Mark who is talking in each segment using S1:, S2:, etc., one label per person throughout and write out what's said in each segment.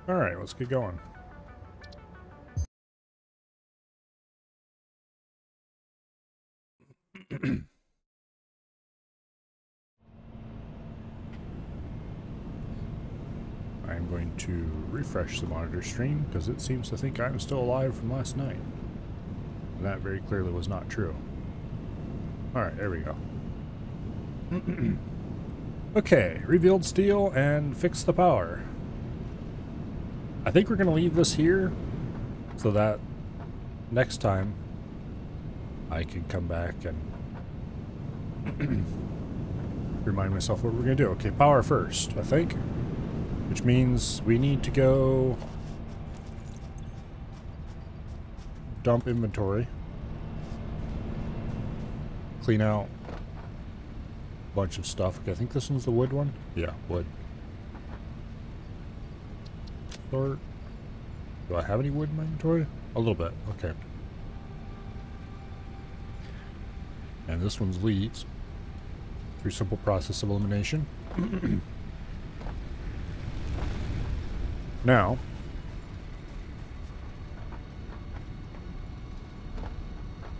S1: Alright, let's get going. I'm going to refresh the monitor stream because it seems to think I'm still alive from last night. And that very clearly was not true. Alright, there we go. Okay, rebuild steel and fix the power. I think we're going to leave this here so that next time I can come back and remind myself what we're going to do. Okay, power first, I think. Which means we need to go dump inventory. Clean out a bunch of stuff. Okay, I think this one's the wood one. Yeah, wood. Sort. Do I have any wood in my inventory? A little bit. Okay. And this one's leads. Through simple process of elimination. Now,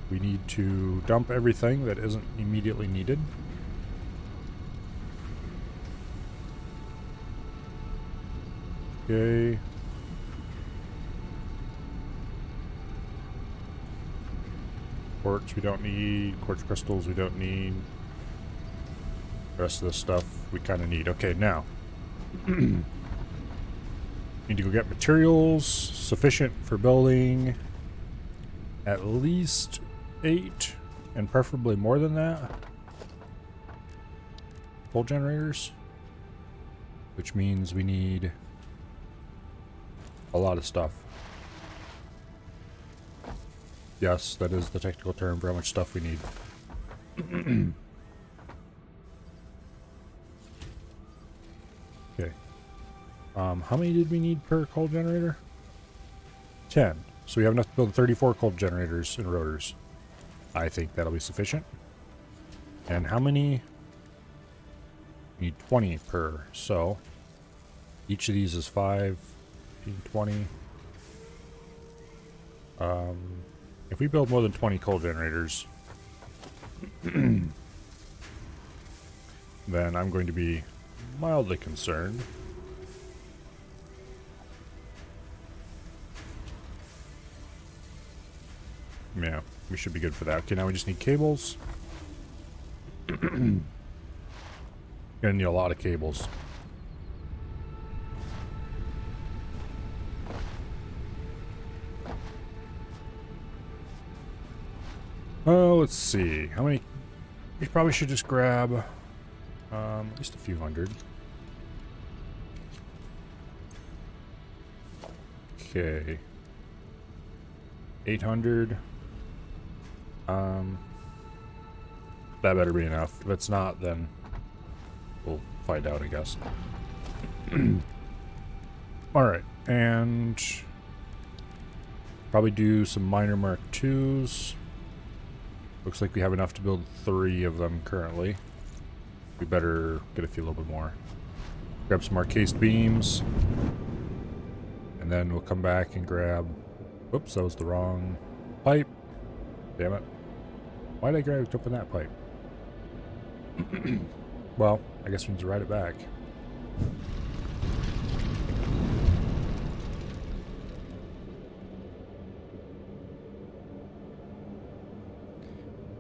S1: we need to dump everything that isn't immediately needed. Okay. Quartz we don't need. Quartz crystals we don't need. The rest of this stuff we kind of need. Okay, now. Need to go get materials sufficient for building at least 8 and preferably more than that. Coal generators, which means we need a lot of stuff. Yes, that is the technical term for how much stuff we need. Okay. How many did we need per coal generator? 10. So we have enough to build 34 coal generators and rotors. I think that'll be sufficient. And how many? We need 20 per. So each of these is 5, 15, 20. If we build more than 20 coal generators, then I'm going to be mildly concerned. Yeah, we should be good for that. Okay, now we just need cables. Gonna need a lot of cables. Oh, let's see. How many? We probably should just grab at least a few hundred. Okay. 800. That better be enough. If it's not, then we'll find out, I guess. Alright, and probably do some minor Mark IIs. Looks like we have enough to build 3 of them currently. We better get a few a little bit more. Grab some more cased beams. And then we'll come back and grab... Whoops, that was the wrong pipe. Damn it. Why did I jump in that pipe? Well, I guess we need to ride it back.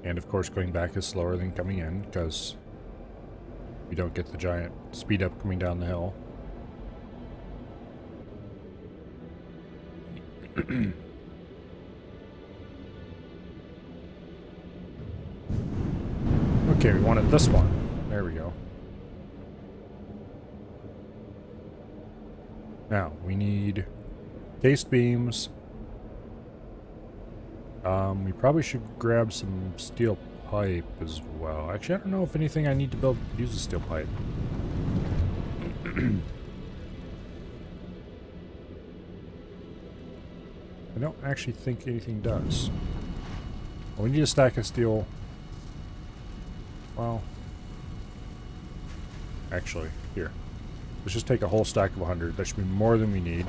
S1: And of course going back is slower than coming in because we don't get the giant speed up coming down the hill. Okay, we wanted this one. There we go. Now, we need cased beams. We probably should grab some steel pipe as well. Actually, I don't know if anything I need to build uses steel pipe. I don't actually think anything does. Well, we need a stack of steel. Well, actually, here. Let's just take a whole stack of 100. That should be more than we need.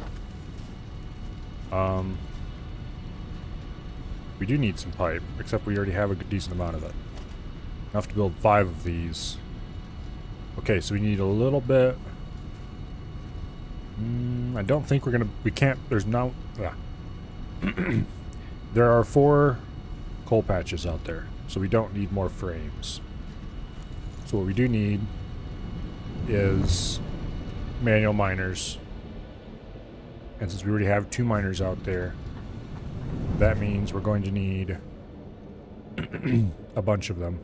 S1: We do need some pipe, except we already have a decent amount of it. Enough to build 5 of these. Okay, so we need a little bit. I don't think we're gonna. We can't. There's no. There are 4 coal patches out there, so we don't need more frames. So what we do need is manual miners. And since we already have 2 miners out there, that means we're going to need a bunch of them.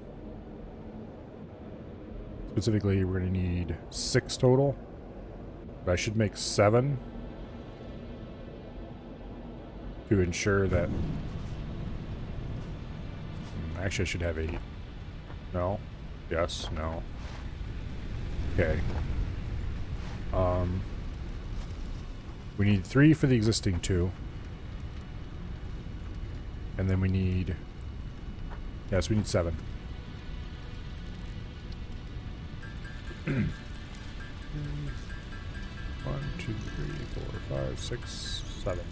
S1: Specifically, we're going to need 6 total. But I should make 7 to ensure that... Actually, I should have 8. No? Yes? No? Okay. We need 3 for the existing 2. And then we need... Yes, we need 7. 1, 2, 3, 4, 5, 6, 7.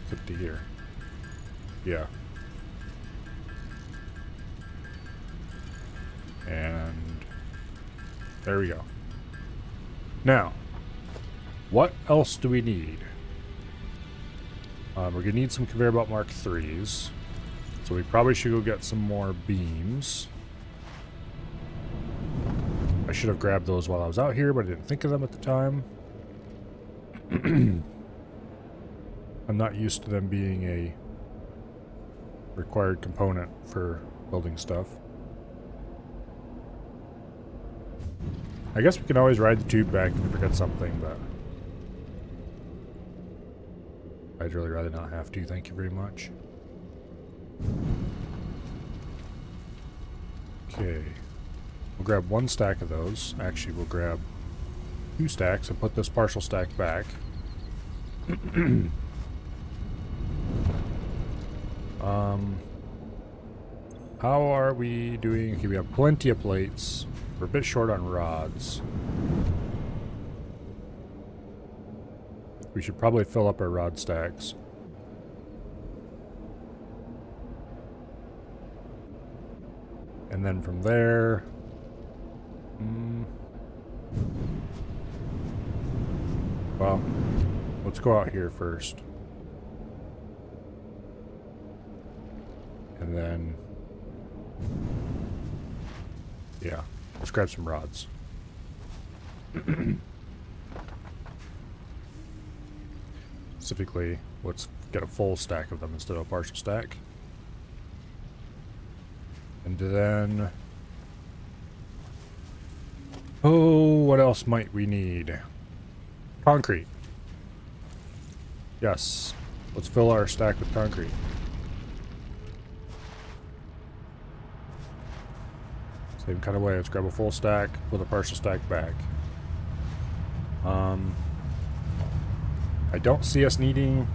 S1: Put to here. Yeah. And there we go. Now, what else do we need? We're gonna need some conveyor belt Mark 3s. So we probably should go get some more beams. I should have grabbed those while I was out here, but I didn't think of them at the time. I'm not used to them being a required component for building stuff. I guess we can always ride the tube back if we forget something, but I'd really rather not have to. Thank you very much. Okay. We'll grab 1 stack of those. Actually, we'll grab 2 stacks and put this partial stack back. How are we doing? Okay, we have plenty of plates. We're a bit short on rods. We should probably fill up our rod stacks. And then from there... Well, let's go out here first. And then... Yeah, let's grab some rods. Specifically, let's get a full stack of them instead of a partial stack. And then... Oh, what else might we need? Concrete. Yes. Let's fill our stack with concrete. Same kind of way. Let's grab a full stack, put a partial stack back. I don't see us needing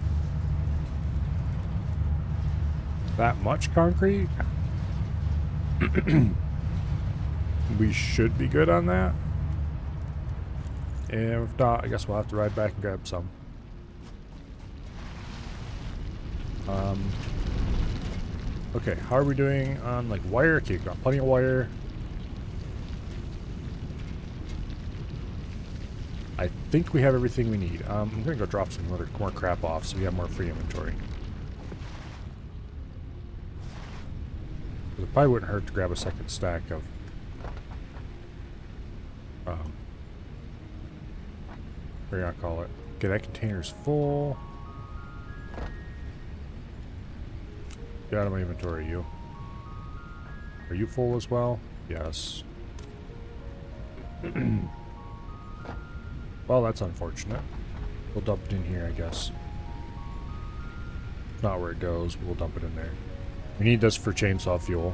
S1: that much concrete. We should be good on that. And if not, I guess we'll have to ride back and grab some. Okay, how are we doing on like wire? Okay, we've got plenty of wire. I think we have everything we need. I'm gonna go drop some more crap off so we have more free inventory. It probably wouldn't hurt to grab a second stack of what do you call it? Okay, that container's full. Get out of my inventory, you. Are you full as well? Yes. Well, that's unfortunate. We'll dump it in here, I guess. Not where it goes, but we'll dump it in there. We need this for chainsaw fuel.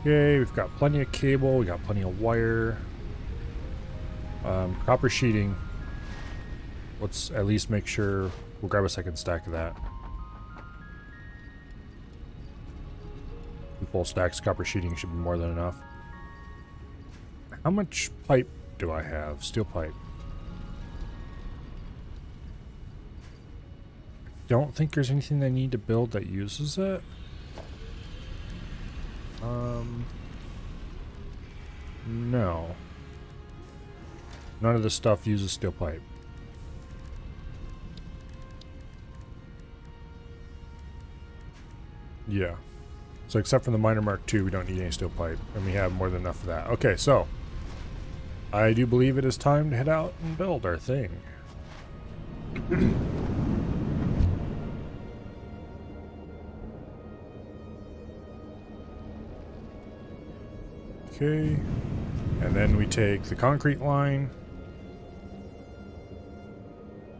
S1: Okay, we've got plenty of cable, we got plenty of wire. Copper sheeting. Let's at least make sure we'll grab a second stack of that. 2 full stacks of copper sheeting should be more than enough. How much pipe do I have? Steel pipe. Don't think there's anything I need to build that uses it. No. None of this stuff uses steel pipe. Yeah. So except for the Miner Mark II, we don't need any steel pipe, and we have more than enough of that. Okay, so I do believe it is time to head out and build our thing. Okay, and then we take the concrete line,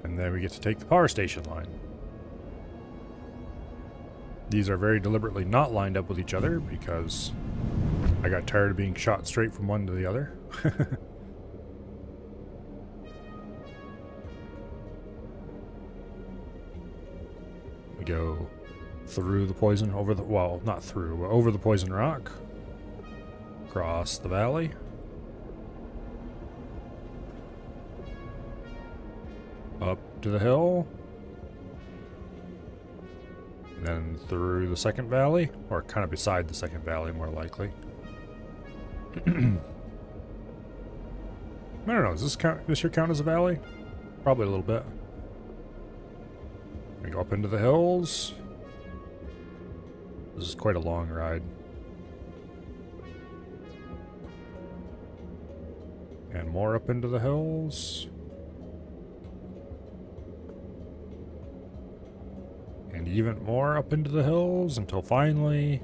S1: and then we get to take the power station line. These are very deliberately not lined up with each other because I got tired of being shot straight from one to the other. We go through the poison, over the, well, not through, but over the poison rock. Across the valley. Up to the hill. And then through the second valley, or kind of beside the second valley, more likely. I don't know, does this here count as a valley? Probably a little bit. We go up into the hills. This is quite a long ride. And more up into the hills. And even more up into the hills until finally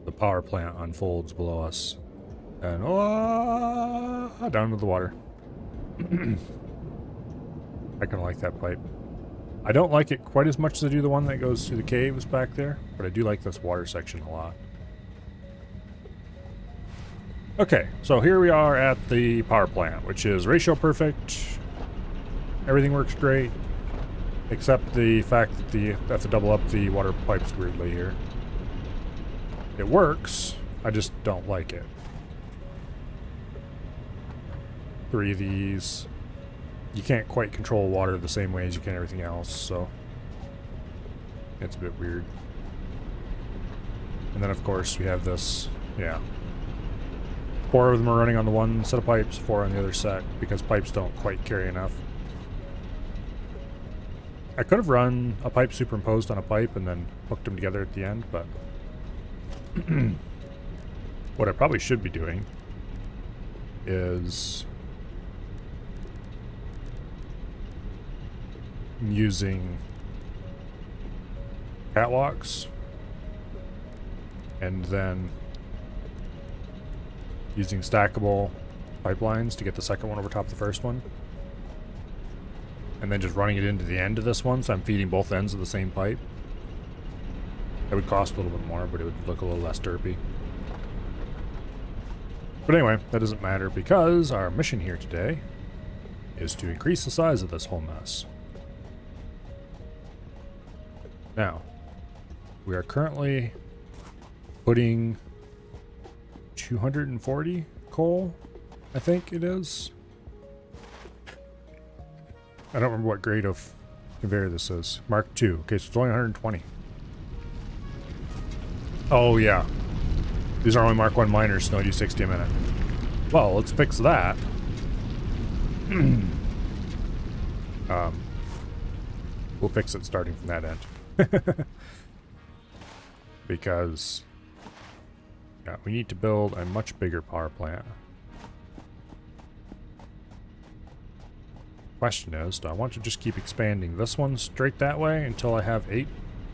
S1: the power plant unfolds below us. And down to the water. I kind of like that pipe. I don't like it quite as much as I do the one that goes through the caves back there, but I do like this water section a lot. Okay, so here we are at the power plant, which is ratio perfect. Everything works great, except the fact that I have to double up the water pipes weirdly here. It works, I just don't like it. 3 of these. You can't quite control water the same way as you can everything else, so it's a bit weird. And then of course we have this, yeah. 4 of them are running on the one set of pipes, 4 on the other set, because pipes don't quite carry enough. I could have run a pipe superimposed on a pipe and then hooked them together at the end, but what I probably should be doing is using catwalks and then using stackable pipelines to get the second one over top of the first one. And then just running it into the end of this one, so I'm feeding both ends of the same pipe. It would cost a little bit more, but it would look a little less derpy. But anyway, that doesn't matter because our mission here today is to increase the size of this whole mess. Now, we are currently putting 240 coal, I think it is. I don't remember what grade of conveyor this is. Mark II. Okay, so it's only 120. Oh, yeah. These are only Mark I miners, so I do 60 a minute. Well, let's fix that. We'll fix it starting from that end. Because yeah, we need to build a much bigger power plant. Question is, do I want to just keep expanding this one straight that way until I have 8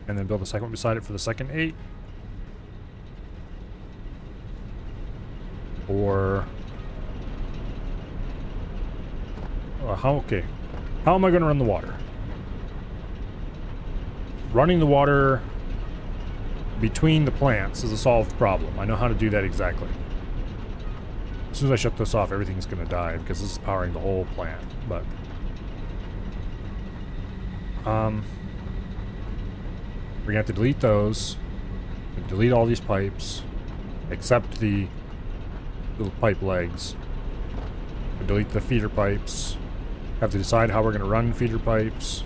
S1: and then build a second one beside it for the second 8? Or how am I going to run the water? Running the water between the plants is a solved problem. I know how to do that exactly. As soon as I shut this off, everything's going to die because this is powering the whole plant. But we're going to have to delete those Delete all these pipes, except the little pipe legs. Delete the feeder pipes. Have to decide how we're going to run feeder pipes.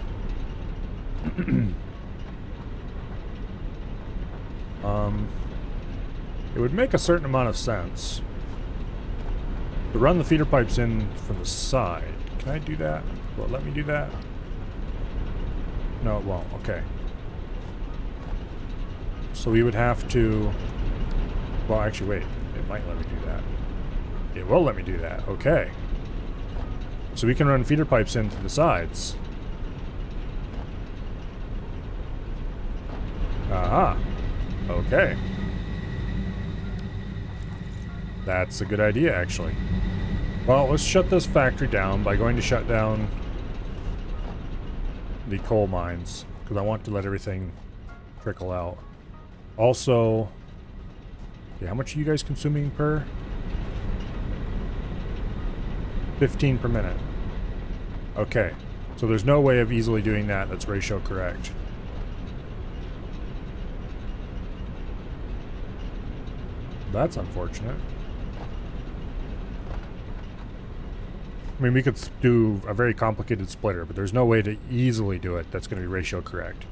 S1: It would make a certain amount of sense to run the feeder pipes in from the side. Can I do that? Will it let me do that? No, it won't. Okay. So we would have to... Well, actually, wait. It might let me do that. It will let me do that. Okay. So we can run feeder pipes into the sides. Aha. Okay. That's a good idea, actually. Well, let's shut this factory down by going to shut down the coal mines, because I want to let everything trickle out. Also, yeah, how much are you guys consuming per? 15 per minute. Okay, so there's no way of easily doing that that's ratio correct. That's unfortunate. I mean, we could do a very complicated splitter, but there's no way to easily do it that's going to be ratio correct.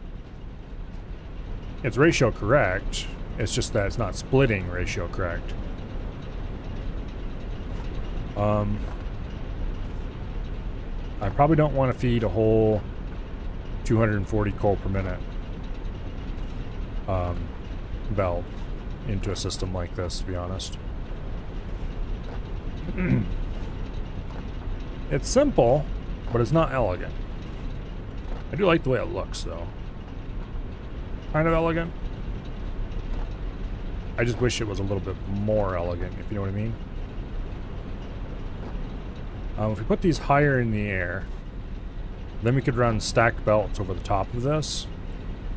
S1: It's ratio correct, it's just that it's not splitting ratio correct. I probably don't want to feed a whole 240 coal per minute belt into a system like this, to be honest. It's simple, but it's not elegant. I do like the way it looks, though. Kind of elegant. I just wish it was a little bit more elegant, if you know what I mean. If we put these higher in the air, then we could run stacked belts over the top of this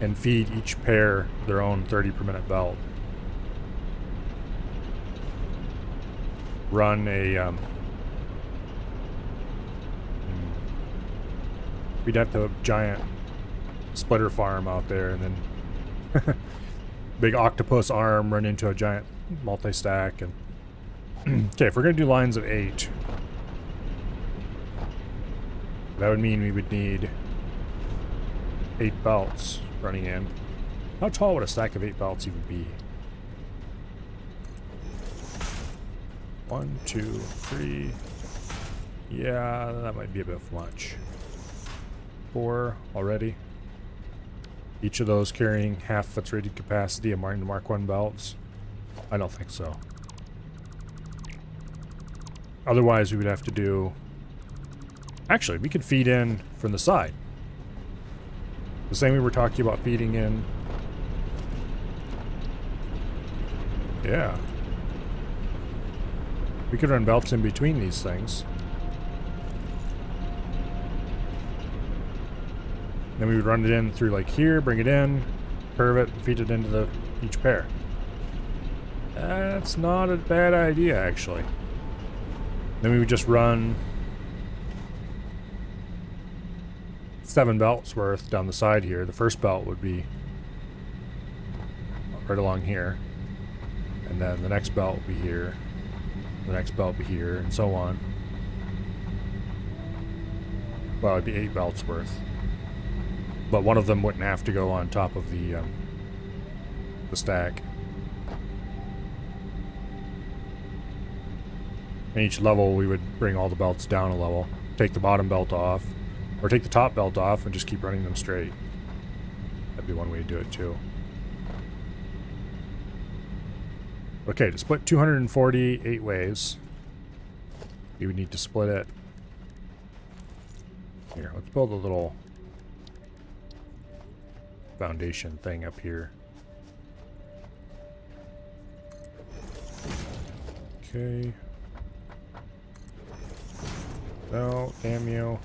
S1: and feed each pair their own 30 per minute belt. Run a... we'd have to have a giant splitter farm out there, and then big octopus arm run into a giant multi-stack. And okay, if we're going to do lines of 8, that would mean we would need 8 belts running in. How tall would a stack of 8 belts even be? 1, 2, 3. Yeah, that might be a bit much. 4 already. Each of those carrying half its rated capacity of Mark 1 belts? I don't think so. Otherwise, we would have to do... Actually, we could feed in from the side. The same we were talking about feeding in. Yeah. We could run belts in between these things. Then we would run it in through like here, bring it in, curve it, and feed it into each pair. That's not a bad idea, actually. Then we would just run 7 belts worth down the side here. The first belt would be right along here. And then the next belt would be here. The next belt would be here, and so on. Well, it'd be 8 belts worth. But one of them wouldn't have to go on top of the stack. In each level, we would bring all the belts down a level, take the bottom belt off, or take the top belt off and just keep running them straight. That'd be one way to do it too. Okay, to split 240 8 ways, we would need to split it. Here, let's build a little foundation thing up here. Okay. No, damn you.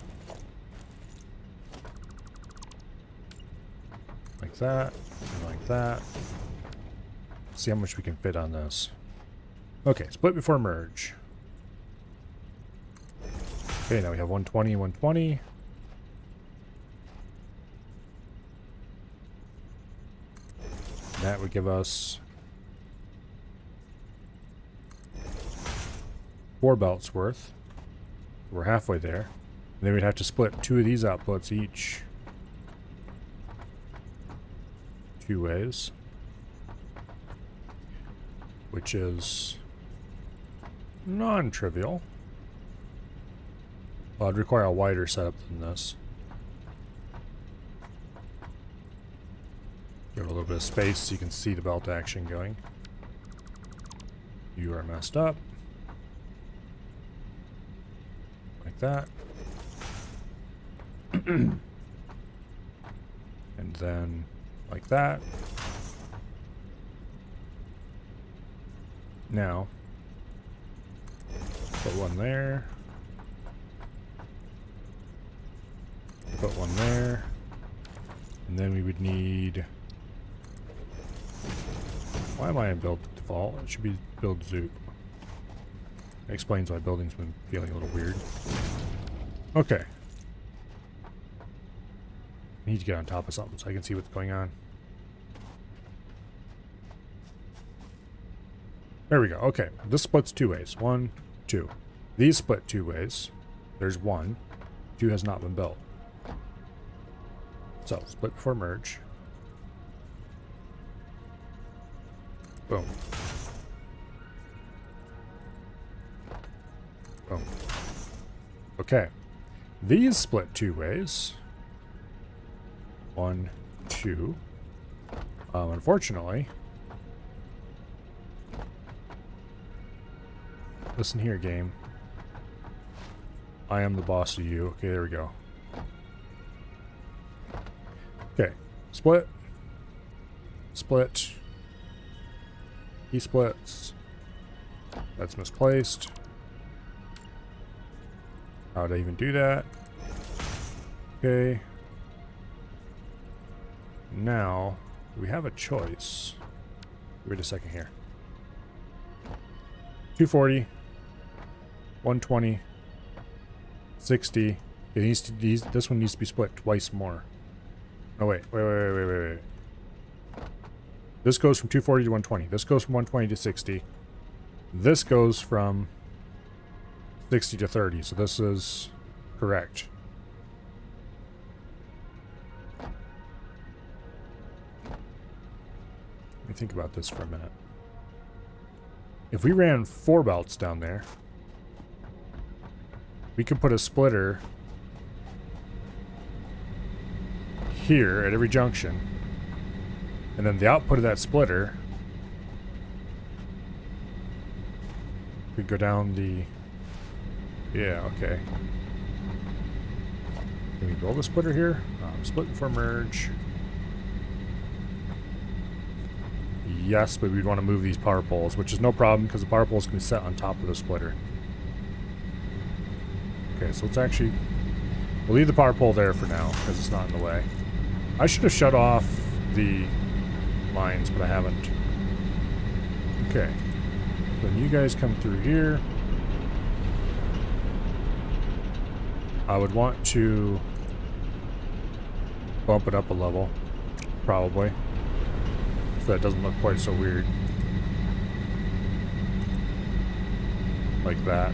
S1: Like that, and like that. Let's see how much we can fit on this. Okay, split before merge. Okay, now we have 120, 120. That would give us 4 belts worth. We're halfway there. And then we'd have to split 2 of these outputs each 2 ways, which is non-trivial. Well, it'd require a wider setup than this. Give it a little bit of space so you can see the belt action going. You are messed up. Like that. And then like that. Now, put one there. Put one there. And then we would need... Why am I in build default? It should be build zoop. That explains why building's been feeling a little weird. Okay. I need to get on top of something so I can see what's going on. There we go. Okay. This splits 2 ways. 1, 2. These split 2 ways. There's 1. 2 has not been built. So, split before merge. Boom. Boom. Okay. These split 2 ways. 1, 2. Unfortunately... Listen here, game. I am the boss of you. Okay, there we go. Okay. Split. Split. He splits. That's misplaced. How would I even do that? Okay. Now, we have a choice. Wait a second here. 240. 120. 60. It needs to, this one needs to be split twice more. Oh, wait. This goes from 240 to 120. This goes from 120 to 60. This goes from 60 to 30. So this is correct. Let me think about this for a minute. If we ran 4 belts down there, we could put a splitter here at every junction. And then the output of that splitter could go down the... Yeah, okay. Can we build a splitter here? Split before merge. Yes, but we'd want to move these power poles, which is no problem because the power poles can be set on top of the splitter. Okay, so let's actually... We'll leave the power pole there for now because it's not in the way. I should have shut off the lines, but I haven't. Okay. So when you guys come through here, I would want to bump it up a level, probably, so that doesn't look quite so weird. Like that.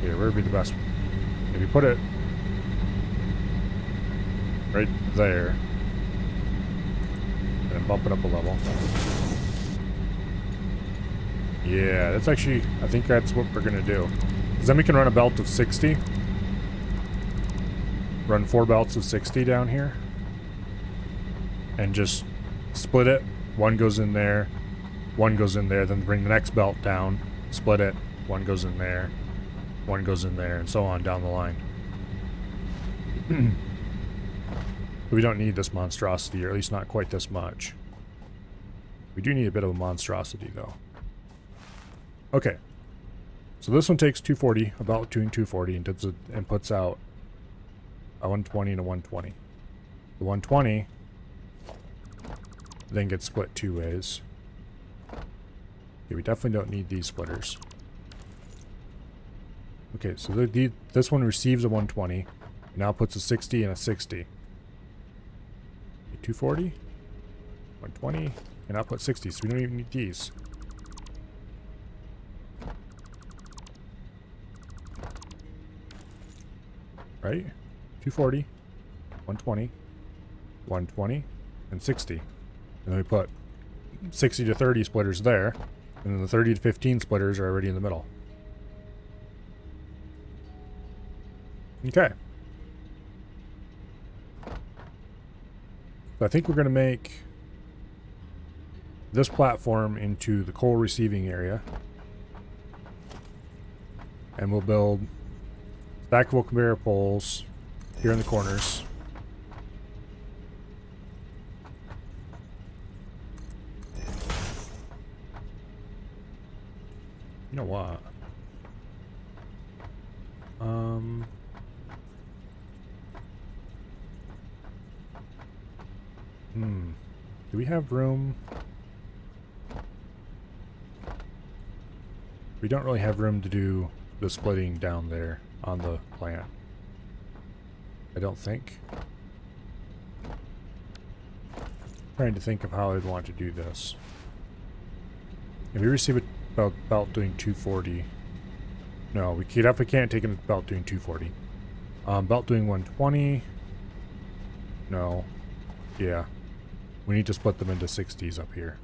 S1: Here, where would be the best? If you put it right there, and then bump it up a level. Yeah, that's actually, I think that's what we're gonna do. Because then we can run a belt of 60. Run 4 belts of 60 down here. And just split it. One goes in there. One goes in there. Then bring the next belt down. Split it. One goes in there. One goes in there. And so on down the line. We don't need this monstrosity, or at least not quite this much. We do need a bit of a monstrosity, though. Okay. So this one takes 240, about between 240, and puts out a 120 and a 120. The 120 then gets split 2 ways. Okay, we definitely don't need these splitters. Okay, so this one receives a 120, and now puts a 60 and a 60. 240, 120, and output 60, so we don't even need these. Right? 240, 120, 120, and 60. And then we put 60 to 30 splitters there, and then the 30 to 15 splitters are already in the middle. Okay. So I think we're going to make this platform into the coal receiving area. And we'll build stackable conveyor poles here in the corners. You know what? Do we have room? We don't really have room to do the splitting down there on the plant. I don't think. Trying to think of how I'd want to do this. If we receive it about doing 240. No, we definitely can't take it about doing 240. Belt doing 120. No. Yeah. We need to split them into 60s up here.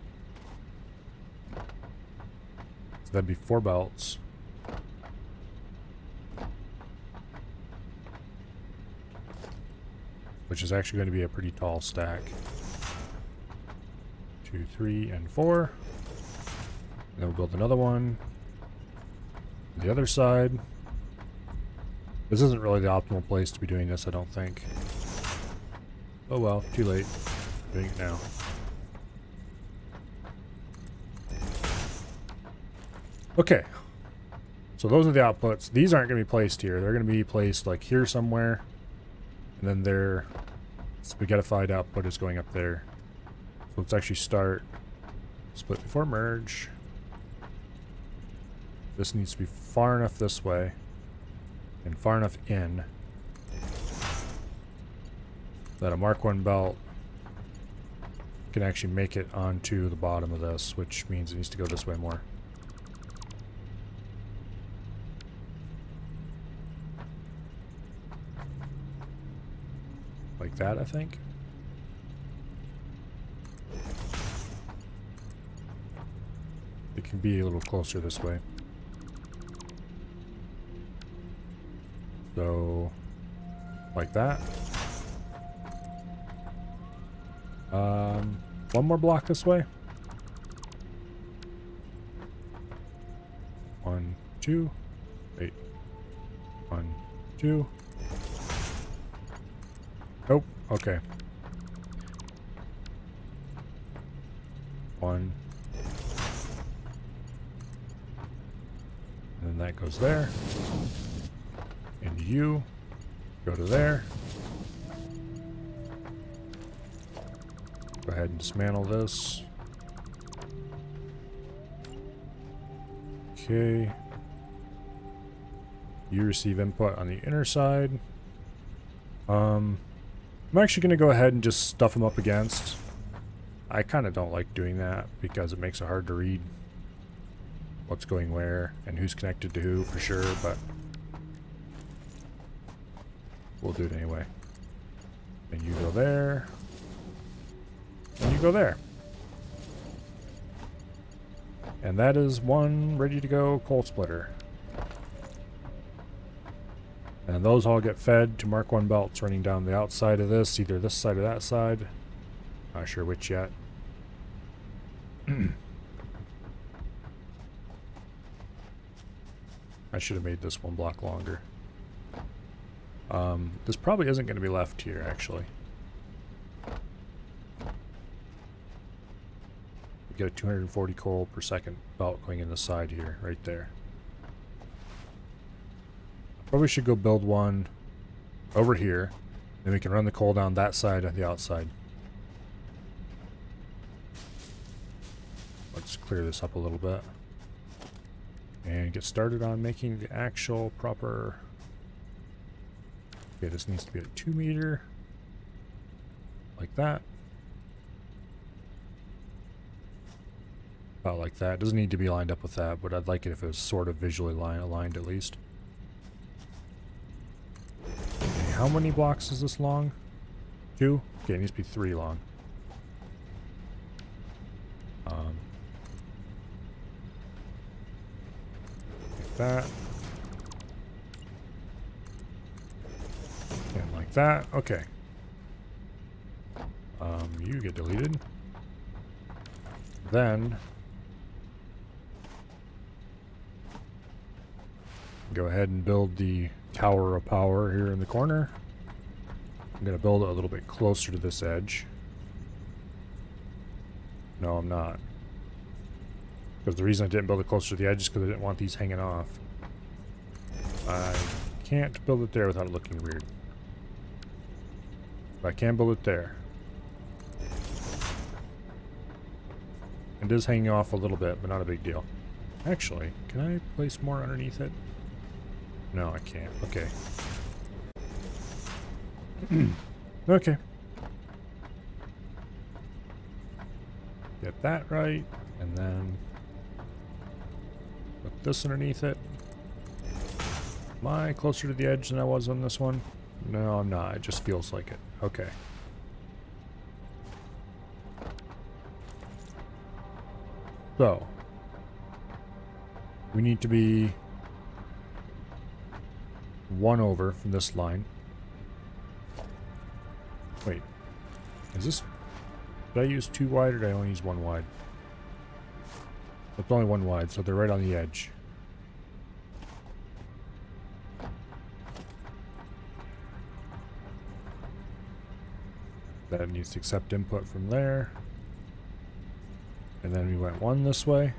S1: So that'd be 4 belts. Which is actually going to be a pretty tall stack. 2, 3, and 4. And then we'll build another one. On the other side. This isn't really the optimal place to be doing this, I don't think. Oh well, too late. Doing it now. Okay. So those are the outputs. These aren't going to be placed here. They're going to be placed like here somewhere. And then their spaghettified output is going up there. So let's actually start split before merge. This needs to be far enough this way and far enough in that a Mark 1 belt can actually make it onto the bottom of this, which means it needs to go this way more. Like that, I think. It can be a little closer this way. So, like that. One more block this way. 1, 2. Wait. 1, 2. Nope. Okay. 1. And then that goes there. And you go to there. Go ahead and dismantle this. Okay. You receive input on the inner side. I'm actually going to go ahead and just stuff them up against. I kind of don't like doing that because it makes it hard to read what's going where and who's connected to who for sure, but we'll do it anyway. And you go there. And you go there. And that is one ready to go coal splitter. And those all get fed to Mark 1 belts running down the outside of this, either this side or that side. Not sure which yet. I should have made this 1 block longer. This probably isn't going to be left here, actually. We get a 240 coal per second belt going in the side here, right there. Probably should go build one over here. Then we can run the coal down that side and the outside. Let's clear this up a little bit. And get started on making the actual proper... Okay, this needs to be at 2 meter. Like that. About like that. It doesn't need to be lined up with that, but I'd like it if it was sort of visually aligned at least. Okay, how many blocks is this long? 2? Okay, it needs to be 3 long. Like that. And like that. Okay. You get deleted. Then go ahead and build the Tower of Power here in the corner. I'm going to build it a little bit closer to this edge. No, I'm not. Because the reason I didn't build it closer to the edge is because I didn't want these hanging off. I can't build it there without it looking weird. But I can build it there. It is hanging off a little bit, but not a big deal. Actually, can I place more underneath it? No, I can't. Okay. Okay. Get that right, and then put this underneath it. Am I closer to the edge than I was on this one? No, I'm not. It just feels like it. Okay. So, we need to be 1 over from this line. Wait, is this... Did I use 2 wide or did I only use 1 wide? It's only 1 wide, so they're right on the edge. That needs to accept input from there. And then we went 1 this way.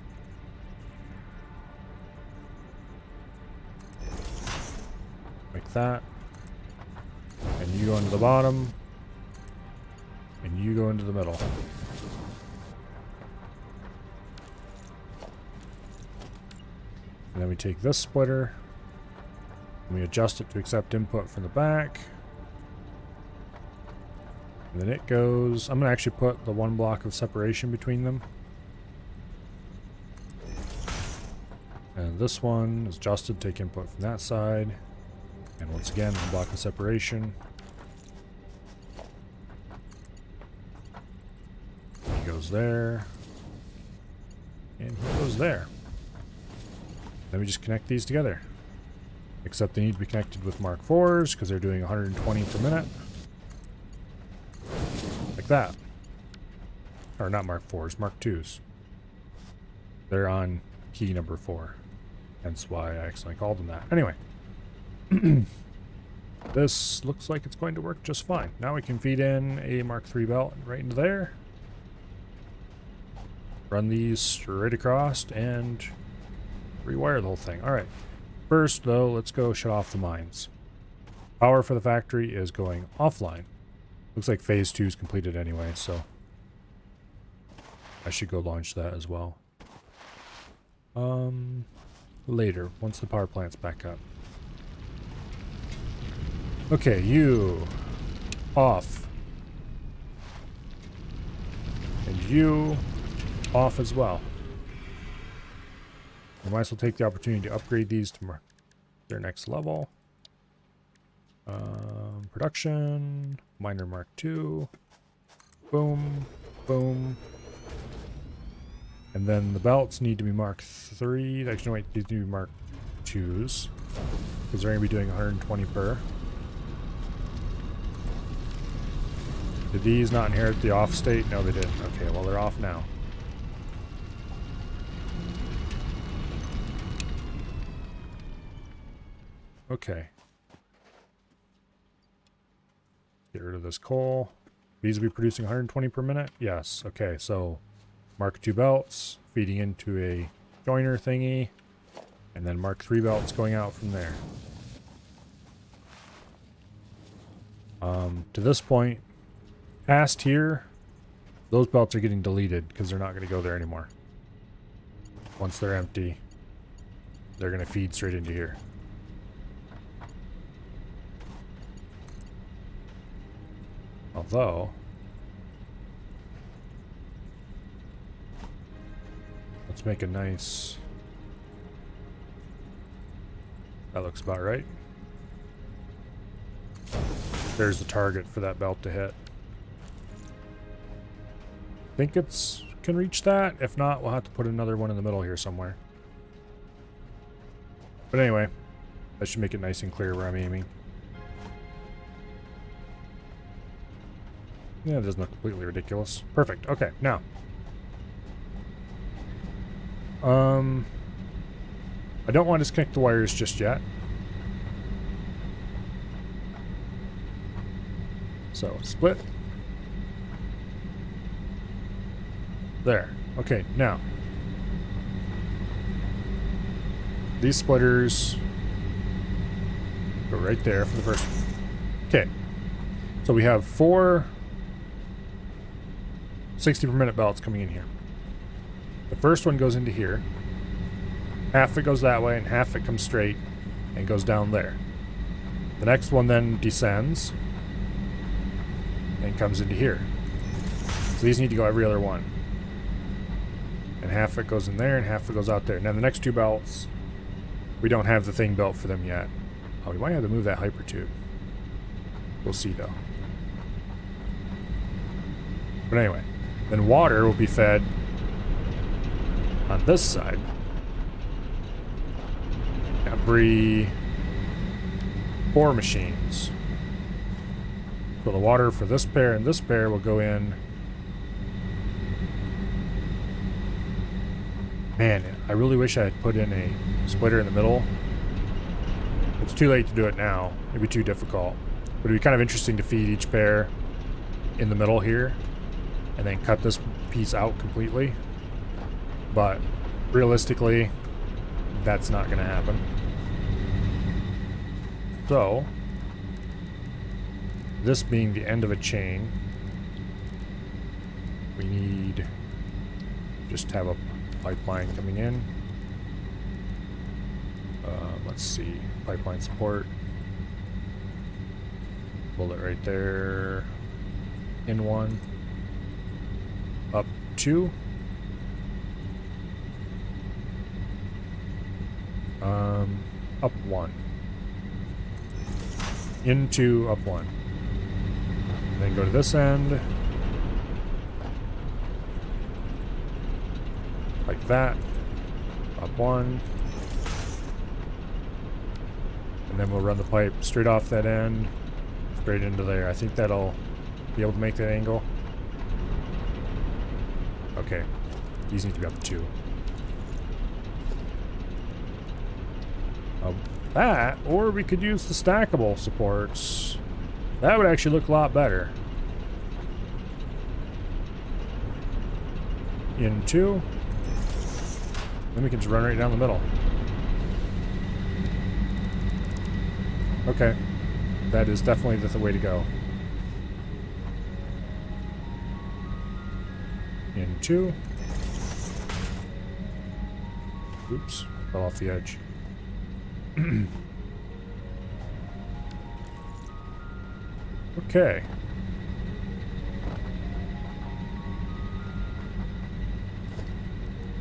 S1: Like that. And you go into the bottom. And you go into the middle. And then we take this splitter. And we adjust it to accept input from the back. And then it goes... I'm going to actually put the 1 block of separation between them. And this one is adjusted, take input from that side. And once again, 1 block of separation. He goes there. And he goes there. Then we just connect these together. Except they need to be connected with Mark IVs because they're doing 120 per minute. Like that. Or not Mark IVs, Mark IIs. They're on key number 4. Hence why I accidentally called them that. Anyway. This looks like it's going to work just fine. Now we can feed in a Mark III belt right into there. Run these straight across and rewire the whole thing. Alright. First, though, let's go shut off the mines. Power for the factory is going offline. Looks like phase 2 is completed anyway, so I should go launch that as well. Later, once the power plant's back up. Okay, you off. And you off as well. We might as well take the opportunity to upgrade these to their next level. Production, miner Mark II. Boom, boom. And then the belts need to be Mark III. Actually, wait, these need to be Mark IIs. Because they're going to be doing 120 per. Did these not inherit the off state? No, they didn't. Okay, well, they're off now. Okay. Get rid of this coal. These will be producing 120 per minute? Yes. Okay, so Mark II belts feeding into a joiner thingy, and then Mark III belts going out from there. To this point, past here, those belts are getting deleted because they're not going to go there anymore. Once they're empty, they're going to feed straight into here. Although, Let's make a nice... That looks about right. There's the target for that belt to hit. Think it's can reach that. If not, we'll have to put another one in the middle here somewhere. But anyway, that should make it nice and clear where I'm aiming. Yeah, it doesn't look completely ridiculous. Perfect. Okay, now. I don't want to disconnect the wires just yet. So, split. There. Okay, now. These splitters go right there for the first one. Okay. So we have 4 60 per minute belts coming in here. The first one goes into here. Half of it goes that way and half of it comes straight and goes down there. The next one then descends and comes into here. So these need to go every other one. And half of it goes in there and half of it goes out there. Now the next 2 belts, we don't have the thing built for them yet. Oh, we might have to move that hyper tube. We'll see though. But anyway, then water will be fed on this side. Every 4 machines. So the water for this pair and this pair will go in. Man, I really wish I had put in a splitter in the middle. It's too late to do it now. It'd be too difficult. But it'd be kind of interesting to feed each pair in the middle here and then cut this piece out completely. But realistically, that's not going to happen. So, this being the end of a chain, we need just have a pipeline coming in. Let's see, pipeline support. Bullet right there. In 1. Up 2. Up 1. Into up 1. And then go to this end. Like that. Up 1. And then we'll run the pipe straight off that end, straight into there. I think that'll be able to make that angle. Okay. These need to be up 2. That, or we could use the stackable supports. That would actually look a lot better. In 2. Then we can just run right down the middle. Okay. That is definitely the way to go. In 2. Oops. Fell off the edge. Okay.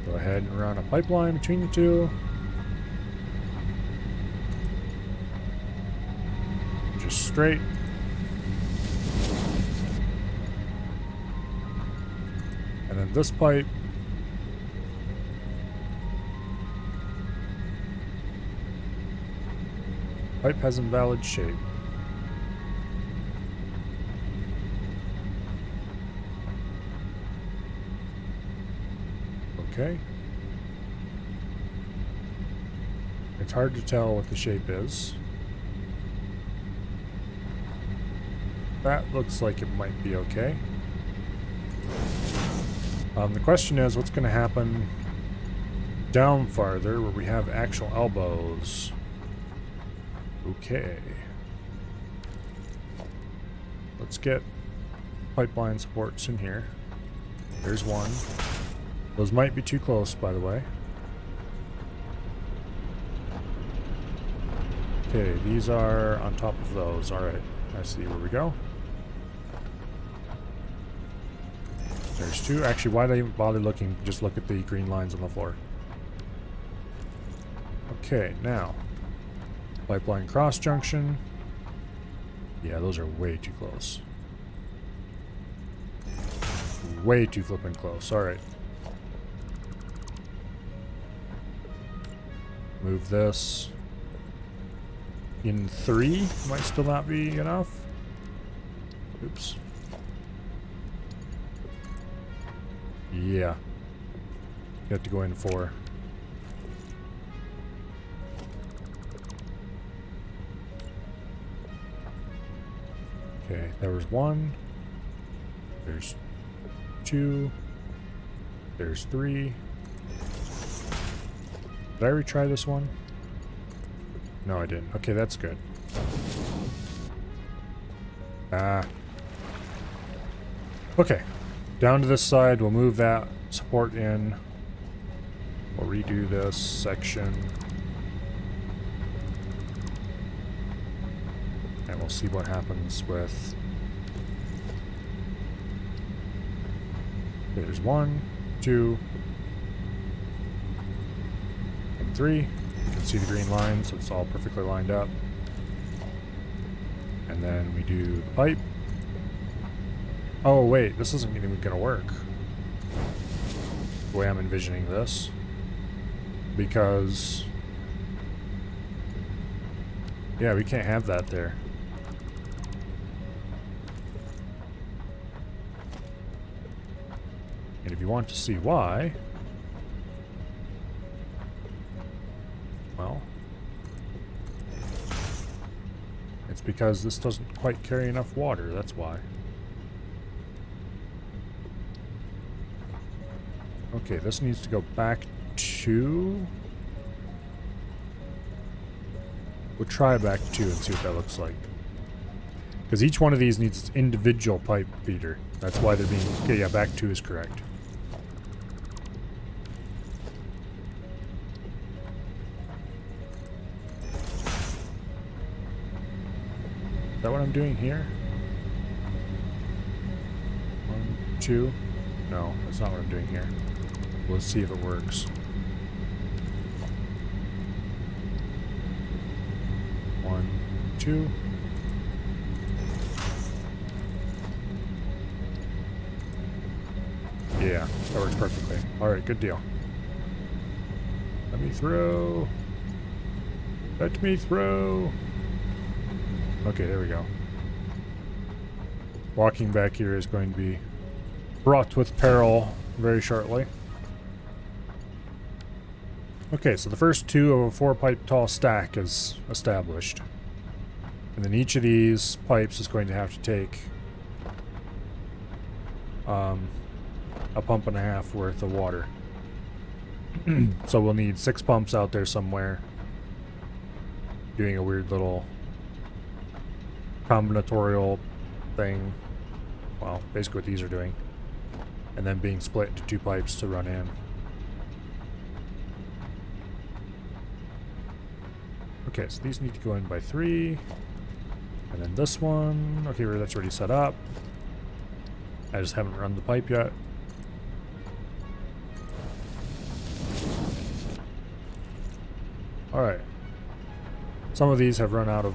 S1: Go ahead and run a pipeline between the 2. Just straight. And then this pipe. Pipe has invalid shape. Okay. It's hard to tell what the shape is. That looks like it might be okay. The question is, what's going to happen down farther where we have actual elbows? Okay. Let's get pipeline supports in here. There's one. Those might be too close, by the way. Okay, these are on top of those. Alright, I see where we go. There's two. Actually, why did I even bother looking? Just look at the green lines on the floor. Okay, now. Pipeline cross junction. Yeah, those are way too close. Way too flippin' close. Alright. Move this. In 3. Might still not be enough. Oops. Yeah. You have to go in 4. Okay, there was 1. There's 2. There's 3. Did I retry this one? No, I didn't. Okay, that's good. Okay. Down to this side, we'll move that support in. We'll redo this section. And we'll see what happens with... Okay, there's 1, 2, and 3. You can see the green line, so it's all perfectly lined up. And then we do the pipe. Oh wait, this isn't even gonna work. The way I'm envisioning this. Because... yeah, we can't have that there. And if you want to see why... well... it's because this doesn't quite carry enough water, that's why. Okay, this needs to go back to... we'll try back to 2 and see what that looks like. Because each one of these needs its individual pipe feeder. That's why they're being... okay, yeah, back 2 is correct. Is that what I'm doing here? 1, 2... no, that's not what I'm doing here. Let's see if it works. 1, 2. Yeah, that works perfectly. Alright, good deal. Let me throw. Let me throw. Okay, there we go. Walking back here is going to be fraught with peril very shortly. Okay, so the first 2 of a 4-pipe tall stack is established. And then each of these pipes is going to have to take a 1.5 pump worth of water. So we'll need 6 pumps out there somewhere doing a weird little combinatorial thing. Well, basically what these are doing. And then being split into 2 pipes to run in. Okay, so these need to go in by 3. And then this one. Okay, that's already set up. I just haven't run the pipe yet. Alright. Some of these have run out of...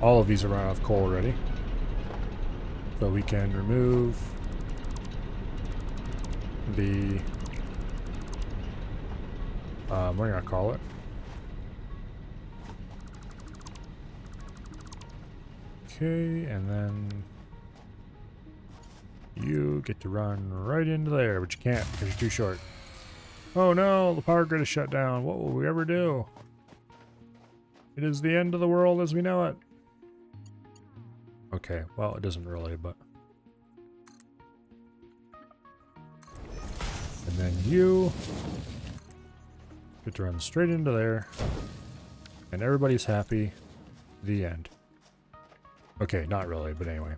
S1: all of these have run out of coal already. So we can remove the... what are you gonna call it? Okay, and then you get to run right into there, but you can't because you're too short. Oh no, the power grid is shut down. What will we ever do? It is the end of the world as we know it. Okay, well, it doesn't really, but... and then you get to run straight into there, and everybody's happy. The end. Okay, not really, but anyway.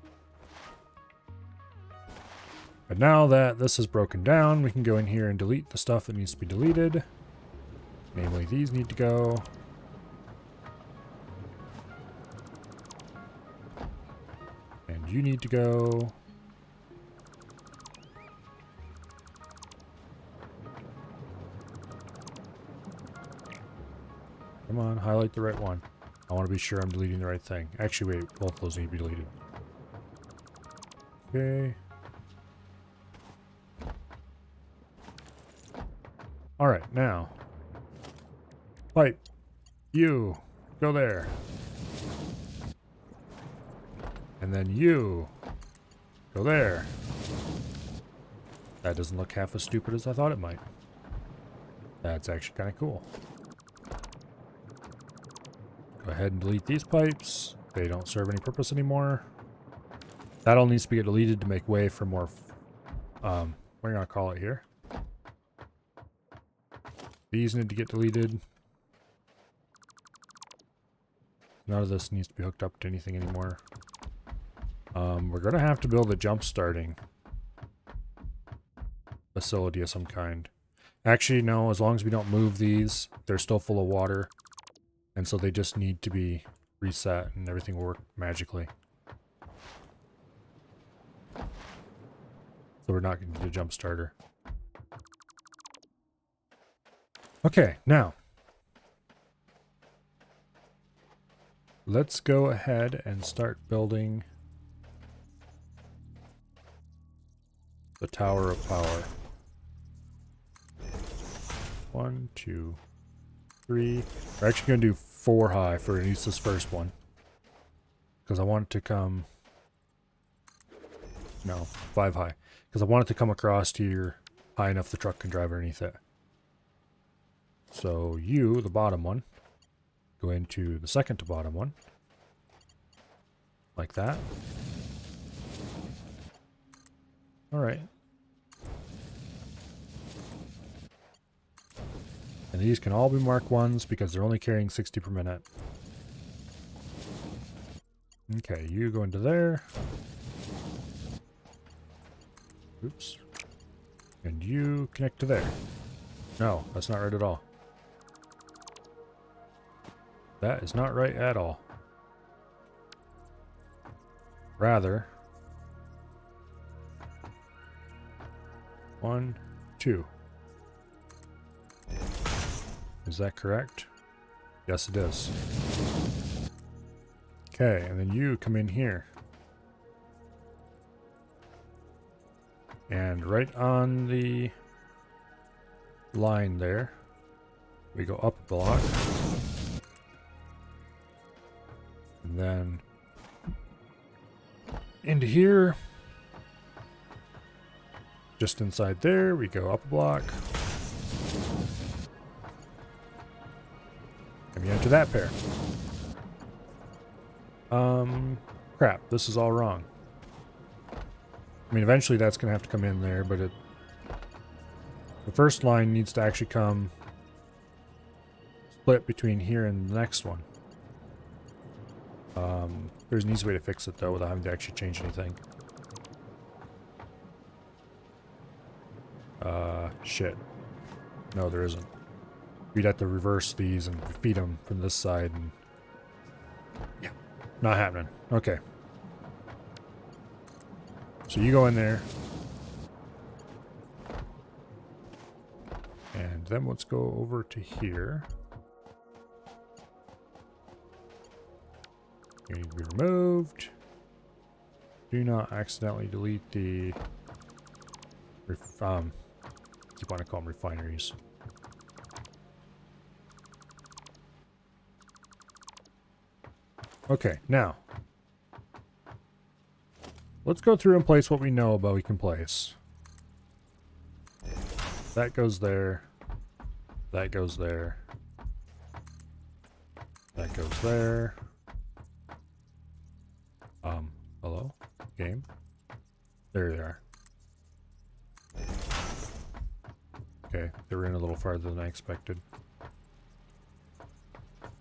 S1: But now that this is broken down, we can go in here and delete the stuff that needs to be deleted. Namely, these need to go. And you need to go. Come on, highlight the right one. I want to be sure I'm deleting the right thing. Actually, wait, both of those need to be deleted. Okay. Alright, now. Pipe. You. Go there. And then you. Go there. That doesn't look half as stupid as I thought it might. That's actually kind of cool. Go ahead and delete these pipes. They don't serve any purpose anymore. That all needs to be deleted to make way for more, what are you gonna call it here? These need to get deleted. None of this needs to be hooked up to anything anymore. We're gonna have to build a jump starting facility of some kind. Actually, no, as long as we don't move these, they're still full of water. And so they just need to be reset and everything will work magically. So we're not going to do a jump starter. Okay, now. Let's go ahead and start building the Tower of Power. 1, 2, 3. We're actually going to do 4 high for at least this first one. Because I want it to come... No, 5 high. Because I want it to come across here high enough the truck can drive underneath it. So you, the bottom one, go into the second to bottom one. Like that. Alright. And these can all be Mark 1s because they're only carrying 60 per minute. Okay, you go into there. Oops. And you connect to there. No, that's not right at all. That is not right at all. Rather, 1, 2. Is that correct? Yes, it is. Okay, and then you come in here. And right on the line there, we go up a block. And then into here. Just inside there, we go up a block. And we enter that pair. Crap, this is all wrong. I mean, eventually that's going to have to come in there, but the first line needs to actually come split between here and the next one. There's an easy way to fix it, though, without having to actually change anything. Shit. No, there isn't. We'd have to reverse these and feed them from this side, and... yeah, not happening. Okay. So you go in there. And then let's go over to here. You need to be removed. Do not accidentally delete the... you want to call them refineries. Okay, now. Let's go through and place what we know about we can place. That goes there. That goes there. That goes there. Hello? Game? There they are. Okay, they were in a little farther than I expected.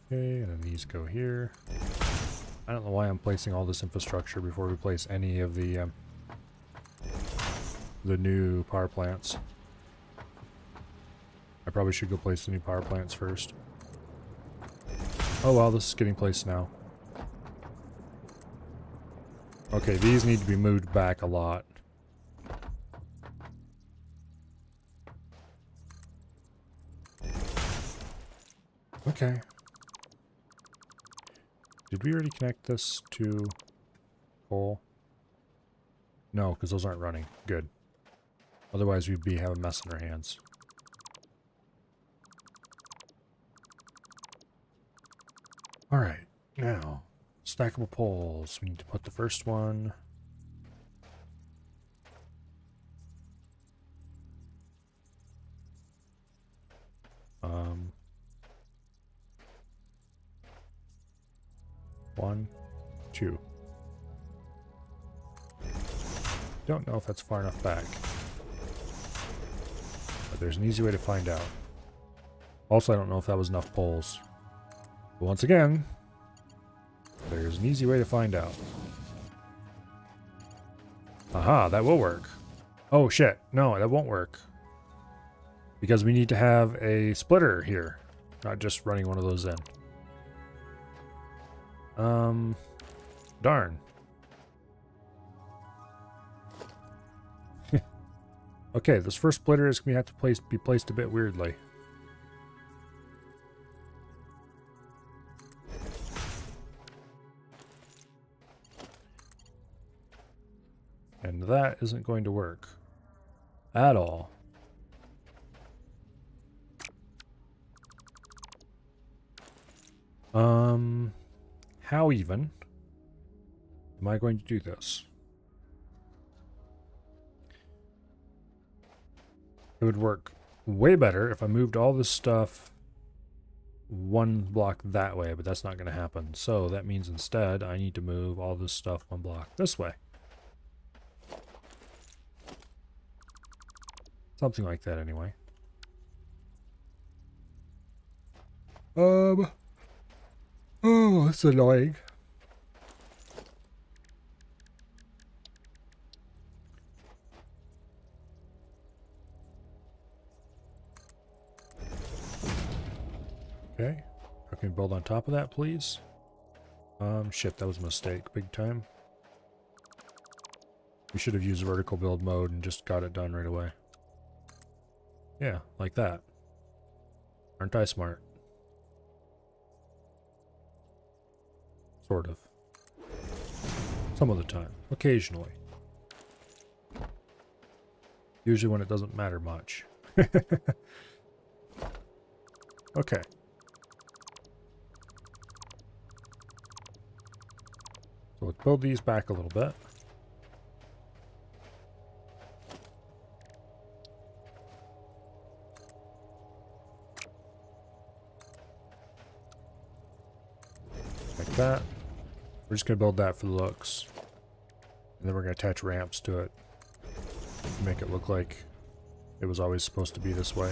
S1: Okay, and then these go here. I don't know why I'm placing all this infrastructure before we place any of the new power plants. I probably should go place the new power plants first. Oh well, this is getting placed now. Okay, these need to be moved back a lot. Okay. Did we already connect this to coal? No, because those aren't running. Good. Otherwise, we'd be having a mess in our hands. Alright, now, stackable poles. We need to put the first one. One, two. Don't know if that's far enough back. But there's an easy way to find out. Also, I don't know if that was enough poles. But once again, there's an easy way to find out. Aha, that will work. Oh shit, no, that won't work. Because we need to have a splitter here, not just running one of those in. Darn. Okay, this first splitter is going to have to be placed a bit weirdly. And that isn't going to work at all. How even am I going to do this? It would work way better if I moved all this stuff one block that way, but that's not going to happen. So that means instead I need to move all this stuff one block this way. Something like that anyway. Oh, that's annoying. Okay, I can build on top of that, please. Shit, that was a mistake, big time. We should have used vertical build mode and just got it done right away. Yeah, like that. Aren't I smart? Sort of. Some of the time. Occasionally. Usually when it doesn't matter much. Okay. So let's build these back a little bit. Like that. We're just going to build that for the looks. And then we're going to attach ramps to it. Make it look like it was always supposed to be this way.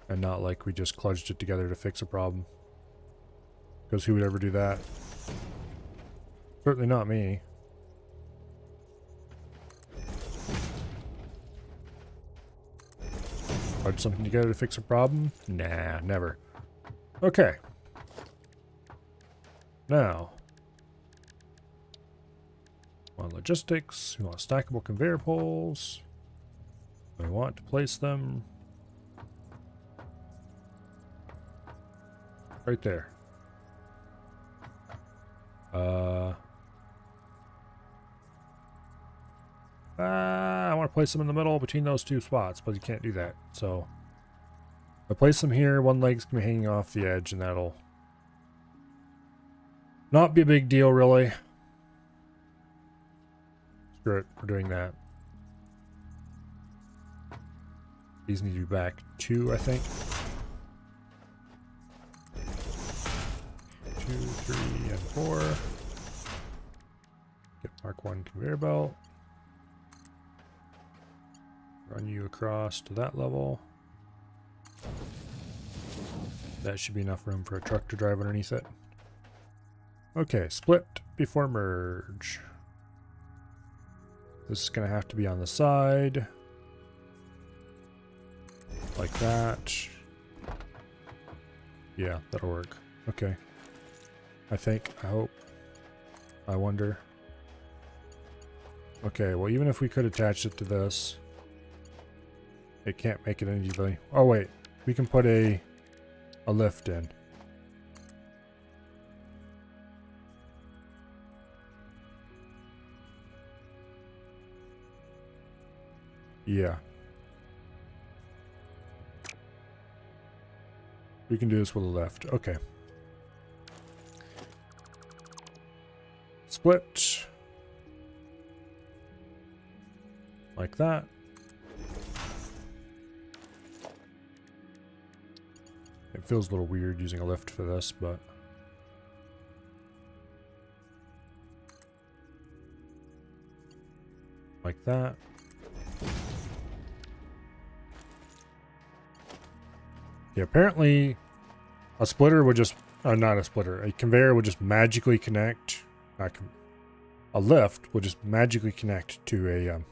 S1: And not like we just kludged it together to fix a problem. Because who would ever do that? Certainly not me. Kludge something together to fix a problem? Nah, never. Okay. Now. On logistics, we want stackable conveyor poles. We want to place them right there. I want to place them in the middle between those two spots, but you can't do that. So if I place them here, one leg's gonna be hanging off the edge, and that'll not be a big deal, really. Screw it, we're doing that. These need to be back 2, I think. 2, 3, and 4. Get Mark 1 conveyor belt. Run you across to that level. That should be enough room for a truck to drive underneath it. Okay, split before merge. This is going to have to be on the side. Like that. Yeah, that'll work. Okay. I think, I hope, I wonder. Okay, well, even if we could attach it to this, it can't make it any easily. Oh wait, we can put a lift in. Yeah. We can do this with a lift. Okay. Split. Like that. It feels a little weird using a lift for this, but... like that. Yeah, apparently a splitter would just... not a splitter. A conveyor would just magically connect... a lift would just magically connect to a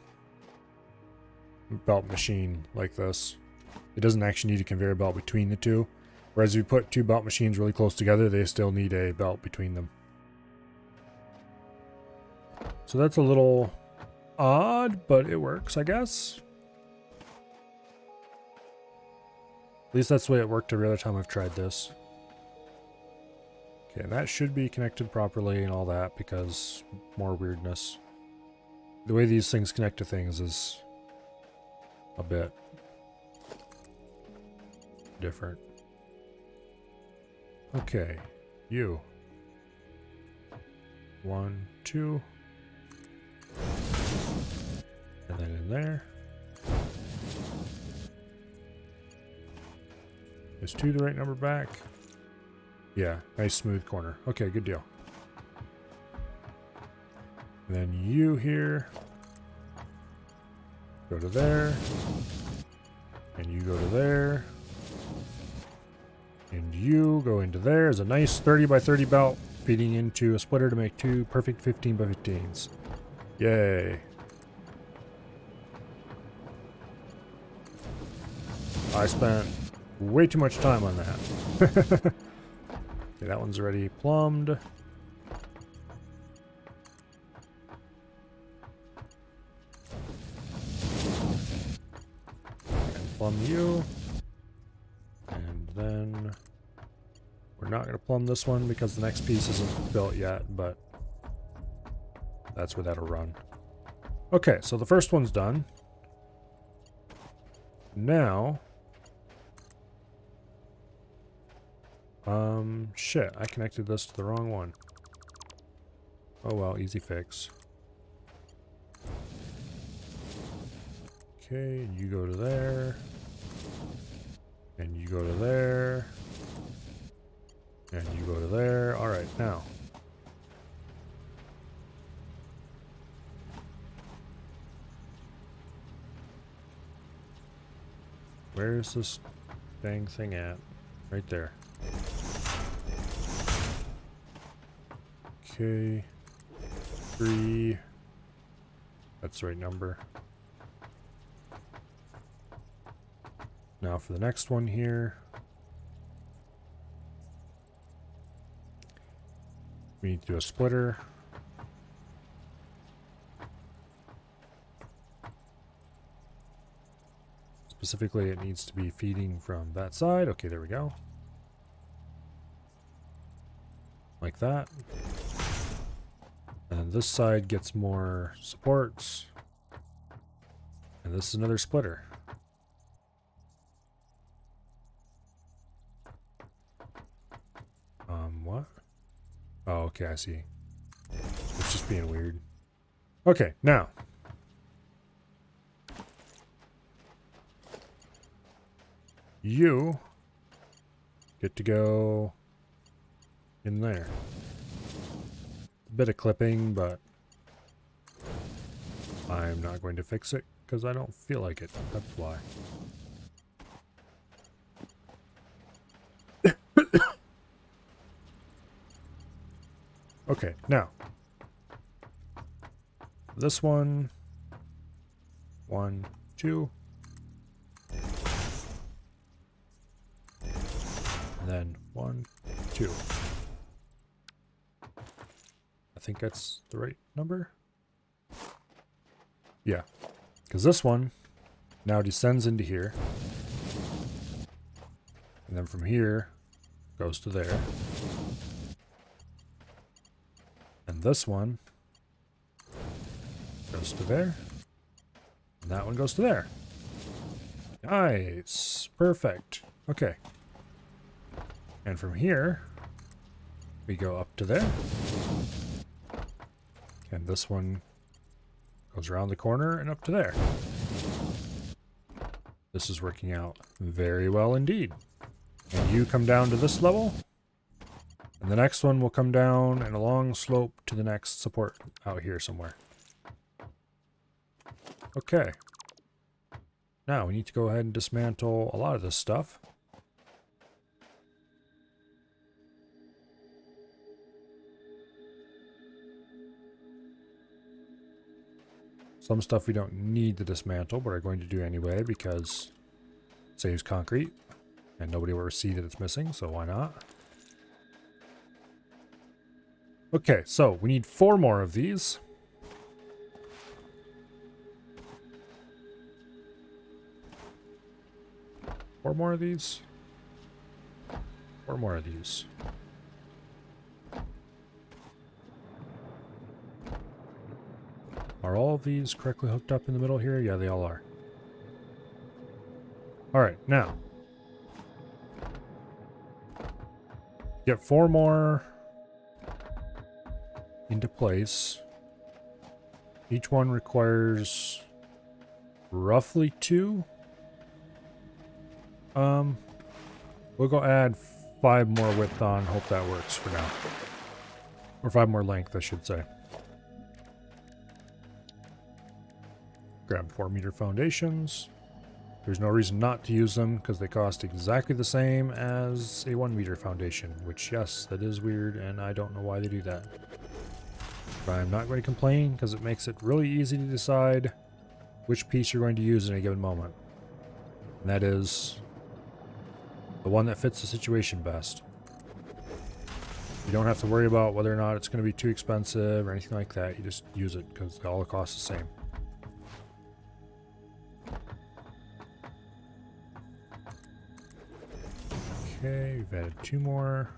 S1: belt machine like this. It doesn't actually need a conveyor belt between the two. Whereas if you put two belt machines really close together, they still need a belt between them. So that's a little odd, but it works, I guess. At least that's the way it worked every other time I've tried this. Okay, and that should be connected properly and all that, because more weirdness. The way these things connect to things is a bit different. Okay, you. 1, 2. And then in there. Is 2 the right number back? Yeah, nice smooth corner. Okay, good deal. And then you here. Go to there. And you go to there. And you go into there. There's a nice 30 by 30 belt feeding into a splitter to make 2 perfect 15 by 15s. Yay. I spent way too much time on that. Okay, that one's already plumbed. And plumb you. And then we're not going to plumb this one because the next piece isn't built yet, but that's where that'll run. Okay, so the first one's done. Now... shit, I connected this to the wrong one. Oh well, easy fix. Okay, and you go to there. And you go to there. And you go to there. Alright, now. Where's this dang thing at? Right there. Okay. 3. That's the right number. Now for the next one here. We need to do a splitter. Specifically, it needs to be feeding from that side. Okay, there we go. Like that. And this side gets more supports. And this is another splitter. What? Oh, okay, I see. It's just being weird. Okay, now. You get to go in there. A bit of clipping, but I'm not going to fix it because I don't feel like it. That's why. Okay, now. This one. 1, 2. And then 1, 2. I think that's the right number. Yeah, because this one now descends into here. And then from here goes to there. And this one goes to there. And that one goes to there. Nice. Perfect. Okay. And from here, we go up to there. And this one goes around the corner and up to there. This is working out very well indeed. And you come down to this level. And the next one will come down and a long slope to the next support out here somewhere. Okay. Now we need to go ahead and dismantle a lot of this stuff. Some stuff we don't need to dismantle, but are going to do anyway because it saves concrete. And nobody will ever see that it's missing, so why not? Okay, so we need 4 more of these. Four more of these. 4 more of these. Are all of these correctly hooked up in the middle here? Yeah, they all are. Alright, now. Get 4 more into place. Each one requires roughly 2. We'll go add 5 more width on. Hope that works for now. Or 5 more length, I should say. Grab 4-meter foundations. There's no reason not to use them because they cost exactly the same as a 1-meter foundation, which, yes, that is weird, and I don't know why they do that. But I'm not going to complain because it makes it really easy to decide which piece you're going to use in a given moment. And that is the one that fits the situation best. You don't have to worry about whether or not it's going to be too expensive or anything like that. You just use it because they all cost the same. Okay, we've added 2 more.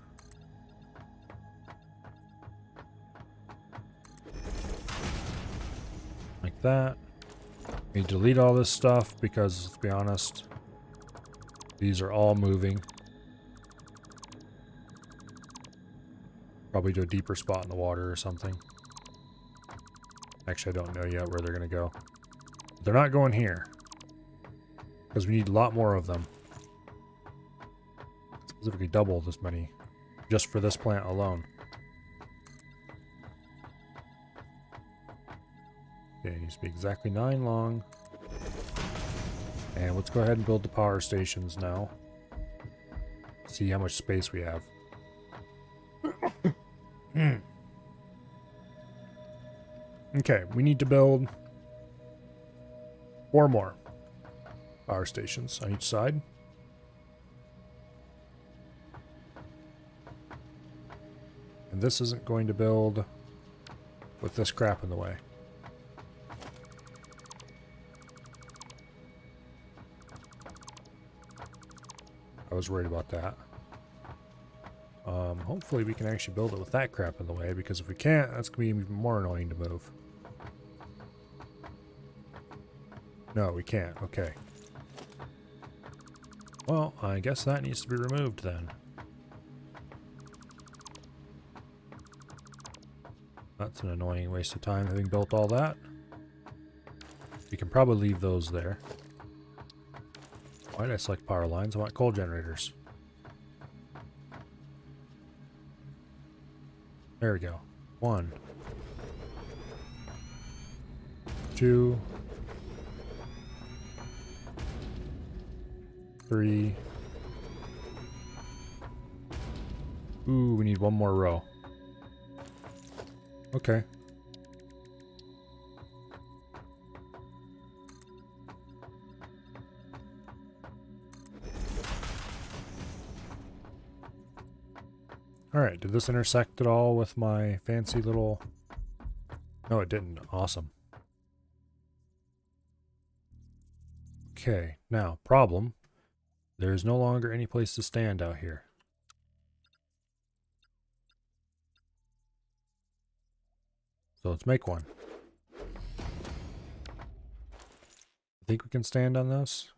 S1: Like that. We delete all this stuff because, to be honest, these are all moving. Probably to a deeper spot in the water or something. Actually, I don't know yet where they're going to go. They're not going here. Because we need a lot more of them. Specifically double this many. Just for this plant alone. Okay, it needs to be exactly 9 long. And let's go ahead and build the power stations now. See how much space we have. Okay, we need to build 4 more power stations on each side. And this isn't going to build with this crap in the way. I was worried about that. Hopefully we can actually build it with that crap in the way, because if we can't, that's going to be even more annoying to move. No, we can't. Okay. Well, I guess that needs to be removed then. That's an annoying waste of time having built all that. We can probably leave those there. Why did I select power lines? I want coal generators. There we go. 1, 2, 3. Ooh, we need 1 more row. Okay. Alright, did this intersect at all with my fancy little... No, it didn't. Awesome. Okay, now, problem. There is no longer any place to stand out here. So let's make one. think we can stand on this?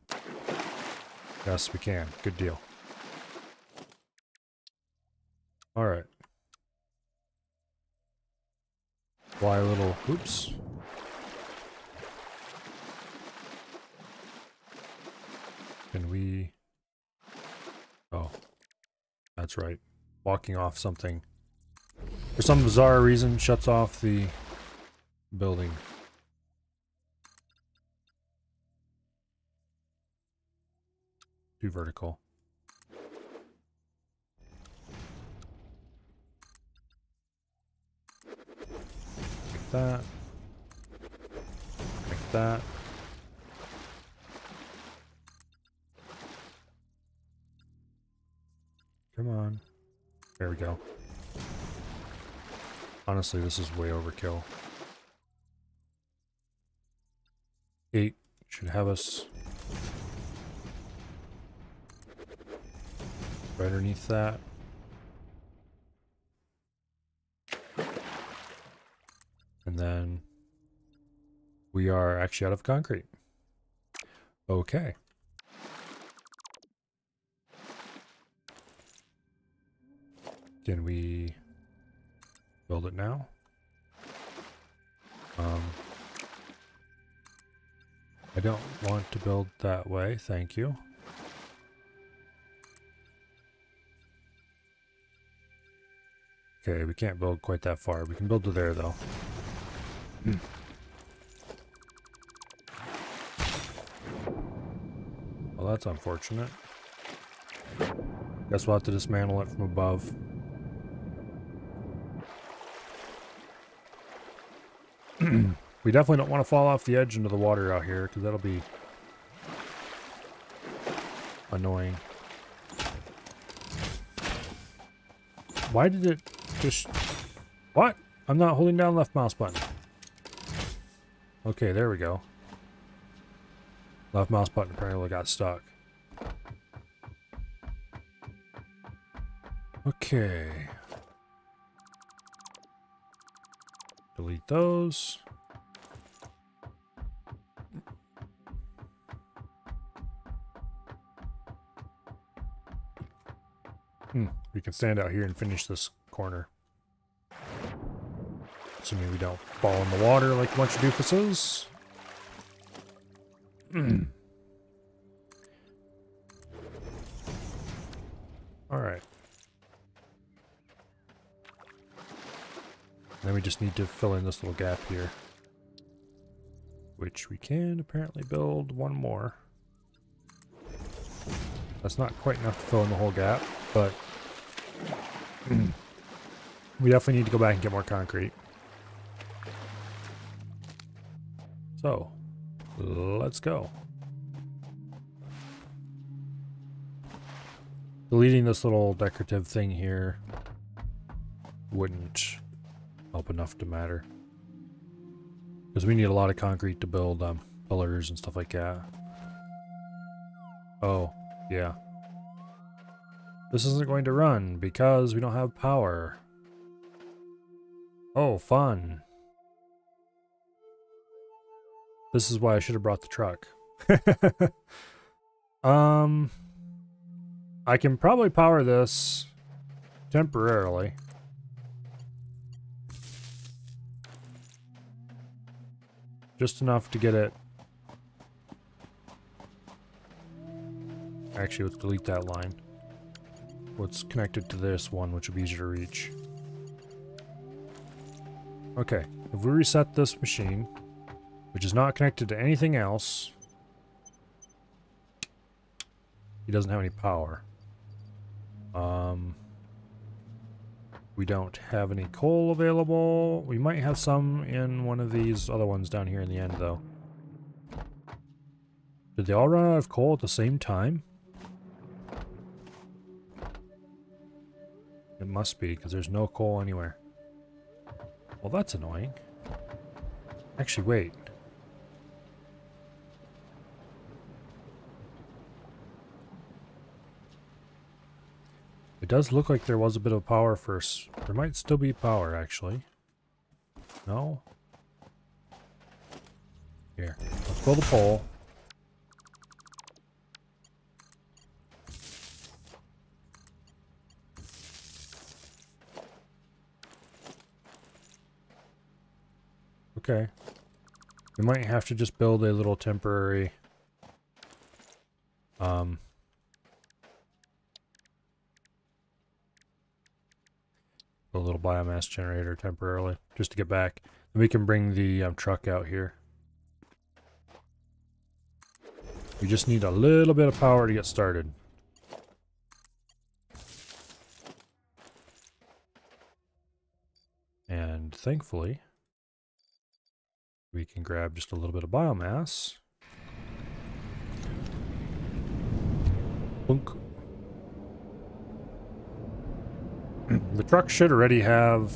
S1: Yes, we can. Good deal. Alright. Fly a little... Oops. Can we... Oh. That's right. Walking off something. For some bizarre reason, shuts off the building. Too vertical. Like that. Like that. Come on. There we go. Honestly, this is way overkill. 8 should have us right underneath that. And then we are actually out of concrete. Okay. Can we build it now? I don't want to build that way, thank you. Okay, we can't build quite that far. We can build to there, though. Well, that's unfortunate. Guess we'll have to dismantle it from above. We definitely don't want to fall off the edge into the water out here, because that'll be annoying. Why did it just... What? I'm not holding down left mouse button. Okay, there we go. Left mouse button apparently got stuck. Okay. Delete those. We can stand out here and finish this corner. Assuming we don't fall in the water like a bunch of doofuses. Alright. Then we just need to fill in this little gap here. Which we can apparently build one more. That's not quite enough to fill in the whole gap, but we definitely need to go back and get more concrete. So, let's go. Deleting this little decorative thing here wouldn't help enough to matter. Because we need a lot of concrete to build pillars and stuff like that. Oh, yeah. This isn't going to run because we don't have power. Oh, fun. This is why I should have brought the truck. I can probably power this temporarily. Just enough to get it. Actually, let's delete that line. What's connected to this one, which will be easier to reach. Okay, if we reset this machine, which is not connected to anything else, he doesn't have any power. We don't have any coal available. We might have some in one of these other ones down here in the end, though. Did they all run out of coal at the same time? It must be, because there's no coal anywhere. Well, that's annoying. Actually, wait. It does look like there was a bit of power first. There might still be power, actually. No? Here. Let's build a pole. Okay. We might have to just build a little temporary a little biomass generator temporarily just to get back. Then we can bring the truck out here. We just need a little bit of power to get started. And thankfully, we can grab just a little bit of biomass. Boink. The truck should already have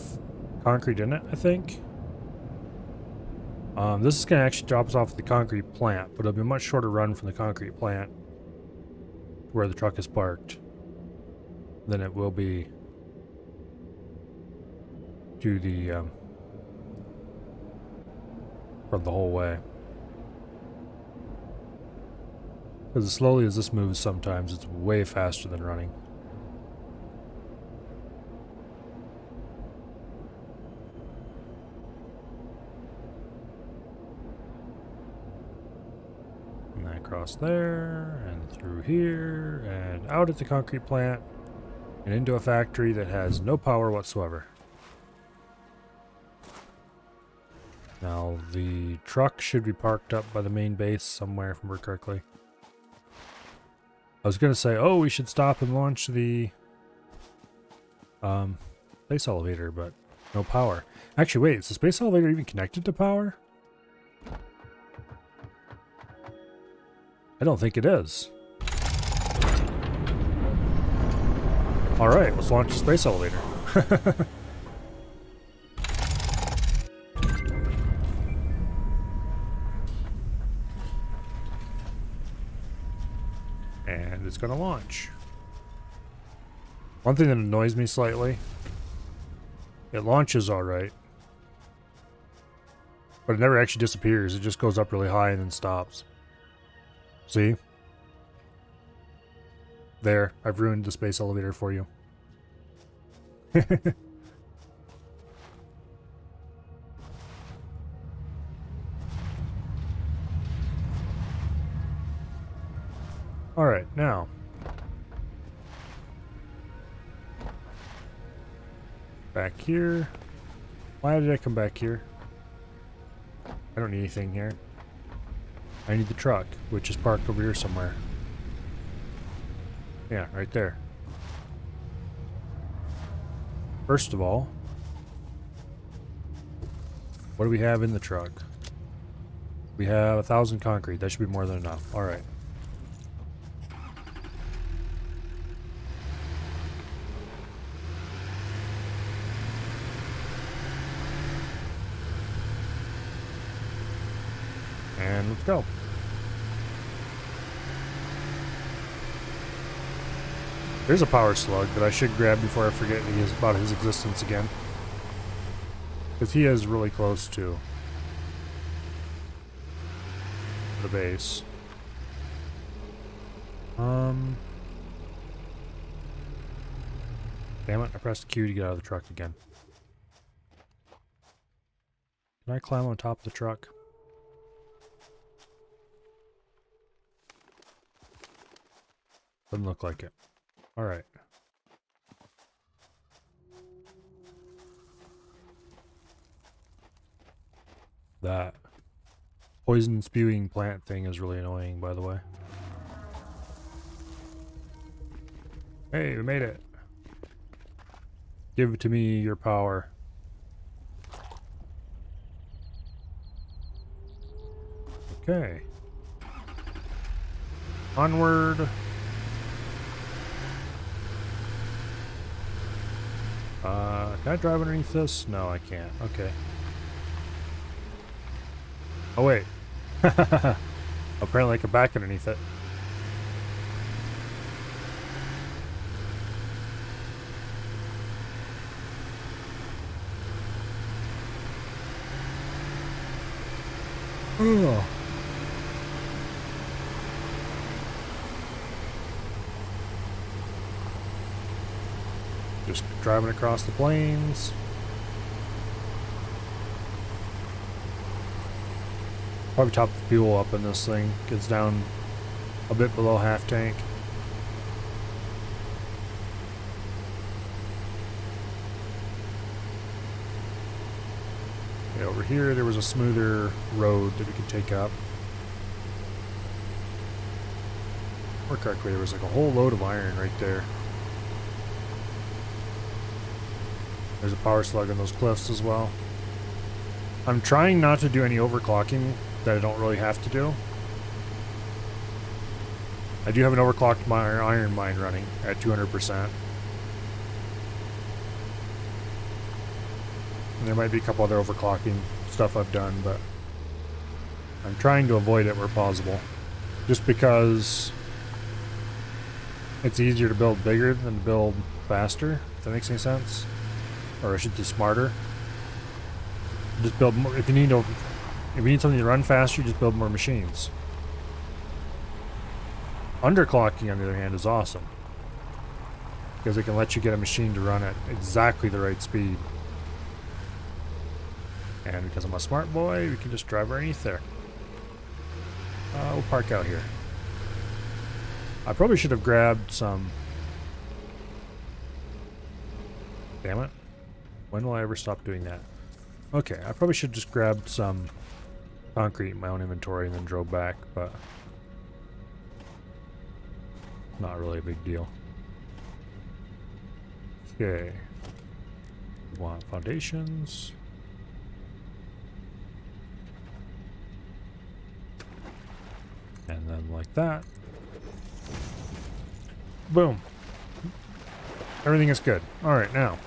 S1: concrete in it, I think. This is going to actually drop us off at the concrete plant, but it'll be a much shorter run from the concrete plant to where the truck is parked than it will be to the from the whole way. Because as slowly as this moves sometimes, it's way faster than running. And then across there, and through here, and out at the concrete plant, and into a factory that has no power whatsoever. Now, the truck should be parked up by the main base somewhere, if I remember correctly. I was going to say, oh, we should stop and launch the space elevator, but no power. Actually, wait, is the space elevator even connected to power? I don't think it is. Alright, let's launch the space elevator. And it's going to launch. One thing that annoys me slightly, it launches alright, but it never actually disappears. It just goes up really high and then stops. See? There, I've ruined the space elevator for you. Alright, now. Back here. Why did I come back here? I don't need anything here. I need the truck, which is parked over here somewhere. Yeah, right there. First of all, what do we have in the truck? We have 1,000 concrete. That should be more than enough. Alright. And let's go. There's a power slug that I should grab before I forget about his existence again. Because he is really close to the base. Damn it, I pressed Q to get out of the truck again. Can I climb on top of the truck? Doesn't look like it. Alright. That poison spewing plant thing is really annoying, by the way. Hey, we made it. Give to me your power. Okay. Onward. Can I drive underneath this? No, I can't. Okay. Oh, wait. Apparently I can back underneath it. Oh. Just driving across the plains. Probably top the fuel up in this thing. Gets down a bit below half tank. Okay, over here there was a smoother road that we could take up. Or correctly, there was like a whole load of iron right there. There's a power slug on those cliffs as well. I'm trying not to do any overclocking that I don't really have to do. I do have an overclocked iron mine running at 200%. And there might be a couple other overclocking stuff I've done, but I'm trying to avoid it where possible. Just because it's easier to build bigger than to build faster, if that makes any sense. Or I should say smarter. Just build more. If you need something to run faster, just build more machines. Underclocking, on the other hand, is awesome. Because it can let you get a machine to run at exactly the right speed. And because I'm a smart boy, we can just drive underneath there. We'll park out here. I probably should have grabbed some... Damn it. When will I ever stop doing that? Okay, I probably should have just grabbed some concrete in my own inventory and then drove back, but... not really a big deal. Okay. We want foundations. And then like that. Boom. Everything is good. Alright, now.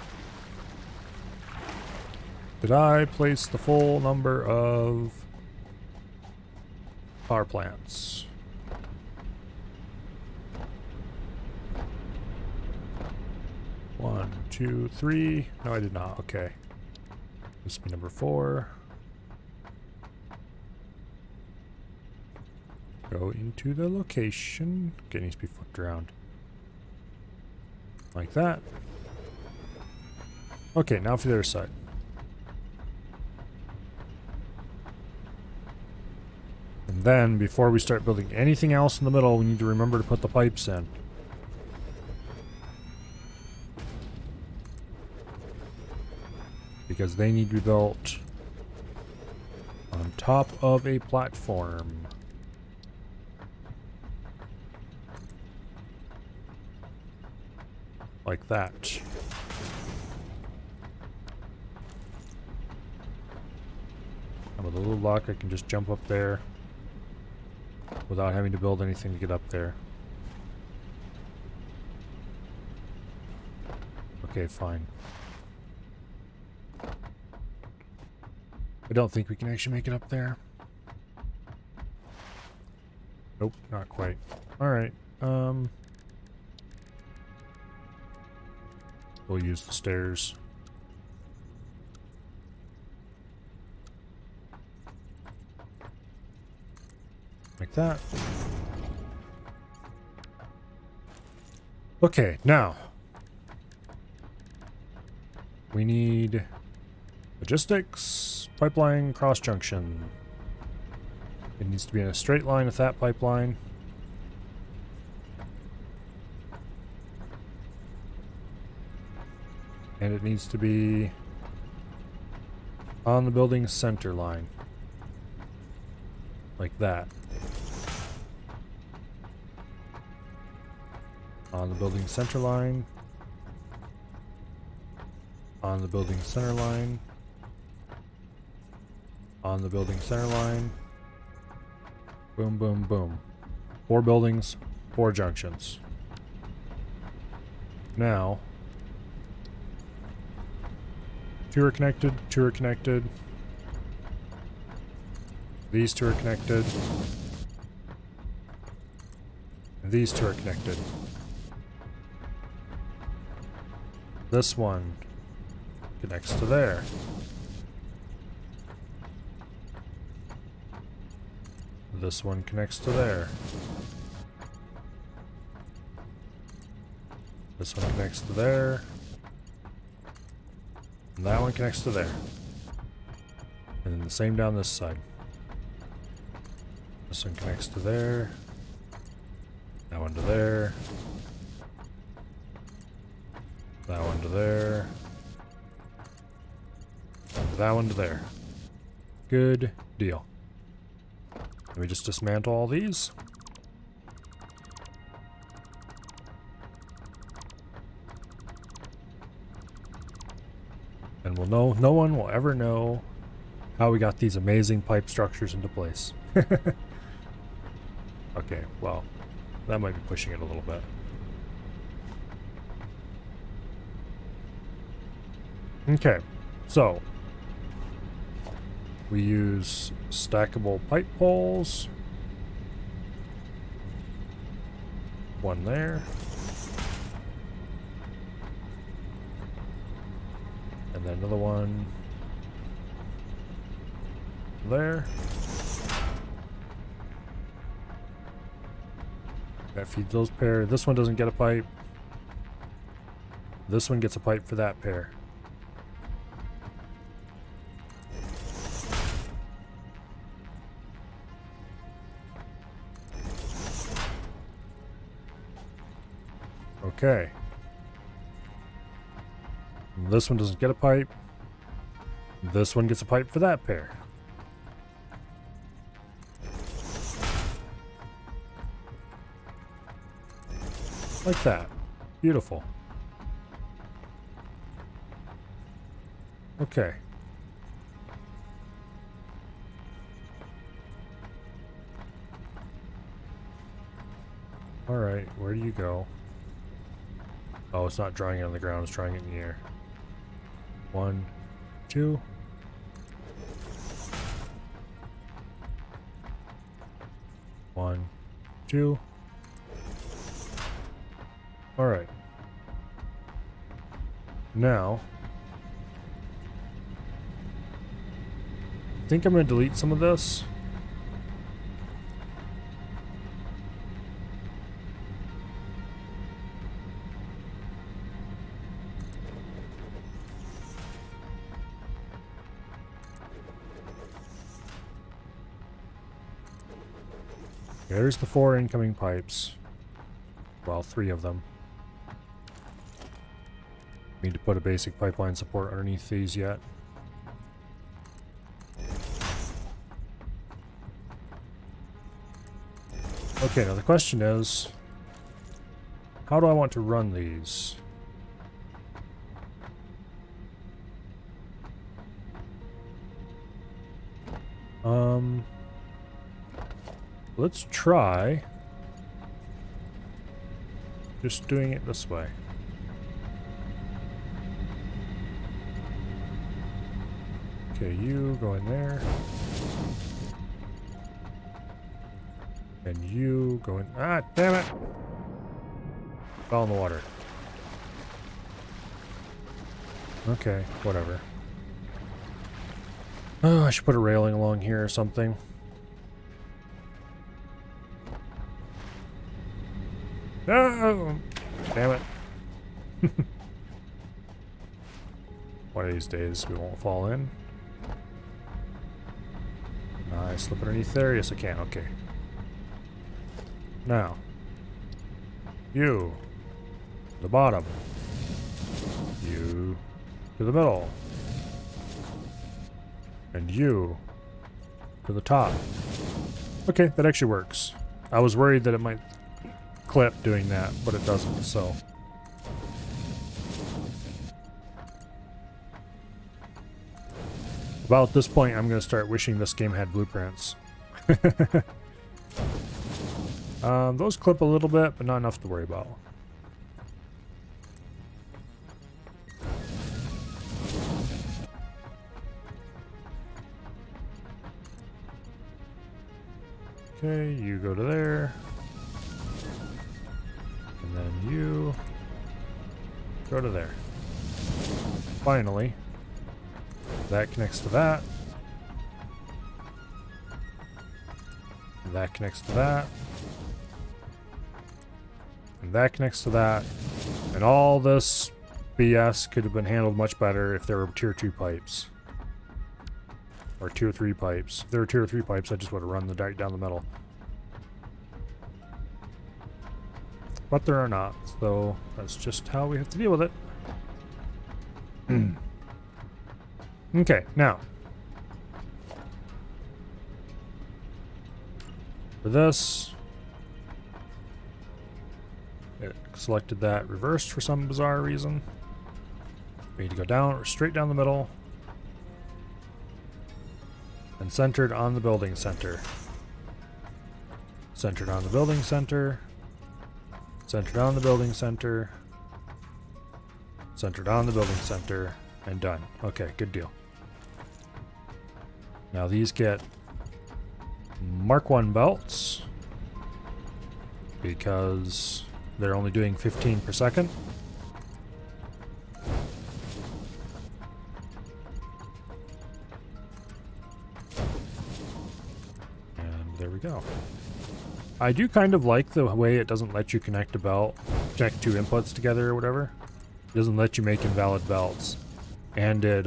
S1: Did I place the full number of power plants? One, two, three. No, I did not. Okay. This will be number 4. Go into the location. Okay, it needs to be flipped around. Like that. Okay, now for the other side. And then, before we start building anything else in the middle, we need to remember to put the pipes in. Because they need to be built on top of a platform. Like that. And with a little luck, I can just jump up there without having to build anything to get up there. Okay, fine. I don't think we can actually make it up there. Nope, not quite. Alright, we'll use the stairs. Like that. Okay, now. We need logistics, pipeline, cross junction. It needs to be in a straight line with that pipeline. And it needs to be on the building center line. Like that. On the building center line. On the building center line. On the building center line. Boom, boom, boom. 4 buildings, 4 junctions. Now, 2 are connected, 2 are connected. These 2 are connected. And these 2 are connected. This one connects to there. This one connects to there. This one connects to there. And that one connects to there. And then the same down this side. This one connects to there. That one to there. That one to there. And that one to there. Good deal. Let me just dismantle all these. And we'll know, no one will ever know how we got these amazing pipe structures into place. Okay, well, that might be pushing it a little bit. Okay, so we use stackable pipe poles. One there. And then another one there. That feeds those pair. This one doesn't get a pipe. This one gets a pipe for that pair. Okay. This one doesn't get a pipe. This one gets a pipe for that pair. Like that. Beautiful. Okay. Alright, where do you go? Oh, it's not drawing it on the ground, it's drawing it in the air. 1, 2. One, two. Alright. Now, I think I'm going to delete some of this. There's the 4 incoming pipes. Well, 3 of them. Need to put a basic pipeline support underneath these yet. Okay, now the question is, how do I want to run these? Let's try just doing it this way. Okay, you go in there. And you go in. Ah, damn it! Fell in the water. Okay, whatever. Oh, I should put a railing along here or something. No! Damn it. One of these days we won't fall in. Can I slip underneath there? Yes, I can. Okay. Now. You. To the bottom. You. To the middle. And you. To the top. Okay, that actually works. I was worried that it might clip doing that, but it doesn't, so. About this point, I'm going to start wishing this game had blueprints. Those clip a little bit, but not enough to worry about. Okay, you go to there. And then you go to there. Finally, that connects to that. And that connects to that. And that connects to that. And all this BS could have been handled much better if there were tier 2 pipes. Or tier 3 pipes. If there were tier 3 pipes, I just would have run the dike down the middle. But there are not, so that's just how we have to deal with it. Okay, now. For this, it selected that reversed for some bizarre reason. We need to go down, straight down the middle. And centered on the building center. Centered on the building center. Centered on the building center. Centered on the building center. And done. Okay, good deal. Now these get Mark 1 belts. Because they're only doing 15 per second. There we go. I do kind of like the way it doesn't let you connect a belt, connect two inputs together or whatever. It doesn't let you make invalid belts. And it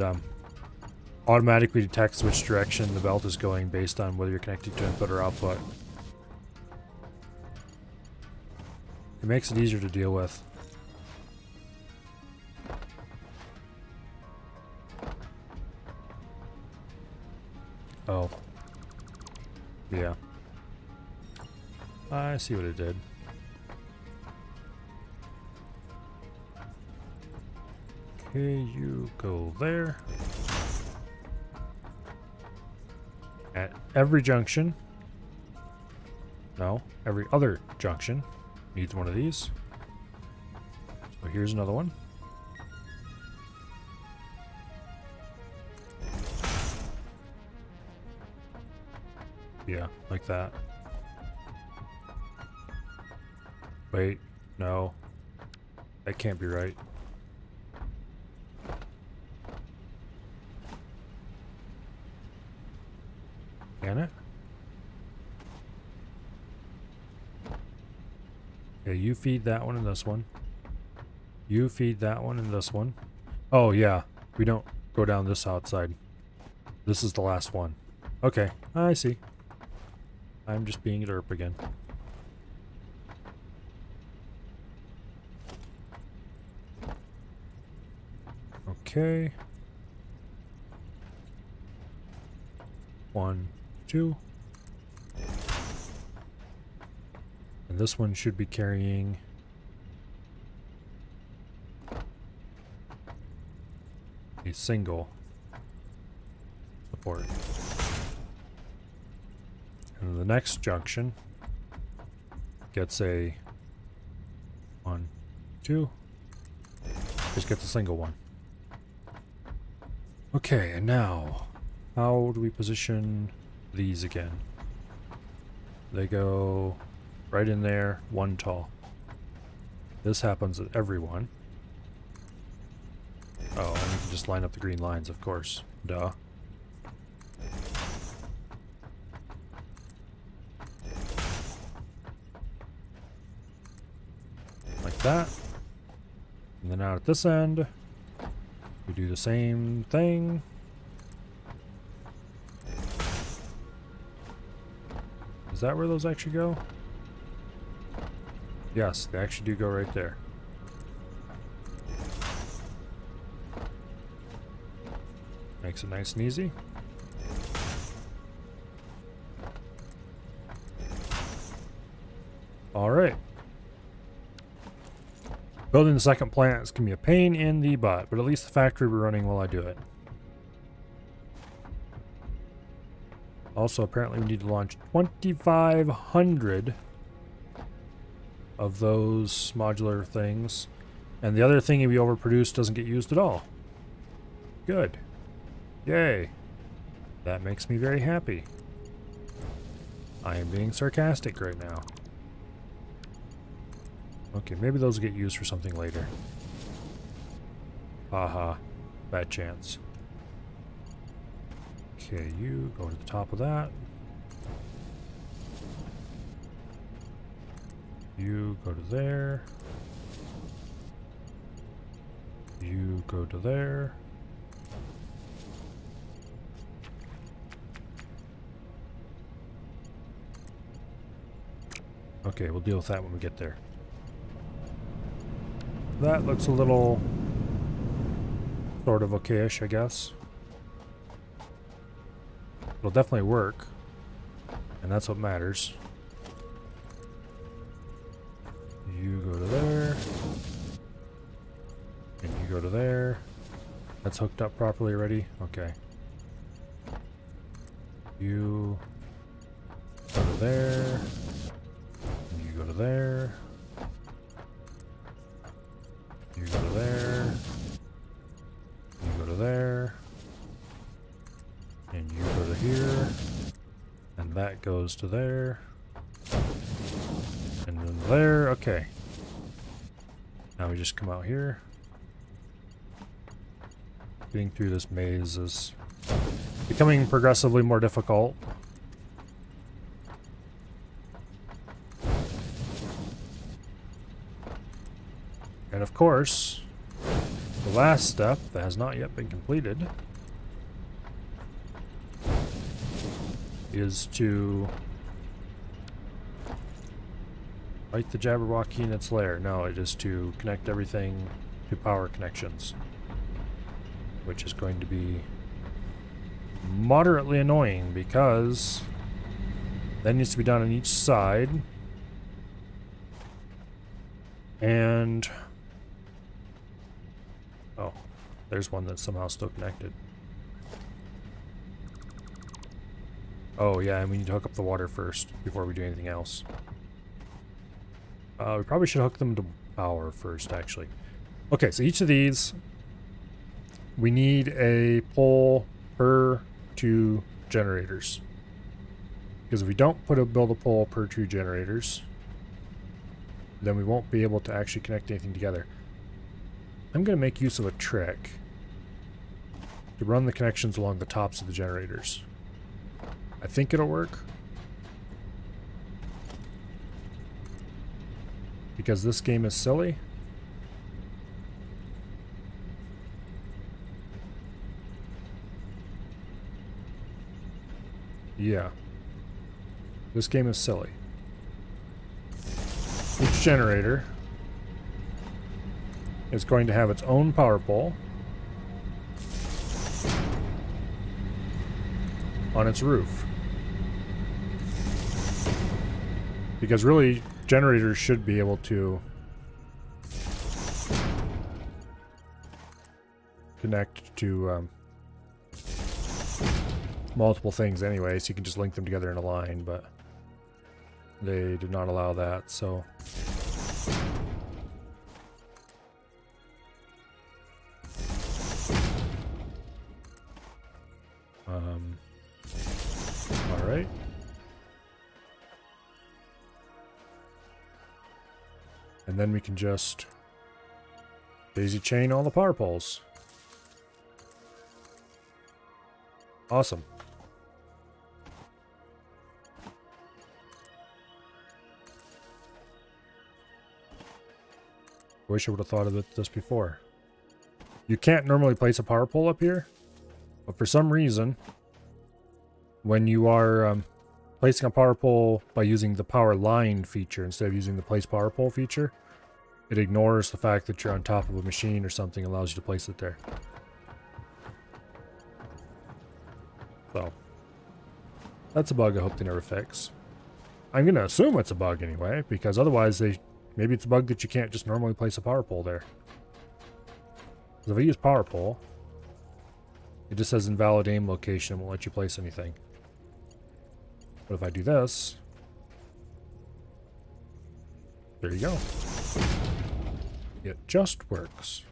S1: automatically detects which direction the belt is going based on whether you're connected to input or output. It makes it easier to deal with. Oh. Yeah. I see what it did. Okay, you go there. At every junction. No, every other junction needs one of these. So here's another one. Yeah, like that. Wait, no. That can't be right. Can it? Okay, you feed that one and this one. You feed that one and this one. Oh yeah, we don't go down this outside. This is the last one. Okay, I see. I'm just being a derp again. Okay. 1, 2. And this one should be carrying a single support. And the next junction gets a 1, 2. Just gets a single one. Okay, and now, how do we position these again? They go right in there, one tall. This happens at every one. Oh, and you can just line up the green lines, of course. Duh. Like that. And then out at this end, we do the same thing. Is that where those actually go? Yes, they actually do go right there. Makes it nice and easy. Alright. Building the second plant can be a pain in the butt, but at least the factory will be running while I do it. Also, apparently we need to launch 2,500 of those modular things. And the other thing we overproduce doesn't get used at all. Good. Yay. That makes me very happy. I am being sarcastic right now. Okay, maybe those will get used for something later. Haha. Bad chance. Okay, you go to the top of that. You go to there. You go to there. Okay, we'll deal with that when we get there. That looks a little sort of okay-ish, I guess. It'll definitely work, and that's what matters. You go to there, and you go to there. That's hooked up properly already? Okay. You go to there, and you go to there. You go to there, you go to there, and you go to here, and that goes to there, and then there. Okay. Now we just come out here. Getting through this maze is becoming progressively more difficult. And of course, the last step that has not yet been completed is to fight the Jabberwocky in its lair. No, it is to connect everything to power connections, which is going to be moderately annoying because that needs to be done on each side. And oh, there's one that's somehow still connected. Oh yeah, and we need to hook up the water first before we do anything else. We probably should hook them to power first, actually. Okay, so each of these, we need a pole per 2 generators. Because if we don't build a pole per 2 generators, then we won't be able to actually connect anything together. I'm going to make use of a trick to run the connections along the tops of the generators. I think it'll work. Because this game is silly. Yeah. This game is silly. Each generator is going to have its own power pole on its roof. Because really, generators should be able to connect to multiple things anyway, so you can just link them together in a line, but they did not allow that, so alright. And then we can just daisy chain all the power poles. Awesome. Wish I would have thought of this before. You can't normally place a power pole up here, but for some reason, when you are placing a power pole by using the power line feature instead of using the place power pole feature, it ignores the fact that you're on top of a machine or something, allows you to place it there. So, that's a bug I hope they never fix. I'm going to assume it's a bug anyway, because otherwise maybe it's a bug that you can't just normally place a power pole there. Because if I use power pole, it just says invalid aim location and won't let you place anything. But if I do this, there you go. It just works.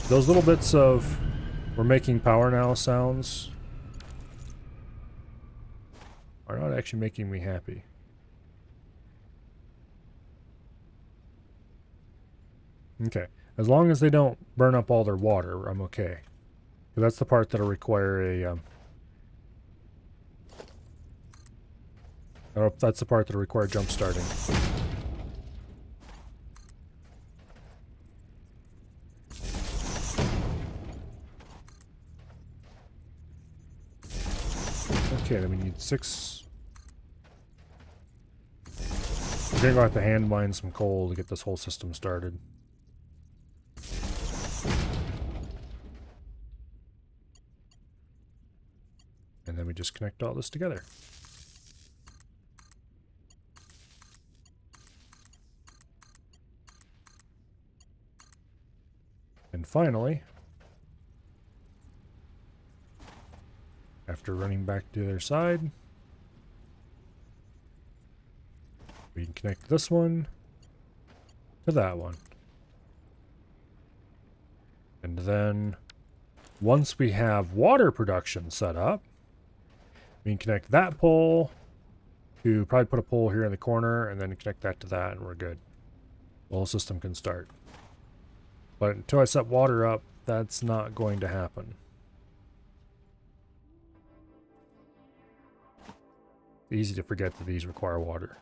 S1: Those little bits of "we're making power now" sounds are not actually making me happy. Okay. As long as they don't burn up all their water, I'm okay. But that's the part that'll require a or that's the part that'll require jump starting. Okay, then we need 6. We're gonna go have to hand mine some coal to get this whole system started. And then we just connect all this together. And finally, after running back to the other side, we can connect this one to that one. And then once we have water production set up, we can connect that pole to probably put a pole here in the corner and then connect that to that and we're good. The whole system can start. But until I set water up, that's not going to happen. It's easy to forget that these require water.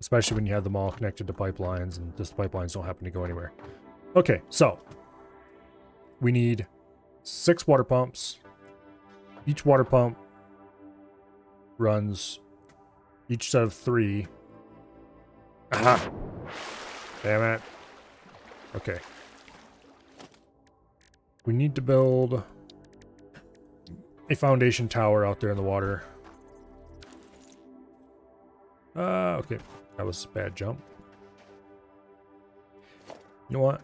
S1: Especially when you have them all connected to pipelines and just pipelines don't happen to go anywhere. Okay, so we need 6 water pumps. Each water pump runs each set of 3. Aha! Damn it. Okay. We need to build a foundation tower out there in the water. Okay. That was a bad jump. You know what?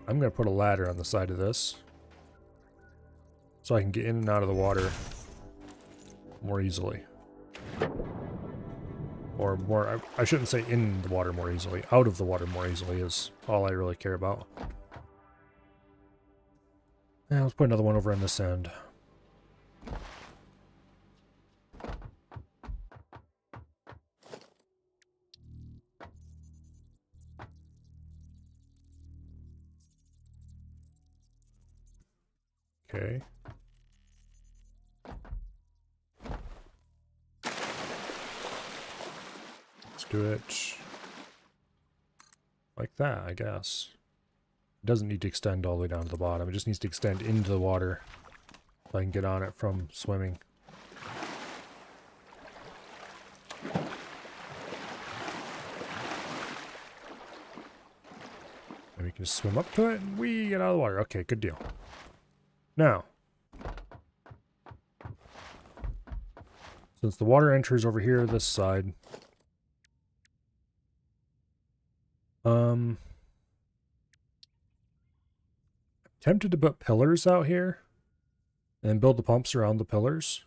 S1: I'm going to put a ladder on the side of this so I can get in and out of the water more easily. Or more, I shouldn't say in the water more easily. Out of the water more easily is all I really care about. Yeah, let's put another one over on this end. Okay. Let's do it like that, I guess. It doesn't need to extend all the way down to the bottom. It just needs to extend into the water so I can get on it from swimming. And we can just swim up to it and we get out of the water. Okay, good deal. Now, since the water enters over here this side, I'm tempted to put pillars out here and build the pumps around the pillars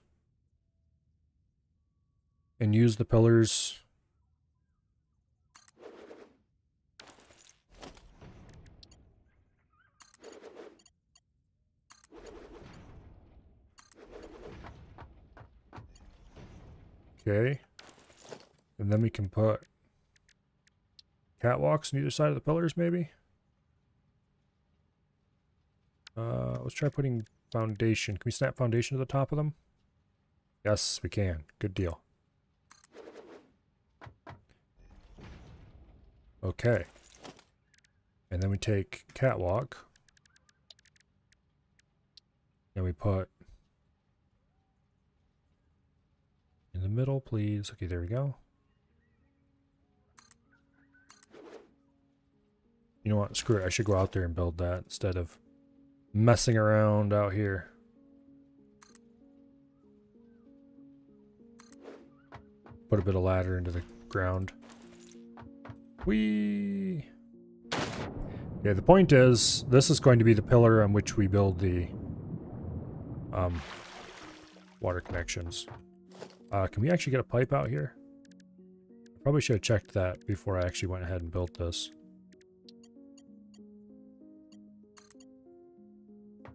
S1: and use the pillars okay, and then we can put catwalks on either side of the pillars, maybe. Let's try putting foundation. Can we snap foundation to the top of them? Yes, we can. Good deal. Okay. And then we take catwalk and we put in the middle, please. Okay, there we go. You know what? Screw it. I should go out there and build that instead of messing around out here. Put a bit of ladder into the ground. Whee! Okay, the point is, this is going to be the pillar on which we build the water connections. Can we actually get a pipe out here? I probably should have checked that before I actually went ahead and built this.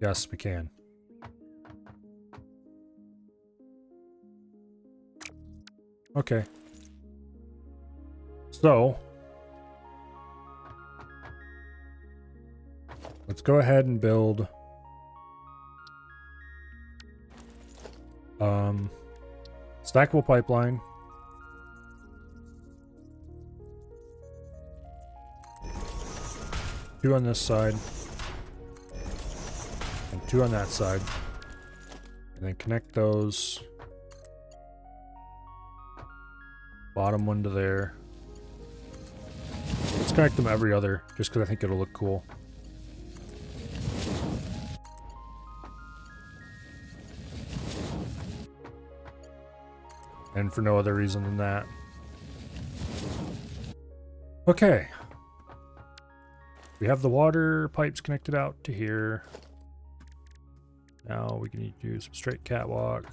S1: Yes, we can. Okay. So, let's go ahead and build stackable pipeline. Two on this side. 2 on that side. And then connect those. Bottom one to there. Let's connect them every other, just because I think it'll look cool. And for no other reason than that. Okay. We have the water pipes connected out to here. Now we can need to do some straight catwalk.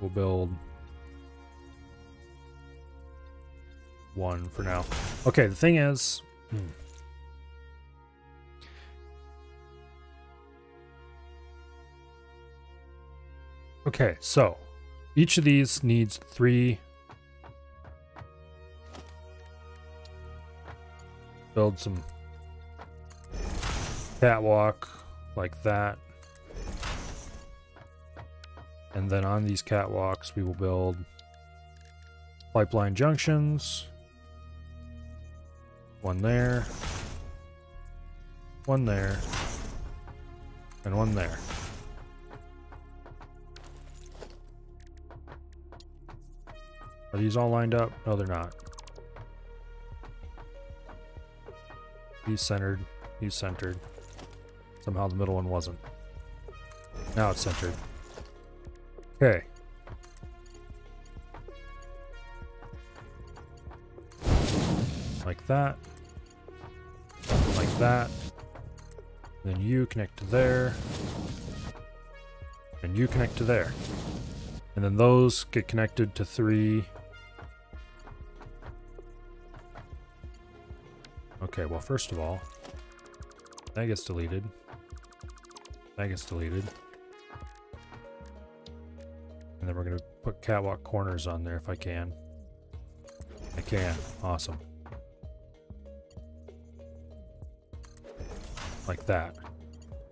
S1: We'll build 1 for now. Okay, the thing is... Okay, so each of these needs 3. Build some catwalk like that. And then on these catwalks, we will build pipeline junctions. 1 there. 1 there. And 1 there. Are these all lined up? No, they're not. He's centered. He's centered. Somehow the middle one wasn't. Now it's centered. Okay. Like that. Like that. Then you connect to there. And you connect to there. And then those get connected to 3. Okay, well, first of all, that gets deleted. That gets deleted. And then we're going to put catwalk corners on there if I can. I can. Awesome. Like that.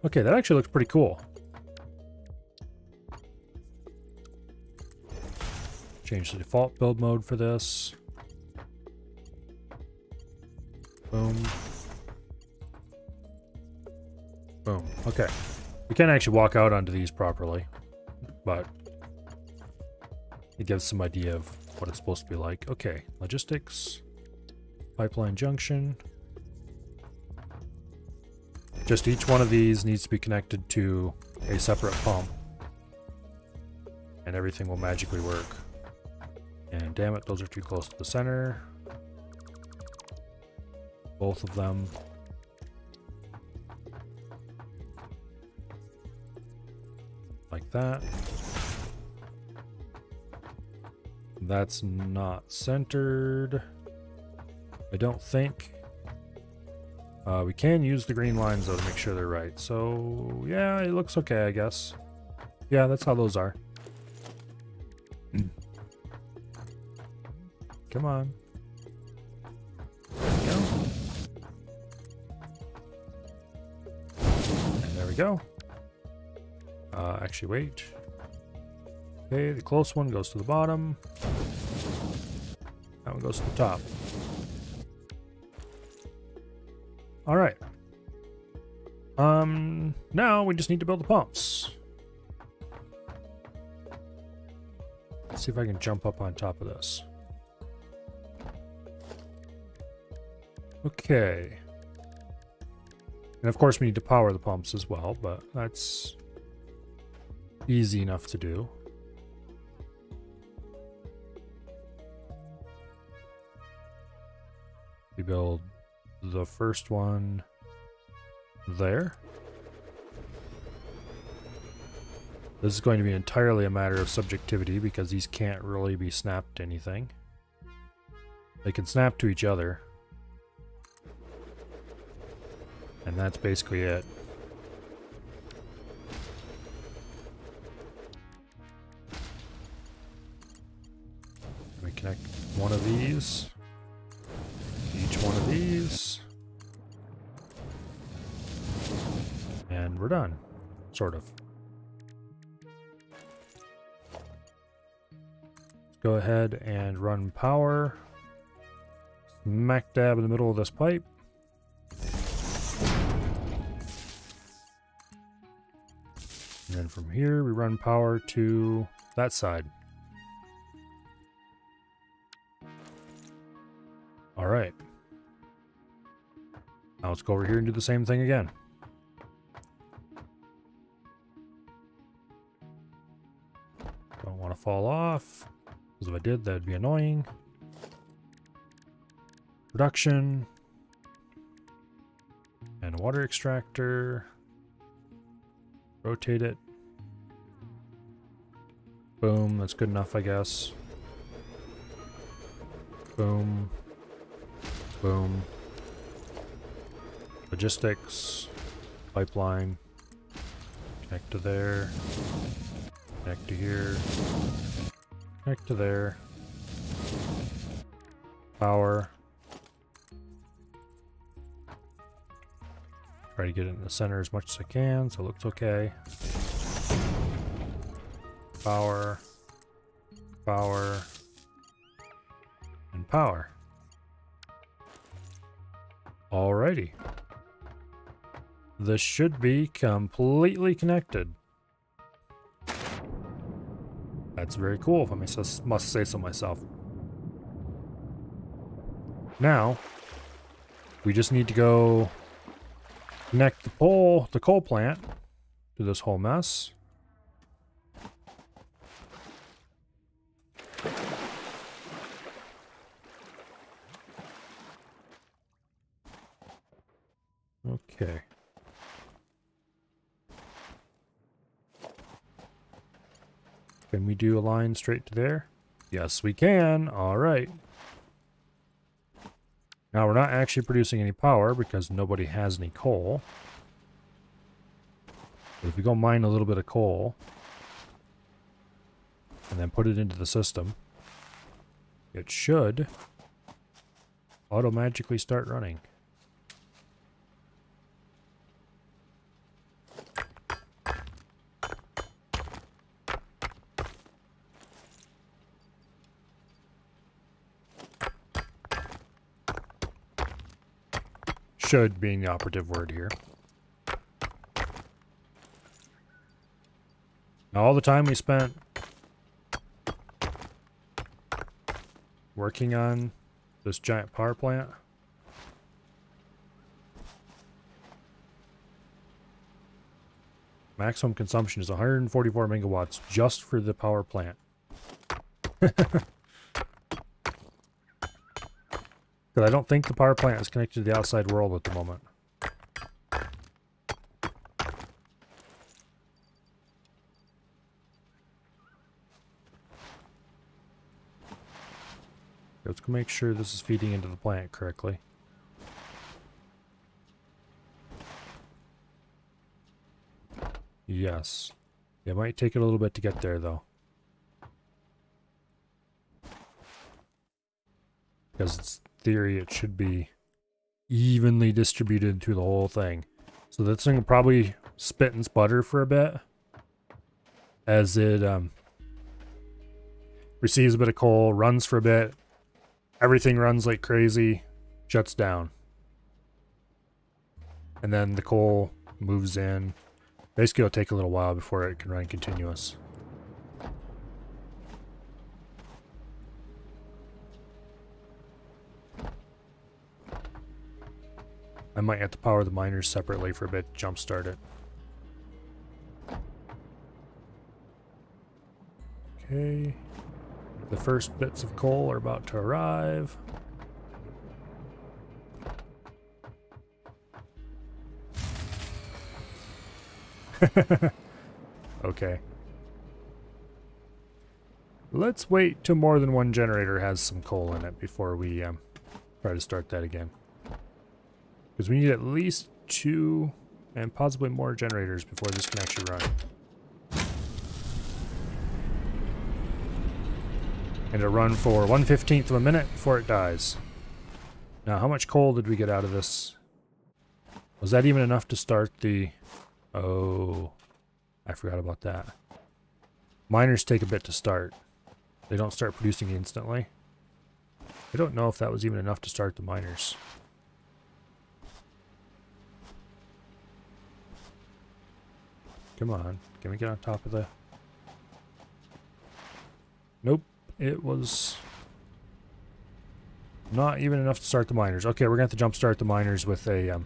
S1: Okay, that actually looks pretty cool. Change the default build mode for this. Boom. Boom. Okay. We can't actually walk out onto these properly, but it gives some idea of what it's supposed to be like. Okay. Logistics. Pipeline junction. Just each one of these needs to be connected to a separate pump, and everything will magically work. And damn it, those are too close to the center. Both of them. Like that. That's not centered, I don't think. We can use the green lines though to make sure they're right. So yeah, it looks okay, I guess. Yeah, that's how those are. Come on. There we go. And there we go. Actually, wait. Okay, the close one goes to the bottom. That one goes to the top. All right. Now we just need to build the pumps. Let's see if I can jump up on top of this. Okay. And of course we need to power the pumps as well, but that's easy enough to do. We build the first one there. This is going to be entirely a matter of subjectivity because these can't really be snapped to anything. They can snap to each other. And that's basically it. We connect one of these. Each one of these. And we're done. Sort of. Let's go ahead and run power. Smack dab in the middle of this pipe. from here, we run power to that side. All right. Now let's go over here and do the same thing again. Don't want to fall off, because if I did, that'd be annoying. Production. And water extractor. Rotate it. Boom, that's good enough, I guess. Boom. Boom. Logistics. Pipeline. Connect to there. Connect to here. Connect to there. Power. Try to get it in the center as much as I can, so it looks okay. Power. Power. And power. Alrighty. This should be completely connected. That's very cool, if I must say so myself. Now, we just need to go connect the coal plant to this whole mess. Okay. Can we do a line straight to there? Yes, we can. All right. Now, we're not actually producing any power because nobody has any coal. But if we go mine a little bit of coal and then put it into the system, it should automatically start running. Should being the operative word here. Now, all the time we spent working on this giant power plant, maximum consumption is 144 megawatts just for the power plant. But I don't think the power plant is connected to the outside world at the moment. Let's go make sure this is feeding into the plant correctly. Yes. It might take it a little bit to get there, though. Because it's theory it should be evenly distributed through the whole thing. So this thing will probably spit and sputter for a bit as it receives a bit of coal, runs for a bit, everything runs like crazy, shuts down. And then the coal moves in. Basically it'll take a little while before it can run continuous. I might have to power the miners separately for a bit to jumpstart it. Okay. The first bits of coal are about to arrive. Okay. Let's wait till more than one generator has some coal in it before we try to start that again. Because we need at least 2 and possibly more generators before this can actually run. And it'll run for 1/15 of a minute before it dies. Now, how much coal did we get out of this? Was that even enough to start the... Oh, I forgot about that. Miners take a bit to start. They don't start producing instantly. I don't know if that was even enough to start the miners. Come on. Can we get on top of the... Nope. It was not even enough to start the miners. Okay, we're going to have to jump start the miners with a...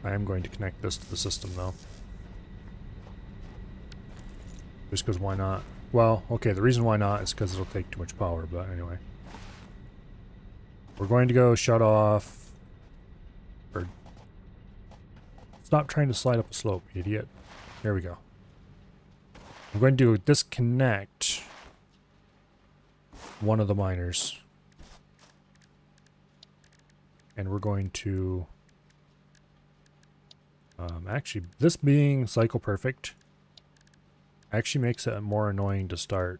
S1: I am going to connect this to the system, though. Just because why not? Well, okay, the reason why not is because it'll take too much power, but anyway. We're going to go shut off... Or... Stop trying to slide up a slope, idiot. There we go. I'm going to disconnect one of the miners. And we're going to... actually, this being cycle perfect actually makes it more annoying to start.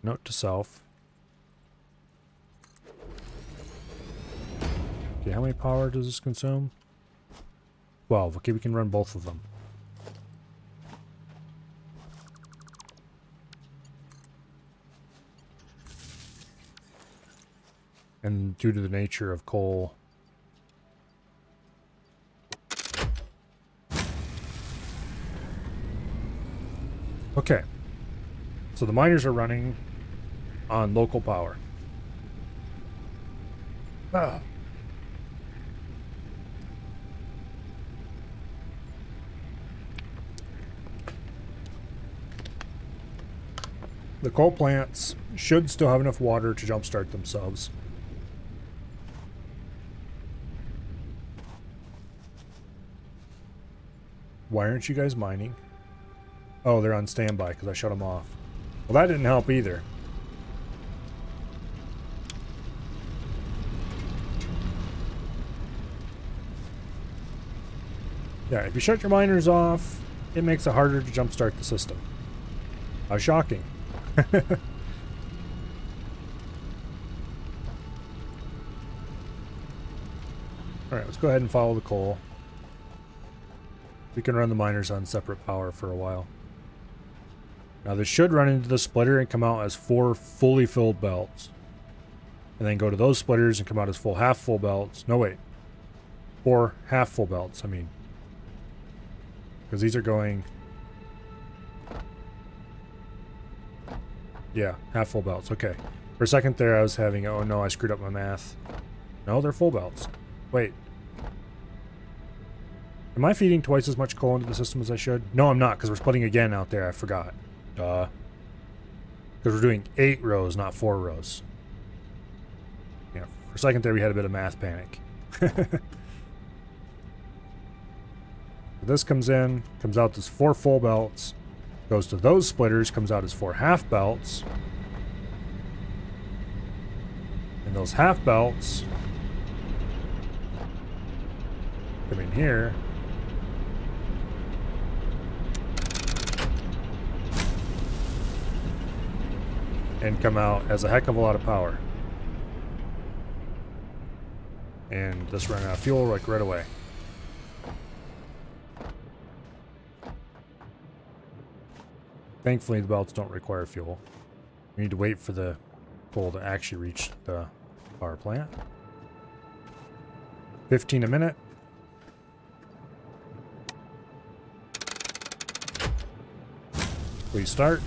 S1: Note to self. Okay, how many power does this consume? 12. Okay, we can run both of them. And due to the nature of coal... Okay, so the miners are running on local power. Ah. The coal plants should still have enough water to jumpstart themselves. Why aren't you guys mining? Oh, they're on standby because I shut them off. Well, that didn't help either. Yeah, if you shut your miners off, it makes it harder to jumpstart the system. How shocking. Alright, let's go ahead and follow the coal. We can run the miners on separate power for a while. Now this should run into the splitter and come out as 4 fully filled belts. And then go to those splitters and come out as half full belts. No, wait. 4 half full belts, I mean. Because these are going... Yeah, half full belts, okay. For a second there I was having, oh no, I screwed up my math. No, they're full belts. Wait. Am I feeding twice as much coal into the system as I should? No, I'm not, because we're splitting again out there, I forgot. Duh. Because we're doing 8 rows, not 4 rows. Yeah, for a second there we had a bit of math panic. This comes in, comes out as 4 full belts, goes to those splitters, comes out as 4 half belts. And those half belts come in here. And come out as a heck of a lot of power. And this ran out of fuel like right away. Thankfully the belts don't require fuel. We need to wait for the coal to actually reach the power plant. 15 a minute. Please start.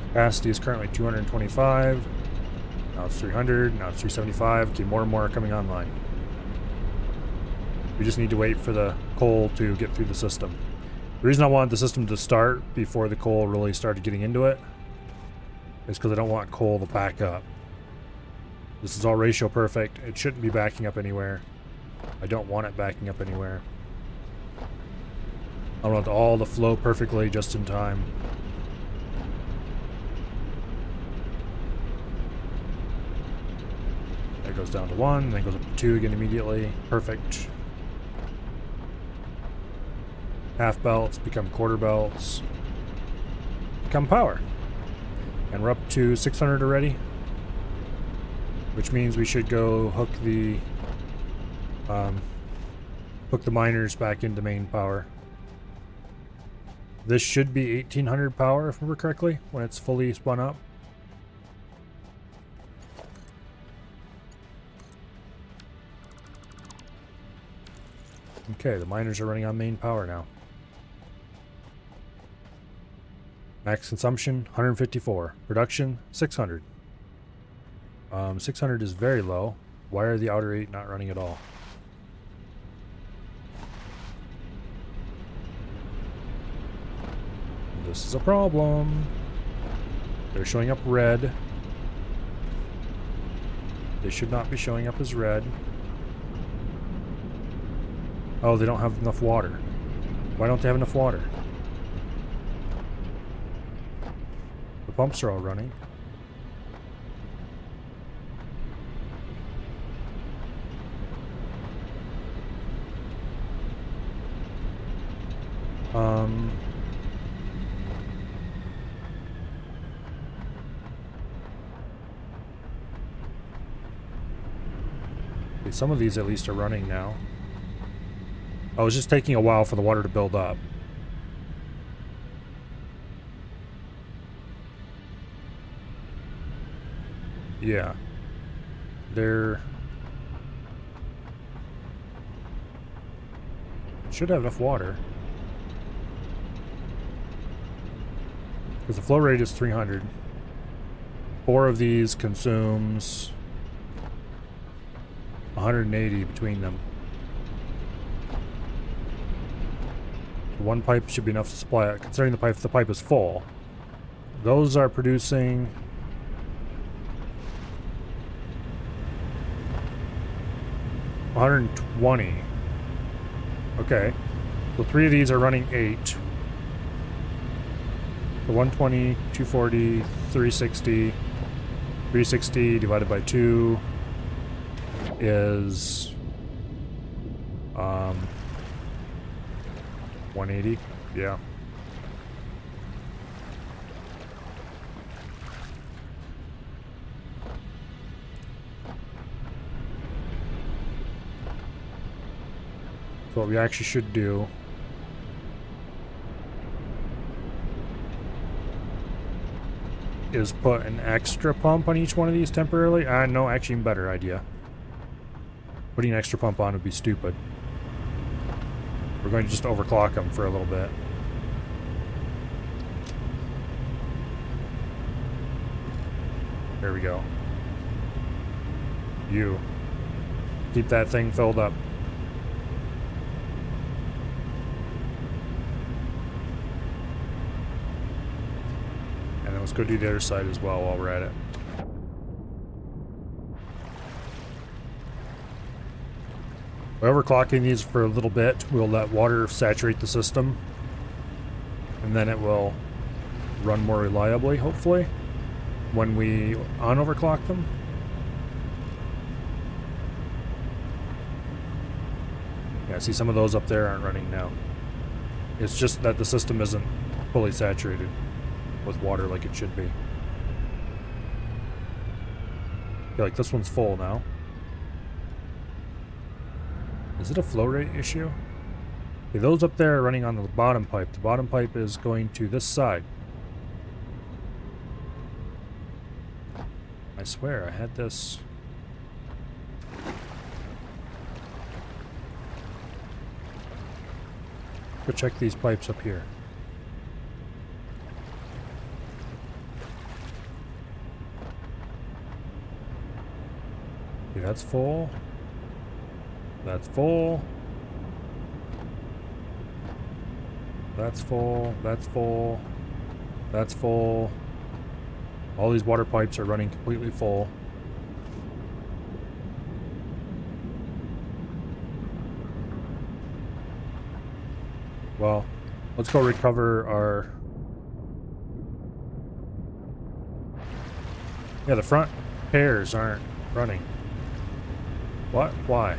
S1: Capacity is currently 225. Now it's 300. Now it's 375. Okay, more and more are coming online. We just need to wait for the coal to get through the system. The reason I wanted the system to start before the coal really started getting into it is because I don't want coal to back up. This is all ratio perfect. It shouldn't be backing up anywhere. I don't want it backing up anywhere. I want it all to flow perfectly just in time. It goes down to 1, then goes up to 2 again immediately. Perfect. Half belts become quarter belts. Become power. And we're up to 600 already. Which means we should go hook the miners back into main power. This should be 1800 power, if I remember correctly, when it's fully spun up. Okay, the miners are running on main power now. Max consumption, 154. Production, 600. 600 is very low. Why are the outer 8 not running at all? This is a problem. They're showing up red. They should not be showing up as red. Oh, they don't have enough water. Why don't they have enough water? The pumps are all running. Okay, some of these at least are running now. Oh, it's just taking a while for the water to build up. Yeah. They're... should have enough water. Because the flow rate is 300. 4 of these consumes 180 between them. So one pipe should be enough to supply it, considering the pipe is full. Those are producing 120. Okay. So 3 of these are running 8. So 120, 240, 360. 360 divided by 2 is 180. Yeah. So what we actually should do is put an extra pump on each one of these temporarily. No, actually even better idea. Putting an extra pump on would be stupid. We're going to just overclock them for a little bit. There we go. You. Keep that thing filled up. And then let's go do the other side as well while we're at it. By overclocking these for a little bit, we'll let water saturate the system. And then it will run more reliably, hopefully, when we on-overclock them. Yeah, see, some of those up there aren't running now. It's just that the system isn't fully saturated with water like it should be. I feel like this one's full now. Is it a flow rate issue? Okay, those up there are running on the bottom pipe. The bottom pipe is going to this side. I swear, I had this... Go check these pipes up here. Okay, that's full. That's full. That's full. That's full. That's full. All these water pipes are running completely full. Well, let's go recover our... Yeah, the front pairs aren't running. What? Why?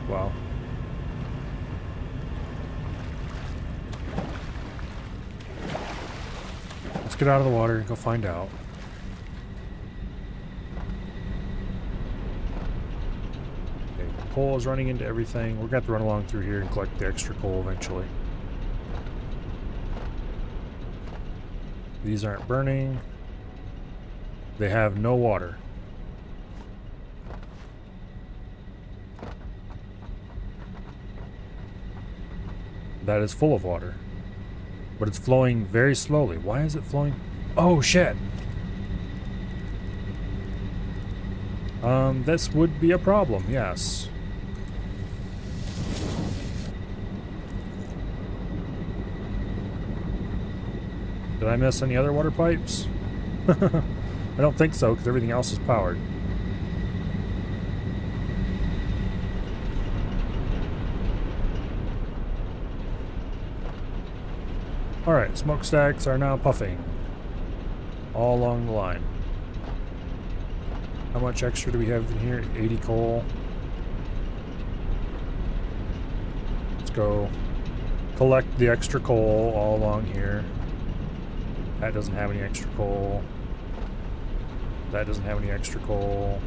S1: Wow. Let's get out of the water and go find out. Okay. coal is running into everything. We're going to have to run along through here and collect the extra coal eventually. These aren't burning. They have no water. That is full of water. But it's flowing very slowly. Why is it flowing? Oh, shit! This would be a problem, yes. Did I miss any other water pipes? I don't think so, because everything else is powered. Alright, smokestacks are now puffing. All along the line. How much extra do we have in here? 80 coal. Let's go collect the extra coal all along here. That doesn't have any extra coal. That doesn't have any extra coal.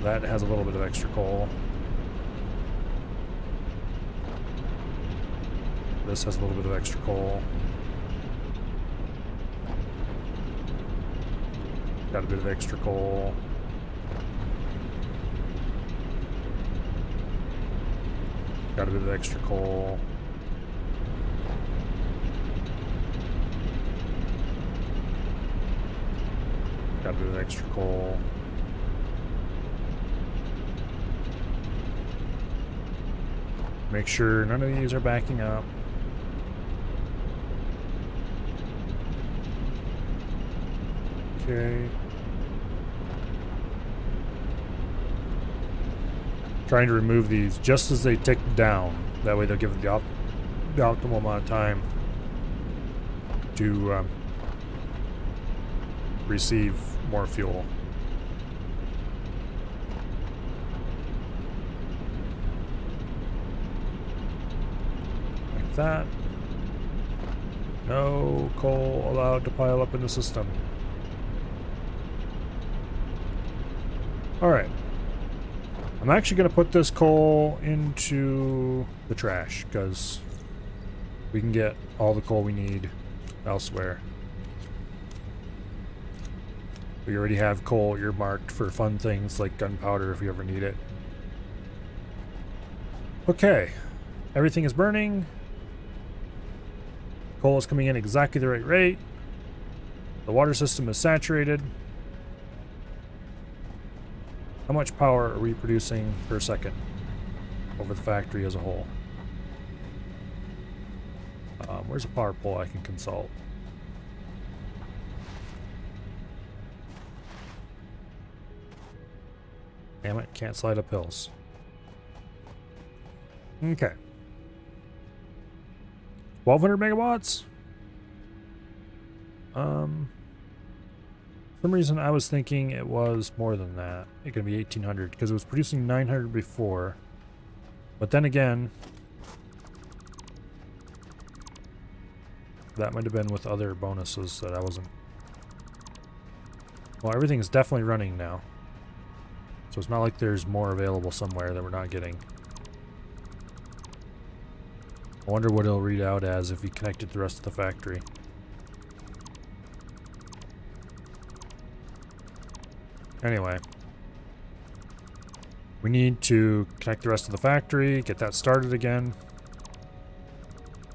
S1: That has a little bit of extra coal. This has a little bit of extra coal. Got a bit of extra coal. Got a bit of extra coal. Got a bit of extra coal. Make sure none of these are backing up. Okay. Trying to remove these just as they tick down. That way they'll give it the optimal amount of time to receive more fuel. Like that. No coal allowed to pile up in the system. Alright. I'm actually going to put this coal into the trash, because we can get all the coal we need elsewhere. We already have coal earmarked for fun things like gunpowder if we ever need it. Okay. Everything is burning. Coal is coming in exactly the right rate. The water system is saturated. How much power are we producing per second over the factory as a whole? Where's a power pole I can consult? Damn it, can't slide up hills. Okay. 1200 megawatts? For some reason I was thinking it was more than that. It could be 1800 because it was producing 900 before. But then again, that might have been with other bonuses that I wasn't. Well, everything is definitely running now. So it's not like there's more available somewhere that we're not getting. I wonder what it'll read out as if we connected the rest of the factory. Anyway. We need to connect the rest of the factory, get that started again.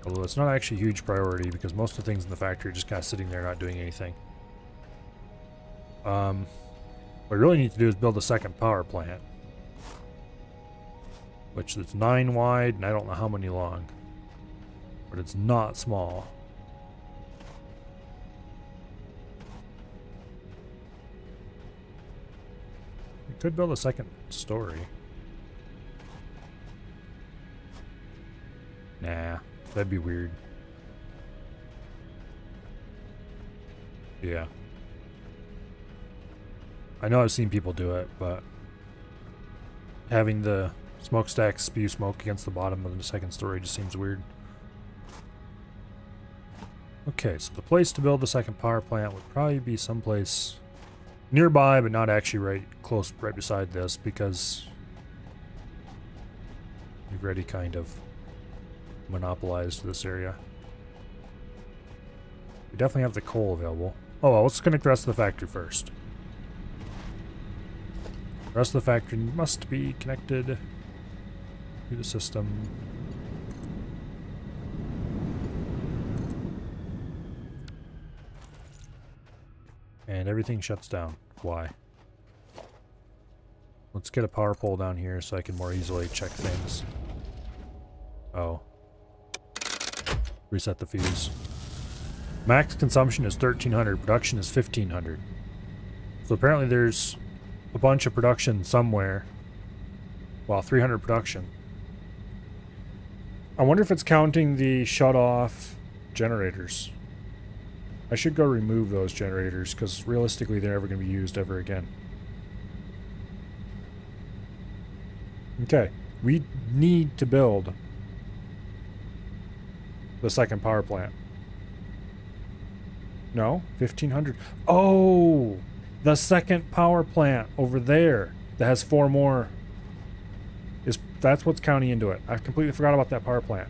S1: Although it's not actually a huge priority because most of the things in the factory are just kind of sitting there not doing anything. What we really need to do is build a second power plant. Which is 9 wide and I don't know how many long. But it's not small. We could build a second story. Nah, that'd be weird. Yeah. I know I've seen people do it, but having the smokestack spew smoke against the bottom of the second story just seems weird. Okay, so the place to build the second power plant would probably be someplace nearby, but not actually right beside this, because We've already kind of monopolized this area. We definitely have the coal available. Oh, well, let's connect the rest of the factory first. The rest of the factory must be connected to the system. And everything shuts down. Why? Let's get a power pole down here so I can more easily check things. Oh. Reset the fuse. Max consumption is 1300, production is 1500. So apparently there's a bunch of production somewhere. Well, 300 production. I wonder if it's counting the shut-off generators. I should go remove those generators, because realistically they're never going to be used ever again. Okay, we need to build the second power plant. No? 1500. Oh! The second power plant over there that has 4 more. That's what's counting into it. I completely forgot about that power plant.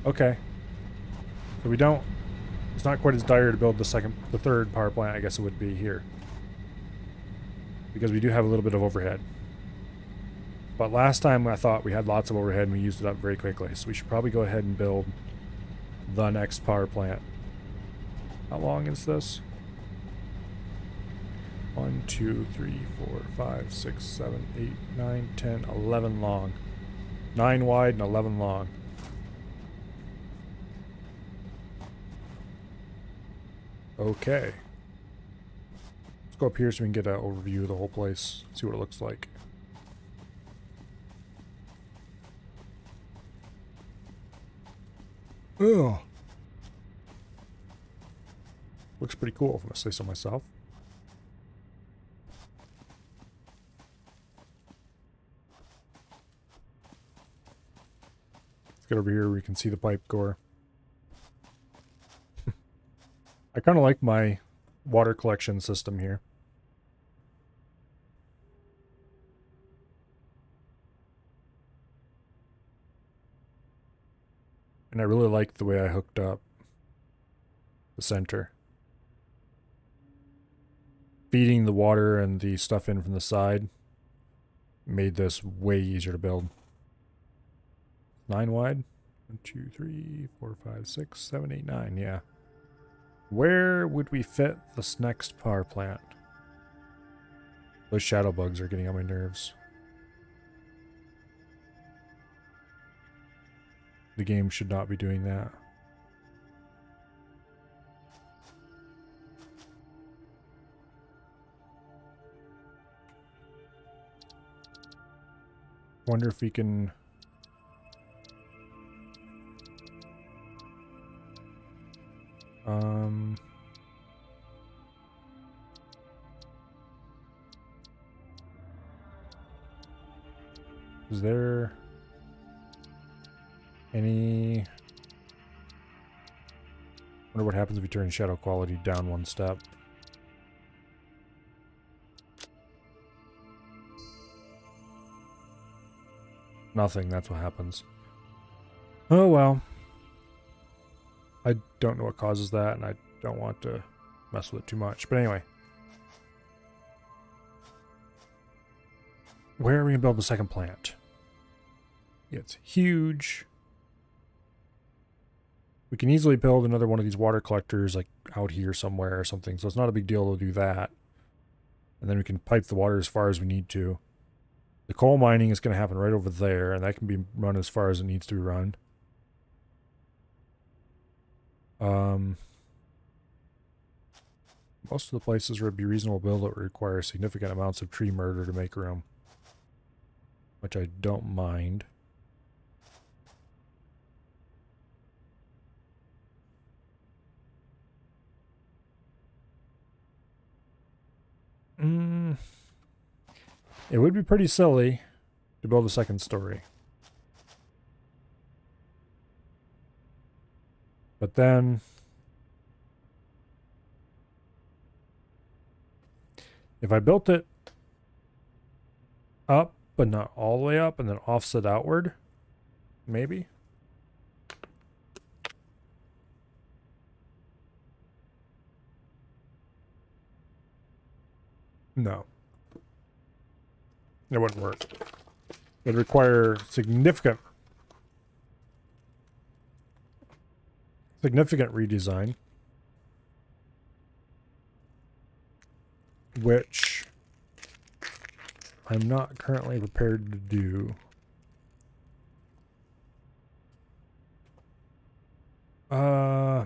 S1: Okay. So we don't... It's not quite as dire to build the third power plant, I guess it would be here. Because we do have a little bit of overhead. But last time I thought we had lots of overhead and we used it up very quickly. So we should probably go ahead and build the next power plant. How long is this? 1, 2, 3, 4, 5, 6, 7, 8, 9, 10, 11 long. 9 wide and 11 long. Okay. Let's go up here so we can get an overview of the whole place. See what it looks like. Ugh. Looks pretty cool, if I say so myself. Let's get over here where we can see the pipe core. I kind of like my water collection system here. And I really like the way I hooked up the center. Feeding the water and the stuff in from the side made this way easier to build. 9 wide. 1, 2, 3, 4, 5, 6, 7, 8, 9. Yeah. Where would we fit this next power plant? Those shadow bugs are getting on my nerves. The game should not be doing that. Wonder if we can... Is there any... Wonder what happens if we turn shadow quality down 1 step. Nothing, that's what happens. Oh well. I don't know what causes that, and I don't want to mess with it too much. But anyway. Where are we going to build the second plant? It's huge. We can easily build another one of these water collectors like out here somewhere or something, so it's not a big deal to do that. And then we can pipe the water as far as we need to. The coal mining is going to happen right over there, and that can be run as far as it needs to be run. Most of the places where it'd be reasonable to build it require significant amounts of tree murder to make room. Which I don't mind. It would be pretty silly to build a second story. But then... if I built it up, but not all the way up, and then offset outward, maybe? No. It wouldn't work. It'd require significant redesign. Which I'm not currently prepared to do. I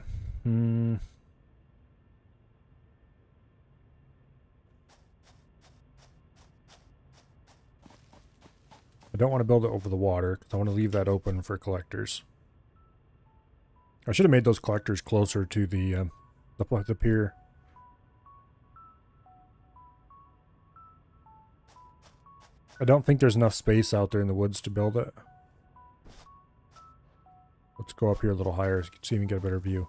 S1: don't want to build it over the water because I want to leave that open for collectors. I should have made those collectors closer to the pier. I don't think there's enough space out there in the woods to build it. Let's go up here a little higher so you can see and get a better view.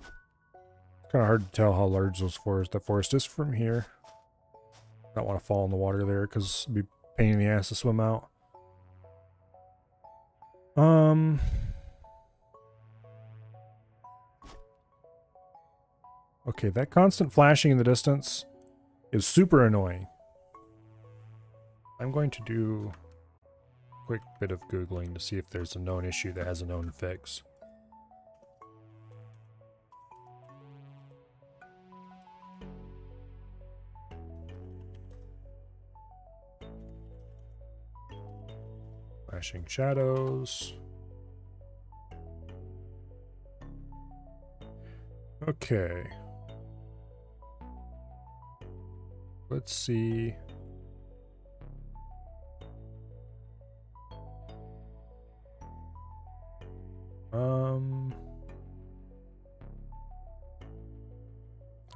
S1: It's kind of hard to tell how large the forest is from here. Don't want to fall in the water there because it'd be a pain in the ass to swim out. Okay, that constant flashing in the distance is super annoying. I'm going to do a quick bit of Googling to see if there's a known issue that has a known fix. Flashing shadows. Okay. Let's see.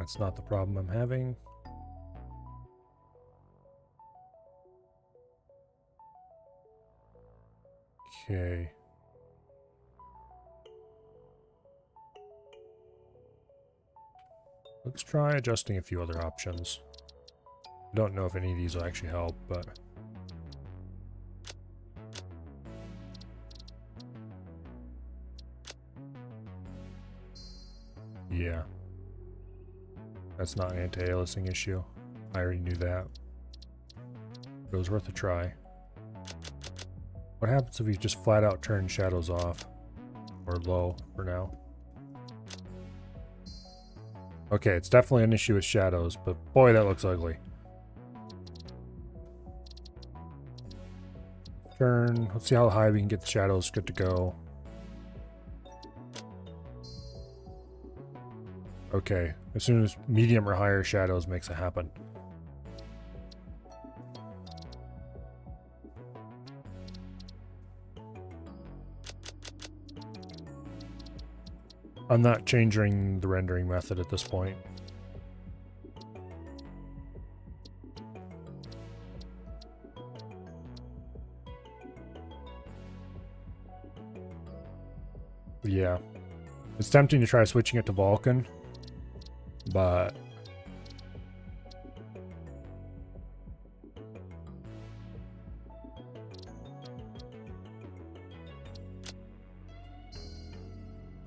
S1: That's not the problem I'm having. Okay. Let's try adjusting a few other options. I don't know if any of these will actually help, but... yeah. That's not an anti-aliasing issue. I already knew that. But it was worth a try. What happens if you just flat out turn shadows off? Or low for now? Okay, it's definitely an issue with shadows, but boy, that looks ugly. Turn. Let's see how high we can get the shadows good to go. Okay, as soon as medium or higher shadows makes it happen. I'm not changing the rendering method at this point. Yeah. It's tempting to try switching it to Vulkan, but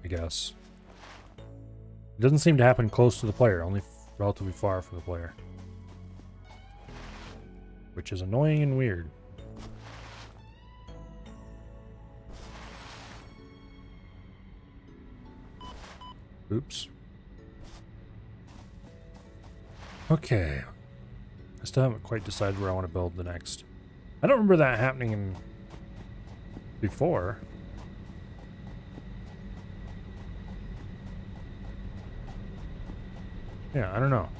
S1: I guess. It doesn't seem to happen close to the player, only relatively far from the player. Which is annoying and weird. Oops. Okay. I still haven't quite decided where I want to build the next. I don't remember that happening before. Yeah, I don't know.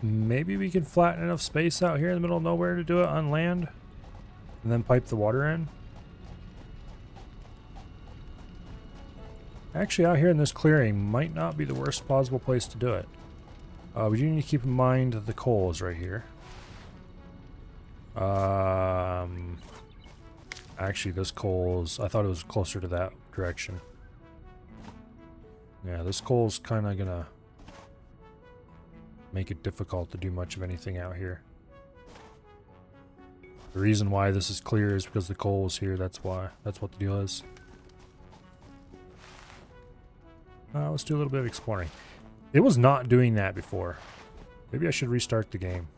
S1: Maybe we can flatten enough space out here in the middle of nowhere to do it on land, and then pipe the water in. Actually, out here in this clearing might not be the worst possible place to do it. We do need to keep in mind that the coal is right here. Actually, this coal is... I thought it was closer to that direction. Yeah, this coal's kind of gonna... make it difficult to do much of anything out here. The reason why this is clear is because the coal is here, that's why. That's what the deal is. Let's do a little bit of exploring. It was not doing that before. Maybe I should restart the game.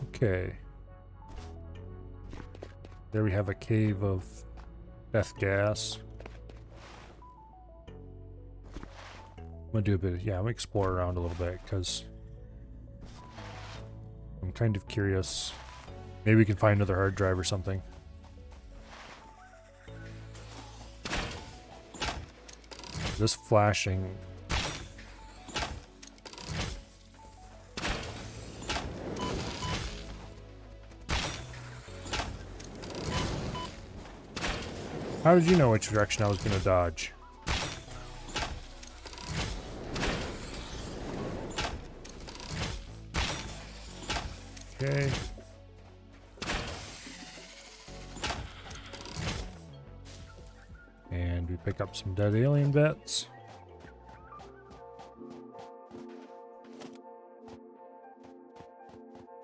S1: Okay. There we have a cave of death gas. I'm gonna do a bit of, I'm gonna explore around a little bit because I'm kind of curious. Maybe we can find another hard drive or something. This flashing. How did you know which direction I was going to dodge? Okay. And we pick up some dead alien bits.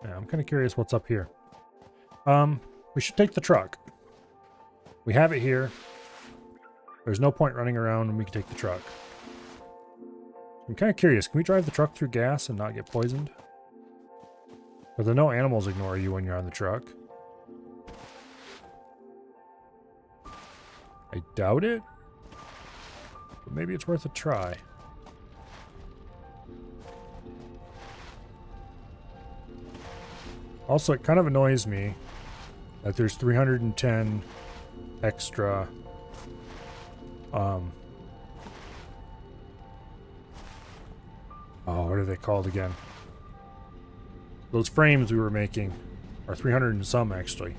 S1: Yeah, I'm kind of curious what's up here. We should take the truck. We have it here. There's no point running around when we can take the truck. I'm kind of curious. Can we drive the truck through gas and not get poisoned? Because I know animals ignore you when you're on the truck. I doubt it. But maybe it's worth a try. Also, it kind of annoys me that there's 310 extra what are they called again? Those frames we were making are 300 and some actually.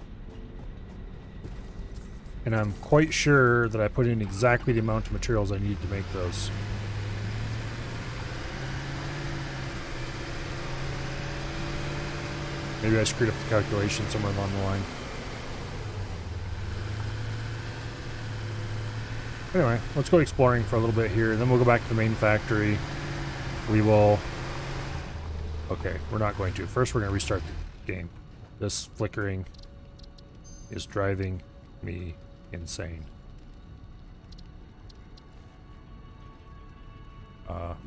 S1: And I'm quite sure that I put in exactly the amount of materials I need to make those. Maybe I screwed up the calculation somewhere along the line. Anyway, let's go exploring for a little bit here, and then we'll go back to the main factory. We will... Okay, we're not going to. First, we're going to restart the game. This flickering is driving me insane.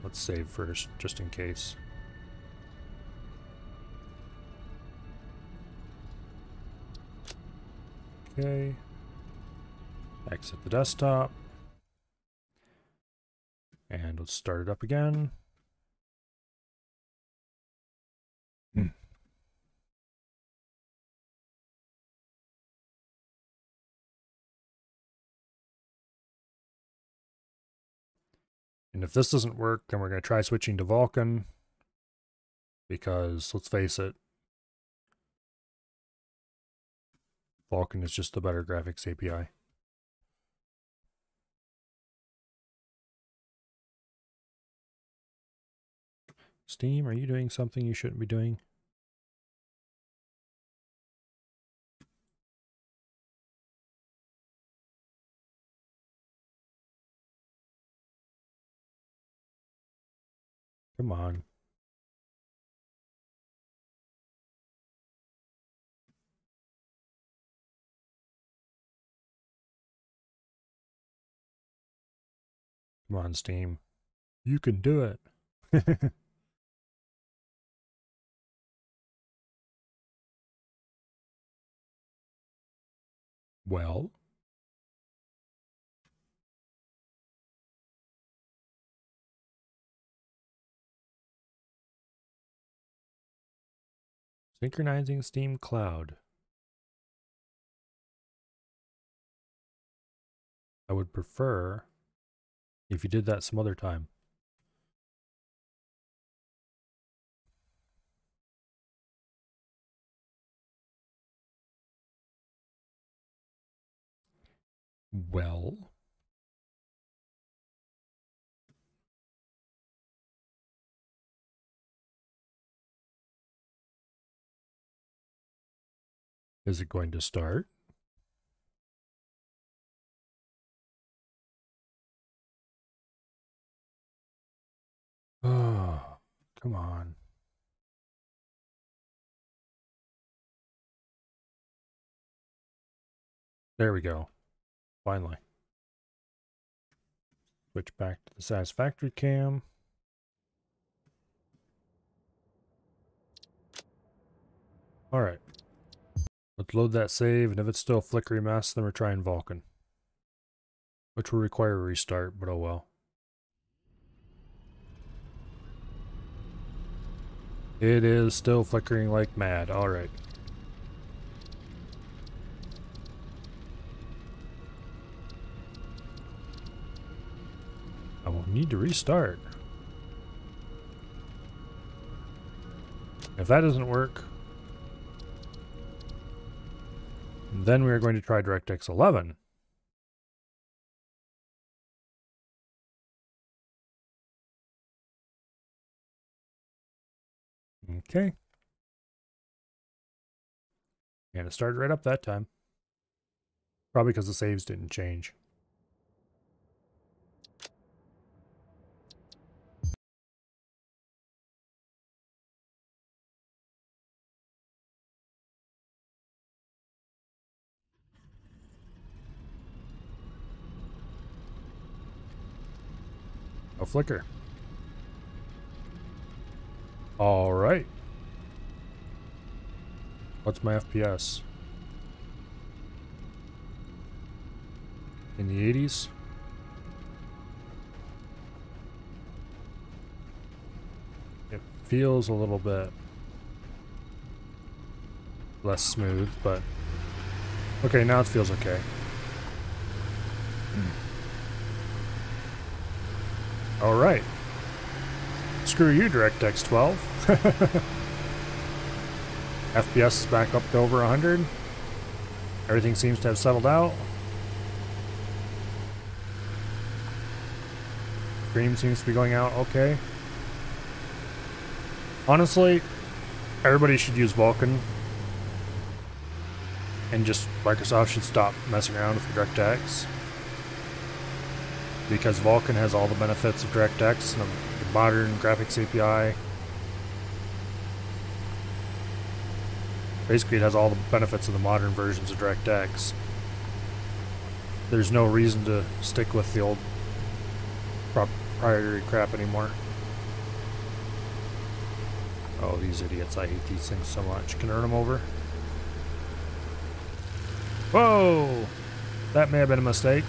S1: Let's save first, just in case. Okay. Exit the desktop. And let's start it up again. And if this doesn't work, then we're going to try switching to Vulkan. Because, let's face it, Vulkan is just the better graphics API. Steam, are you doing something you shouldn't be doing? Come on. Come on, Steam. You can do it. Well. Synchronizing Steam Cloud. I would prefer if you did that some other time. Well. Is it going to start? Come on. There we go. Finally. Switch back to the Satisfactory cam. Alright. Let's load that save, and if it's still a flickery mess, then we're trying Vulkan. Which will require a restart, but oh well. It is still flickering like mad. Alright. I will need to restart. If that doesn't work, then we are going to try DirectX 11. Okay. And it started right up that time. Probably because the saves didn't change. No flicker. All right. What's my FPS? In the 80s? It feels a little bit less smooth, but okay, now it feels okay. All right. Screw you, DirectX 12. FPS is back up to over 100. Everything seems to have settled out. Stream seems to be going out okay. Honestly, everybody should use Vulkan. And just Microsoft should stop messing around with DirectX. Because Vulkan has all the benefits of DirectX and the modern graphics API. Basically, it has all the benefits of the modern versions of DirectX. There's no reason to stick with the old proprietary crap anymore. Oh, these idiots. I hate these things so much. Can I run them over? Whoa! That may have been a mistake.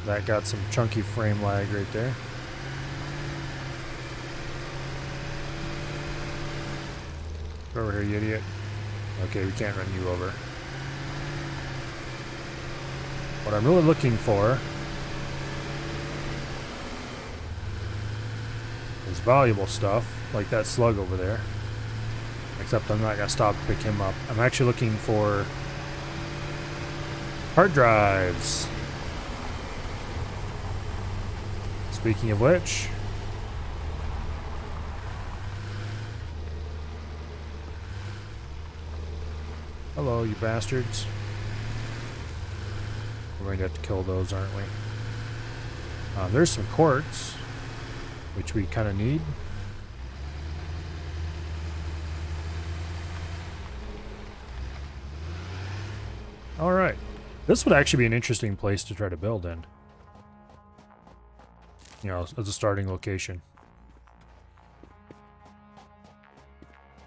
S1: That got some chunky frame lag right there. Get over here, you idiot. Okay, we can't run you over. What I'm really looking for is valuable stuff, like that slug over there. Except I'm not going to stop to pick him up. I'm actually looking for hard drives. Speaking of which, hello, you bastards. We're going to have to kill those, aren't we? There's some quartz, which we kind of need. Alright. This would actually be an interesting place to try to build in. You know, as a starting location.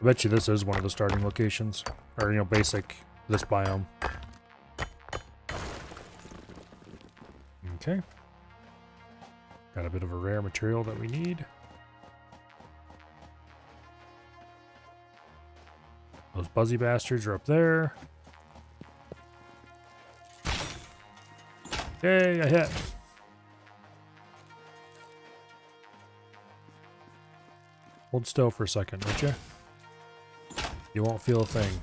S1: I bet you this is one of the starting locations. Or, you know, basic, this biome. Okay. Got a bit of a rare material that we need. Those buzzy bastards are up there. Yay, I hit. Hold still for a second, won't you? You won't feel a thing.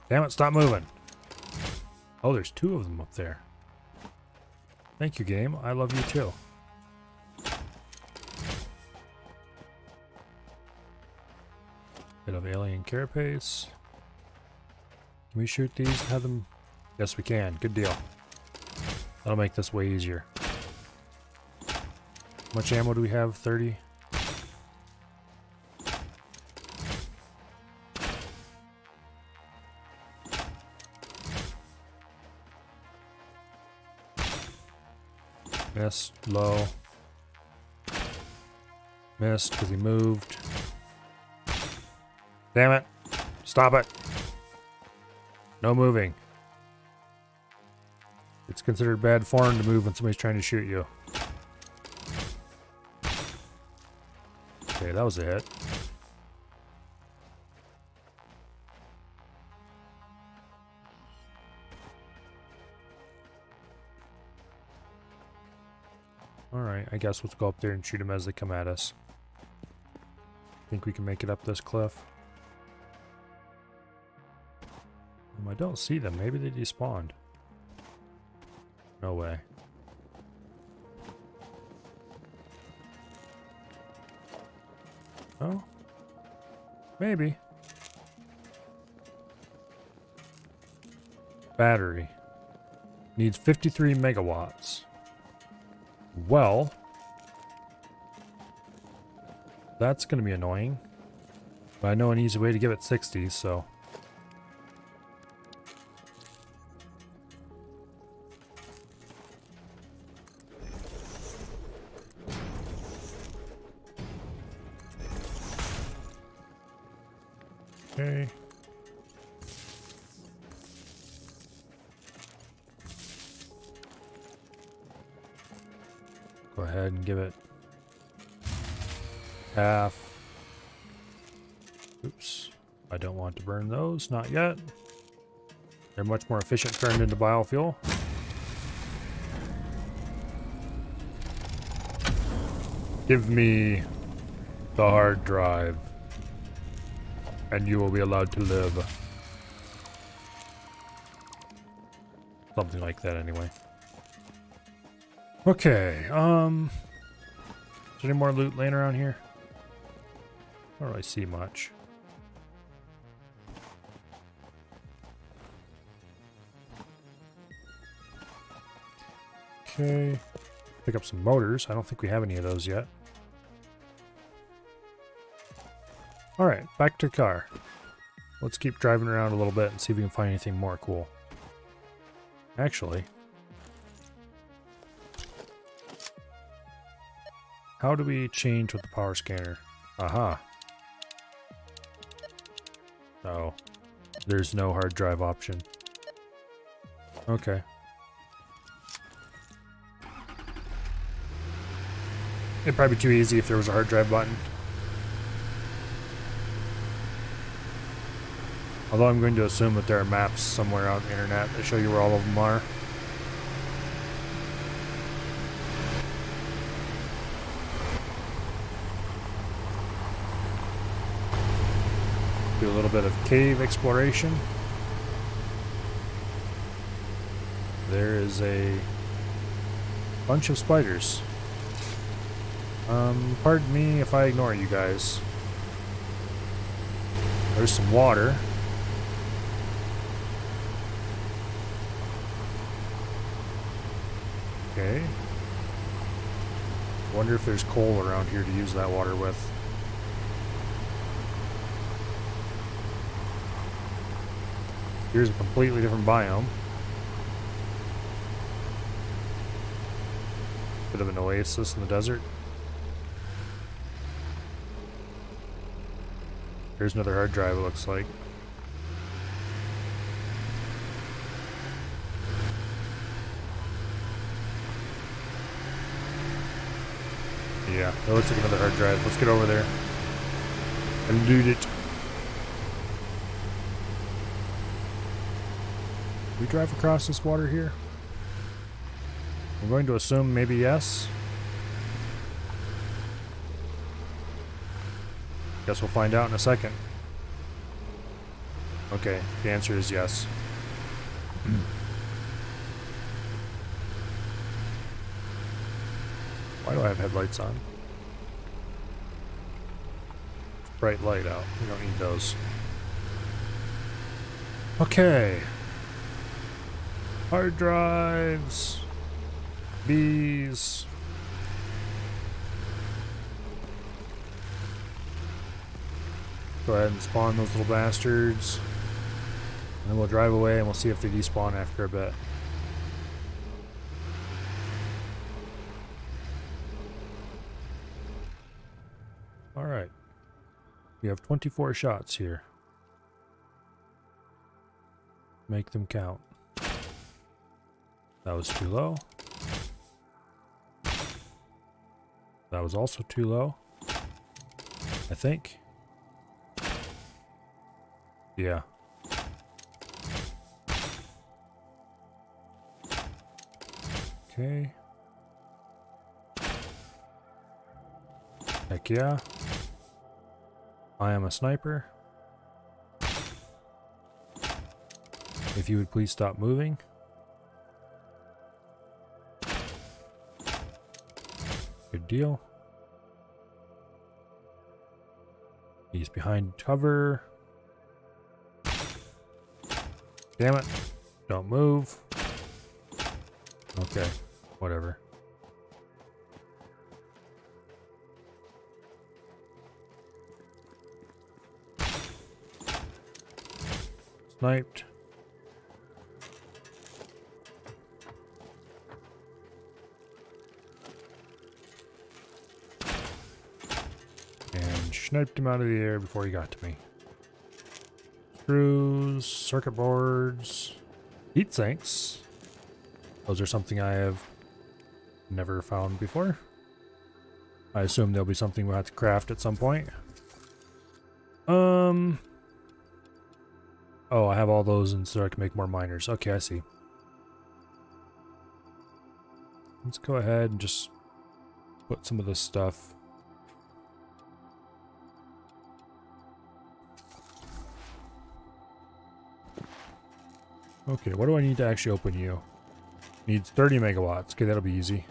S1: Damn it, stop moving. Oh, there's two of them up there. Thank you, game. I love you too. Bit of alien carapace. Can we shoot these and have them Yes, we can. Good deal. That'll make this way easier. How much ammo do we have? 30? Missed. Low. Missed because he moved. Damn it. Stop it. No moving. It's considered bad form to move when somebody's trying to shoot you. Okay, that was a hit. Alright, I guess let's go up there and shoot them as they come at us. Think we can make it up this cliff? I don't see them. Maybe they despawned. No way. Oh? Maybe. Battery. Needs 53 megawatts. Well, that's going to be annoying. But I know an easy way to give it 60, so... Okay. Go ahead and give it half. Oops. I don't want to burn those. Not yet. They're much more efficient turned into biofuel. Give me the hard drive, and you will be allowed to live. Something like that, anyway. Okay, is there any more loot laying around here? I don't really see much. Okay, pick up some motors. I don't think we have any of those yet. Alright, back to the car. Let's keep driving around a little bit and see if we can find anything more cool. Actually, how do we change with the power scanner? Aha. Oh, there's no hard drive option. Okay. It'd probably be too easy if there was a hard drive button. Although I'm going to assume that there are maps somewhere out on the internet that show you where all of them are. Do a little bit of cave exploration. There is a bunch of spiders. Pardon me if I ignore you guys. There's some water. Okay. Wonder if there's coal around here to use that water with. Here's a completely different biome. Bit of an oasis in the desert. Here's another hard drive, it looks like. Yeah, it looks like another hard drive. Let's get over there and loot it. We drive across this water here? I'm going to assume maybe yes. Guess we'll find out in a second. Okay, the answer is yes. Why do I have headlights on? Bright light out. We don't need those. Okay. Hard drives. Bees. Go ahead and spawn those little bastards. And then we'll drive away and we'll see if they despawn after a bit. Alright. We have 24 shots here. Make them count. That was too low. That was also too low. I think. Yeah. Okay. Heck yeah. I am a sniper. If you would please stop moving. Good deal. He's behind cover. Damn it. Don't move. Okay. Whatever. Sniped. And sniped him out of the air before he got to me. Screws, circuit boards, heat sinks. Those are something I have never found before. I assume there'll be something we'll have to craft at some point. Oh, I have all those and so I can make more miners. Okay, I see. Let's go ahead and just put some of this stuff. Okay, what do I need to actually open you? Needs 30 megawatts. Okay, that'll be easy.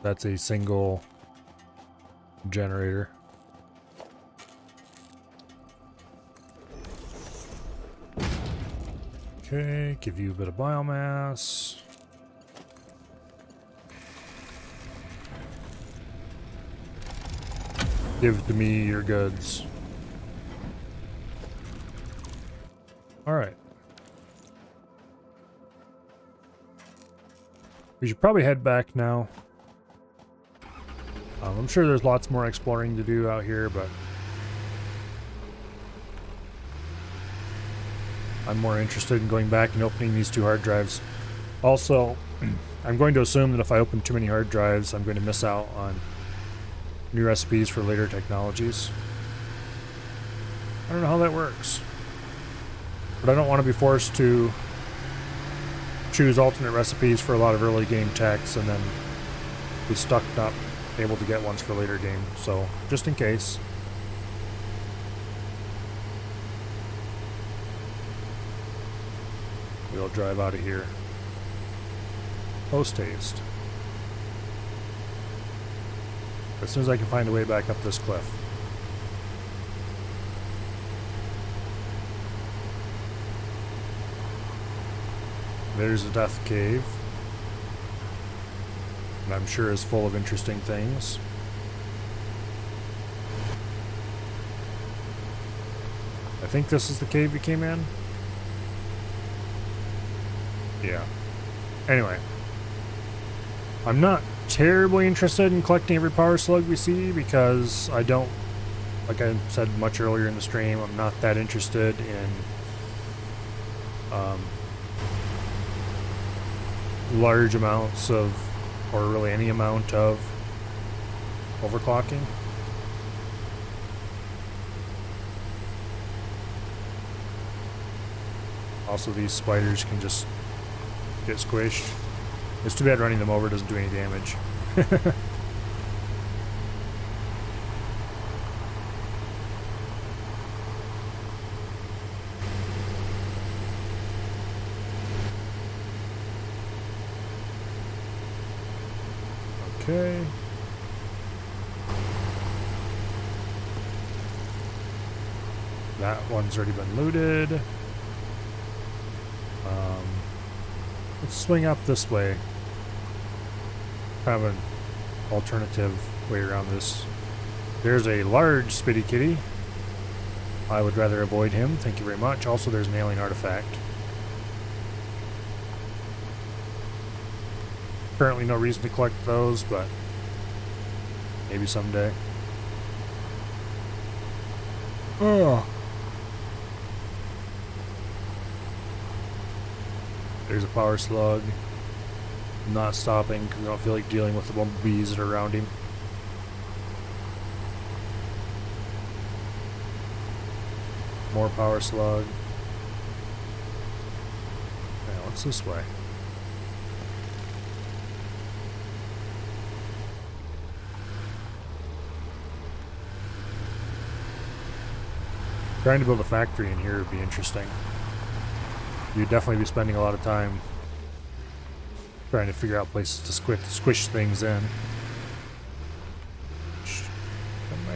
S1: That's a single generator. Okay, give you a bit of biomass. Give to me your goods. Alright. We should probably head back now. I'm sure there's lots more exploring to do out here, but I'm more interested in going back and opening these 2 hard drives. Also, I'm going to assume that if I open too many hard drives, I'm going to miss out on new recipes for later technologies. I don't know how that works. But I don't want to be forced to choose alternate recipes for a lot of early game techs and then be stuck not able to get ones for later game. So, just in case. We'll drive out of here. Post haste. As soon as I can find a way back up this cliff. There's a death cave. And I'm sure is full of interesting things. I think this is the cave we came in. Yeah. Anyway. I'm not terribly interested in collecting every power slug we see because I don't, like I said much earlier in the stream, I'm not that interested in large amounts of, or really any amount of overclocking. Also, these spiders can just get squished. It's too bad running them over doesn't do any damage. Okay. That one's already been looted. Let's swing up this way. Kind of an alternative way around this. There's a large Spitty Kitty. I would rather avoid him. Thank you very much. Also, there's an alien artifact. Currently no reason to collect those, but maybe someday. Oh. There's a power slug. I'm not stopping because I don't feel like dealing with the bumblebees that are around him. More power slug. Now, what's this way? Trying to build a factory in here would be interesting. You'd definitely be spending a lot of time trying to figure out places to squish things in.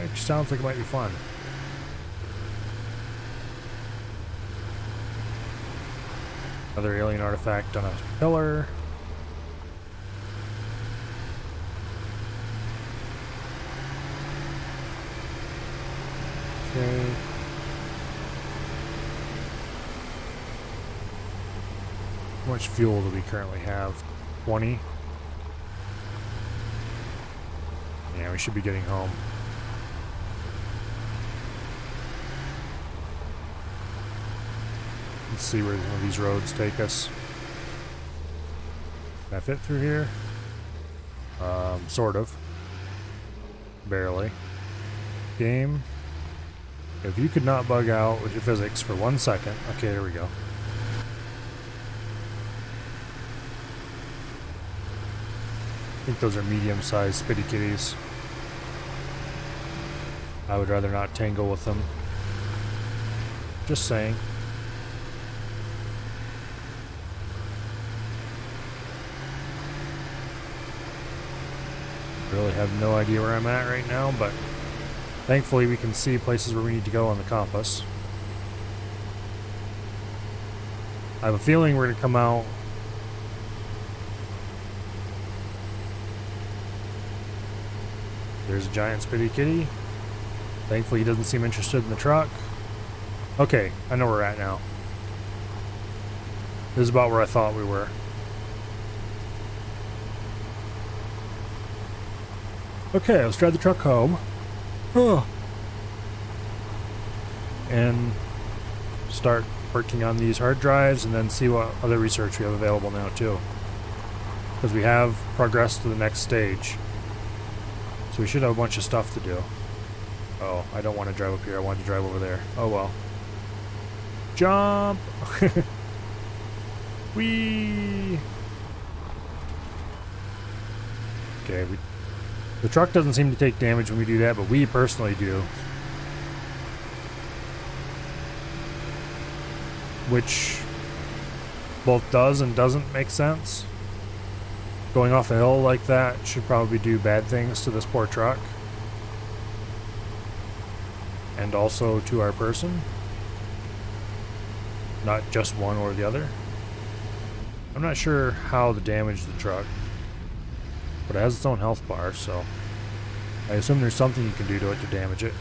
S1: Which sounds like it might be fun. Another alien artifact on a pillar. Okay. How much fuel do we currently have? 20? Yeah, we should be getting home. Let's see where one of these roads take us. Can I fit through here? Sort of. Barely. Game. If you could not bug out with your physics for 1 second. Okay, there we go. I think those are medium-sized Spitty Kitties. I would rather not tangle with them. Just saying. Really have no idea where I'm at right now, but thankfully we can see places where we need to go on the compass. I have a feeling we're going to come out There's a giant Spitty Kitty. Thankfully he doesn't seem interested in the truck. Okay, I know where we're at now. This is about where I thought we were. Okay, let's drive the truck home. Oh. And start working on these hard drives and then see what other research we have available now too. Because we have progressed to the next stage. So we should have a bunch of stuff to do. Oh, I don't want to drive up here. I want to drive over there. Oh well. Jump! Whee! Okay, the truck doesn't seem to take damage when we do that, but we personally do. Which both does and doesn't make sense. Going off a hill like that should probably do bad things to this poor truck. And also to our person. Not just one or the other. I'm not sure how to damage the truck. But it has its own health bar, so I assume there's something you can do to it to damage it.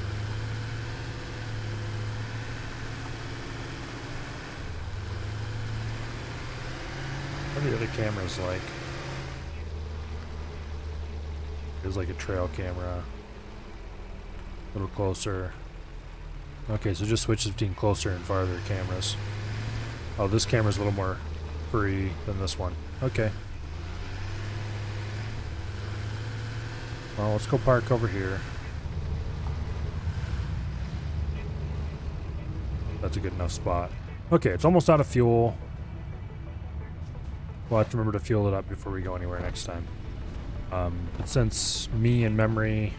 S1: What are the other cameras like? There's like a trail camera. A little closer. Okay, so just switches between closer and farther cameras. Oh, this camera's a little more free than this one. Okay. Well, let's go park over here. That's a good enough spot. Okay, it's almost out of fuel. We'll have to remember to fuel it up before we go anywhere next time. But since me and memory,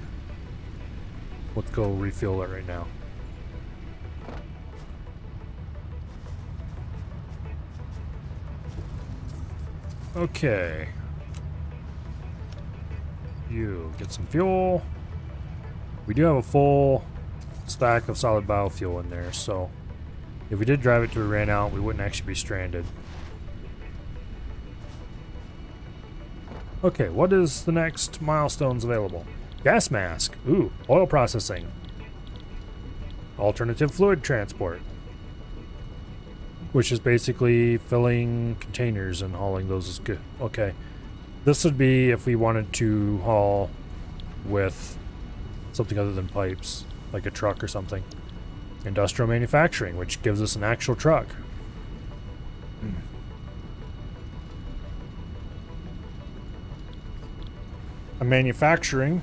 S1: let's go refuel it right now. Okay. You get some fuel. We do have a full stack of solid biofuel in there, so if we did drive it till we ran out, we wouldn't actually be stranded. Okay, what is the next milestones available? Gas mask. Ooh, oil processing. Alternative fluid transport. Which is basically filling containers and hauling those is good. Okay. This would be if we wanted to haul with something other than pipes, like a truck or something. Industrial manufacturing, which gives us an actual truck. A manufacturing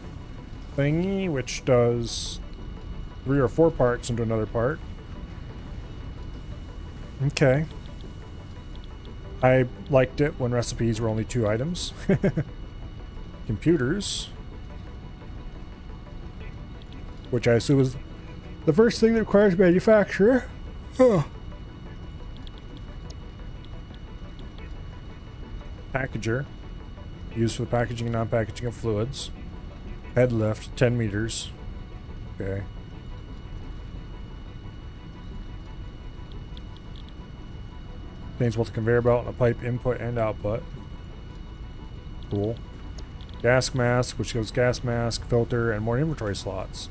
S1: thingy, which does 3 or 4 parts into another part. Okay. I liked it when recipes were only 2 items. Computers. Which I assume is the first thing that requires manufacture. Oh. Packager. Used for the packaging and non-packaging of fluids. Head lift, 10 meters. Okay. Contains both a conveyor belt and a pipe input and output. Cool. Gas mask, which gives gas mask, filter, and more inventory slots.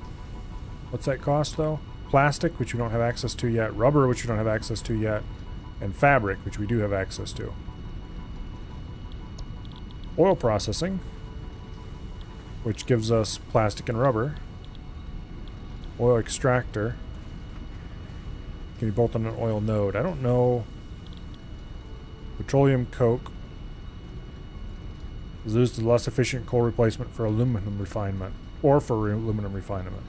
S1: What's that cost though? Plastic, which we don't have access to yet. Rubber, which we don't have access to yet. And fabric, which we do have access to. Oil processing, which gives us plastic and rubber. Oil extractor. Can be both on an oil node. I don't know. Petroleum coke is used as less efficient coal replacement for aluminum refinement. Or for aluminum refinement.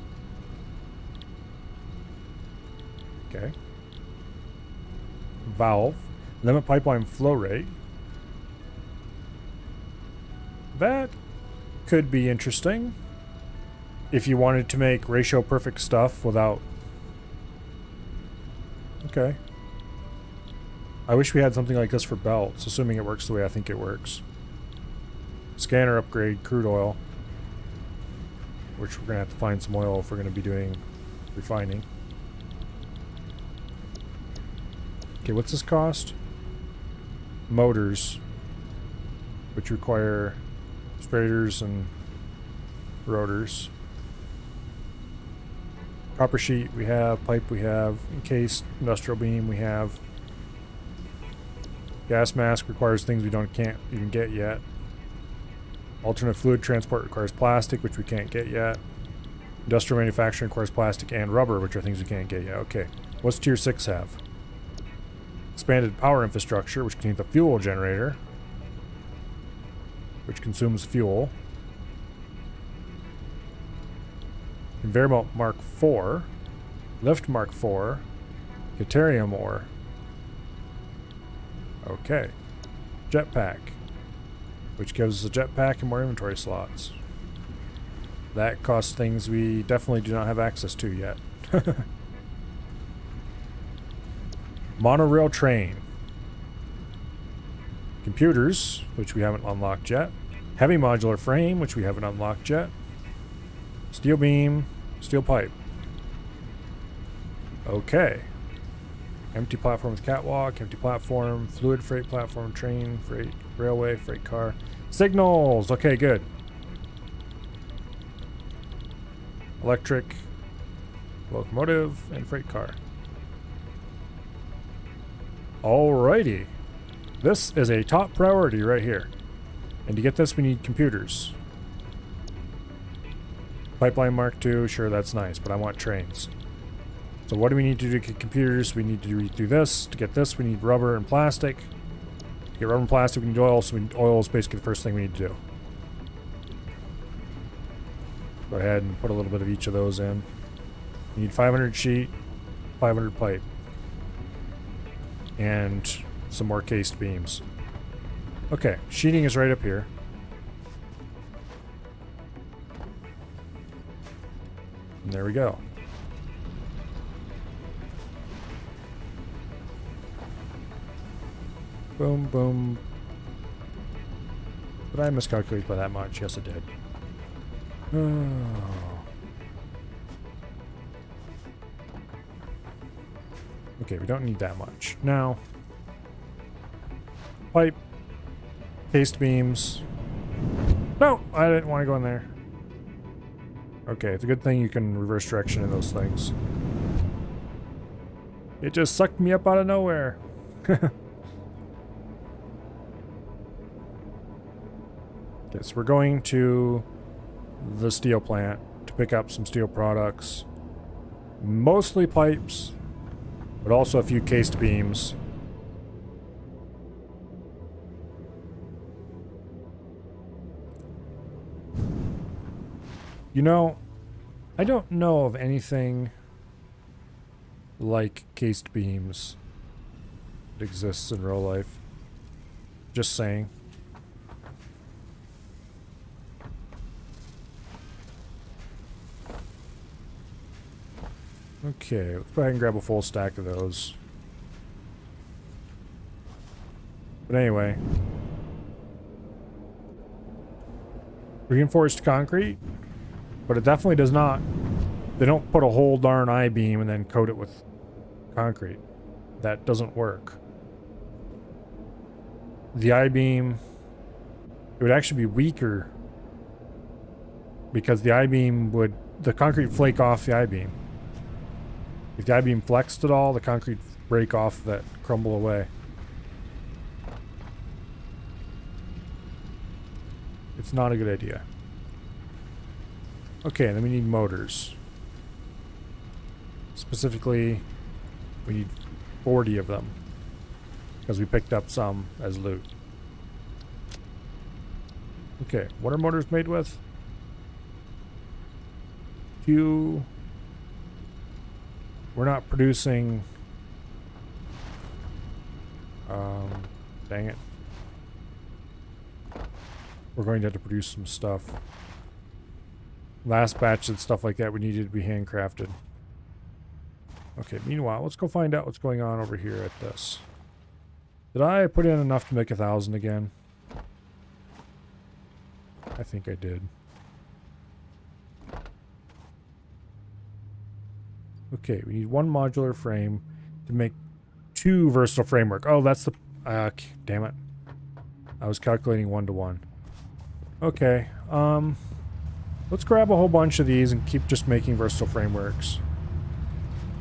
S1: Okay. Valve. Limit pipeline flow rate. That could be interesting if you wanted to make ratio perfect stuff without... Okay. I wish we had something like this for belts, assuming it works the way I think it works. Scanner upgrade, crude oil. Which we're going to have to find some oil if we're going to be doing refining. Okay, what's this cost? Motors. Which require... Spraders and rotors. Copper sheet we have, pipe we have, encased industrial beam we have. Gas mask requires things we can't even get yet. Alternate fluid transport requires plastic, which we can't get yet. Industrial manufacturing requires plastic and rubber, which are things we can't get yet. Okay, what's tier 6 have? Expanded power infrastructure, which contains a fuel generator, which consumes fuel. Conveyor belt Mark IV. Lift Mark IV. Deuterium ore. Okay. Jetpack. Which gives us a jetpack and more inventory slots. That costs things we definitely do not have access to yet. Monorail train. Computers, which we haven't unlocked yet. Heavy modular frame, which we haven't unlocked yet. Steel beam, steel pipe. Okay. Empty platform with catwalk, empty platform, fluid freight platform, train, freight, railway, freight car. Signals! Okay, good. Electric, locomotive, and freight car. Alrighty. This is a top priority right here. And to get this, we need computers. Pipeline Mark II, sure, that's nice, but I want trains. So what do we need to do to get computers? We need to do this. To get this, we need rubber and plastic. To get rubber and plastic, we need oil, so oil is basically the first thing we need to do. Go ahead and put a little bit of each of those in. We need 500 sheet, 500 pipe. And some more cased beams. Okay, sheeting is right up here. And there we go. Boom, boom. Did I miscalculate by that much? Yes, I did. Oh. Okay, we don't need that much. Now, pipe, cased beams, No, I didn't want to go in there. Okay, it's a good thing you can reverse direction in those things. It just sucked me up out of nowhere. Okay, so we're going to the steel plant to pick up some steel products. Mostly pipes, but also a few cased beams. You know, I don't know of anything like cased beams that exists in real life. Just saying. Okay, let's go ahead and grab a full stack of those. But anyway. Reinforced concrete? But it definitely does not. They don't put a whole darn I-beam and then coat it with concrete. That doesn't work. The I-beam, it would actually be weaker because the I-beam would, the concrete flake off the I-beam. If the I-beam flexed at all, the concrete break off of it, crumble away. It's not a good idea. Okay, then we need motors. Specifically, we need 40 of them. Because we picked up some as loot. Okay, what are motors made with? We're not producing... dang it. We're going to have to produce some stuff. Last batch and stuff like that we needed to be handcrafted. Okay, meanwhile, let's go find out what's going on over here at this. Did I put in enough to make 1,000 again? I think I did. Okay, we need 1 modular frame to make 2 versatile framework. Oh, that's the... damn it. I was calculating 1 to 1. Okay, let's grab a whole bunch of these and keep just making versatile frameworks.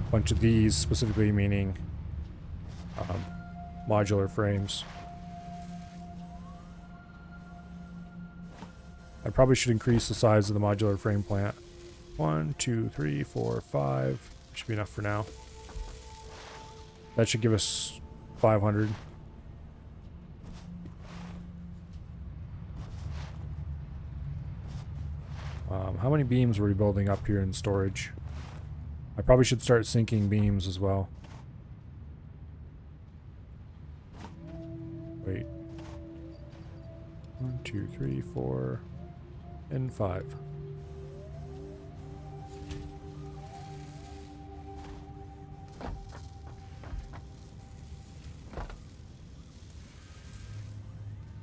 S1: A bunch of these, specifically meaning modular frames. I probably should increase the size of the modular frame plant. 1, 2, 3, 4, 5. Should be enough for now. That should give us 500. How many beams were we building up here in storage? I probably should start sinking beams as well. Wait. 1, 2, 3, 4, and 5.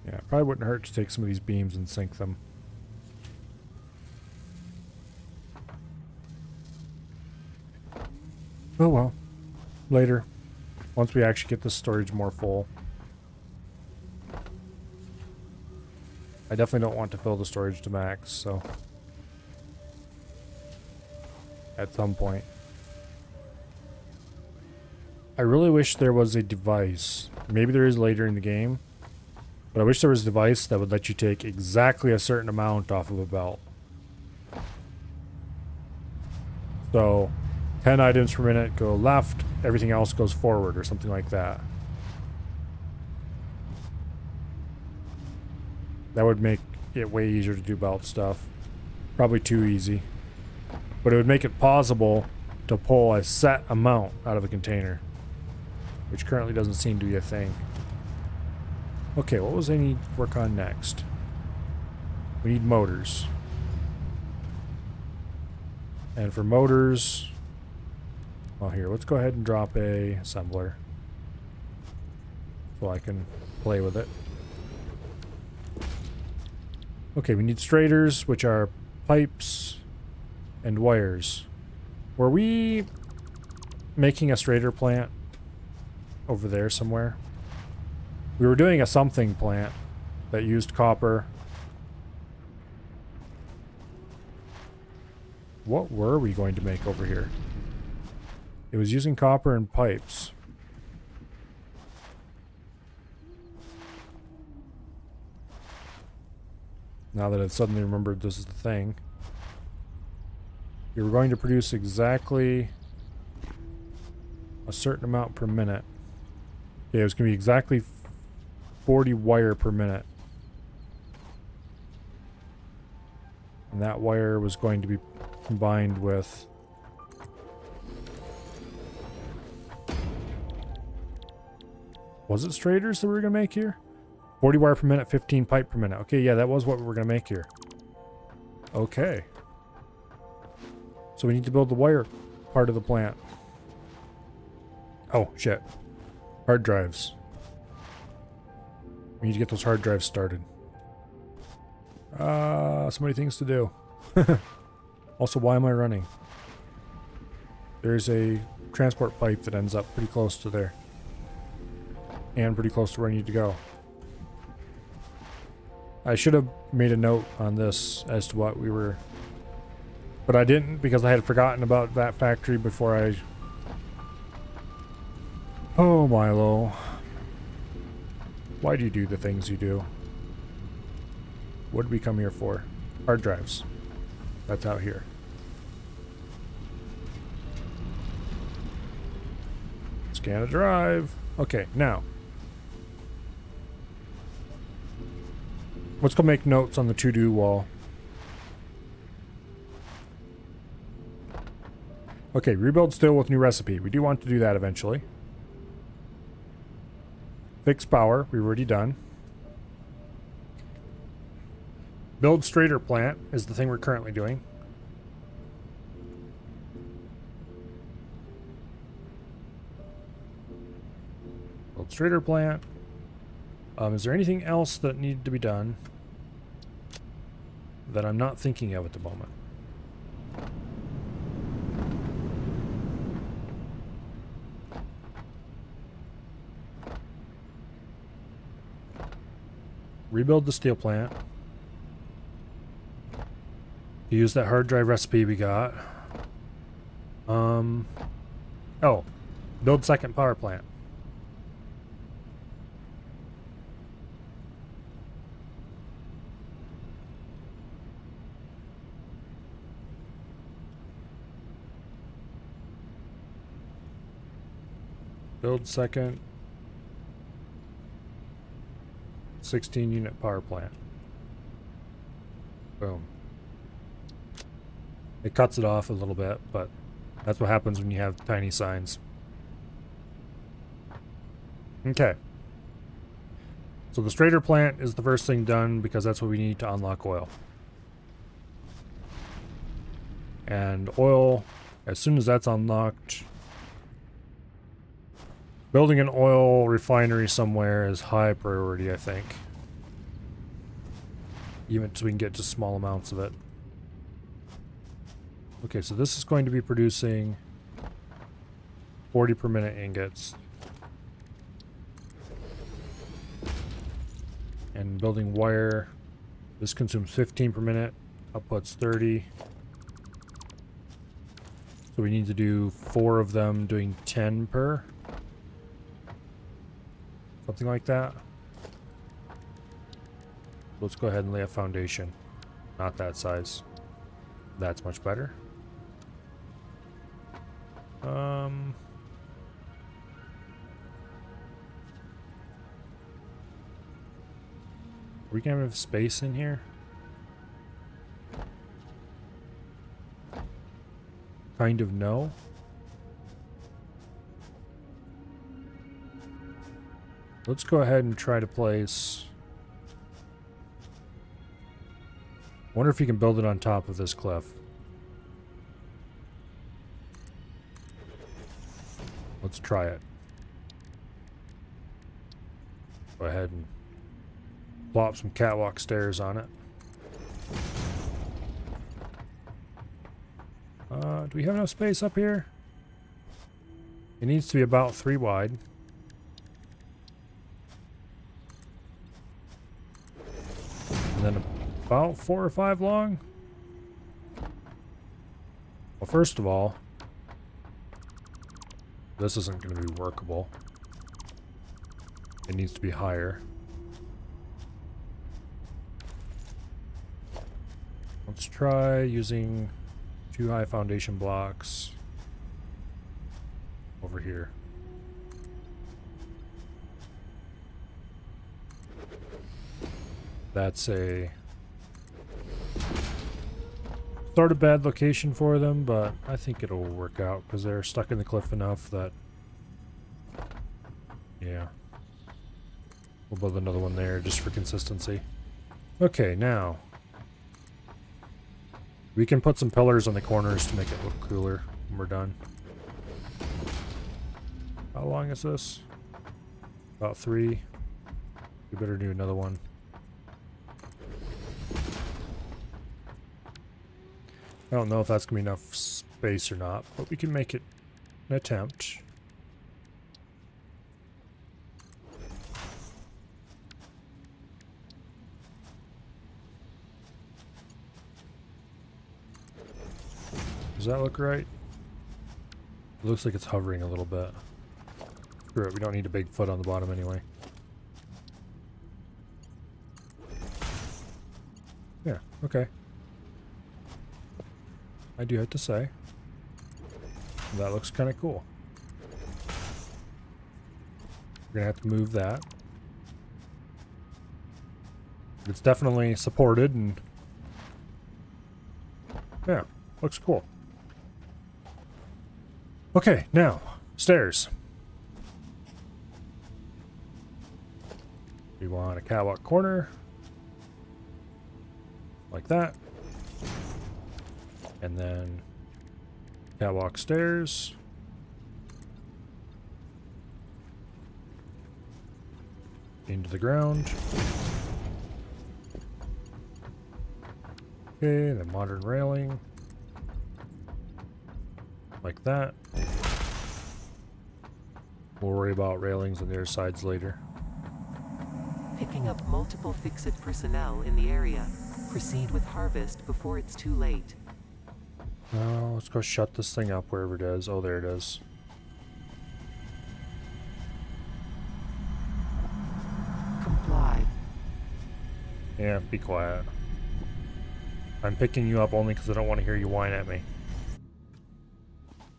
S1: Yeah, it probably wouldn't hurt to take some of these beams and sink them. Oh well. Later. Once we actually get the storage more full. I definitely don't want to fill the storage to max, so... at some point. I really wish there was a device. Maybe there is later in the game. But I wish there was a device that would let you take exactly a certain amount off of a belt. So... 10 items per minute go left, everything else goes forward, or something like that. That would make it way easier to do belt stuff. Probably too easy. But it would make it possible to pull a set amount out of a container. Which currently doesn't seem to be a thing. Okay, what was I need to work on next? We need motors. And for motors... well, here, let's go ahead and drop a assembler. So I can play with it. Okay, we need straighters, which are pipes and wires. Were we making a straighter plant over there somewhere? We were doing a something plant that used copper What were we going to make over here? It was using copper and pipes. Now that I've suddenly remembered this is the thing. You were going to produce exactly a certain amount per minute. Okay, it was going to be exactly 40 wire per minute. And that wire was going to be combined with... Was it straighters that we were going to make here? 40 wire per minute, 15 pipe per minute. Okay, yeah, that was what we were going to make here. Okay. So we need to build the wire part of the plant. Oh, shit. Hard drives. We need to get those hard drives started. So many things to do. Also, why am I running? There's a transport pipe that ends up pretty close to there. And pretty close to where I need to go. I should have made a note on this as to what we were... But I didn't because I had forgotten about that factory before I... Oh, Milo. Why do you do the things you do? What did we come here for? Hard drives. That's out here. Scan a drive. Okay, now. Let's go make notes on the to-do wall. Okay, rebuild still with new recipe. We do want to do that eventually. Fix power. We've already done. Build straighter plant is the thing we're currently doing. Build straighter plant. Is there anything else that needed to be done that I'm not thinking of at the moment? Rebuild the steel plant. Use that hard drive recipe we got. Oh, build second power plant. Build second 16 unit power plant. Boom. It cuts it off a little bit, but that's what happens when you have tiny signs. Okay. So the straighter plant is the first thing done because that's what we need to unlock oil. And oil, as soon as that's unlocked, building an oil refinery somewhere is high priority, I think. Even so we can get just small amounts of it. Okay, so this is going to be producing 40 per minute ingots. And building wire, this consumes 15 per minute, outputs 30. So we need to do 4 of them doing 10 per. Something like that. Let's go ahead and lay a foundation. Not that size. That's much better. We can have space in here. Kind of no. Let's go ahead and try to place... Wonder if you can build it on top of this cliff. Let's try it. Go ahead and plop some catwalk stairs on it. Do we have enough space up here? It needs to be about 3 wide. And then about 4 or 5 long. Well, first of all, this isn't going to be workable. It needs to be higher. Let's try using 2 high foundation blocks over here. That's a sort of bad location for them, but I think it'll work out because they're stuck in the cliff enough that, yeah. We'll build another one there just for consistency. Okay, now we can put some pillars on the corners to make it look cooler when we're done. How long is this? About 3. We better do another one. I don't know if that's going to be enough space or not, but we can make it an attempt. Does that look right? It looks like it's hovering a little bit. Screw it, we don't need a big foot on the bottom anyway. Yeah, okay. I do have to say, that looks kind of cool. We're gonna have to move that. It's definitely supported and yeah, looks cool. Okay, now, stairs. We want a catwalk corner. Like that. And then catwalk stairs. Into the ground. Okay, then modern railing. Like that. We'll worry about railings on the other sides later.
S2: Picking up multiple Fix-It personnel in the area. Proceed with harvest before it's too late.
S1: Let's go shut this thing up wherever it is. Oh, there it is.
S2: Comply.
S1: Yeah, be quiet. I'm picking you up only because I don't want to hear you whine at me.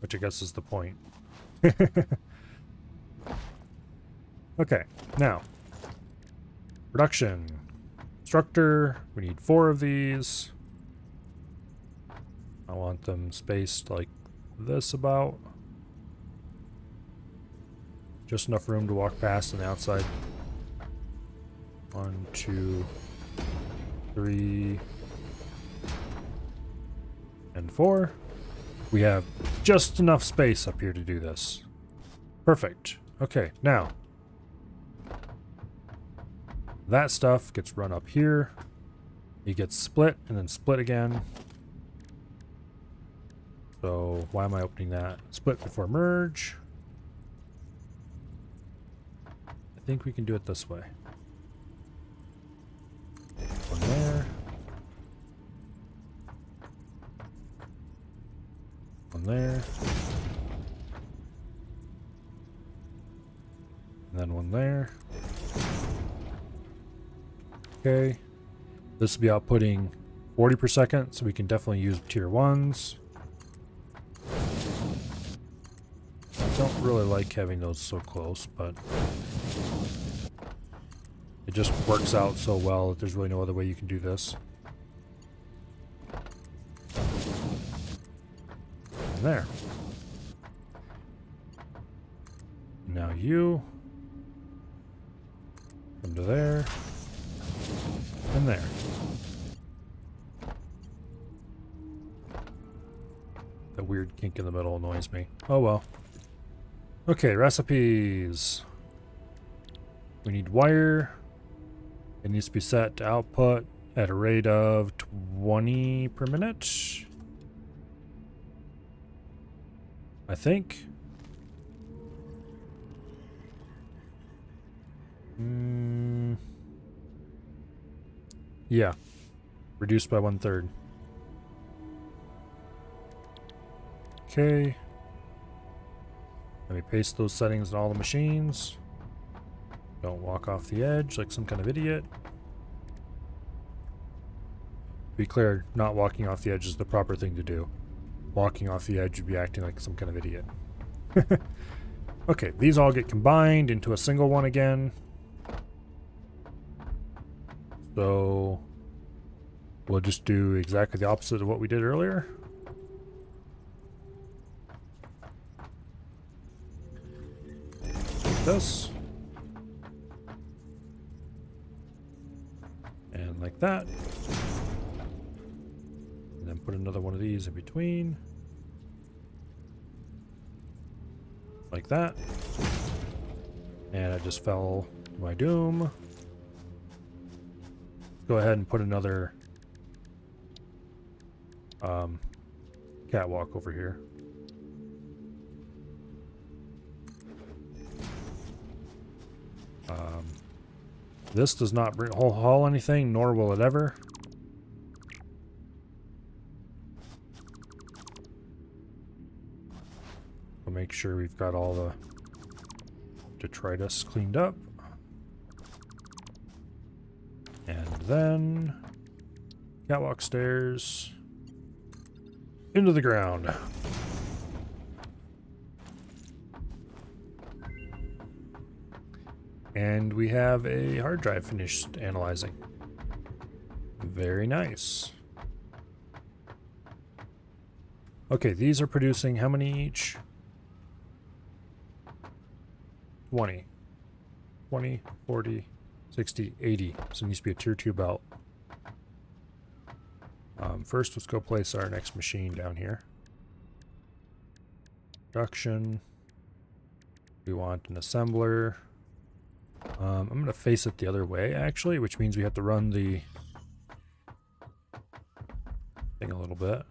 S1: Which I guess is the point. Okay, now. Production. Constructor. We need 4 of these. I want them spaced like this about. Just enough room to walk past on the outside. 1, 2, 3, and 4. We have just enough space up here to do this. Perfect. Okay, now. That stuff gets run up here. It gets split and then split again. So why am I opening that? Split before merge. I think we can do it this way. One there. One there. And then one there. Okay. This will be outputting 40 per second, so we can definitely use tier 1s. I don't really like having those so close, but it just works out so well that there's really no other way you can do this. And there. Now you come to there and there. That weird kink in the middle annoys me. Oh well. Okay, recipes. We need wire. It needs to be set to output at a rate of 20 per minute. I think. Yeah. Reduced by 1/3. OK. Let me paste those settings on all the machines. Don't walk off the edge like some kind of idiot. To be clear, not walking off the edge is the proper thing to do. Walking off the edge would be acting like some kind of idiot. Okay, these all get combined into a single one again. So we'll just do exactly the opposite of what we did earlier. Like this. And like that. And then put another one of these in between. Like that. And I just fell to my doom. Go ahead and put another catwalk over here. This does not haul anything, nor will it ever. We'll make sure we've got all the detritus cleaned up. And then catwalk stairs into the ground. And we have a hard drive finished analyzing. Very nice. Okay, these are producing how many each? 20, 40, 60, 80. So it needs to be a tier 2 belt. First, let's go place our next machine down here. Production. We want an assembler. I'm going to face it the other way, actually, which means we have to run the thing a little bit.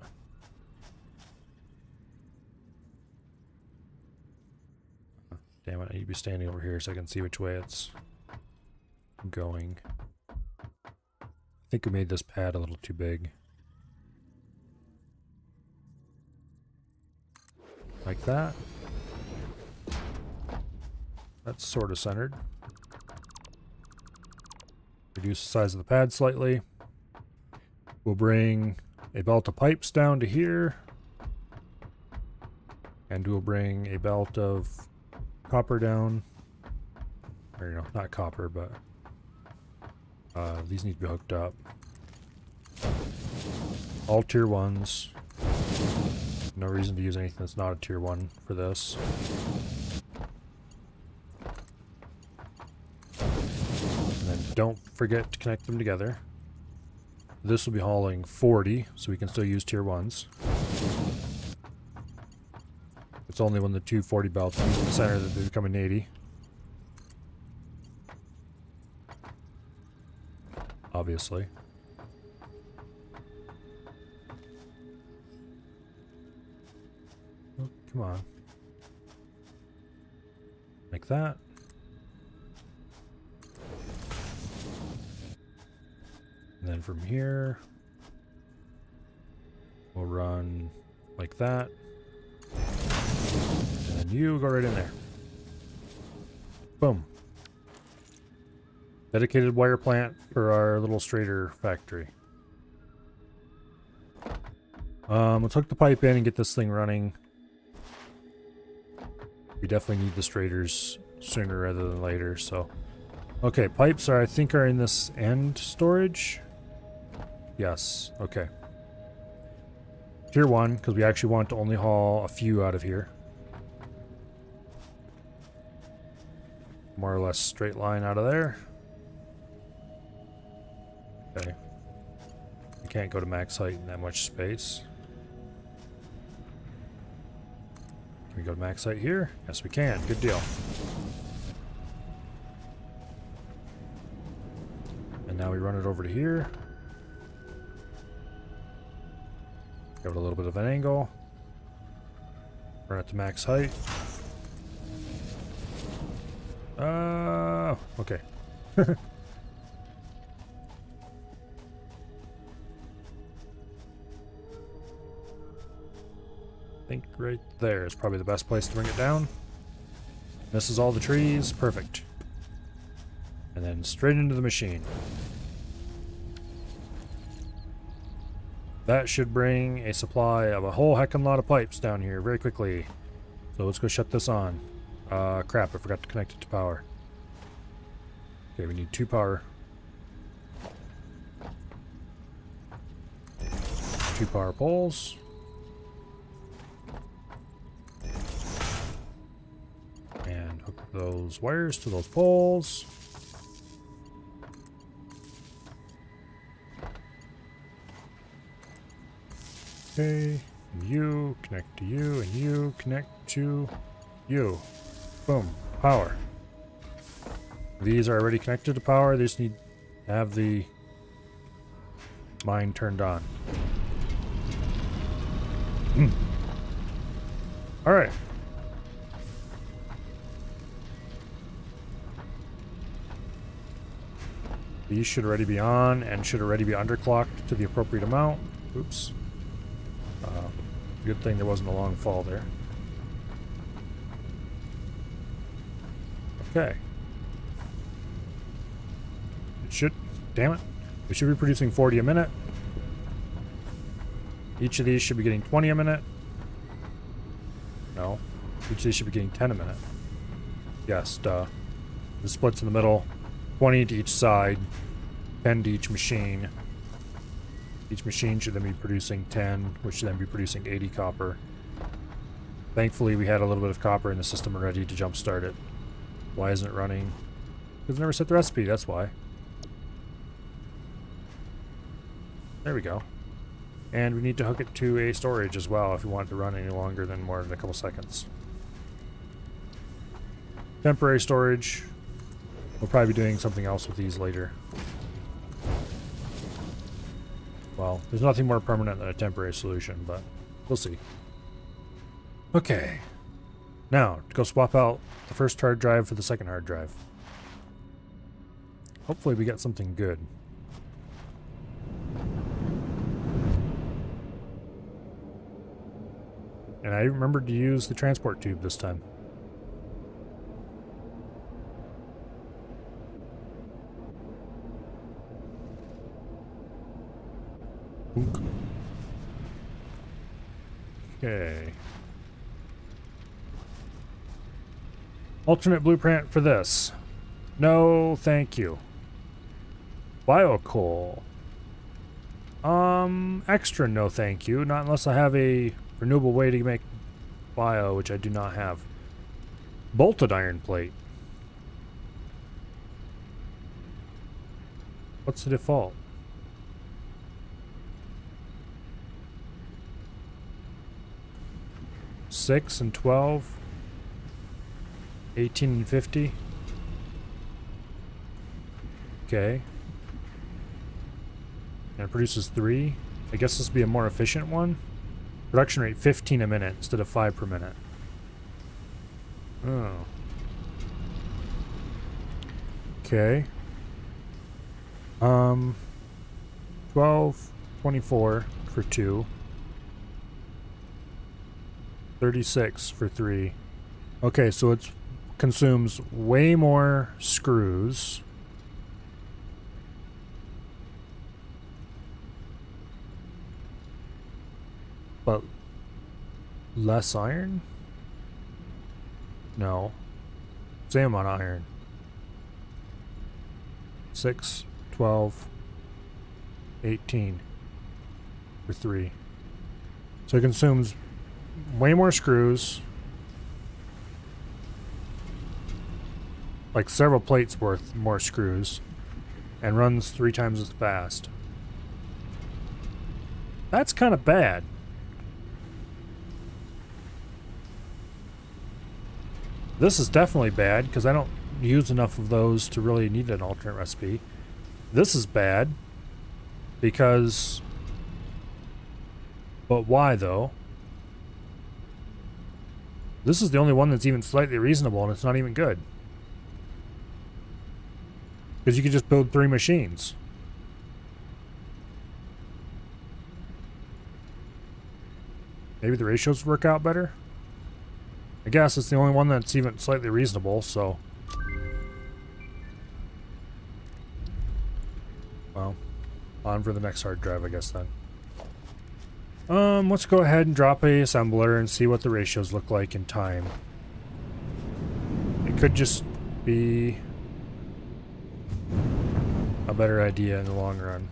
S1: Damn it, I need to be standing over here so I can see which way it's going. I think we made this pad a little too big. Like that. That's sort of centered. Reduce the size of the pad slightly. We'll bring a belt of pipes down to here. And we'll bring a belt of copper down. Or, you know, not copper, but these need to be hooked up. All tier 1s. No reason to use anything that's not a tier 1 for this. And then don't forget to connect them together. This will be hauling 40, so we can still use tier 1s. It's only when the 240 belts meet in the center that they become an 80. Obviously. Oh, come on. Like that. And then from here, we'll run like that. And then you go right in there. Boom. Dedicated wire plant for our little straighter factory. Let's hook the pipe in and get this thing running. We definitely need the straighters sooner rather than later, so. Okay, pipes are, I think, are in this end storage. Yes, okay. Tier 1, because we actually want to only haul a few out of here. More or less straight line out of there. Okay. We can't go to max height in that much space. Can we go to max height here? Yes, we can. Good deal. And now we run it over to here. Give it a little bit of an angle. Run it to max height. Okay. I think right there is probably the best place to bring it down. This is all the trees. Perfect. And then straight into the machine. That should bring a supply of a whole heckin' lot of pipes down here very quickly. So let's go shut this on. Crap, I forgot to connect it to power. Okay, we need 2 power. 2 power poles. And hook those wires to those poles. Okay, and you connect to you, and you connect to you. Boom, power. These are already connected to power. They just need to have the mine turned on. All right. These should already be on and should already be underclocked to the appropriate amount. Oops. Good thing there wasn't a long fall there. Okay. It should, damn it. We should be producing 40 a minute. Each of these should be getting 20 a minute. No. Each of these should be getting 10 a minute. Yes, duh. The splits in the middle. 20 to each side. 10 to each machine. Each machine should then be producing 10, which should then be producing 80 copper. Thankfully, we had a little bit of copper in the system already to jumpstart it. Why isn't it running? Because I never set the recipe, that's why. There we go. And we need to hook it to a storage as well if we want it to run any longer than more than a couple seconds. Temporary storage. We'll probably be doing something else with these later. Well, there's nothing more permanent than a temporary solution, but we'll see. Okay. Now, to go swap out the first hard drive for the second hard drive. Hopefully we get something good. And I remembered to use the transport tube this time. Okay. Alternate blueprint for this. No, thank you. Biocoal. Extra no thank you. Not unless I have a renewable way to make bio, which I do not have. Bolted iron plate. What's the default? $6 and $12, 18 and 50. Okay. And it produces 3. I guess this would be a more efficient one. Production rate 15 a minute instead of 5 per minute. Oh. Okay. 12, 24 for 2. 36 for 3. Okay, so it consumes way more screws. But less iron? No. Same amount of iron. 6, 12, 18 for 3. So it consumes way more screws, like several plates worth more screws, and runs 3 times as fast. That's kind of bad. This is definitely bad because I don't use enough of those to really need an alternate recipe. This is bad because, but why though? This is the only one that's even slightly reasonable, and it's not even good. Because you could just build 3 machines. Maybe the ratios work out better? I guess it's the only one that's even slightly reasonable, so... Well, on for the next hard drive, I guess, then. Let's go ahead and drop a assembler and see what the ratios look like in time. It could just be a better idea in the long run.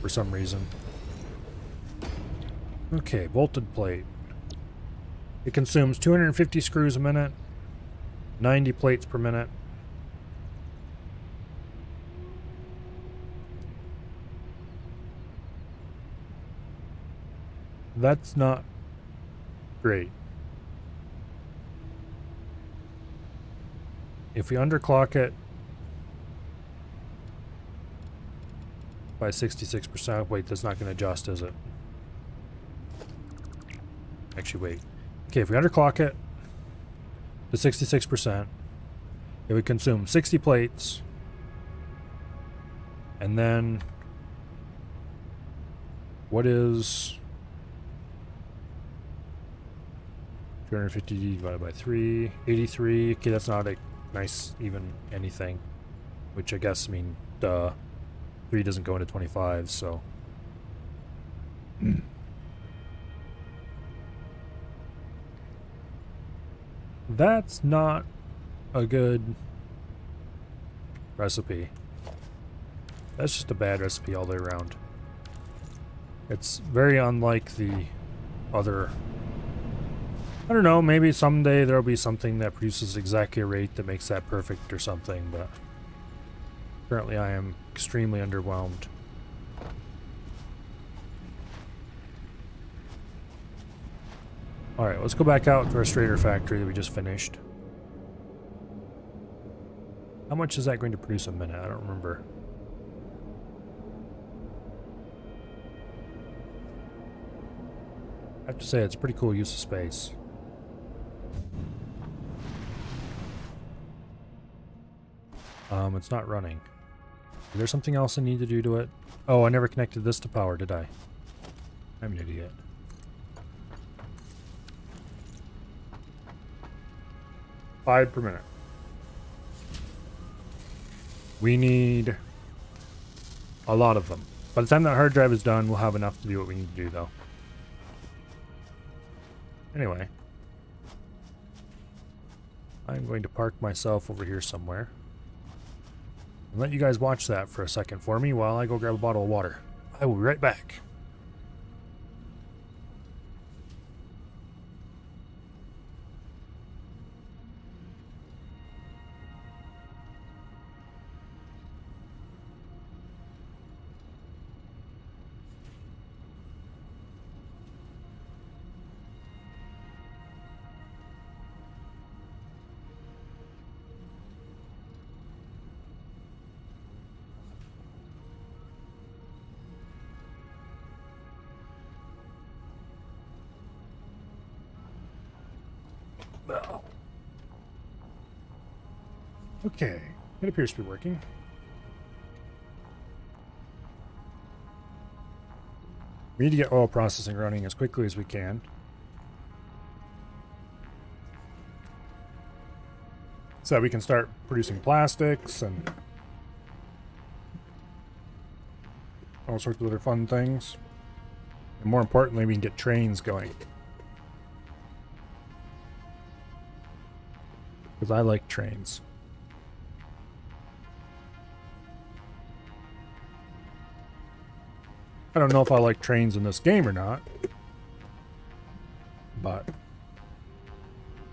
S1: For some reason. Okay, bolted plate. It consumes 250 screws a minute, 90 plates per minute. That's not great. If we underclock it by 66%, wait, that's not going to adjust, is it? Actually, wait. Okay, if we underclock it to 66%, it would consume 60 plates, and then what is 250 divided by 3? 83. Okay, that's not a nice even anything, which I guess, I mean, 3 doesn't go into 25, so... That's not a good recipe. That's just a bad recipe all the way around. It's very unlike the other... I don't know, maybe someday there'll be something that produces exactly a rate that makes that perfect or something, but currently I am extremely underwhelmed. Alright, let's go back out to our Strader factory that we just finished. How much is that going to produce a minute? I don't remember. I have to say, it's a pretty cool use of space. It's not running. Is there something else I need to do to it? Oh, I never connected this to power, did I? I'm an idiot. $5 per minute. We need a lot of them. By the time that hard drive is done, we'll have enough to do what we need to do, though. Anyway. I'm going to park myself over here somewhere. And let you guys watch that for a second for me while I go grab a bottle of water. I will be right back. Okay, it appears to be working. We need to get oil processing running as quickly as we can. So that we can start producing plastics and all sorts of other fun things. And more importantly, we can get trains going. Because I like trains. I don't know if I like trains in this game or not, but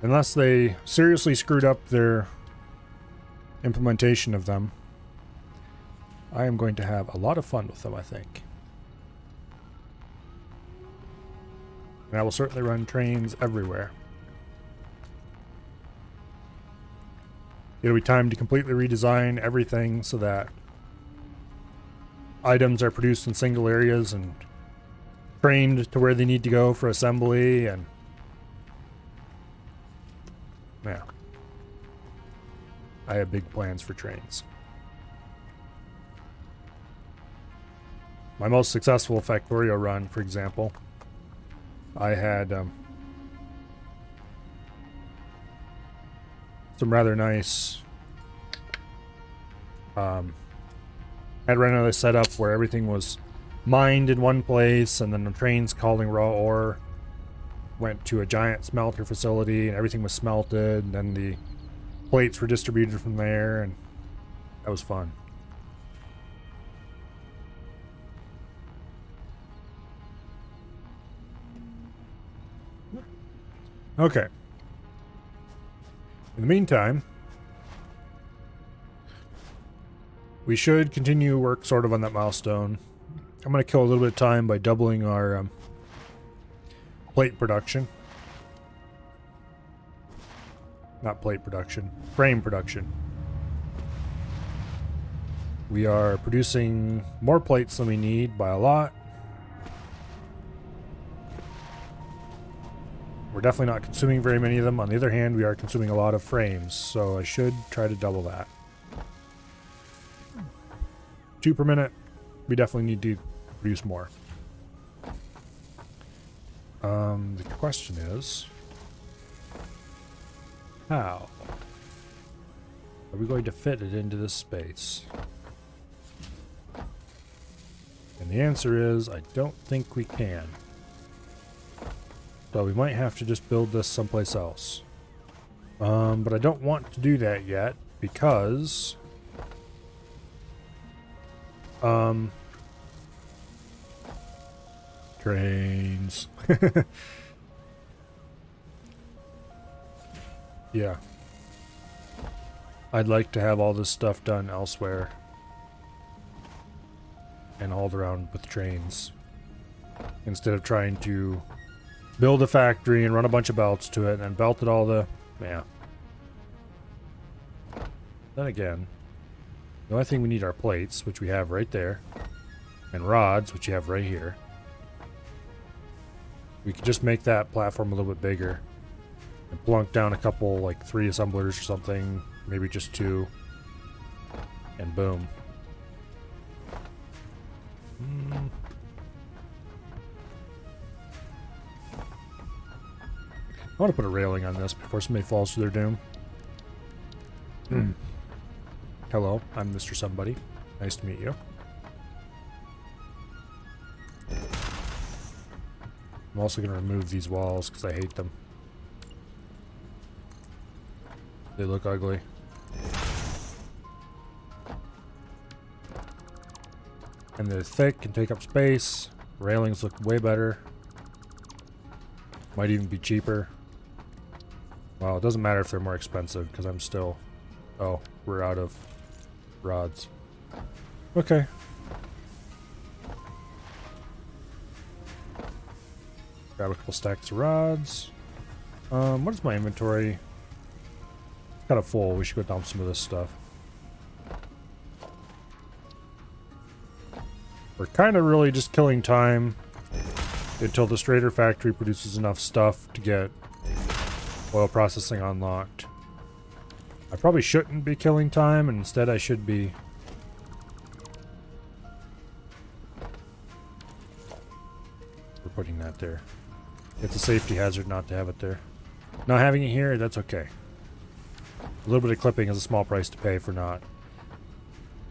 S1: unless they seriously screwed up their implementation of them, I am going to have a lot of fun with them, I think. And I will certainly run trains everywhere. It'll be time to completely redesign everything so that items are produced in single areas and trained to where they need to go for assembly, and yeah, I have big plans for trains. My most successful Factorio run, for example, I had some rather nice had ran another setup where everything was mined in one place, and then the trains calling raw ore went to a giant smelter facility, and everything was smelted, and then the plates were distributed from there, and that was fun. Okay. In the meantime, we should continue work sort of on that milestone. I'm going to kill a little bit of time by doubling our plate production. Not plate production, frame production. We are producing more plates than we need by a lot. We're definitely not consuming very many of them. On the other hand, we are consuming a lot of frames, so I should try to double that. 2 per minute. We definitely need to produce more. The question is, how are we going to fit it into this space? And the answer is, I don't think we can. So we might have to just build this someplace else. But I don't want to do that yet because trains. Yeah. I'd like to have all this stuff done elsewhere and hauled around with trains instead of trying to build a factory and run a bunch of belts to it and belt it all the... yeah. Then again, the only thing we need are plates, which we have right there, and rods, which you have right here. We could just make that platform a little bit bigger and plunk down a couple, like 3 assemblers or something, maybe just 2, and boom. I want to put a railing on this before somebody falls to their doom. Hello, I'm Mr. Somebody. Nice to meet you. I'm also going to remove these walls because I hate them. They look ugly. And they're thick and take up space. Railings look way better. Might even be cheaper. Well, it doesn't matter if they're more expensive because I'm still... oh, we're out of rods. Okay. Grab a couple stacks of rods. What is my inventory? It's kind of full. We should go dump some of this stuff. We're kind of really just killing time until the Strader factory produces enough stuff to get oil processing unlocked. I probably shouldn't be killing time, and instead I should be... we're putting that there. It's a safety hazard not to have it there. Not having it here, that's okay. A little bit of clipping is a small price to pay for not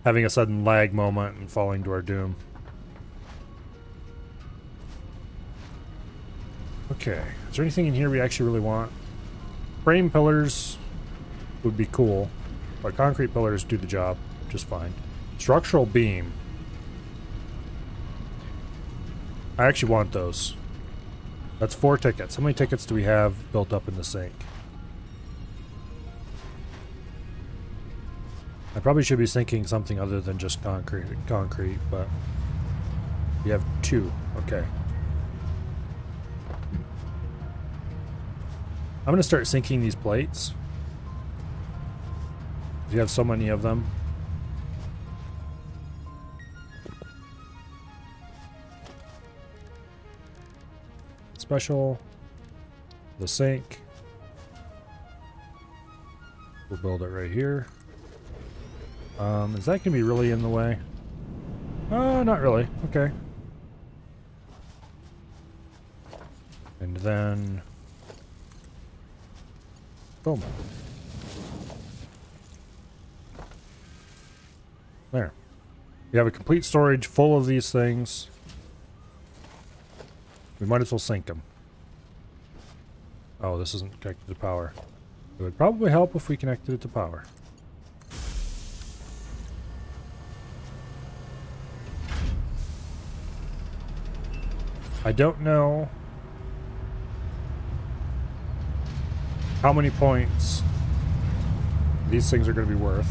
S1: having a sudden lag moment and falling to our doom. Okay, is there anything in here we actually really want? Frame pillars would be cool, but concrete pillars do the job just fine. Structural beam. I actually want those. That's 4 tickets. How many tickets do we have built up in the sink? I probably should be sinking something other than just concrete, but we have 2. Okay. I'm going to start sinking these plates. You have so many of them. Special. The sink. We'll build it right here. Is that going to be really in the way? Not really. Okay. And then... boom. There. We have a complete storage full of these things. We might as well sink them. Oh, this isn't connected to power. It would probably help if we connected it to power. I don't know how many points these things are going to be worth.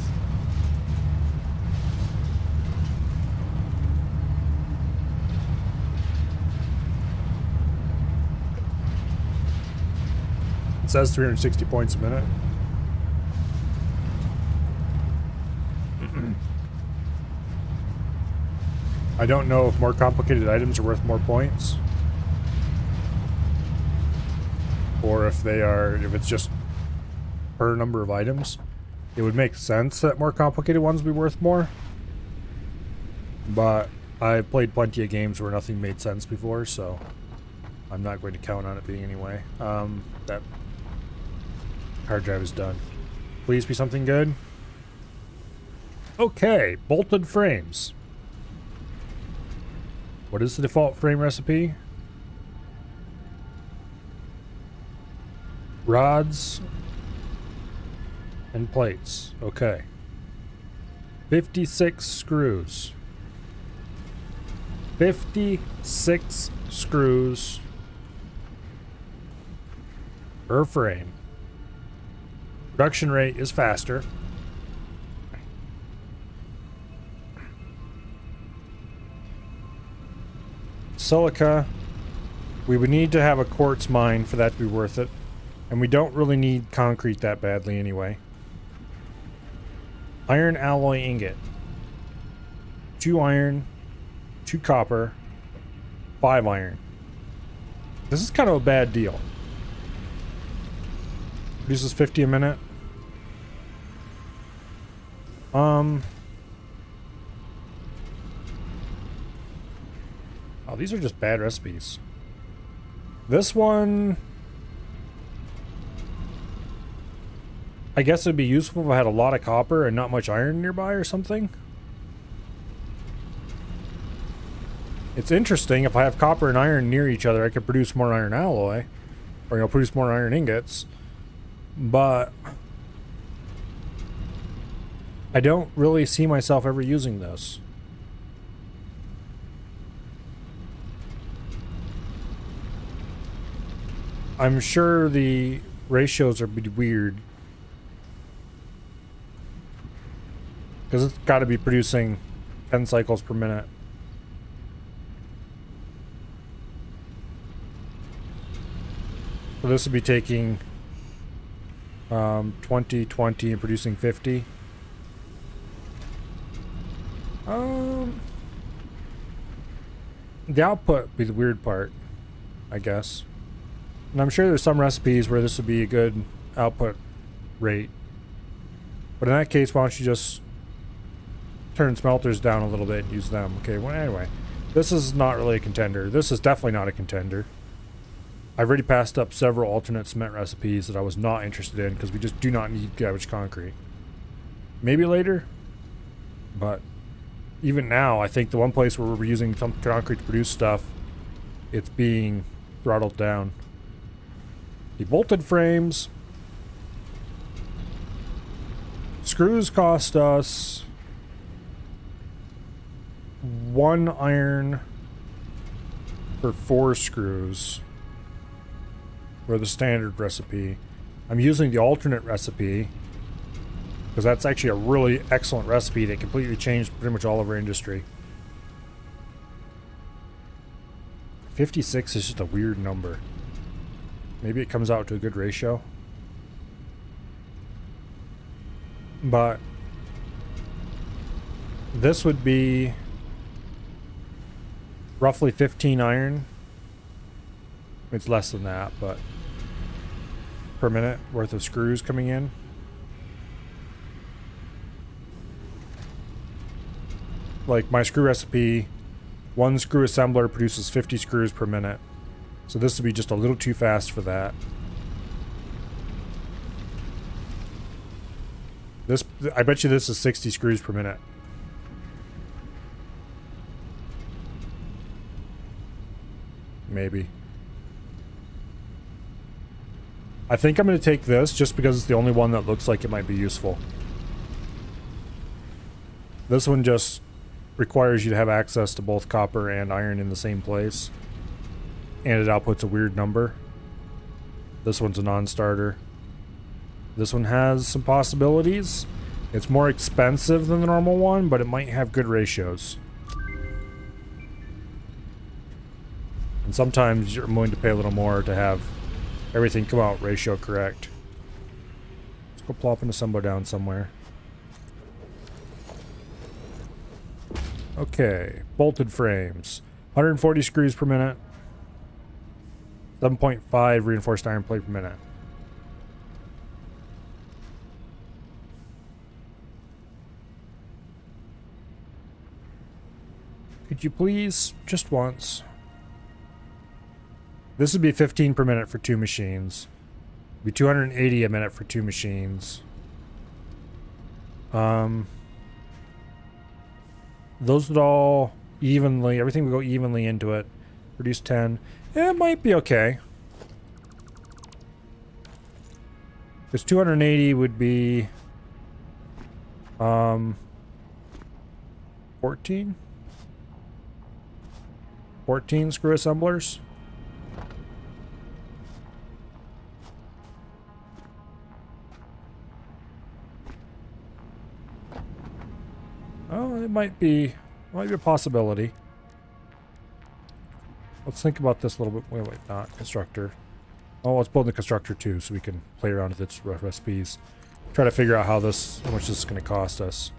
S1: It says 360 points a minute. I don't know if more complicated items are worth more points. Or if they are, if it's just per number of items. It would make sense that more complicated ones would be worth more. But I've played plenty of games where nothing made sense before, so I'm not going to count on it being anyway. That hard drive is done. Please be something good. Okay, bolted frames. What is the default frame recipe? Rods and plates. Okay. 56 screws. 56 screws per frame. Production rate is faster. Silica, we would need to have a quartz mine for that to be worth it. And we don't really need concrete that badly anyway. Iron alloy ingot. 2 iron, 2 copper, 5 iron. This is kind of a bad deal. Produces 50 a minute. Oh, these are just bad recipes. This one... I guess it'd be useful if I had a lot of copper and not much iron nearby or something. It's interesting, if I have copper and iron near each other, I could produce more iron alloy. Or, you know, produce more iron ingots. But... I don't really see myself ever using this. I'm sure the ratios are weird. Because it's got to be producing 10 cycles per minute. So this would be taking 20, 20 and producing 50. The output would be the weird part, I guess. And I'm sure there's some recipes where this would be a good output rate. But in that case, why don't you just turn smelters down a little bit and use them. Okay, well, anyway. This is not really a contender. This is definitely not a contender. I've already passed up several alternate cement recipes that I was not interested in because we just do not need garbage concrete. Maybe later, but even now, I think the one place where we're using some concrete to produce stuff, it's being throttled down. The bolted frames. Screws cost us 1 iron for 4 screws for the standard recipe. I'm using the alternate recipe because that's actually a really excellent recipe that completely changed pretty much all of our industry. 56 is just a weird number. Maybe it comes out to a good ratio. But this would be roughly 15 iron. It's less than that, but per minute worth of screws coming in. Like my screw recipe, 1 screw assembler produces 50 screws per minute. So this would be just a little too fast for that. This, I bet you this is 60 screws per minute. Maybe. I think I'm going to take this just because it's the only one that looks like it might be useful. This one just requires you to have access to both copper and iron in the same place. And it outputs a weird number. This one's a non-starter. This one has some possibilities. It's more expensive than the normal one, but it might have good ratios. And sometimes you're willing to pay a little more to have everything come out ratio correct. Let's go plop into Sumbo down somewhere. Okay, bolted frames. 140 screws per minute. 7.5 reinforced iron plate per minute. Could you please, just once? This would be 15 per minute for 2 machines. It'd be 280 a minute for 2 machines. Those would all evenly, everything would go evenly into it. Produce 10. It might be okay. Because 280 would be 14? 14 screw assemblers. Oh, it might be a possibility. Let's think about this a little bit. Wait, not constructor. Oh, let's build the constructor too, so we can play around with its recipes. Try to figure out how much this is going to cost us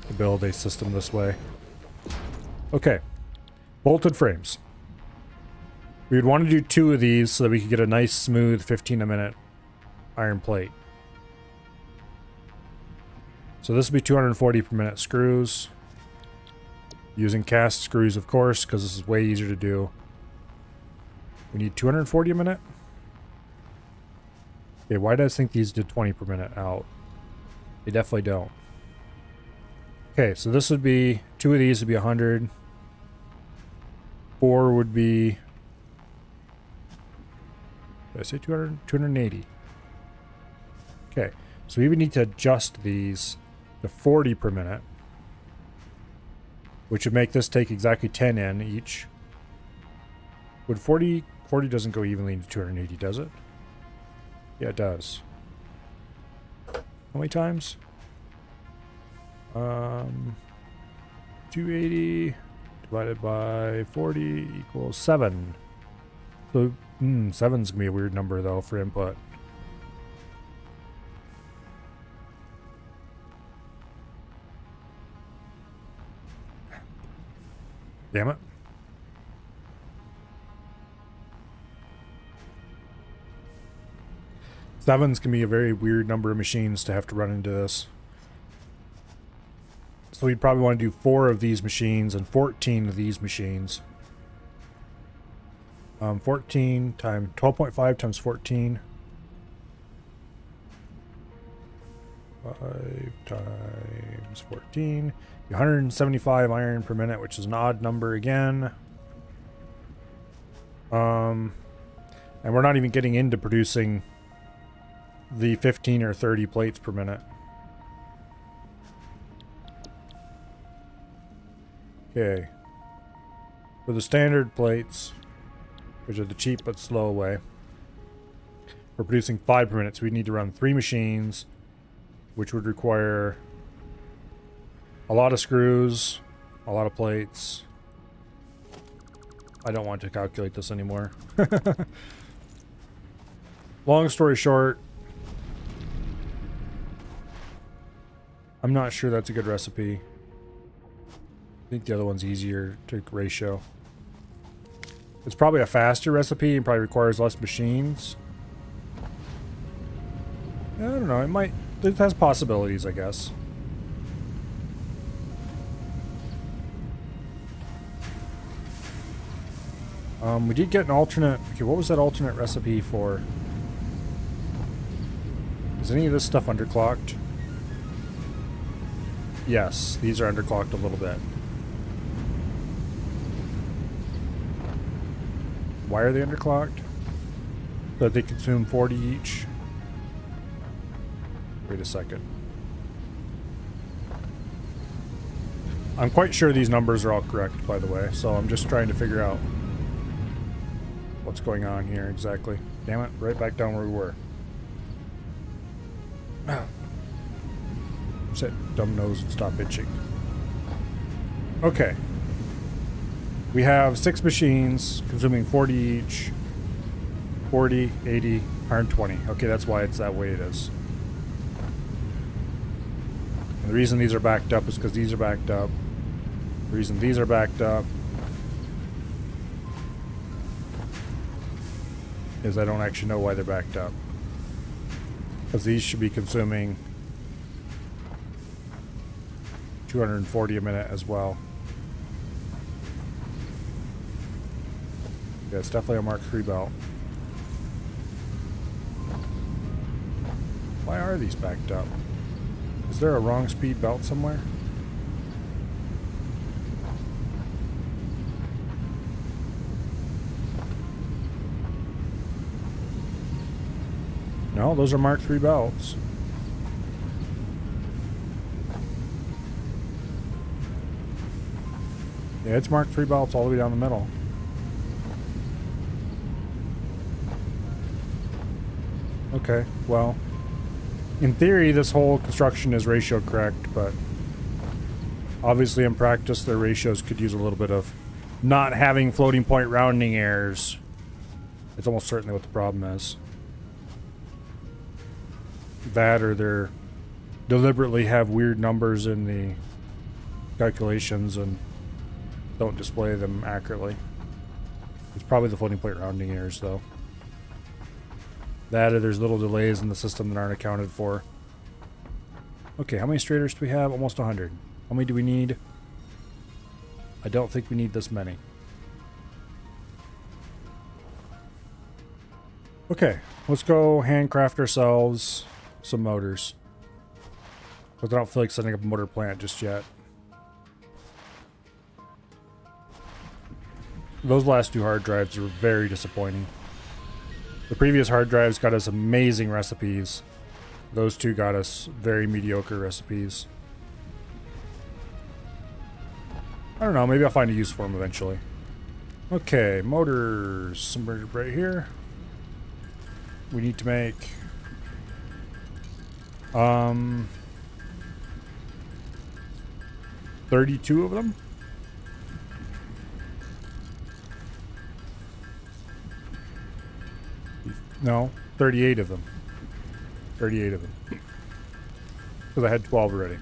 S1: to build a system this way. Okay, bolted frames. We would want to do 2 of these so that we could get a nice smooth 15 a minute iron plate. So this would be 240 per minute screws. Using cast screws, of course, because this is way easier to do. We need 240 a minute. Okay, why do I think these did 20 per minute out? They definitely don't. Okay, so this would be, 2 of these would be 100. 4 would be, did I say 200? 280. Okay, so we would need to adjust these to 40 per minute, which would make this take exactly 10 in each. Would 40 doesn't go evenly into 280, does it? Yeah, it does. How many times? 280 divided by 40 equals 7. So 7's gonna be a weird number though for input. Damn it. Seven's gonna be a very weird number of machines to have to run into this. So we'd probably want to do 4 of these machines and 14 of these machines. 14 times 12.5 times 14. 5 times 14. 175 iron per minute, which is an odd number again. And we're not even getting into producing the 15 or 30 plates per minute. Okay. For the standard plates, which are the cheap but slow way, we're producing 5 per minute, so we need to run 3 machines, which would require a lot of screws, a lot of plates. I don't want to calculate this anymore. Long story short, I'm not sure that's a good recipe. I think the other one's easier to ratio. It's probably a faster recipe and probably requires less machines. I don't know, it has possibilities, I guess. We did get an alternate. Okay, what was that alternate recipe for? Is any of this stuff underclocked? Yes, these are underclocked a little bit. Why are they underclocked? So that they consume 40 each. Wait a second. I'm quite sure these numbers are all correct, by the way, so I'm just trying to figure out what's going on here exactly. Damn it, right back down where we were. Sit, dumb nose, and stop itching. Okay. We have 6 machines consuming 40 each. 40, 80, 120. Okay, that's why it's that way it is. And the reason these are backed up is because these are backed up. The reason these are backed up is I don't actually know why they're backed up. Because these should be consuming 240 a minute as well. Yeah, it's definitely a Mark III belt. Why are these backed up? Is there a wrong speed belt somewhere? No, those are Mark III belts. Yeah, it's Mark III belts all the way down the middle. Okay, well, in theory, this whole construction is ratio correct, but obviously in practice, their ratios could use a little bit of not having floating point rounding errors. It's almost certainly what the problem is. That, or they're deliberately have weird numbers in the calculations and don't display them accurately. It's probably the floating point rounding errors, though. That, or there's little delays in the system that aren't accounted for. Okay, how many straighters do we have? Almost 100. How many do we need? I don't think we need this many. Okay, let's go handcraft ourselves some motors. But I don't feel like setting up a motor plant just yet. Those last 2 hard drives are very disappointing. The previous hard drives got us amazing recipes. Those 2 got us very mediocre recipes. I don't know, maybe I'll find a use for them eventually. Okay, motors. Some right here. We need to make 32 of them. No, 38 of them. 38 of them. Because I had 12 already.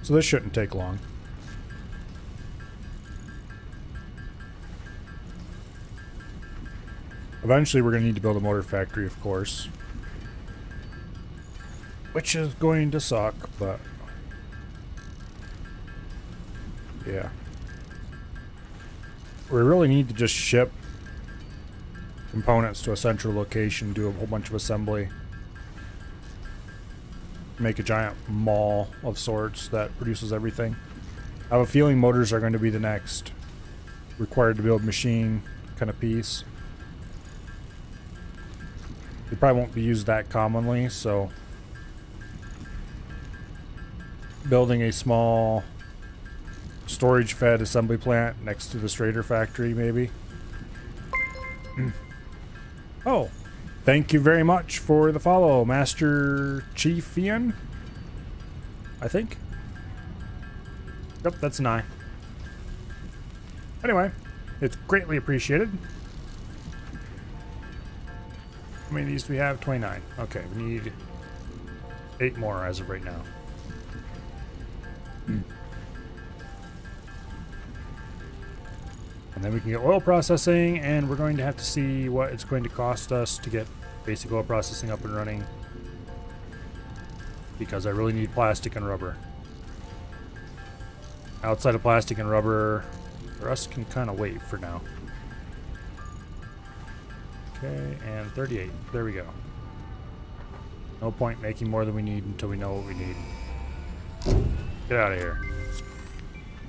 S1: So this shouldn't take long. Eventually we're going to need to build a motor factory, of course. Which is going to suck, but... yeah. We really need to just ship components to a central location, do a whole bunch of assembly. Make a giant mall of sorts that produces everything. I have a feeling motors are going to be the next required to build machine kind of piece. They probably won't be used that commonly, so building a small storage fed assembly plant next to the Strader factory, maybe. Oh, thank you very much for the follow, Master Chief Ian. I think. Yep, that's an eye. Anyway, it's greatly appreciated. How many of these do we have? 29. Okay, we need 8 more as of right now. And then we can get oil processing, and we're going to have to see what it's going to cost us to get basic oil processing up and running. Because I really need plastic and rubber. Outside of plastic and rubber, the rest can kind of wait for now. Okay, and 38. There we go. No point making more than we need until we know what we need. Get out of here.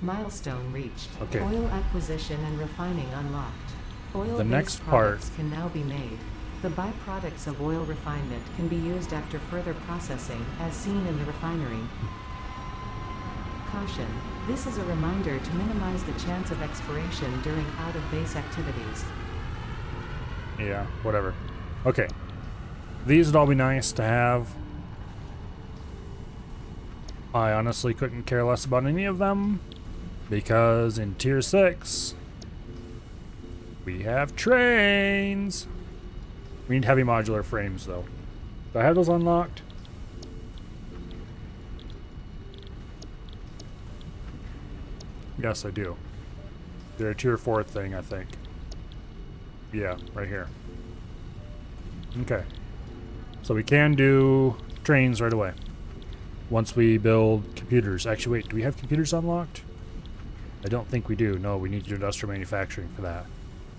S2: Milestone reached.
S1: Okay.
S2: Oil acquisition and refining unlocked. Oil-based
S1: next
S2: products
S1: part-
S2: can now be made. The byproducts of oil refinement can be used after further processing, as seen in the refinery. Caution. This is a reminder to minimize the chance of expiration during out-of-base activities.
S1: Yeah, whatever. Okay. These would all be nice to have. I honestly couldn't care less about any of them because in Tier 6 we have trains. We need heavy modular frames though. Do I have those unlocked? Yes, I do. They're a Tier 4 thing, I think. Yeah, right here. Okay. So we can do trains right away. Once we build computers. Actually, wait, do we have computers unlocked? I don't think we do. No, we need to do industrial manufacturing for that.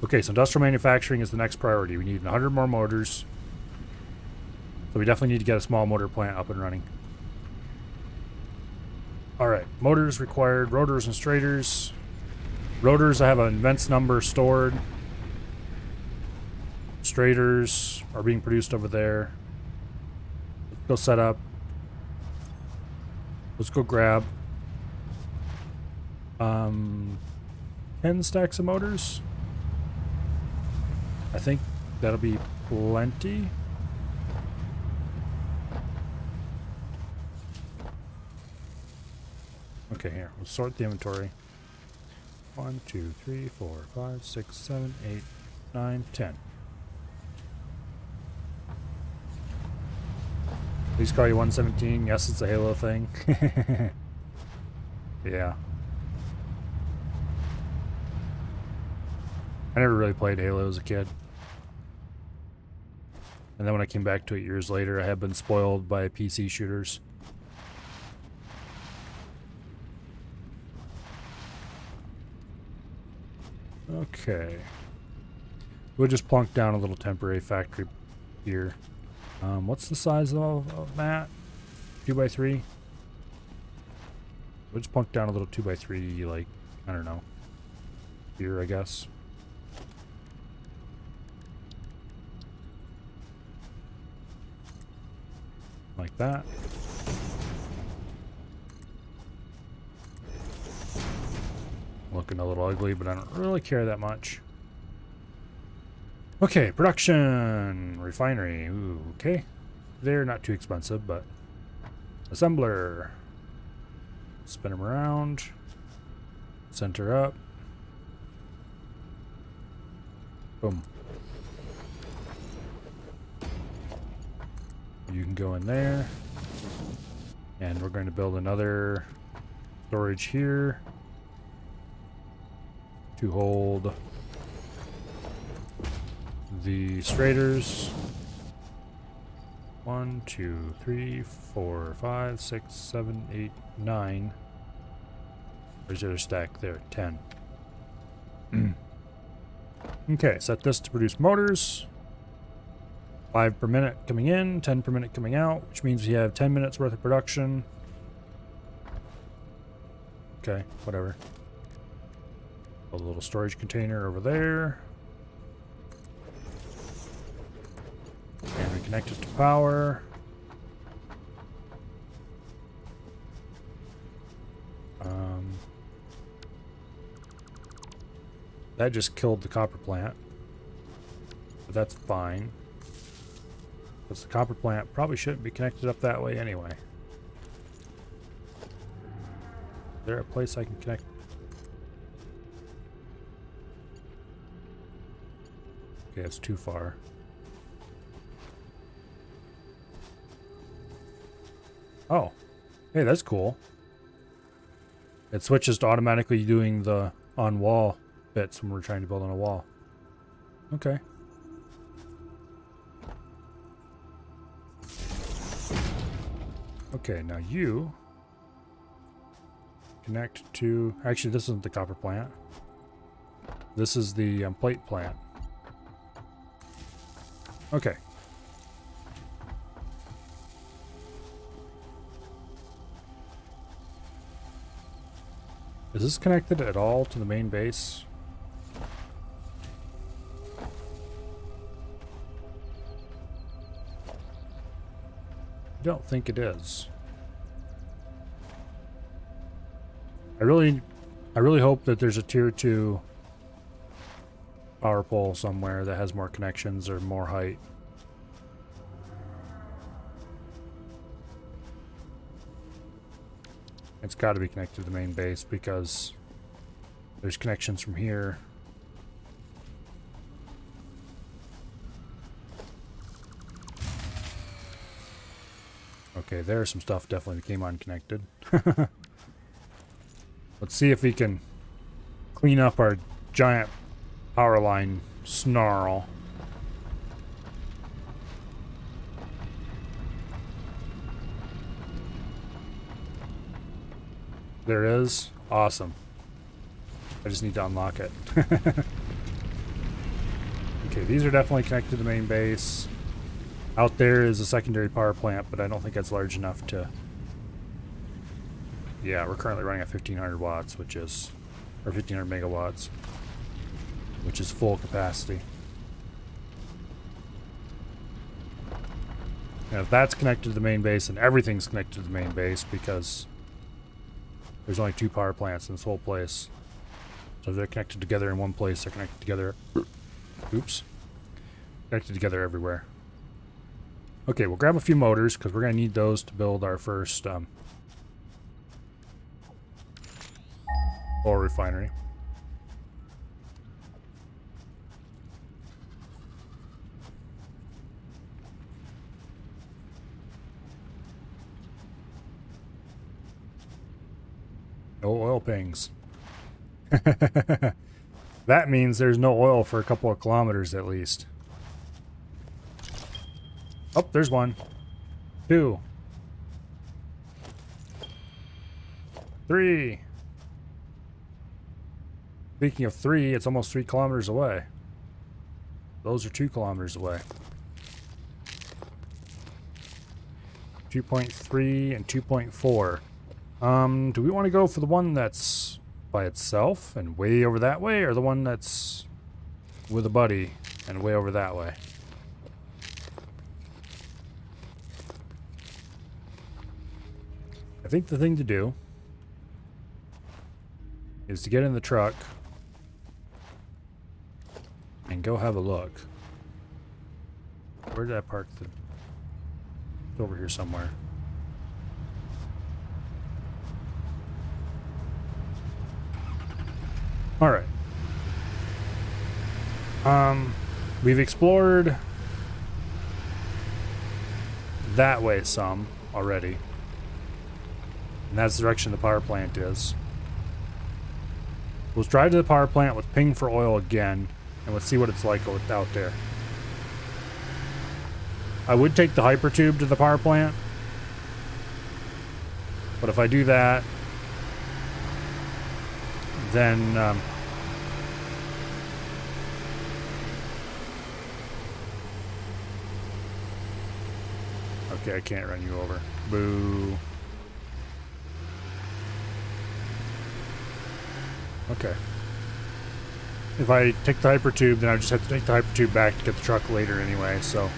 S1: Okay, so industrial manufacturing is the next priority. We need 100 more motors. So we definitely need to get a small motor plant up and running. Alright, motors required, rotors and stators. Rotors, I have an immense number stored. Stators are being produced over there. Let's go set up. Let's go grab 10 stacks of motors. I think that'll be plenty. Okay, here. We'll sort the inventory. 1, 2, 3, 4, 5, 6, 7, 8, 9, 10. Please call you 117. Yes, it's a Halo thing. Yeah. I never really played Halo as a kid. And then when I came back to it years later, I have been spoiled by PC shooters. Okay. We'll just plunk down a little temporary factory here. What's the size of that? 2x3? We'll just plunk down a little 2x3, like, I don't know. Here, I guess. Like that. Looking a little ugly, but I don't really care that much. Okay, production, refinery. Ooh, okay. They're not too expensive, but assembler. Spin them around. Center up. Boom. You can go in there. And we're going to build another storage here to hold the strators. 1, 2, 3, 4, 5, 6, 7, 8, 9. Where's the other stack there? 10. Okay, set this to produce motors. 5 per minute coming in, 10 per minute coming out, which means we have 10 minutes worth of production. Okay, whatever. Build a little storage container over there. And we connect it to power. That just killed the copper plant. But that's fine. Because the copper plant probably shouldn't be connected up that way anyway. Is there a place I can connect? Okay, it's too far. Oh. Hey, that's cool. It switches to automatically doing the on-wall bits when we're trying to build on a wall. Okay. Okay, now you Connect to... Actually, this isn't the copper plant. This is the plate plant. Okay. Is this connected at all to the main base? I don't think it is. I really hope that there's a tier 2 power pole somewhere that has more connections or more height. It's got to be connected to the main base because there's connections from here. Okay, there's some stuff definitely that came unconnected. Let's see if we can clean up our giant power line snarl. There is. Awesome. I just need to unlock it. Okay, these are definitely connected to the main base. Out there is a secondary power plant, but I don't think that's large enough to... Yeah, we're currently running at 1500 watts, which is... Or 1500 megawatts, which is full capacity. And if that's connected to the main base, then everything's connected to the main base because there's only 2 power plants in this whole place. So if they're connected together in one place, they're connected together... Oops. Connected together everywhere. Okay, we'll grab a few motors because we're going to need those to build our first oil refinery. No oil pings. That means there's no oil for a couple of kilometers at least. Oh, there's 1. 2. 3. Speaking of 3, it's almost 3 kilometers away. Those are 2 kilometers away. 2.3 and 2.4. Do we want to go for the one that's by itself and way over that way, or the one that's with a buddy and way over that way? I think the thing to do is to get in the truck and go have a look. Where did I park the... It's over here somewhere. Alright. We've explored that way some already. And that's the direction the power plant is. Let's drive to the power plant with ping for oil again, and let's see what it's like out there. I would take the hypertube to the power plant, but if I do that, then okay, I can't run you over. Boo. Okay. If I take the hypertube, then I just have to take the hypertube back to get the truck later anyway, so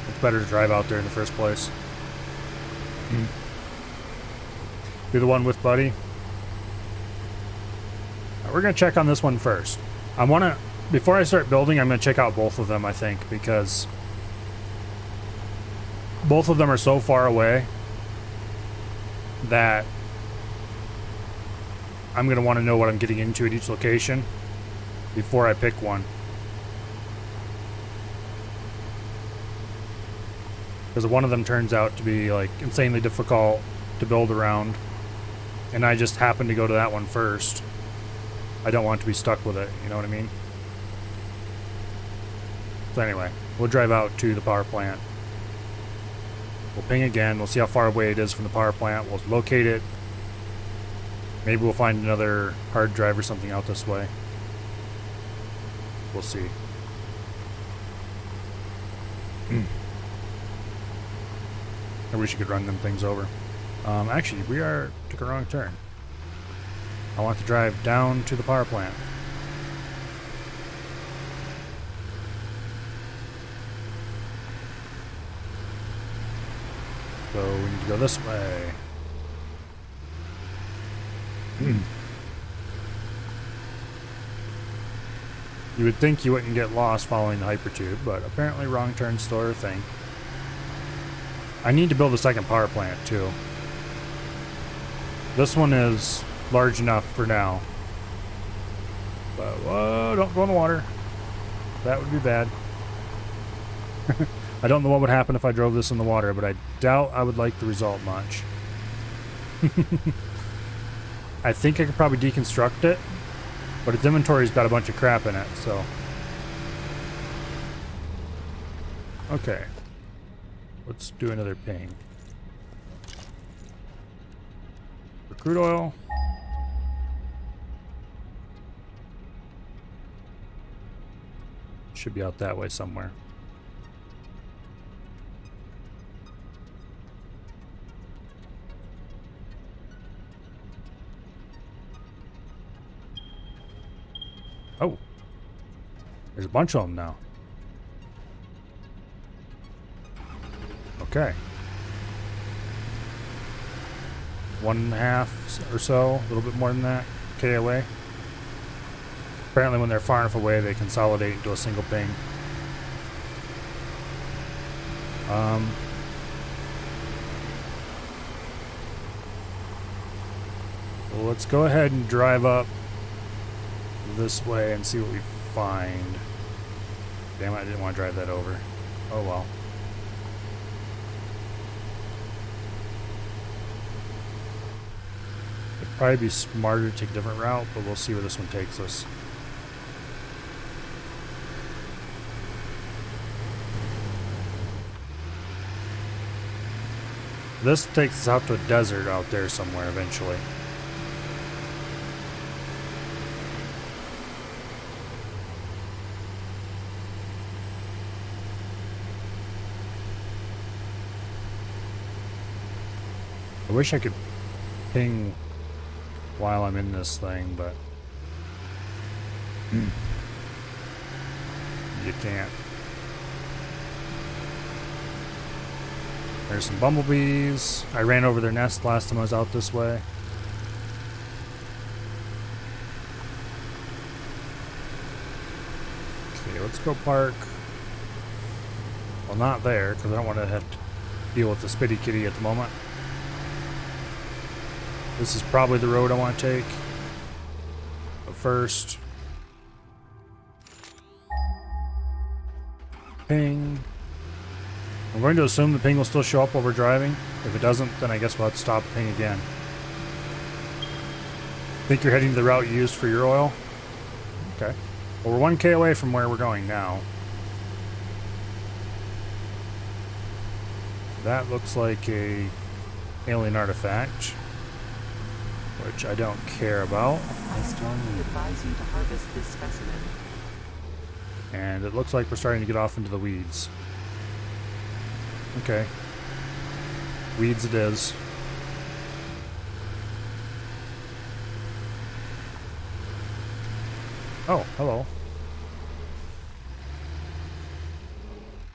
S1: it's better to drive out there in the first place. Do the one with Buddy. We're going to check on this one first. Before I start building, I'm going to check out both of them, I think, because both of them are so far away that I'm going to want to know what I'm getting into at each location before I pick one. Because one of them turns out to be like insanely difficult to build around, and I just happen to go to that one first. I don't want to be stuck with it, you know what I mean? So anyway, we'll drive out to the power plant. We'll ping again, we'll see how far away it is from the power plant, we'll locate it, Maybe we'll find another hard drive or something out this way. We'll see. I wish you could run them things over. Actually, we took a wrong turn. I want to drive down to the power plant. So we need to go this way. You would think you wouldn't get lost following the hypertube, but apparently wrong turns still are a thing. I need to build a second power plant too. This one is large enough for now. But whoa, don't go in the water. That would be bad. I don't know what would happen if I drove this in the water, but I doubt I would like the result much. I think I could probably deconstruct it, but its inventory's got a bunch of crap in it, so. Okay. Let's do another ping. For crude oil. Should be out that way somewhere. Oh, there's a bunch of them now. Okay. 1.5 or so, a little bit more than that, KOA. Apparently when they're far enough away, they consolidate into a single ping. Well, let's go ahead and drive up this way and see what we find. Damn it, I didn't want to drive that over. Oh well. It'd probably be smarter to take a different route, but we'll see where this one takes us. This takes us out to a desert out there somewhere eventually. I wish I could ping while I'm in this thing, but you can't. There's some bumblebees. I ran over their nest last time I was out this way. Okay, let's go park. Well, not there, because I don't want to have to deal with the spitty kitty at the moment. This is probably the road I want to take. But first, ping. I'm going to assume the ping will still show up while we're driving. If it doesn't, then I guess we'll have to stop the ping again. Think you're heading to the route you used for your oil? Okay. Well, we're 1K away from where we're going now. That looks like a alien artifact, which I don't care about.
S2: I strongly advise you to harvest this specimen.
S1: And it looks like we're starting to get off into the weeds. Okay. Weeds it is. Oh, hello.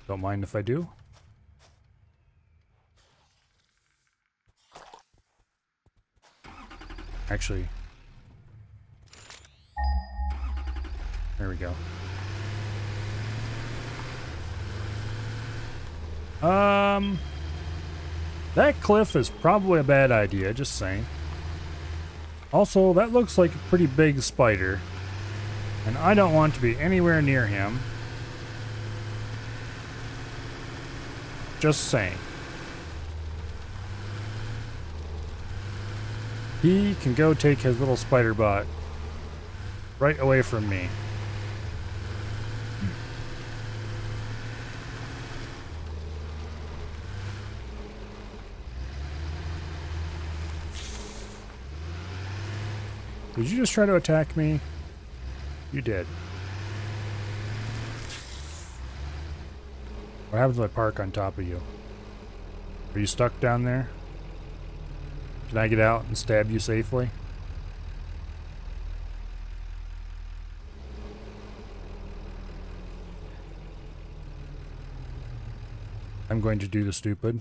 S1: Don't mind if I do. Actually, there we go. That cliff is probably a bad idea, just saying. Also, that looks like a pretty big spider, and I don't want to be anywhere near him. Just saying. He can go take his little spider butt right away from me. Did you just try to attack me? You did. What happens if I park on top of you? Are you stuck down there? Can I get out and stab you safely? I'm going to do the stupid.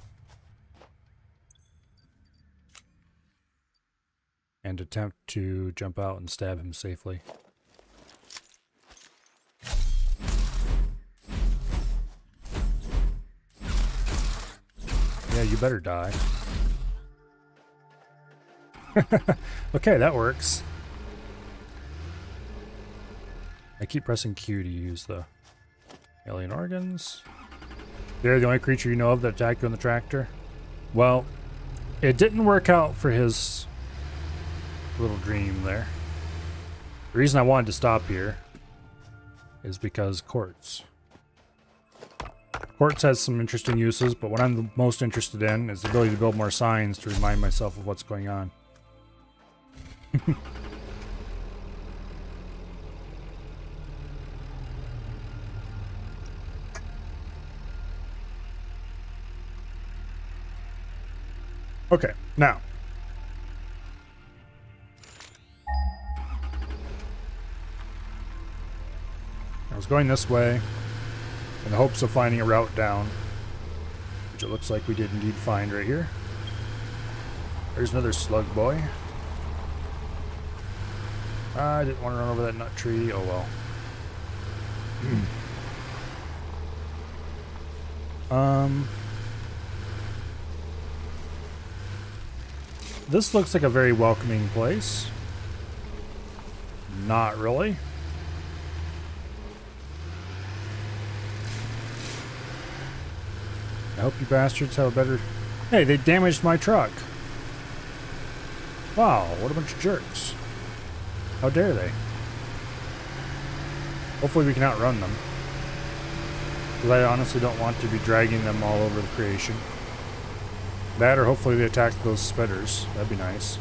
S1: And attempt to jump out and stab him safely. Yeah, you better die. Okay, that works. I keep pressing Q to use the alien organs. They're the only creature you know of that attacked you on the tractor? Well, it didn't work out for his little dream there. The reason I wanted to stop here is because quartz. Quartz has some interesting uses, but what I'm the most interested in is the ability to build more signs to remind myself of what's going on. Okay, now. I was going this way in the hopes of finding a route down, which it looks like we did indeed find right here. There's another slug boy. I didn't want to run over that nut tree. Oh well. This looks like a very welcoming place. Not really. I hope you bastards have a better... Hey, they damaged my truck. Wow, what a bunch of jerks. How dare they? Hopefully we can outrun them. Because I honestly don't want to be dragging them all over the creation. That, or hopefully they attack those spitters. That'd be nice.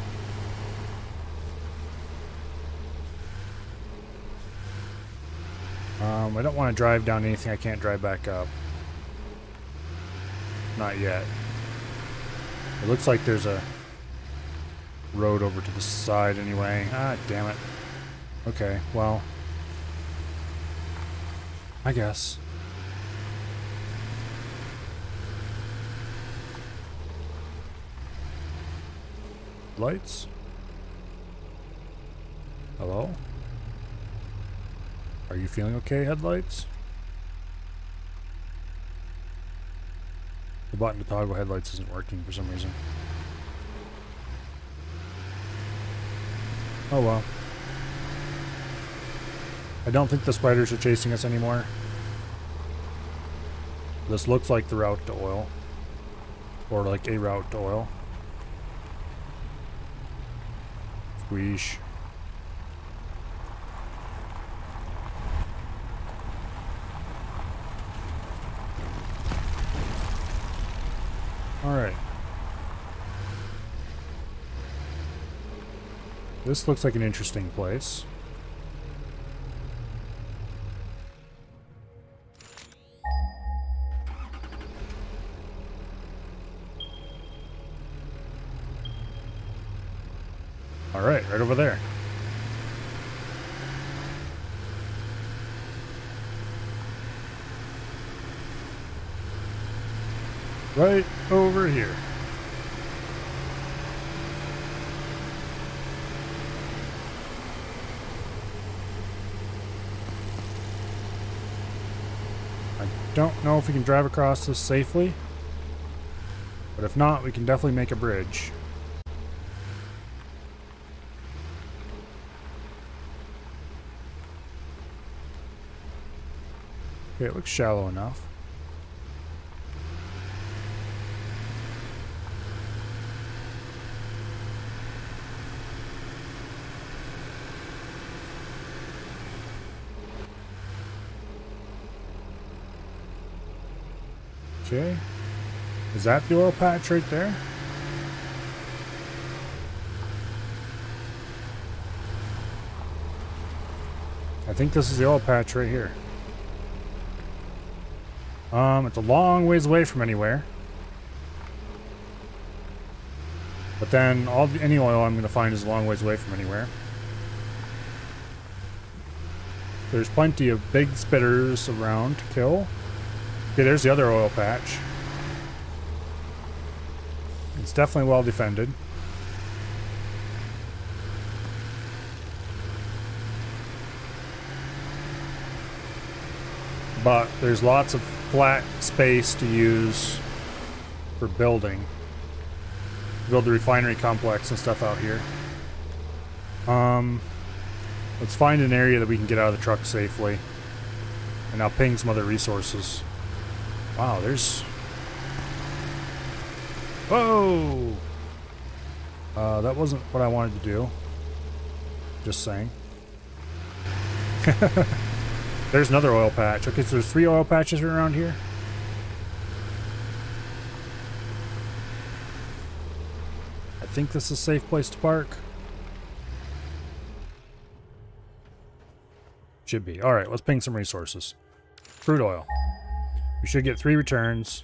S1: I don't want to drive down anything I can't drive back up. Not yet. It looks like there's a road over to the side anyway. Ah, damn it. Okay, well. I guess. Lights? Hello? Are you feeling okay, headlights? The button to toggle headlights isn't working for some reason. Oh well. I don't think the spiders are chasing us anymore. This looks like the route to oil. Or like a route to oil. Squeesh. Alright. This looks like an interesting place. Alright, right over there. Right over here. I don't know if we can drive across this safely, but if not, we can definitely make a bridge. Okay, it looks shallow enough. Okay. Is that the oil patch right there? I think this is the oil patch right here. It's a long ways away from anywhere. But then any oil I'm going to find is a long ways away from anywhere. There's plenty of big spitters around to kill. Okay, there's the other oil patch. It's definitely well defended. But there's lots of flat space to use for building. Build the refinery complex and stuff out here. Let's find an area that we can get out of the truck safely. And I'll ping some other resources. Wow, there's... Whoa! That wasn't what I wanted to do. Just saying. There's another oil patch. Okay, so there's 3 oil patches around here. I think this is a safe place to park. Should be. Alright, let's ping some resources. Crude oil. We should get 3 returns.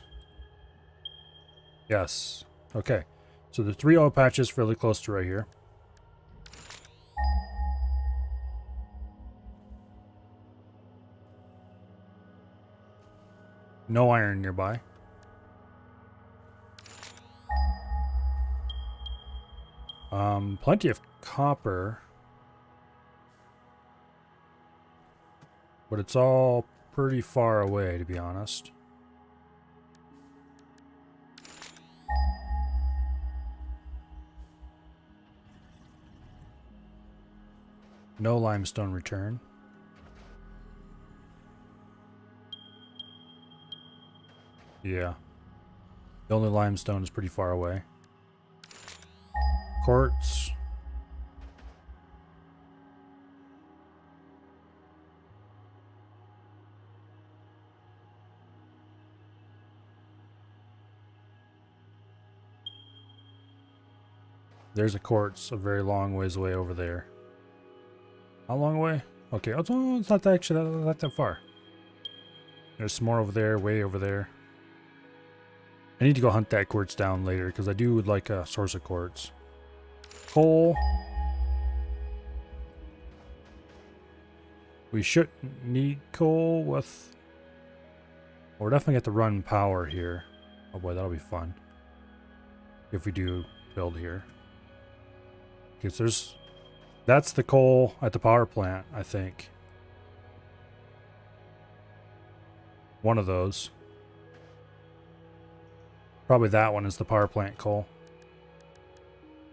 S1: Yes. Okay. So the 3 oil patches fairly close to right here. No iron nearby. Plenty of copper. But it's all pretty far away, to be honest. No limestone return. Yeah. The only limestone is pretty far away. Quartz. There's a quartz a very long ways away over there. How long away? Okay, it's not actually not that far. There's some more over there, way over there. I need to go hunt that quartz down later because I would like a source of quartz. Coal. We shouldn't need coal with... We're definitely got to run power here. Oh boy, that'll be fun. If we do build here. Because there's... That's the coal at the power plant, I think. One of those. Probably that one is the power plant coal.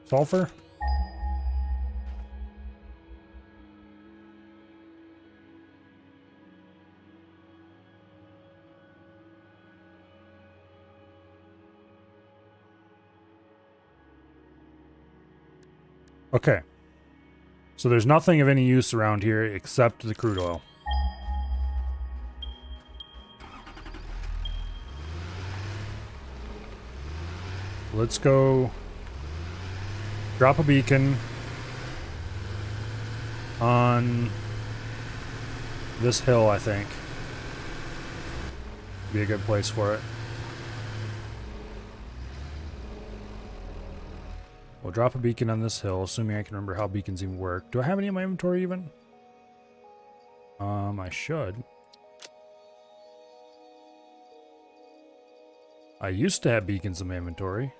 S1: Sulfur? Okay. So there's nothing of any use around here except the crude oil. Let's go drop a beacon on this hill, I think. Be a good place for it. We'll drop a beacon on this hill, assuming I can remember how beacons even work. Do I have any in my inventory even? I should. I used to have beacons in my inventory.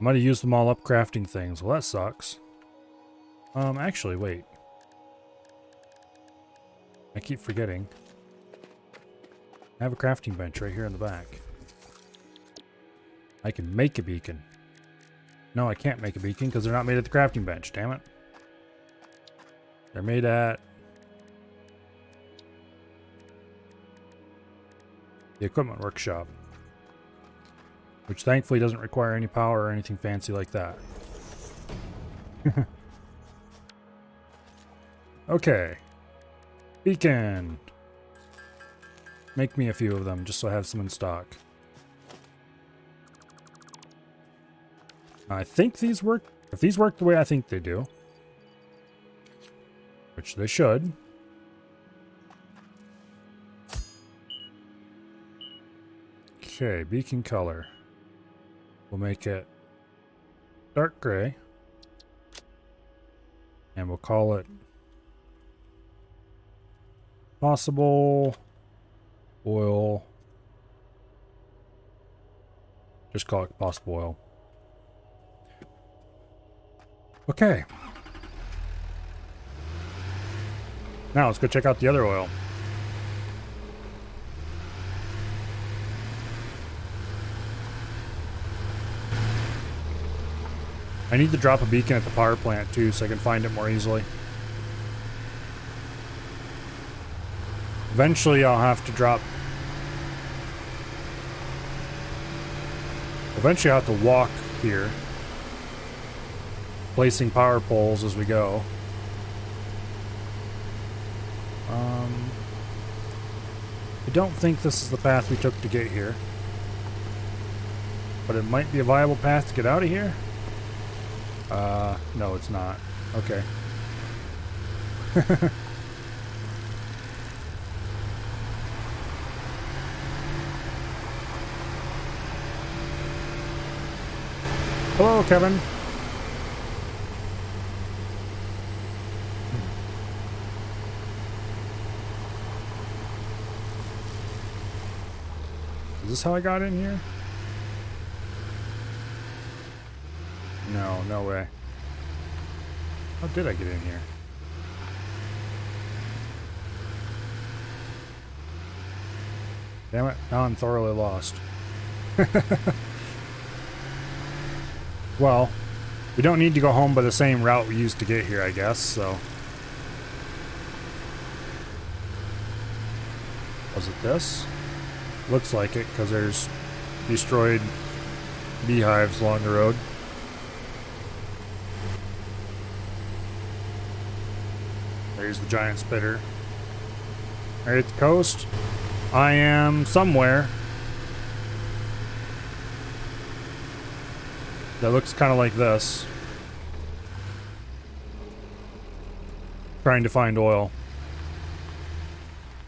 S1: I might have used them all up crafting things. Well, that sucks. Actually, wait. I keep forgetting. I have a crafting bench right here in the back. I can make a beacon. No, I can't make a beacon because they're not made at the crafting bench, damn it. They're made at the equipment workshop. Which thankfully doesn't require any power or anything fancy like that. Okay. Beacon. Make me a few of them just so I have some in stock. I think these work. If these work the way I think they do, which they should, Okay, beacon color. We'll make it dark gray. And we'll call it possible oil. Just call it possible oil. Okay. Now let's go check out the other oil. I need to drop a beacon at the power plant too so I can find it more easily. Eventually I'll have to drop... Eventually I'll have to walk here, placing power poles as we go. I don't think this is the path we took to get here, but it might be a viable path to get out of here. No, it's not. Okay. Hello, Kevin. Is this how I got in here? No, no way. How did I get in here? Damn it, now I'm thoroughly lost. Well, we don't need to go home by the same route we used to get here, I guess, so... Was it this? Looks like it, because there's destroyed beehives along the road. There's the giant spitter. Right at the coast. I am somewhere. That looks kind of like this. Trying to find oil.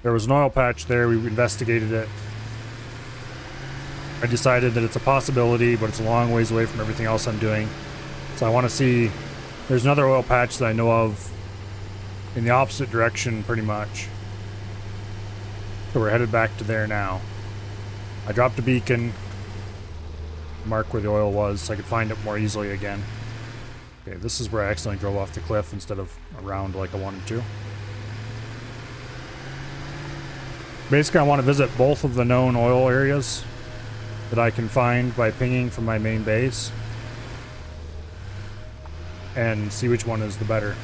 S1: There was an oil patch there, we investigated it. I decided that it's a possibility, but it's a long ways away from everything else I'm doing. So I want to see... There's another oil patch that I know of in the opposite direction, pretty much. So we're headed back to there now. I dropped a beacon, mark where the oil was, so I could find it more easily again. Okay, this is where I accidentally drove off the cliff instead of around like I wanted to. Basically, I want to visit both of the known oil areas that I can find by pinging from my main base and see which one is the better.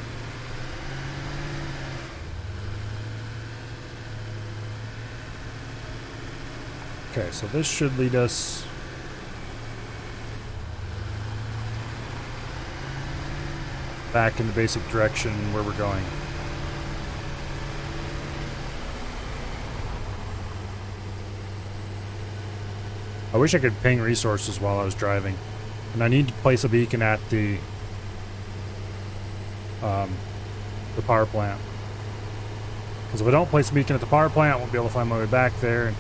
S1: Okay, so this should lead us back in the basic direction where we're going. I wish I could ping resources while I was driving. And I need to place a beacon at the power plant. Because if I don't place a beacon at the power plant, I won't be able to find my way back there.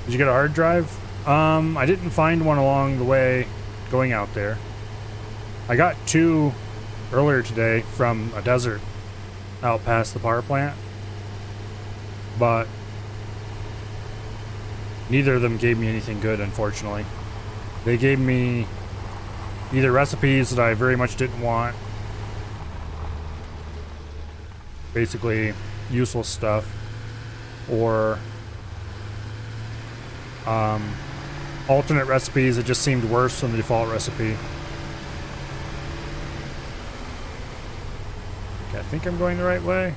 S1: Did you get a hard drive? I didn't find one along the way going out there. I got two earlier today from a desert out past the power plant. But neither of them gave me anything good, unfortunately. They gave me either recipes that I very much didn't want, basically useless stuff, or alternate recipes that just seemed worse than the default recipe. Okay, I think I'm going the right way.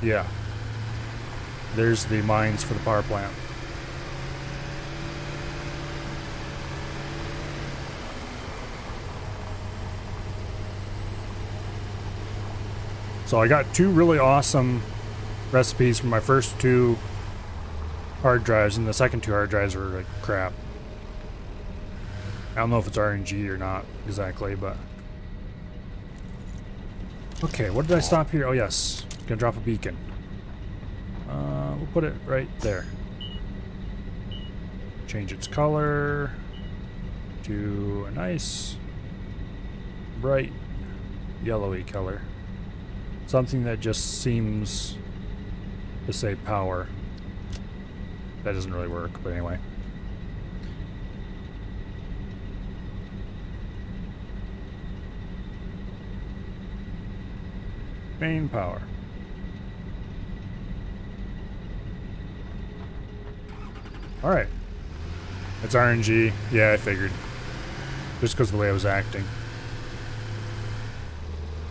S1: Yeah. There's the mines for the power plant. So I got two really awesome recipes from my first two hard drives, and the second two hard drives were like crap. I don't know if it's RNG or not exactly, but... Okay, what did I stop here? Oh yes, gonna drop a beacon. put it right there. Change its color to a nice bright yellowy color. Something that just seems to say power. That doesn't really work, but anyway. Main power. Alright. It's RNG. Yeah, I figured. Just because of the way I was acting.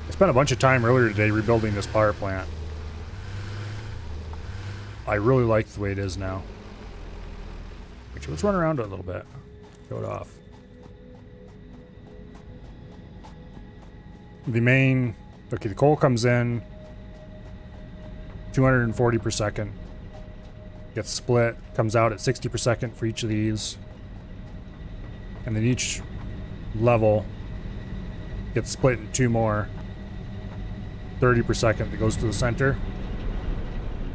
S1: I spent a bunch of time earlier today rebuilding this power plant. I really like the way it is now. Actually, let's run around it a little bit. Show it off. The main... Okay, the coal comes in 240 per second. Gets split, comes out at 60 per second for each of these. And then each level gets split in two more. 30 per second that goes to the center.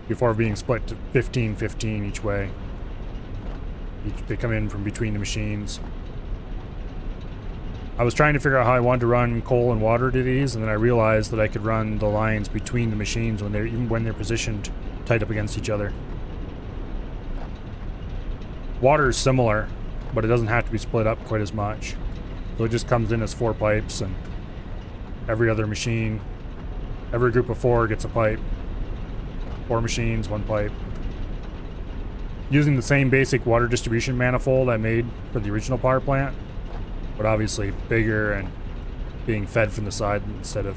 S1: Before being split to 15-15 each way. They come in from between the machines. I was trying to figure out how I wanted to run coal and water to these, and then I realized that I could run the lines between the machines even when they're positioned tight up against each other. Water is similar, but it doesn't have to be split up quite as much. So it just comes in as 4 pipes, and every other machine, every group of 4 gets a pipe. 4 machines, 1 pipe. Using the same basic water distribution manifold I made for the original power plant, but obviously bigger and being fed from the side instead of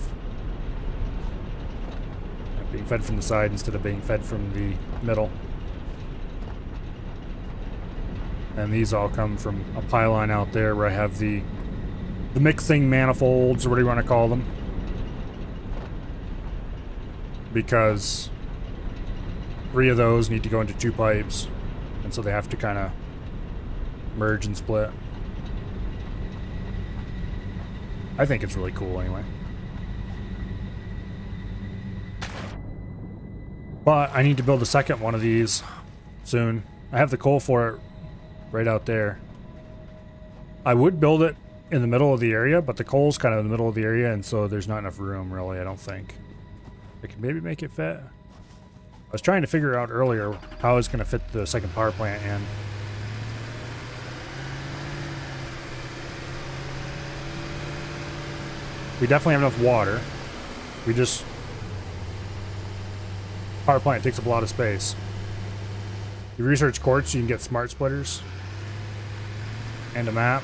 S1: being fed from the middle. And these all come from a pylon out there where I have the mixing manifolds, or whatever you want to call them, because 3 of those need to go into 2 pipes, and so they have to kind of merge and split. I think it's really cool anyway. But I need to build a second one of these soon. I have the coal for it right out there. I would build it in the middle of the area, but the coal's kind of in the middle of the area, and so there's not enough room, really, I don't think. I can maybe make it fit. I was trying to figure out earlier how I was going to fit the second power plant in. We definitely have enough water. We just... Power plant takes up a lot of space. If you research quartz, you can get smart splitters. And a map.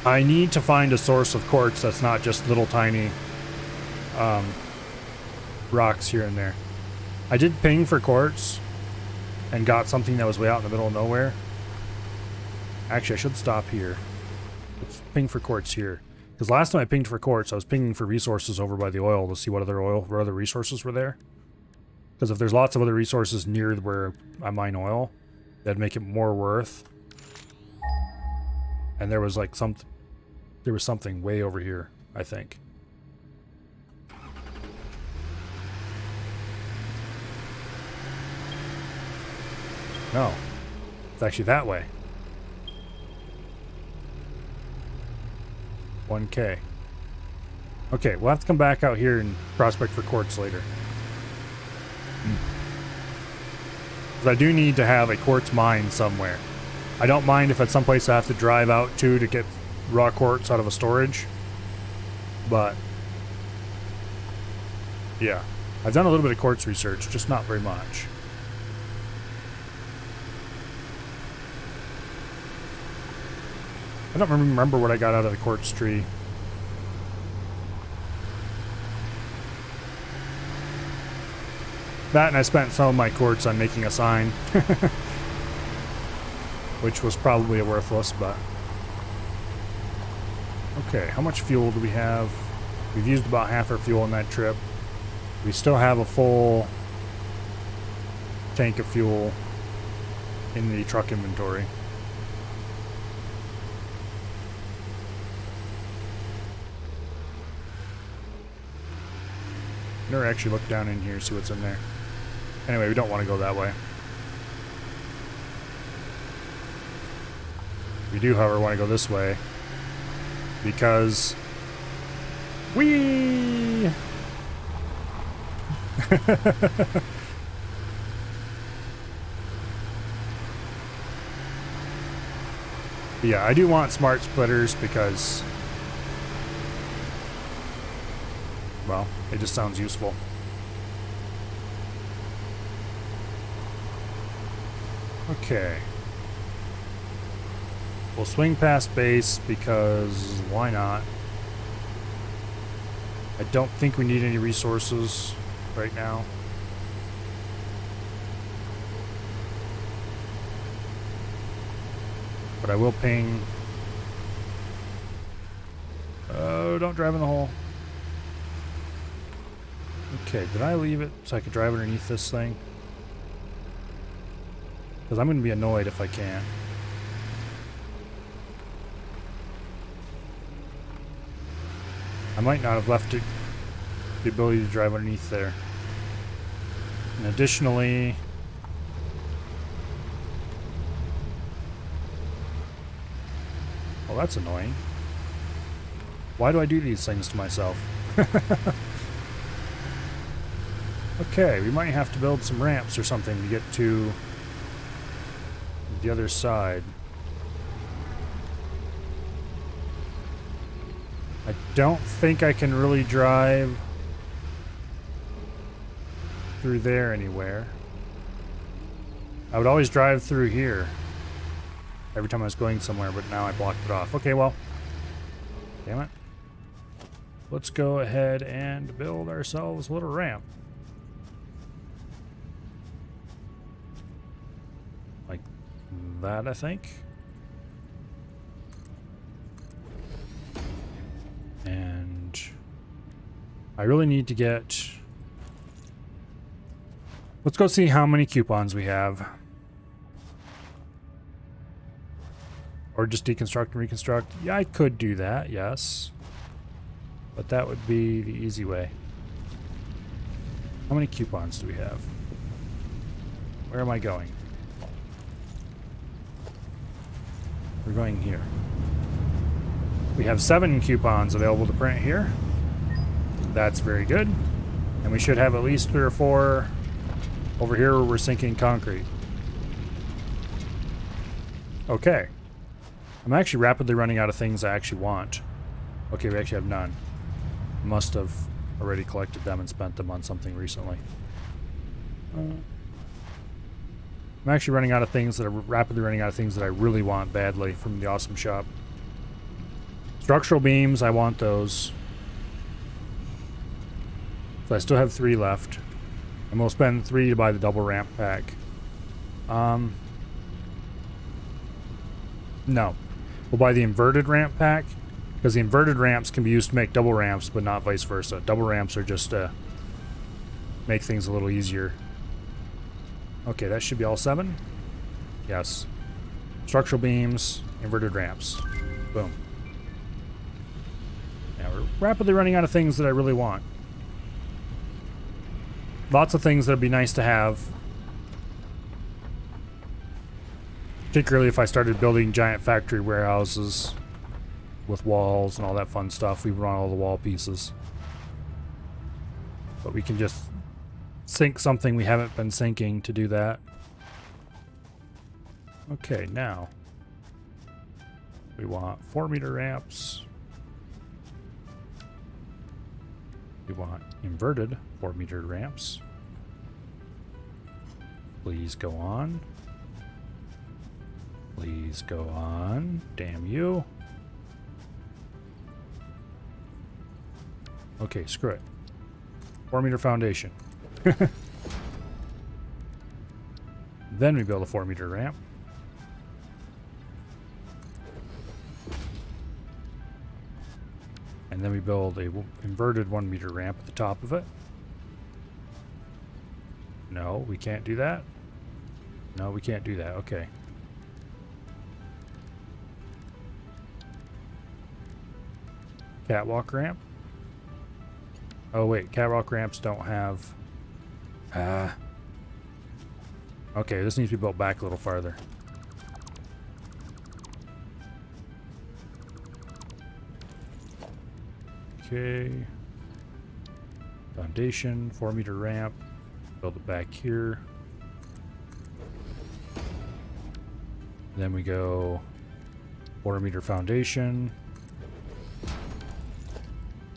S1: I need to find a source of quartz that's not just little tiny rocks here and there. I did ping for quartz and got something that was way out in the middle of nowhere. Actually, I should stop here. Let's ping for quartz here. Because last time I pinged for quartz, I was pinging for resources over by the oil to see what other resources were there. Because if there's lots of other resources near where I mine oil, that'd make it more worth. And there was like something way over here, I think. No, it's actually that way. 1K. Okay, we'll have to come back out here and prospect for quartz later. Because I do need to have a quartz mine somewhere. I don't mind if at some place I have to drive out to get raw quartz out of a storage. But yeah, I've done a little bit of quartz research, just not very much. I don't remember what I got out of the quartz tree. That, and I spent some of my quartz on making a sign. Which was probably worthless, but... Okay, how much fuel do we have? We've used about half our fuel on that trip. We still have a full tank of fuel in the truck inventory. Never actually looked down in here, see what's in there. Anyway, we don't want to go that way. We do, however, want to go this way. Because... Whee! Yeah, I do want smart splitters because... well, it just sounds useful. Okay. We'll swing past base because why not? I don't think we need any resources right now. But I will ping. Oh, don't drive in the hole. Okay, did I leave it so I could drive underneath this thing? Because I'm going to be annoyed if I can't. I might not have left it the ability to drive underneath there. And additionally... well, that's annoying. Why do I do these things to myself? Okay, we might have to build some ramps or something to get to the other side. I don't think I can really drive through there anywhere. I would always drive through here every time I was going somewhere, but now I blocked it off. Okay, well, damn it. Let's go ahead and build ourselves a little ramp. Like that, I think. And I really need to get... let's go see how many coupons we have. Or just deconstruct and reconstruct. Yeah, I could do that, yes. But that would be the easy way. How many coupons do we have? Where am I going? We're going here. We have 7 coupons available to print here. That's very good. And we should have at least 3 or 4 over here where we're sinking concrete. Okay. I'm actually rapidly running out of things I actually want. Okay, we actually have none. Must have already collected them and spent them on something recently. I'm actually running out of things that are rapidly running out of things that I really want badly from the awesome shop. Structural beams, I want those. So I still have 3 left. And we'll spend 3 to buy the double ramp pack. No. We'll buy the inverted ramp pack. Because the inverted ramps can be used to make double ramps, but not vice versa. Double ramps are just to make things a little easier. Okay, that should be all 7. Yes. Structural beams, inverted ramps. Boom. Now we're rapidly running out of things that I really want. Lots of things that would be nice to have. Particularly if I started building giant factory warehouses with walls and all that fun stuff. We run all the wall pieces. But we can just sink something we haven't been sinking to do that. Okay, now we want 4-meter ramps. We want inverted 4-meter ramps. Please go on. Please go on. Damn you. Okay, screw it. 4-meter foundation. Then we build a 4-meter ramp. And then we build a inverted 1-meter ramp at the top of it. No, we can't do that. No, we can't do that. Okay. Catwalk ramp. Oh wait, catwalk ramps don't have... Okay, this needs to be built back a little farther. Okay. Foundation, 4-meter ramp. Build it back here. Then we go 4-meter foundation.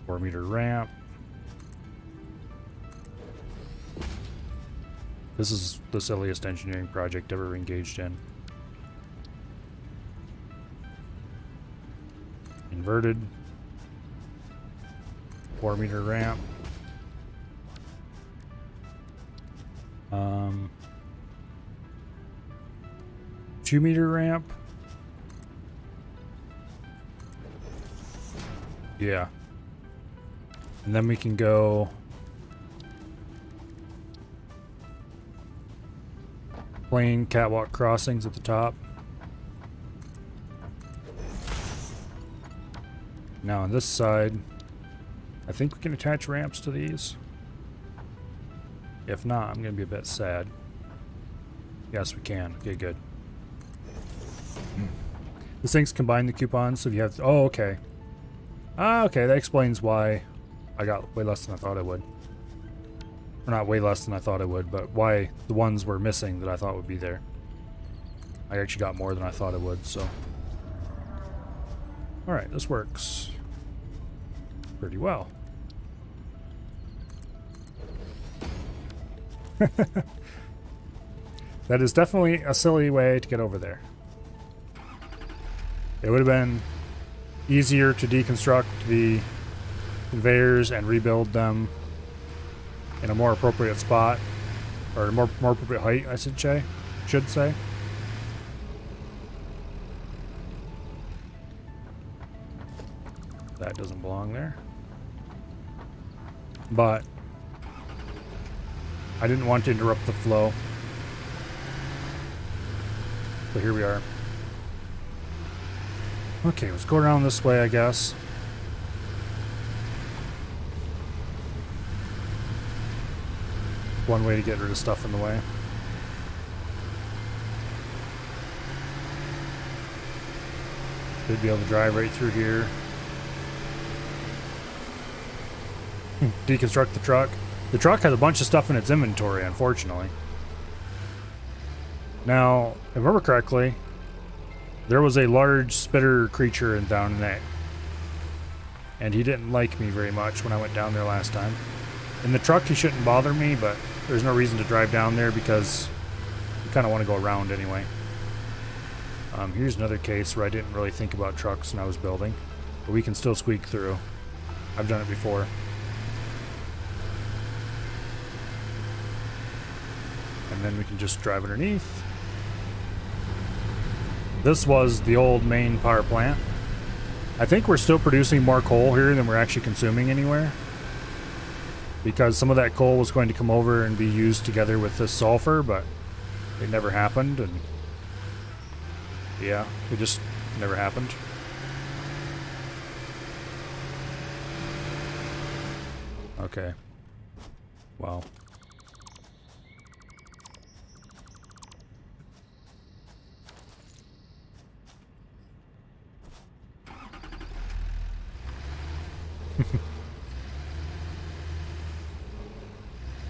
S1: 4-meter ramp. This is the silliest engineering project ever engaged in. Inverted. 4-meter ramp. 2-meter ramp. Yeah. And then we can go plain catwalk crossings at the top. Now on this side, I think we can attach ramps to these. If not, I'm going to be a bit sad. Yes, we can. Okay, good. This thing's combine the coupons, so if you have... Oh, okay. Ah, okay, that explains why I got way less than I thought I would. Or not way less than I thought I would, but why the ones were missing that I thought would be there. I actually got more than I thought I would, so... Alright, this works pretty well. That is definitely a silly way to get over there. It would have been easier to deconstruct the conveyors and rebuild them in a more appropriate spot, or a more appropriate height, I should say. That doesn't belong there. But I didn't want to interrupt the flow. So here we are. Okay, let's go around this way, I guess. One way to get rid of stuff in the way. Should be able to drive right through here. Deconstruct the truck. The truck has a bunch of stuff in its inventory, unfortunately. Now, if I remember correctly, there was a large spitter creature down in that. And he didn't like me very much when I went down there last time. In the truck, he shouldn't bother me, but there's no reason to drive down there because you kind of want to go around anyway. Here's another case where I didn't really think about trucks when I was building. But we can still squeak through. I've done it before. And then we can just drive underneath. This was the old main power plant. I think we're still producing more coal here than we're actually consuming anywhere. Because some of that coal was going to come over and be used together with this sulfur, but it never happened, and yeah, it just never happened. Okay. Wow.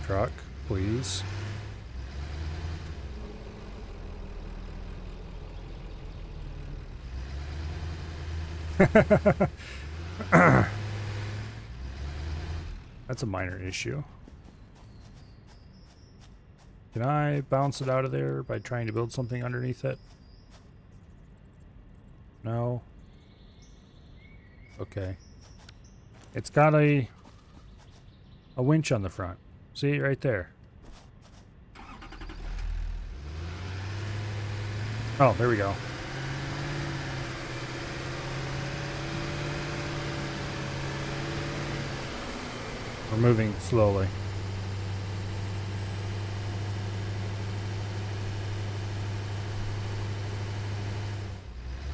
S1: Truck, please. That's a minor issue. Can I bounce it out of there by trying to build something underneath it? No. Okay. It's got a winch on the front. See, right there. Oh, there we go. We're moving slowly.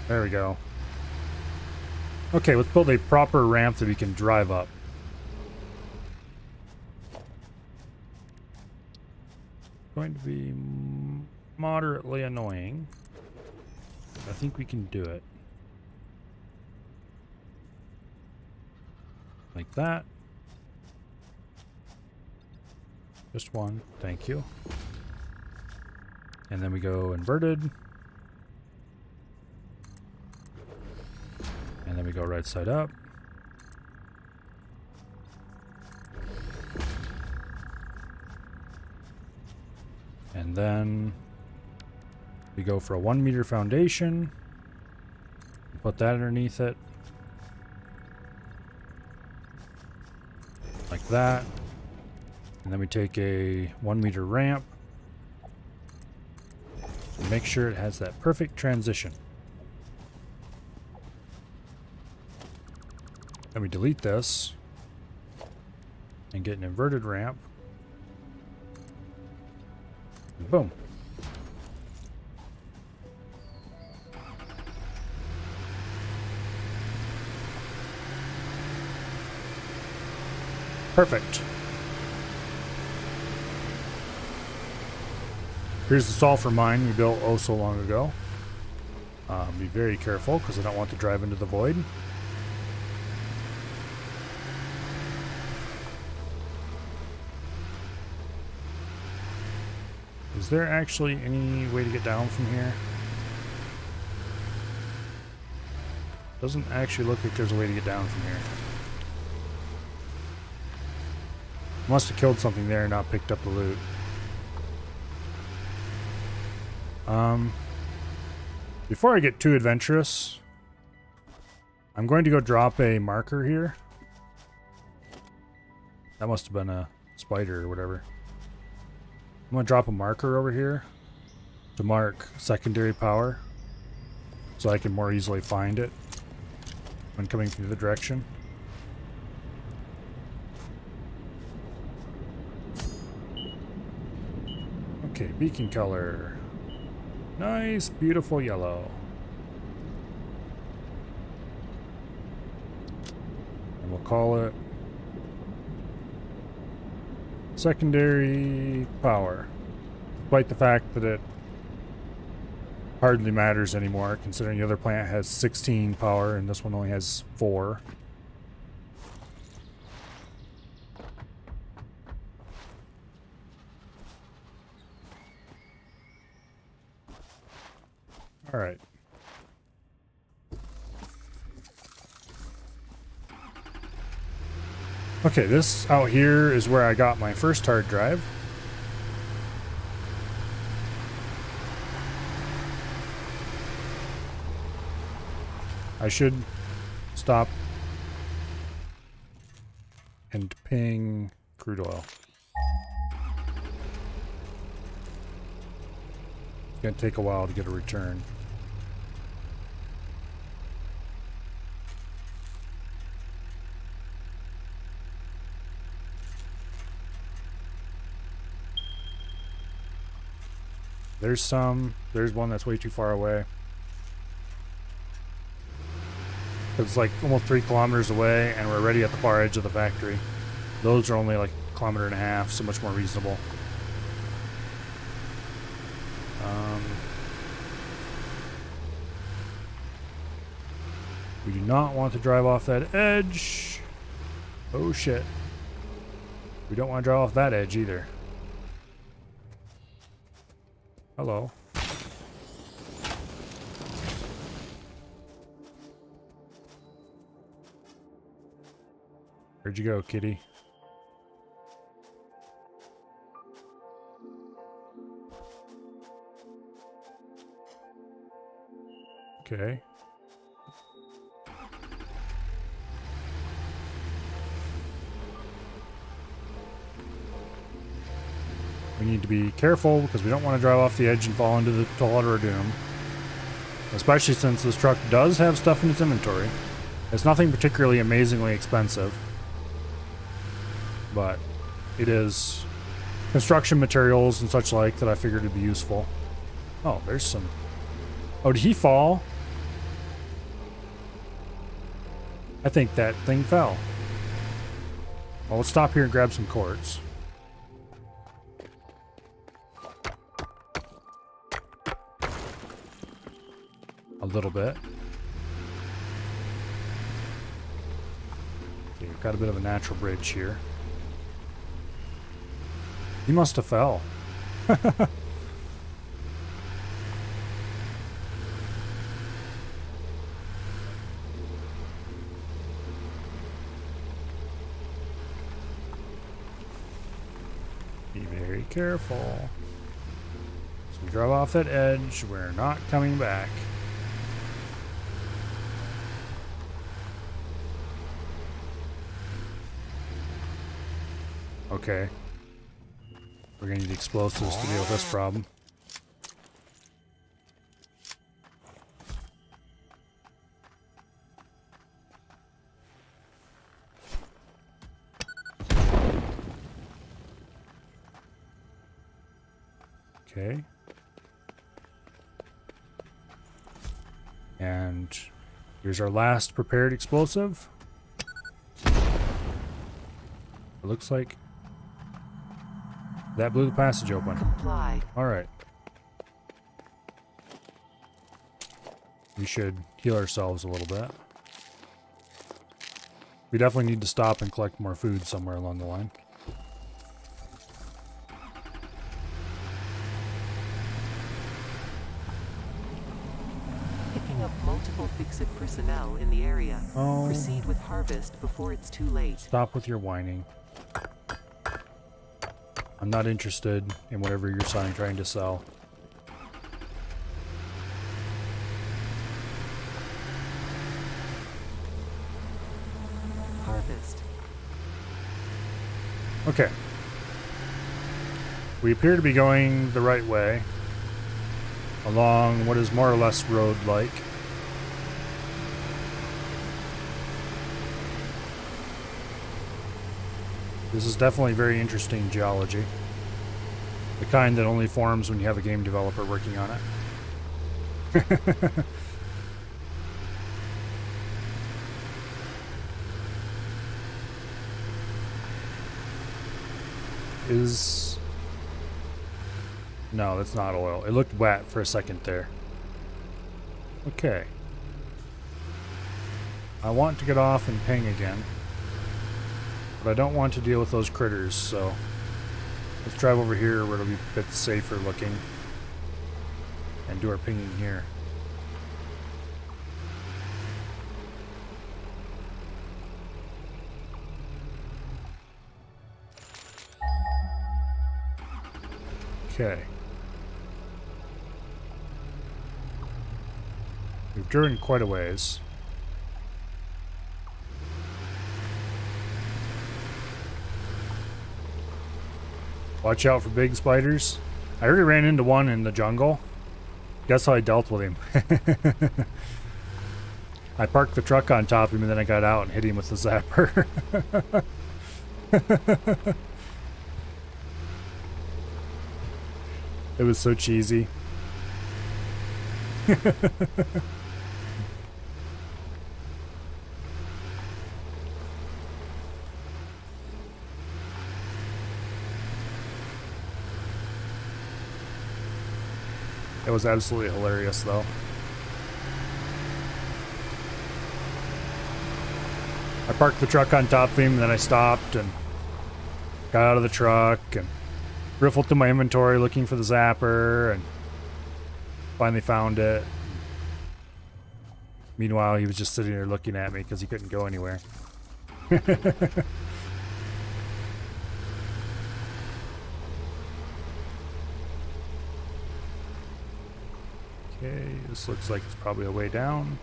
S1: There we go. Okay, let's build a proper ramp that we can drive up. Going to be moderately annoying. I think we can do it. Like that. Just one, thank you. And then we go inverted. And then we go right side up. And then we go for a 1 meter foundation. Put that underneath it. Like that. And then we take a 1 meter ramp. And make sure it has that perfect transition. Then we delete this. And get an inverted ramp. And boom. Perfect. Here's the sulfur mine we built oh so long ago. Be very careful because I don't want to drive into the void. Is there actually any way to get down from here? Doesn't actually look like there's a way to get down from here. Must have killed something there and not picked up the loot. Before I get too adventurous, I'm going to go drop a marker here. That must have been a spider or whatever. I'm going to drop a marker over here to mark secondary power so I can more easily find it when coming from the other direction. Okay, beacon color. Nice, beautiful yellow. And we'll call it secondary power. Despite the fact that it hardly matters anymore, considering the other plant has 16 power and this one only has 4. All right. Okay, this out here is where I got my first hard drive. I should stop and ping crude oil. It's going to take a while to get a return. There's one that's way too far away. It's like almost 3 kilometers away and we're already at the far edge of the factory. Those are only like 1.5 kilometers, so much more reasonable. We do not want to drive off that edge. Oh shit. We don't want to drive off that edge either. Hello. Where'd you go, kitty? Okay. We need to be careful because we don't want to drive off the edge and fall into the toilet or doom. Especially since this truck does have stuff in its inventory. It's nothing particularly amazingly expensive. But it is construction materials and such like that I figured it'd be useful. Oh, there's some... Oh, did he fall? I think that thing fell. Well, let's stop here and grab some quartz. a little bit. Okay, we've got a bit of a natural bridge here. He must have fell. Be very careful. So we drive off that edge. We're not coming back. Okay. We're gonna need explosives to deal with this problem. Okay. And here's our last prepared explosive. It looks like that blew the passage open.
S2: Comply.
S1: Alright. We should heal ourselves a little bit. We definitely need to stop and collect more food somewhere along the line.
S2: Picking up multiple Fix-It personnel in the area.
S1: Oh.
S2: Proceed with harvest before it's too late.
S1: Stop with your whining. I'm not interested in whatever you're trying to sell.
S2: Harvest.
S1: Okay. We appear to be going the right way. Along what is more or less road-like. This is definitely very interesting geology. The kind that only forms when you have a game developer working on it. No, that's not oil. It looked wet for a second there. Okay. I want to get off and ping again. But I don't want to deal with those critters, so let's drive over here where it'll be a bit safer looking and do our pinging here. Okay. We've driven quite a ways. Watch out for big spiders. I already ran into one in the jungle. Guess how I dealt with him. I parked the truck on top of him and then I got out and hit him with the zapper. It was so cheesy. It was absolutely hilarious, though. I parked the truck on top of him, and then I stopped and got out of the truck and riffled through my inventory looking for the zapper and finally found it. Meanwhile, he was just sitting there looking at me because he couldn't go anywhere. Okay, this looks like it's probably a way down.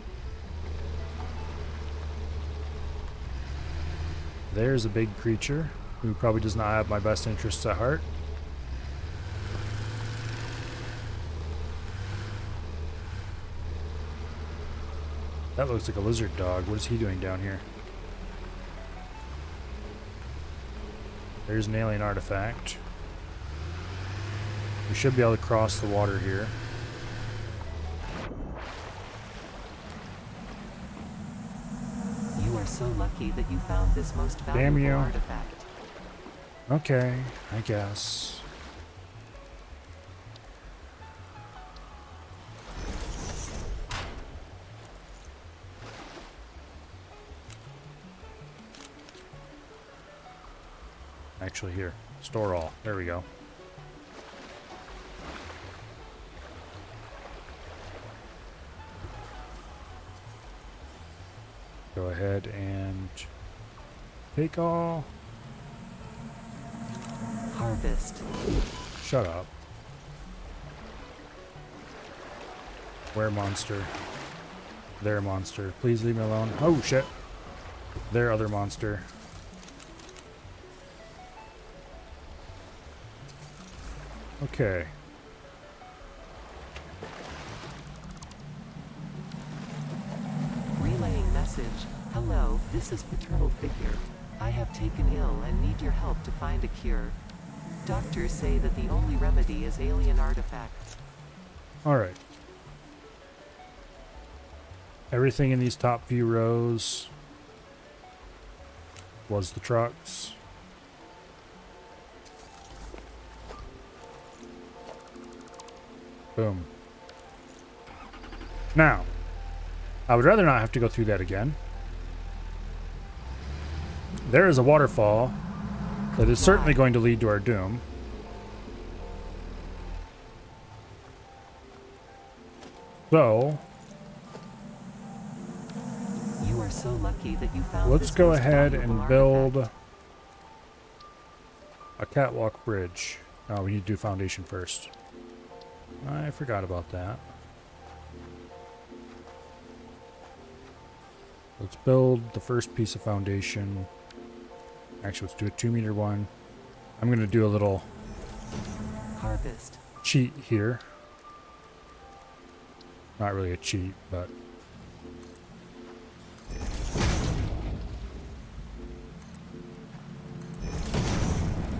S1: There's a big creature who probably does not have my best interests at heart. That looks like a lizard dog. What is he doing down here? There's an alien artifact. We should be able to cross the water here.
S2: You are so lucky that you found this most valuable artifact.
S1: Okay, I guess. Actually, here. Store all. There we go. Go ahead and take all.
S2: Harvest.
S1: Shut up. Where monster? There monster. Please leave me alone. Oh shit. There other monster. Okay.
S2: Relaying message. Hello, this is Paternal Figure. I have taken ill and need your help to find a cure. Doctors say that the only remedy is alien artifacts.
S1: Alright. Everything in these top few rows was the trucks. Boom. Now, I would rather not have to go through that again. There is a waterfall that is certainly going to lead to our doom. So,
S2: You are so lucky that you found
S1: let's
S2: this
S1: go
S2: most
S1: ahead
S2: valuable
S1: and build
S2: artifact.
S1: a catwalk bridge. Oh, we need to do foundation first. I forgot about that. Let's build the first piece of foundation. Actually, let's do a 2-meter one. I'm going to do a little
S2: Harvest.
S1: cheat here. Not really a cheat, but...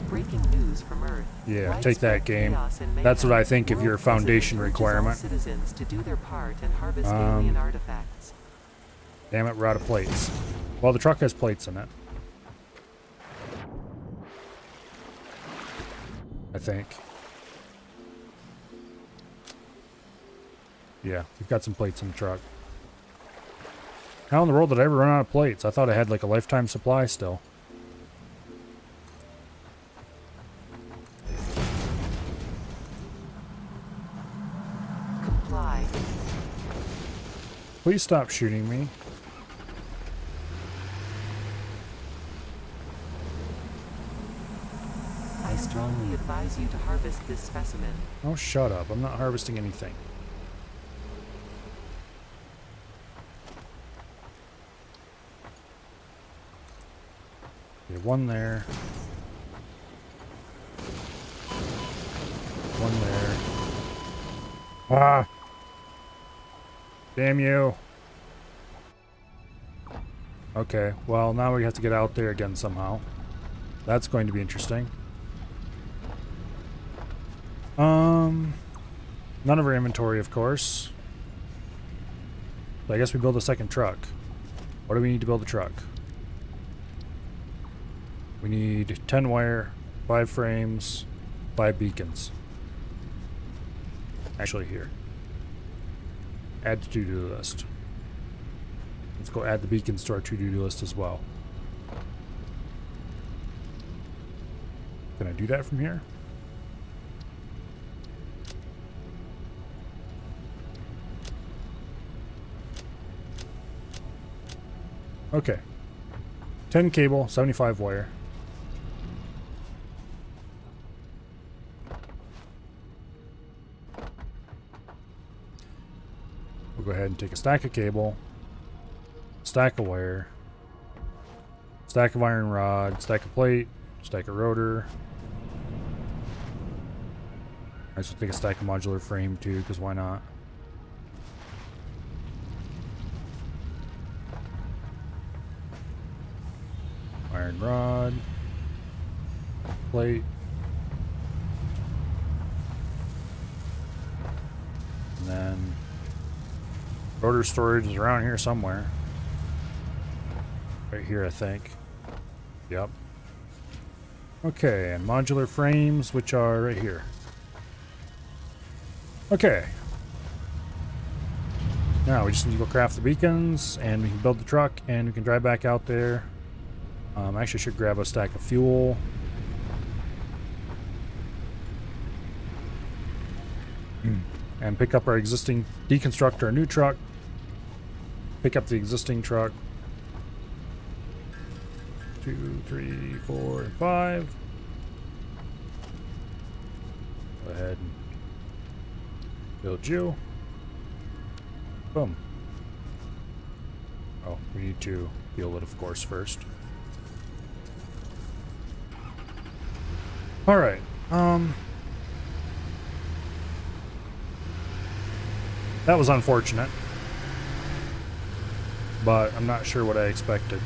S2: Breaking news from Earth.
S1: Yeah, take that,
S2: Widespread
S1: game.
S2: chaos and
S1: That's what
S2: mayhem.
S1: I think of your
S2: World President
S1: foundation
S2: urges
S1: requirement.
S2: all citizens to do their part and harvest alien artifacts.
S1: Damn it, we're out of plates. Well, the truck has plates in it. I think. Yeah, we've got some plates in the truck. How in the world did I ever run out of plates? I thought I had like a lifetime supply still.
S2: Comply.
S1: Please stop shooting me.
S2: I strongly advise you to harvest this specimen.
S1: Oh, shut up. I'm not harvesting anything. Okay, one there. One there. Ah! Damn you. Okay, well, now we have to get out there again somehow. That's going to be interesting. None of our inventory, of course. So I guess we build a second truck. What do we need to build a truck? We need 10 wire, 5 frames, 5 beacons. Actually, here. Add to to-do list. Let's go add the beacons to our to-do list as well. Can I do that from here? Okay. 10 cable, 75 wire. We'll go ahead and take a stack of cable, stack of wire, stack of iron rod, stack of plate, stack of rotor. I should take a stack of modular frame too, because why not? Iron rod, plate, and then rotor storage is around here somewhere. Right here, I think. Yep. Okay, and modular frames, which are right here. Okay. Now we just need to go craft the beacons, and we can build the truck, and we can drive back out there. I actually should grab a stack of fuel. And pick up our existing, deconstruct our new truck. Pick up the existing truck. 2, 3, 4, and 5. Go ahead and build you. Boom. Oh, we need to heal it, of course, first. Alright, that was unfortunate, but I'm not sure what I expected.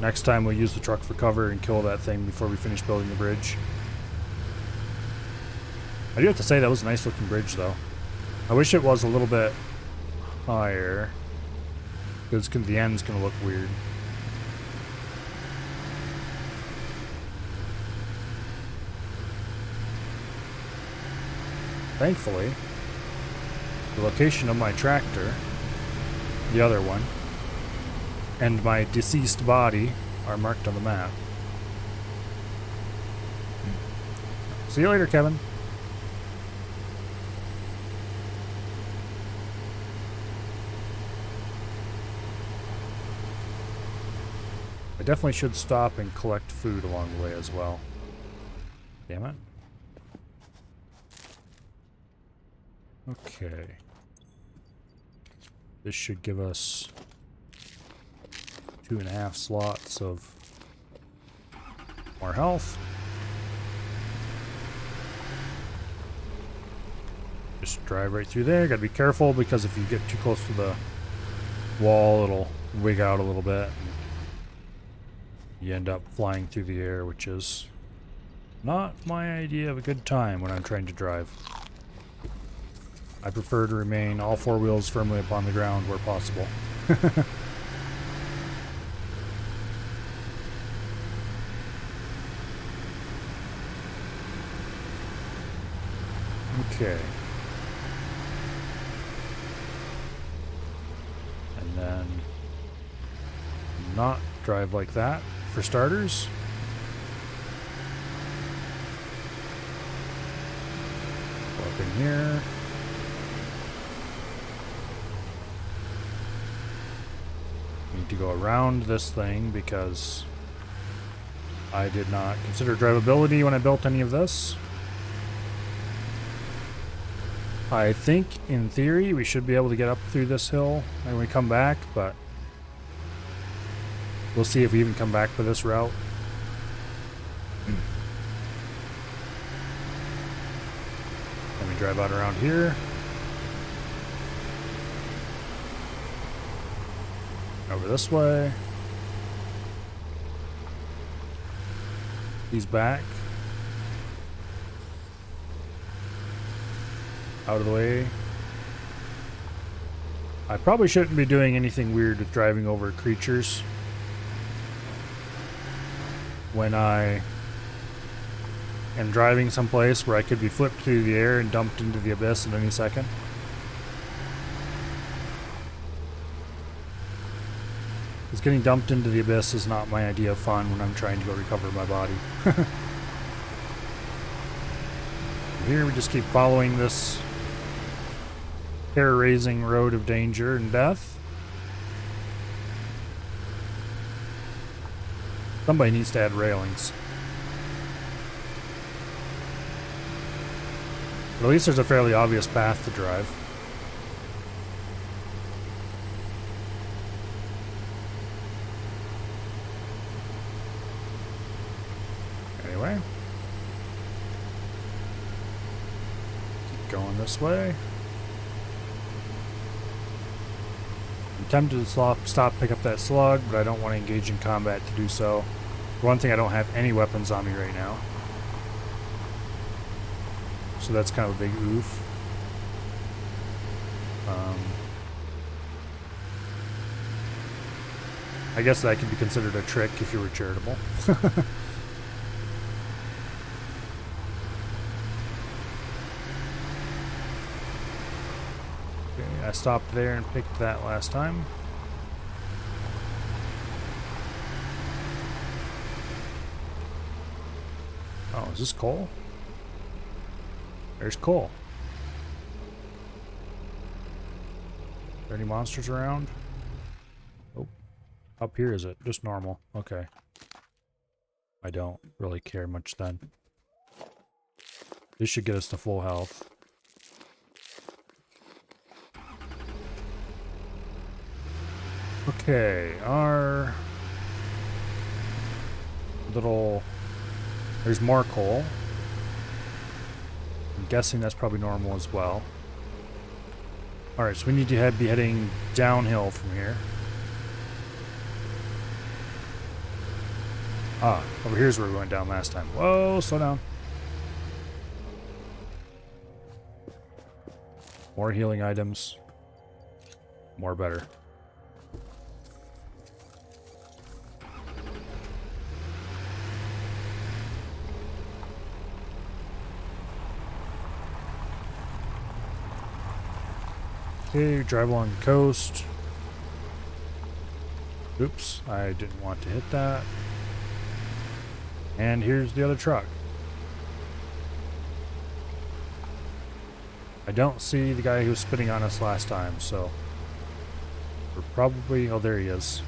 S1: Next time we'll use the truck for cover and kill that thing before we finish building the bridge. I do have to say that was a nice looking bridge though. I wish it was a little bit higher, because the end's gonna look weird. Thankfully, the location of my tractor, the other one, and my deceased body are marked on the map. See you later, Kevin. I definitely should stop and collect food along the way as well. Damn it. Okay. This should give us 2.5 slots of more health. Just drive right through there. Gotta be careful because if you get too close to the wall, it'll wig out a little bit. You end up flying through the air, which is not my idea of a good time when I'm trying to drive. I prefer to remain all 4 wheels firmly upon the ground where possible. Okay. And then not drive like that for starters. Go up in here. Need to go around this thing because I did not consider drivability when I built any of this. I think, in theory, we should be able to get up through this hill when we come back, but we'll see if we even come back to this route. Let me drive out around here. Over this way. He's back. Out of the way. I probably shouldn't be doing anything weird with driving over creatures when I am driving someplace where I could be flipped through the air and dumped into the abyss at any second. Because getting dumped into the abyss is not my idea of fun when I'm trying to go recover my body. Here we just keep following this hair-raising road of danger and death. Somebody needs to add railings. But at least there's a fairly obvious path to drive. Anyway. Keep going this way. I'm tempted to stop, pick up that slug, but I don't want to engage in combat to do so. For one thing, I don't have any weapons on me right now. So that's kind of a big oof. I guess that could be considered a trick if you were charitable. I stopped there and picked that last time. Oh, is this coal? There's coal. Are there any monsters around? Oh. Up here, is it? Just normal. Okay. I don't really care much then. This should get us to full health. Okay, our little... There's more coal. I'm guessing that's probably normal as well. Alright, so we need to be heading downhill from here. Ah, over here's where we went down last time. Whoa, slow down. More healing items. More better. Okay, drive along the coast. Oops, I didn't want to hit that. And here's the other truck. I don't see the guy who was spitting on us last time, so we're probably... Oh, there he is.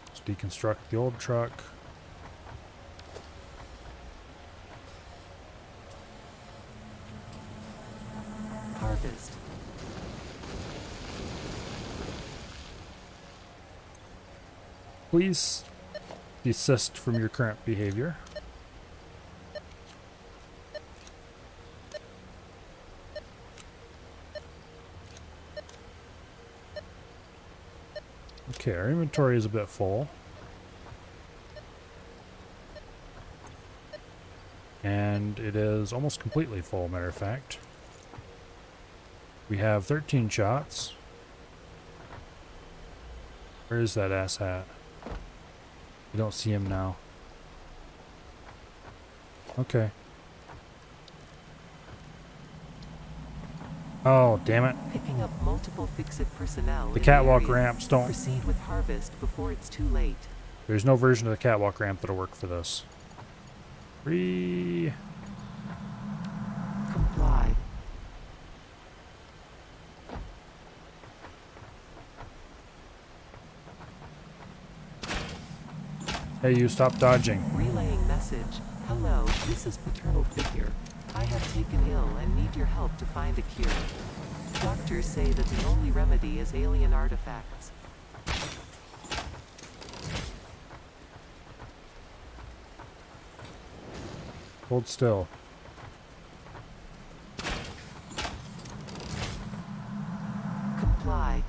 S1: Let's deconstruct the old truck.
S2: Harvest.
S1: Please desist from your current behavior. Okay, our inventory is a bit full. And it is almost completely full, matter of fact. We have 13 shots. Where is that asshat? I don't see him now. Okay. Oh, damn it.
S2: Picking up multiple Fix-It personnel.
S1: The
S2: in
S1: catwalk
S2: areas.
S1: ramps don't...
S2: Proceed with harvest before it's too late.
S1: There's no version of the catwalk ramp that'll work for this.
S2: Comply.
S1: Hey, you, stop dodging.
S2: Relaying message. Hello, this is Paternal Figure. I have taken ill and need your help to find a cure. Doctors say that the only remedy is alien artifacts.
S1: Hold still.
S2: Comply.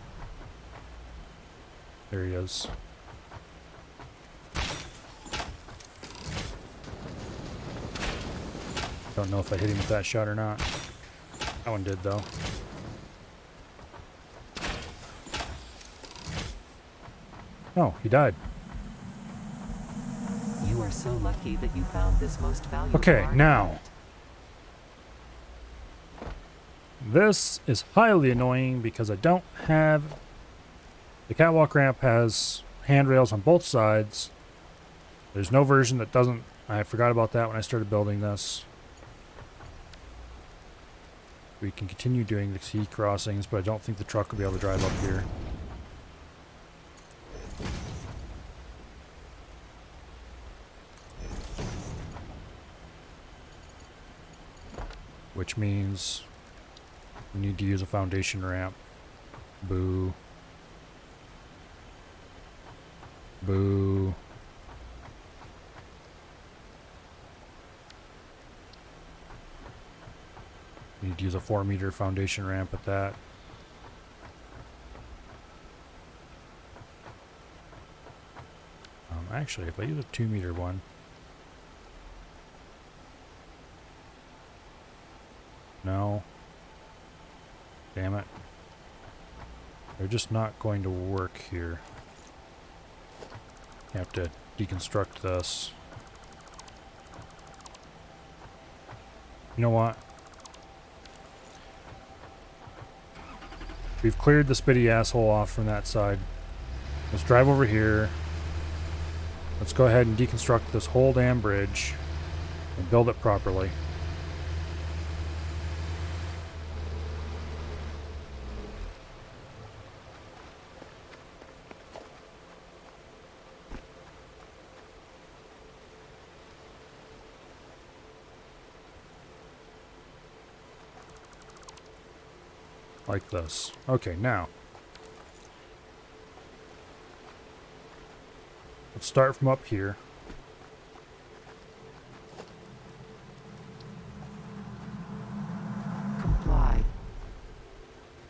S1: There he is. Don't know if I hit him with that shot or not. That one did, though. Oh, he died.
S2: You are so lucky that you found this most valuable
S1: Okay,
S2: artifact.
S1: now. This is highly annoying because I don't have... The catwalk ramp has handrails on both sides. There's no version that doesn't... I forgot about that when I started building this. We can continue doing the sea crossings, but I don't think the truck will be able to drive up here. Which means we need to use a foundation ramp. Boo. Boo. We need to use a 4-meter foundation ramp at that. Actually, if I use a 2-meter one. No. Damn it. They're just not going to work here. You have to deconstruct this. You know what? We've cleared the spitty asshole off from that side. Let's drive over here. Let's go ahead and deconstruct this whole damn bridge and build it properly. Like this. Okay, now. Let's start from up here.
S2: Comply.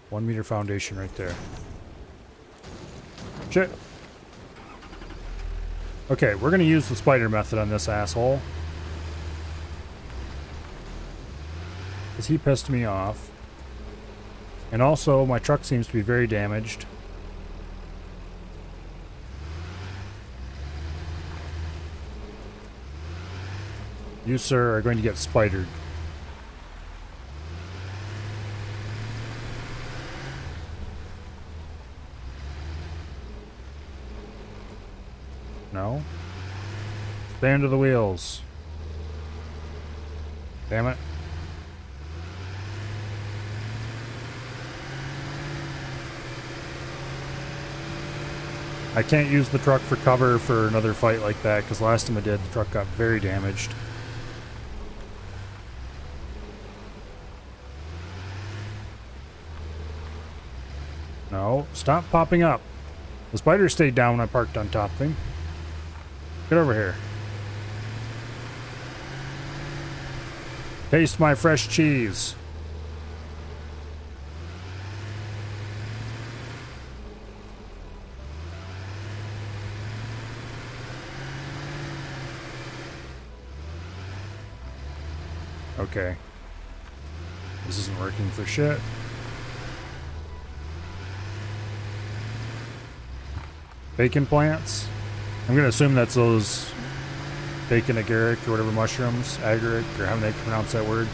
S1: 1 meter foundation right there. Shit. Okay, we're gonna use the spider method on this asshole. Because he pissed me off. And also, my truck seems to be very damaged. You, sir, are going to get spidered. No? Stay under the wheels. Damn it. I can't use the truck for cover for another fight like that, because last time I did, the truck got very damaged. No, stop popping up. The spider stayed down when I parked on top of him. Get over here. Taste my fresh cheese. Okay. This isn't working for shit. Bacon plants? I'm gonna assume that's those bacon agaric or whatever mushrooms, agaric, or how they pronounce that word.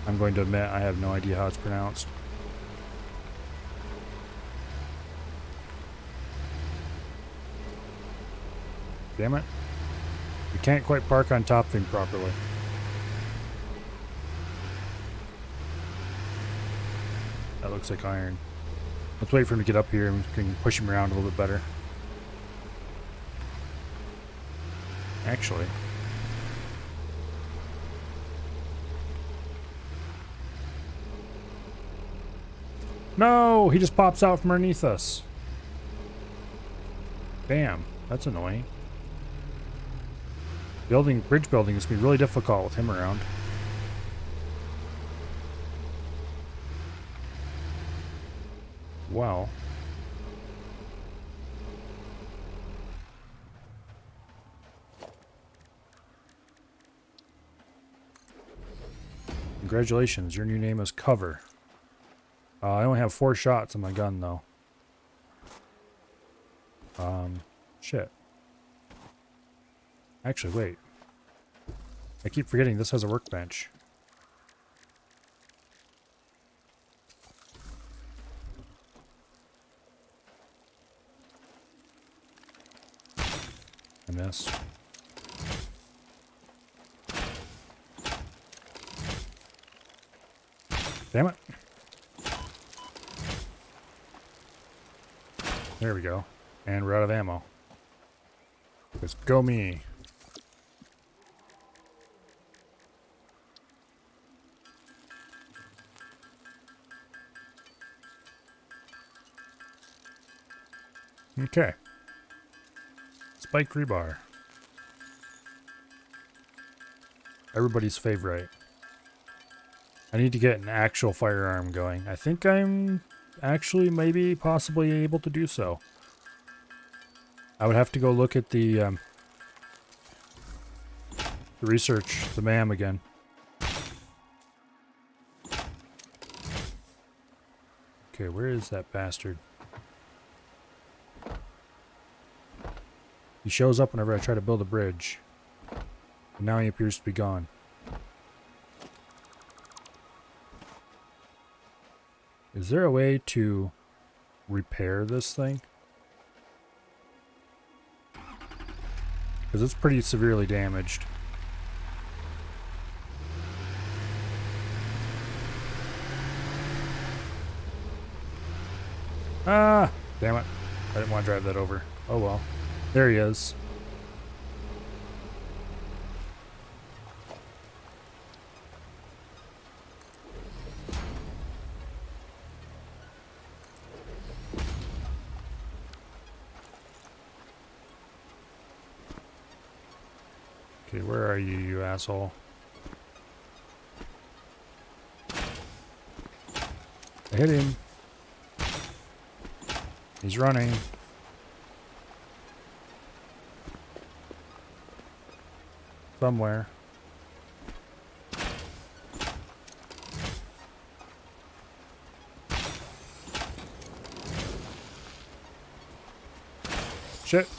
S1: I'm going to admit I have no idea how it's pronounced. Damn it. We can't quite park on top of him properly. That looks like iron. Let's wait for him to get up here and we can push him around a little bit better. Actually. No! He just pops out from underneath us. Damn, that's annoying. Bridge building is going to be really difficult with him around. Well. Congratulations, your new name is Cover. I only have 4 shots on my gun, though. Shit. Actually, wait. I keep forgetting this has a workbench. I missed. Damn it. There we go. And we're out of ammo. Let's go me. Okay. Spike rebar. Everybody's favorite. I need to get an actual firearm going. I think I'm actually maybe possibly able to do so. I would have to go look at the research, the MAM again. Okay, where is that bastard? He shows up whenever I try to build a bridge. And now he appears to be gone. Is there a way to repair this thing? Because it's pretty severely damaged. Ah! Damn it. I didn't want to drive that over. Oh well. There he is. Okay, where are you, you asshole? I hit him. He's running. Somewhere. Shit.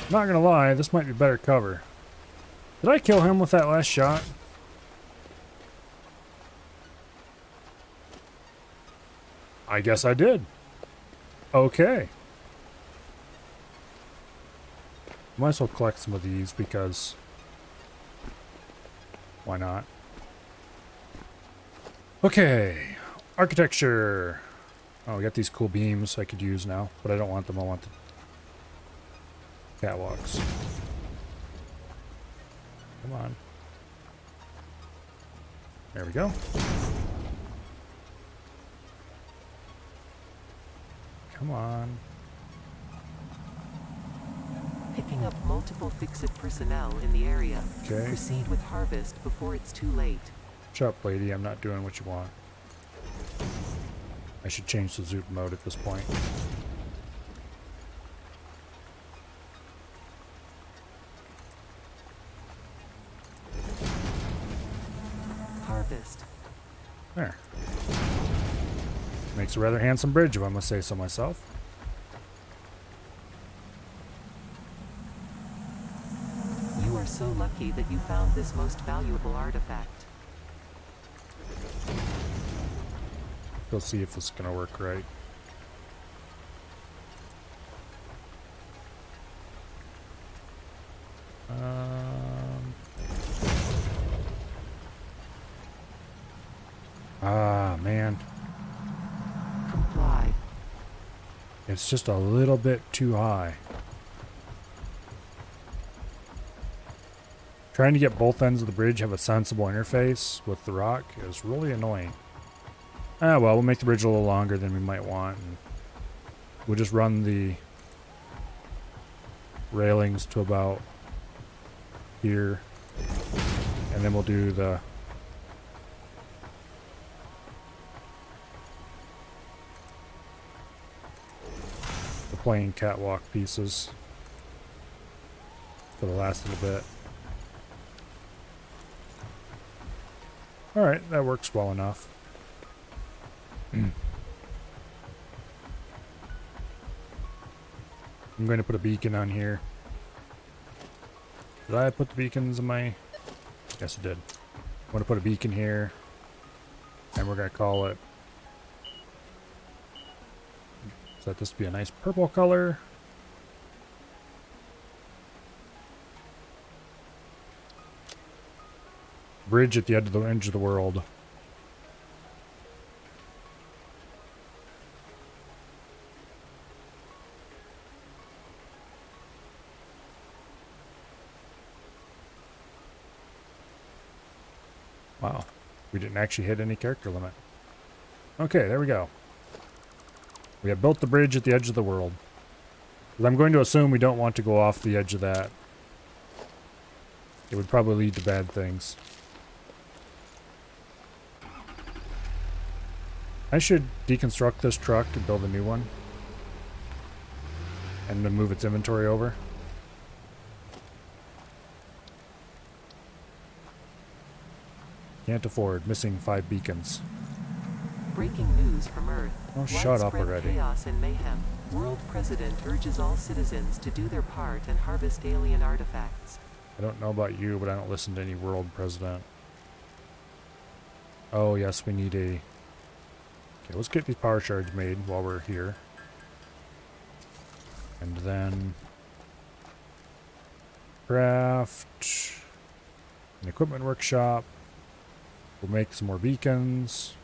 S1: Not gonna lie, this might be better cover. Did I kill him with that last shot? I guess I did. Okay. Might as well collect some of these because why not? Okay. Architecture. Oh, we got these cool beams I could use now, but I don't want them. I want the catwalks. Come on. There we go. Come on.
S2: Picking up multiple Fix-It personnel in the area.
S1: Okay.
S2: Proceed with harvest before it's too late.
S1: Shut up, lady. I'm not doing what you want. I should change the zoom mode at this point.
S2: Harvest.
S1: There. Makes a rather handsome bridge, if I must say so myself.
S2: You are so lucky that you found this most valuable artifact.
S1: We'll see if this is going to work right. Ah, man.
S2: Comply.
S1: It's just a little bit too high. Trying to get both ends of the bridge have a sensible interface with the rock is really annoying. Ah, well, we'll make the bridge a little longer than we might want. And we'll just run the railings to about here. And then we'll do the plain catwalk pieces for the last little bit. Alright, that works well enough. I'm going to put a beacon on here. Did I put the beacons in my... Yes, I did. I'm going to put a beacon here. And we're going to call it... Set this to be a nice purple color. Bridge at the edge of the world. Wow. We didn't actually hit any character limit. Okay, there we go. We have built the bridge at the edge of the world. But I'm going to assume we don't want to go off the edge of that. It would probably lead to bad things. I should deconstruct this truck and build a new one. And then move its inventory over. Can't afford. Missing 5 beacons.
S2: Breaking news from Earth.
S1: Oh, shut up already.
S2: Chaos and mayhem. World President urges all citizens to do their part and harvest alien artifacts.
S1: I don't know about you, but I don't listen to any world president. Oh, yes, we need a... Okay, let's get these power shards made while we're here. And then... craft... an equipment workshop. We'll make some more beacons.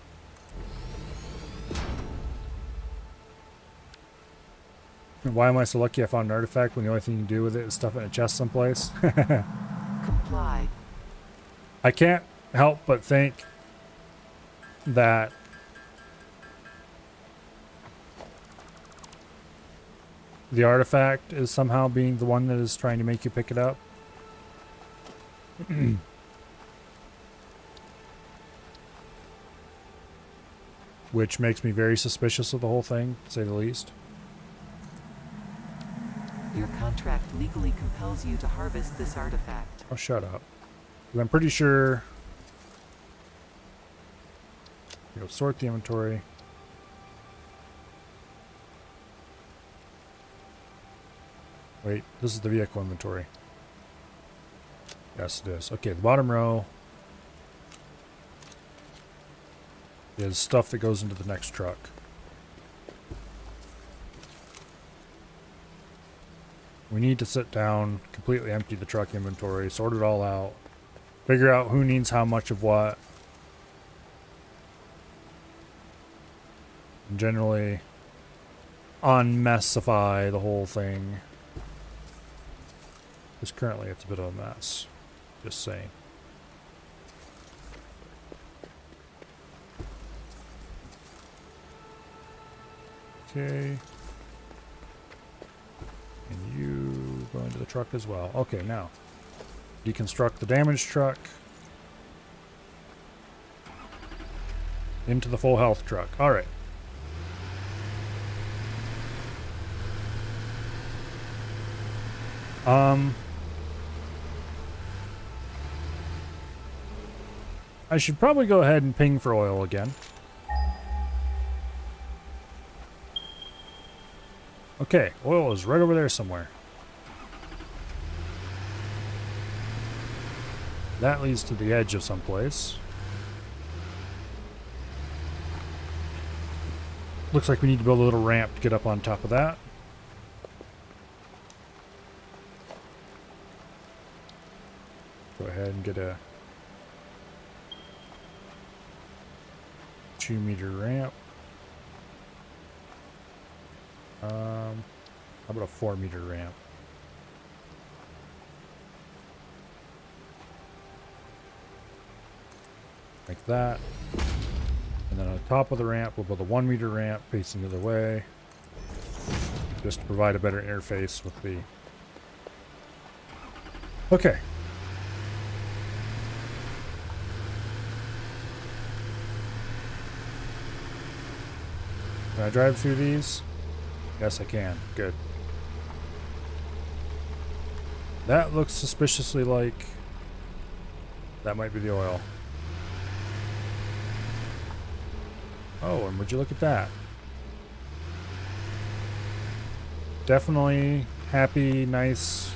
S1: And why am I so lucky I found an artifact when the only thing you can do with it is stuff it in a chest someplace?
S2: Comply.
S1: I can't help but think that the artifact is somehow being the one that is trying to make you pick it up. Which makes me very suspicious of the whole thing, to say the least.
S2: Your contract legally compels you to harvest this artifact.
S1: Oh, shut up. 'Cause I'm pretty sure... You know, sort the inventory. Wait, this is the vehicle inventory. Yes, it is. Okay, the bottom row is stuff that goes into the next truck. We need to sit down, completely empty the truck inventory, sort it all out, figure out who needs how much of what, and generally unmessify the whole thing. Because currently it's a bit of a mess. Just saying. Okay. And you go into the truck as well. Okay, now. Deconstruct the damaged truck. Into the full health truck. Alright. I should probably go ahead and ping for oil again. Okay, oil is right over there somewhere. That leads to the edge of someplace. Looks like we need to build a little ramp to get up on top of that. Go ahead and get a 2-meter ramp. How about a 4-meter ramp? Like that. And then on the top of the ramp, we'll build a 1-meter ramp facing the other way. Just to provide a better interface with the... Okay. Can I drive through these? Yes, I can. Good. That looks suspiciously like that might be the oil. Oh, and would you look at that? Definitely happy, nice.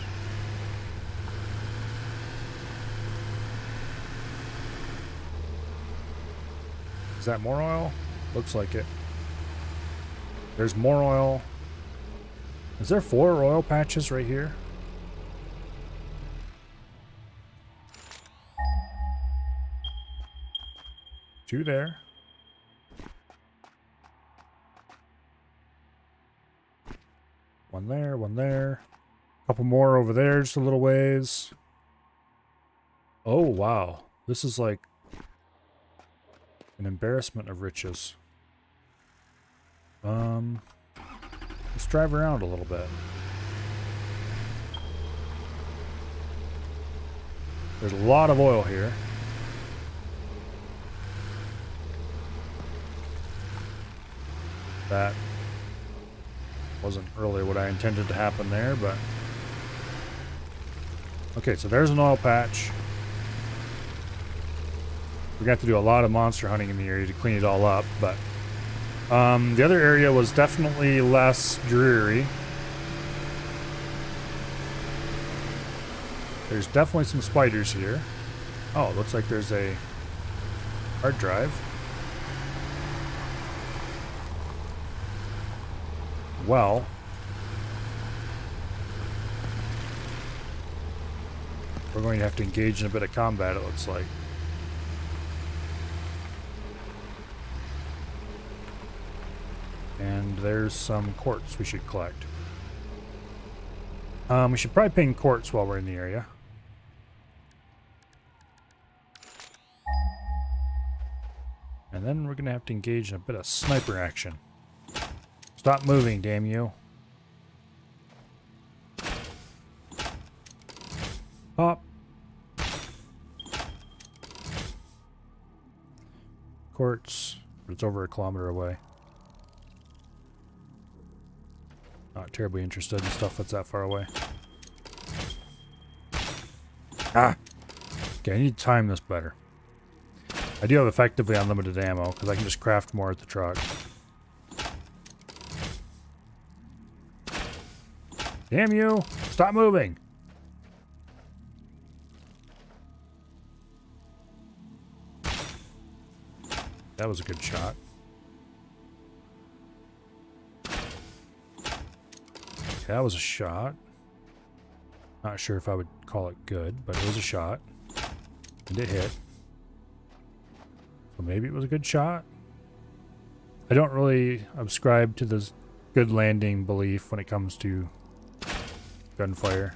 S1: Is that more oil? Looks like it. There's more oil. Is there 4 oil patches right here? Two there. One there, one there. Couple more over there, just a little ways. Oh, wow. This is like an embarrassment of riches. Let's drive around a little bit. There's a lot of oil here. That wasn't really what I intended to happen there, but... Okay, so there's an oil patch. We got to do a lot of monster hunting in the area to clean it all up, but... the other area was definitely less dreary. There's definitely some spiders here. Oh, it looks like there's a Hard drive. Well, we're going to have to engage in a bit of combat, it looks like. And there's some quartz we should collect. We should probably ping quartz while we're in the area. And then we're going to have to engage in a bit of sniper action. Stop moving, damn you. Pop. Quartz, but it's over a kilometer away. Not terribly interested in stuff that's that far away. Ah! Okay, I need to time this better. I do have effectively unlimited ammo, because I can just craft more at the truck. Damn you! Stop moving! That was a good shot. That was a shot. Not sure if I would call it good, but it was a shot. And it hit. So maybe it was a good shot. I don't really subscribe to this good landing belief when it comes to gunfire.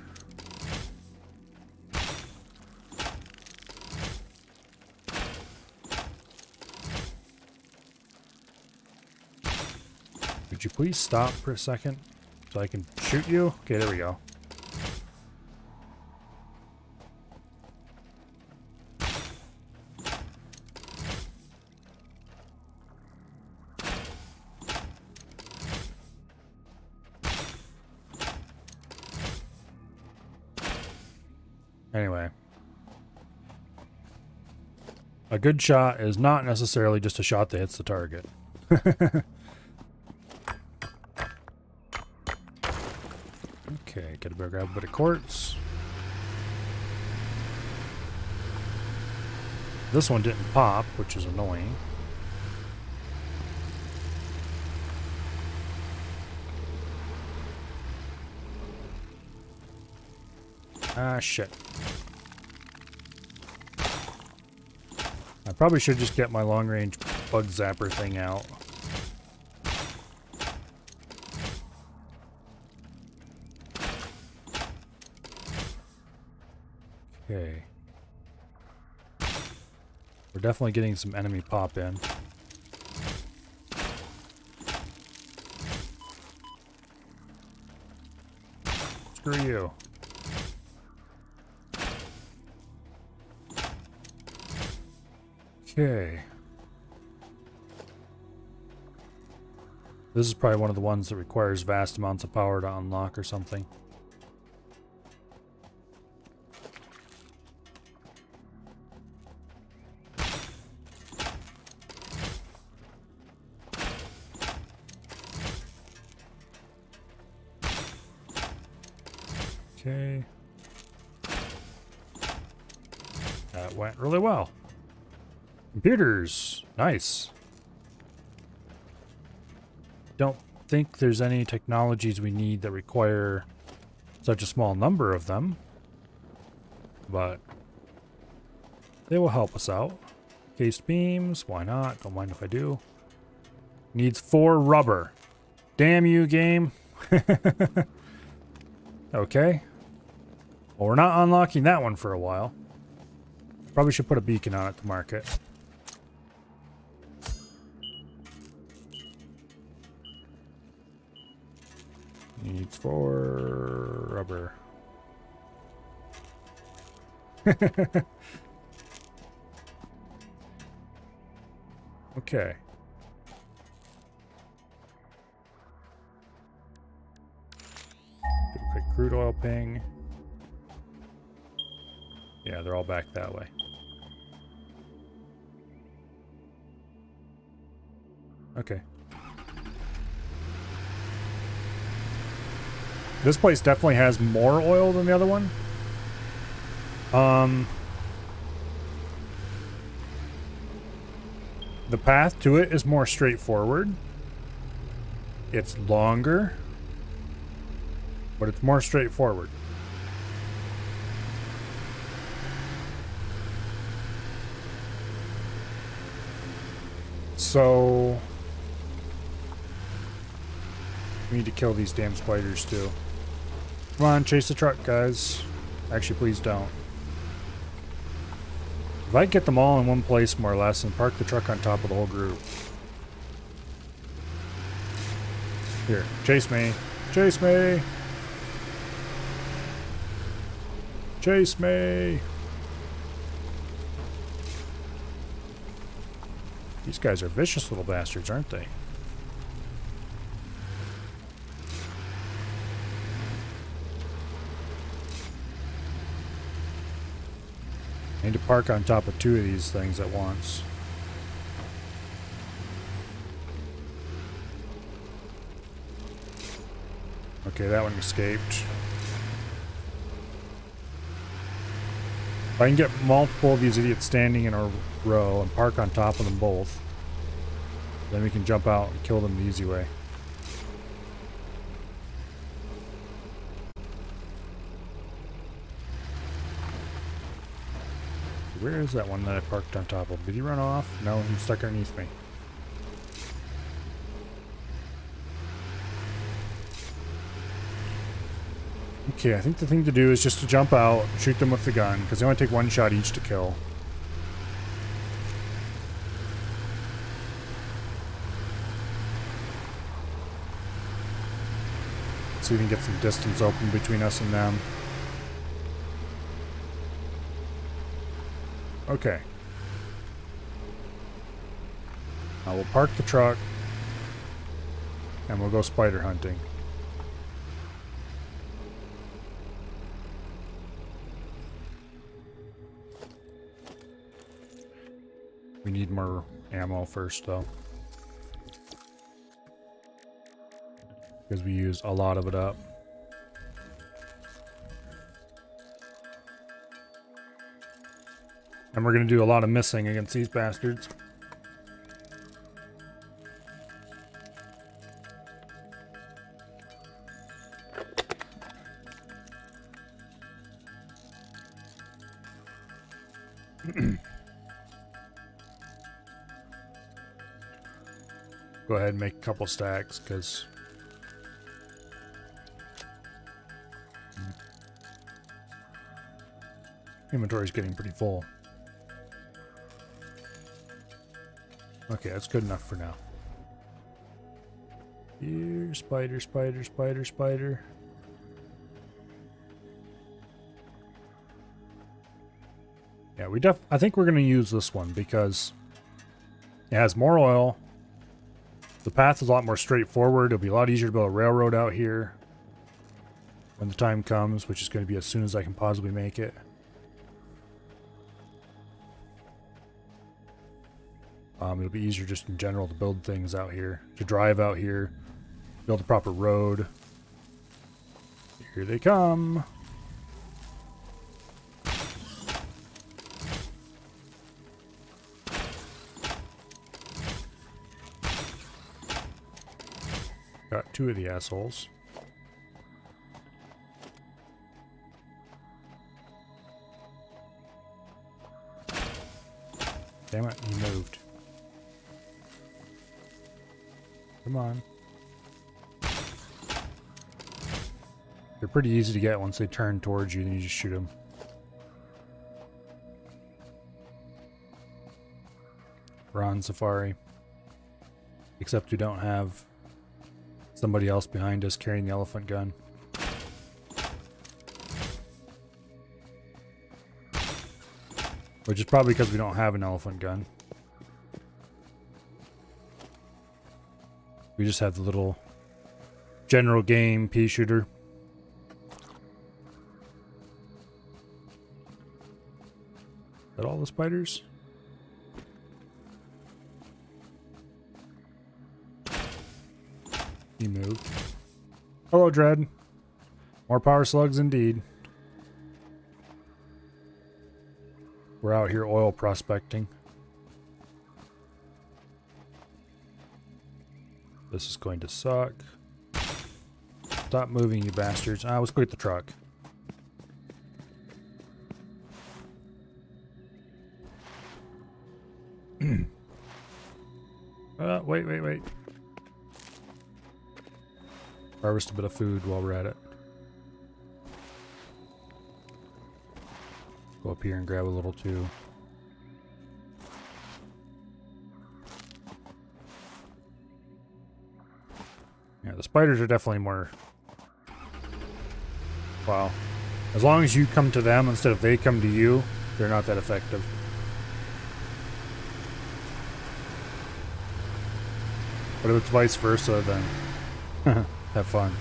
S1: Would you please stop for a second so I can shoot you? Okay, there we go. Anyway. A good shot is not necessarily just a shot that hits the target. Okay, gotta grab a bit of quartz. This one didn't pop, which is annoying. Ah, shit. I probably should just get my long-range bug zapper thing out. Okay. We're definitely getting some enemy pop in. Screw you. Okay. This is probably one of the ones that requires vast amounts of power to unlock or something. Okay. That went really well. Computers. Nice. Don't think there's any technologies we need that require such a small number of them, but they will help us out. Cased beams, why not? Don't mind if I do. Needs 4 rubber. Damn you, game. Okay. Well, we're not unlocking that one for a while. Probably should put a beacon on it to mark it. Needs 4 rubber. Okay. Do a quick crude oil ping. Yeah, they're all back that way. Okay. This place definitely has more oil than the other one. The path to it is more straightforward. It's longer, but it's more straightforward. So we need to kill these damn spiders too. Come on, chase the truck, guys. Actually, please don't. If I get them all in one place, more or less, and park the truck on top of the whole group. Here, chase me. Chase me. Chase me. These guys are vicious little bastards, aren't they? I need to park on top of 2 of these things at once. Okay, that one escaped. If I can get multiple of these idiots standing in a row and park on top of them both, then we can jump out and kill them the easy way. Where is that one that I parked on top of? Did he run off? No, he's stuck underneath me. Okay, I think the thing to do is just to jump out, shoot them with the gun, because they only take 1 shot each to kill. So we can get some distance open between us and them. Okay. Now we'll park the truck and we'll go spider hunting. We need more ammo first though, because we used a lot of it up. And we're going to do a lot of missing against these bastards. Go ahead and make a couple stacks, because inventory's getting pretty full. Okay, that's good enough for now. Here, spider, spider, spider, spider. Yeah, I think we're going to use this one because it has more oil. The path is a lot more straightforward. It'll be a lot easier to build a railroad out here when the time comes, which is going to be as soon as I can possibly make it. It'll be easier just in general to build things out here, to drive out here, build a proper road. Here they come. Got 2 of the assholes. Damn it, he moved. Come on. They're pretty easy to get once they turn towards you, then you just shoot them. We're on safari. Except we don't have somebody else behind us carrying the elephant gun. Which is probably because we don't have an elephant gun. We just have the little general game pea shooter. Is that all the spiders? He moved. Hello, Dread. More power slugs indeed. We're out here oil prospecting. This is going to suck. Stop moving, you bastards. Ah, let's go get the truck. Wait. Harvest a bit of food while we're at it. Go up here and grab a little too. Yeah, the spiders are definitely more... Wow. As long as you come to them instead of they come to you, they're not that effective. But if it's vice versa, then have fun.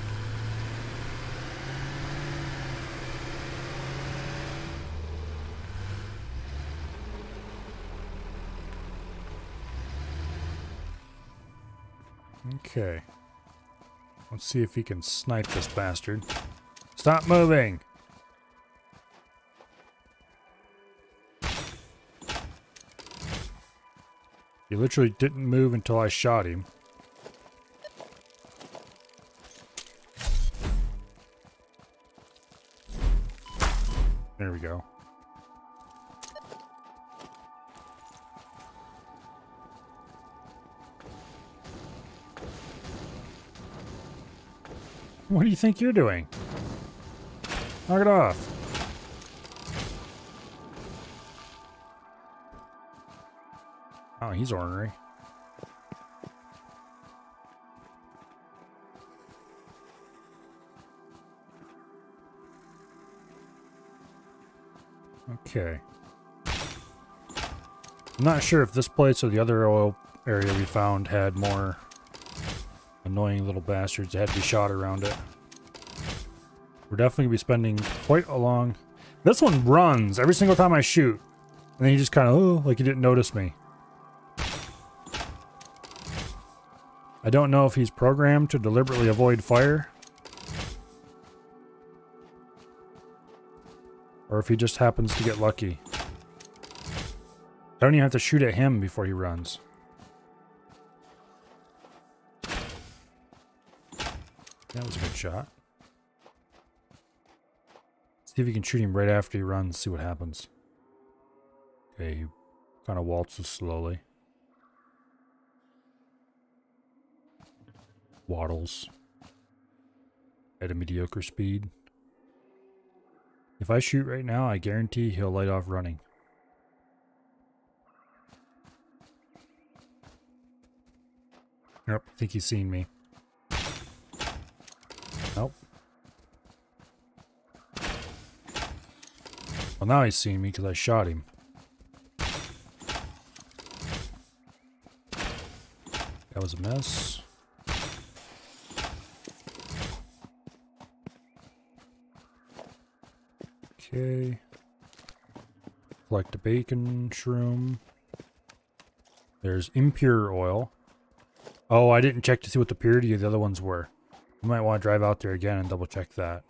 S1: Okay. Let's see if he can snipe this bastard. Stop moving! He literally didn't move until I shot him. There we go. What do you think you're doing? Knock it off. Oh, he's ornery. Okay. I'm not sure if this place or the other oil area we found had more annoying little bastards that had to be shot around it. We're definitely going to be spending quite a long... This one runs every single time I shoot. And then he just kind of, oh, like he didn't notice me. I don't know if he's programmed to deliberately avoid fire. Or if he just happens to get lucky. I don't even have to shoot at him before he runs. That was a good shot. See if you can shoot him right after he runs, see what happens. Okay, he kind of waltzes slowly. Waddles. At a mediocre speed. If I shoot right now, I guarantee he'll light off running. Yep, I think he's seen me. Nope. Well, now he's seen me because I shot him. That was a miss. Okay. Collect a bacon shroom. There's impure oil. Oh, I didn't check to see what the purity of the other ones were. You might want to drive out there again and double check that.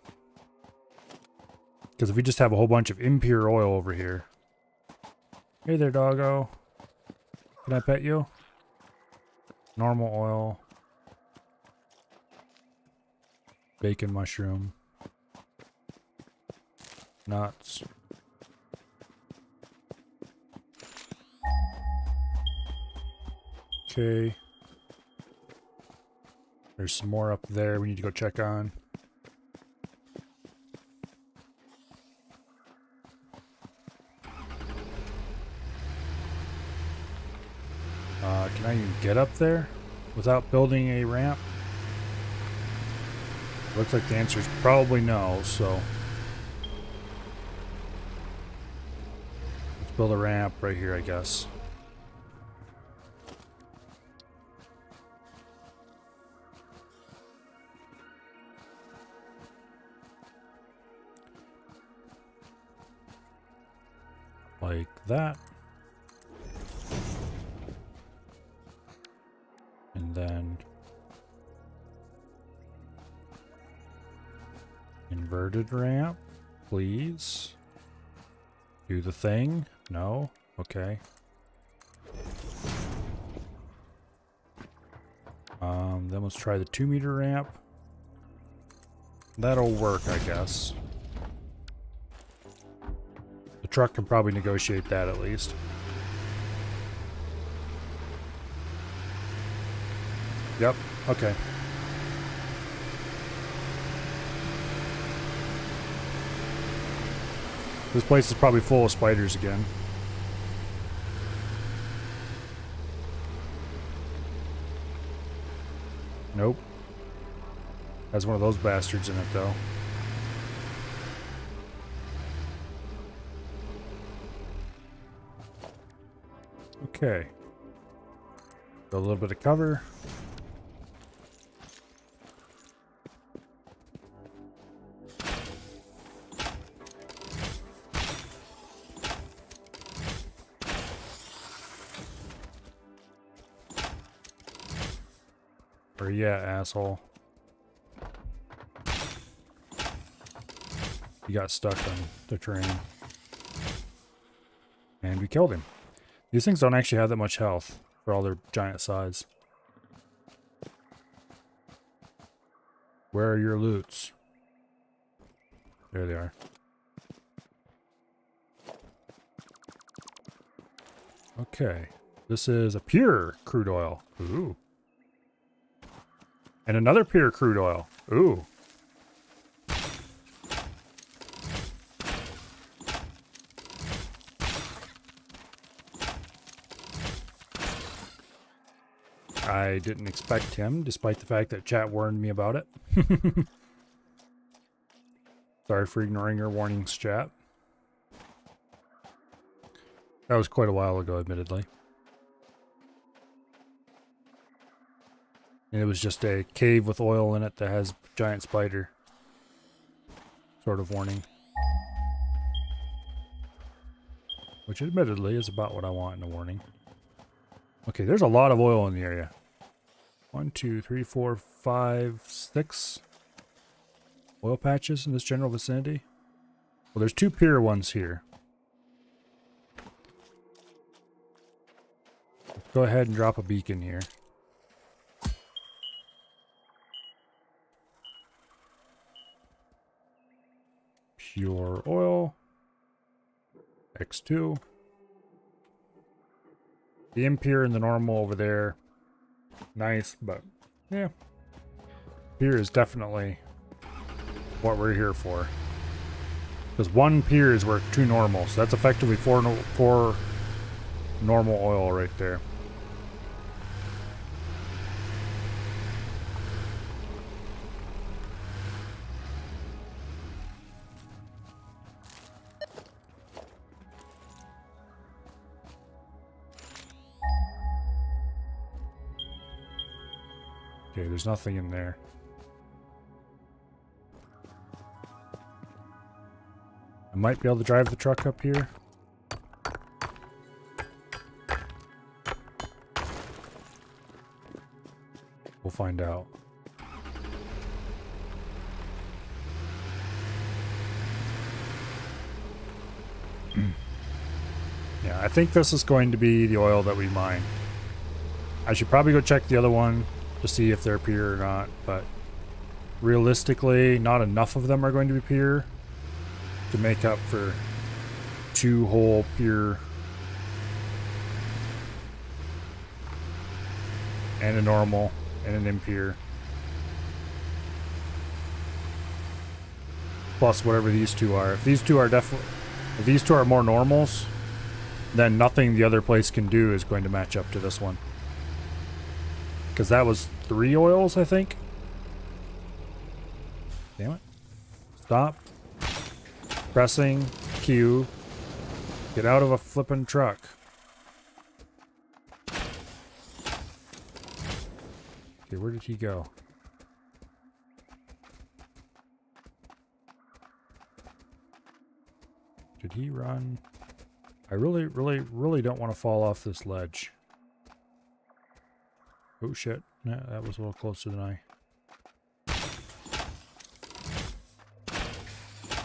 S1: Because if we just have a whole bunch of impure oil over here. Hey there, doggo. Can I pet you? Normal oil. Bacon mushroom. Nuts. Okay. There's some more up there we need to go check on. Can I even get up there without building a ramp? Looks like the answer is probably no, so let's build a ramp right here, I guess. Like that. And then inverted ramp, please. Do the thing. No? Okay. Then let's try the 2-meter ramp. That'll work, I guess. The truck can probably negotiate that at least. Yep, okay. This place is probably full of spiders again. Nope. Has one of those bastards in it, though. Okay. Got a little bit of cover. Where you at, asshole? He got stuck on the train. And we killed him. These things don't actually have that much health for all their giant size. Where are your loots? There they are. Okay. This is a pure crude oil. Ooh. And another pure crude oil. Ooh. I didn't expect him, despite the fact that chat warned me about it. Sorry for ignoring your warnings, chat. That was quite a while ago, admittedly. And it was just a cave with oil in it that has giant spider sort of warning. Which admittedly is about what I want in a warning. Okay, there's a lot of oil in the area. 1, 2, 3, 4, 5, 6 oil patches in this general vicinity. Well, there's 2 pure ones here. Let's go ahead and drop a beacon here. Pure oil. X2. The impure and the normal over there. Nice, but yeah. Pure is definitely what we're here for. Because 1 pure is worth 2 normal, so that's effectively 4 normal oil right there. Okay, there's nothing in there. I might be able to drive the truck up here. We'll find out. Yeah, I think this is going to be the oil that we mine. I should probably go check the other one to see if they're pure or not, but realistically, not enough of them are going to be pure to make up for 2 whole pure and a normal and an impure. Plus whatever these 2 are. If these 2 are if these 2 are more normals, then nothing the other place can do is going to match up to this one. Because that was 3 oils, I think. Damn it. Stop. Pressing Q. Get out of a flippin' truck. Okay, where did he go? Did he run? I really don't want to fall off this ledge. Oh shit. Yeah, that was a little closer than I.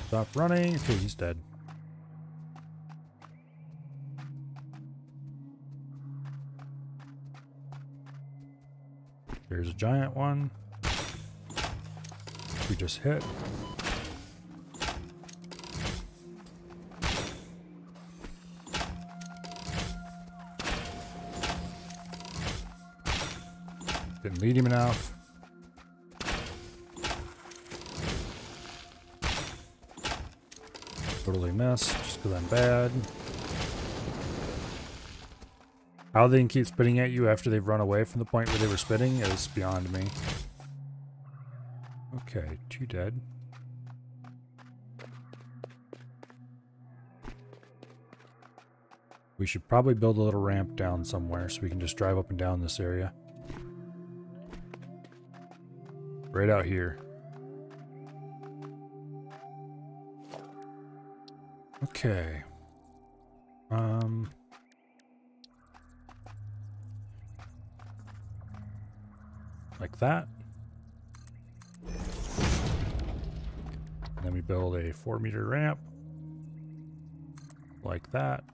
S1: Stop running. Okay, he's dead. There's a giant one. We just hit. Didn't lead him enough. Totally missed, just because I'm bad. How they can keep spitting at you after they've run away from the point where they were spitting is beyond me. Okay, 2 dead. We should probably build a little ramp down somewhere so we can just drive up and down this area. Right out here. Okay. Like that. And then we build a 4-meter ramp. Like that.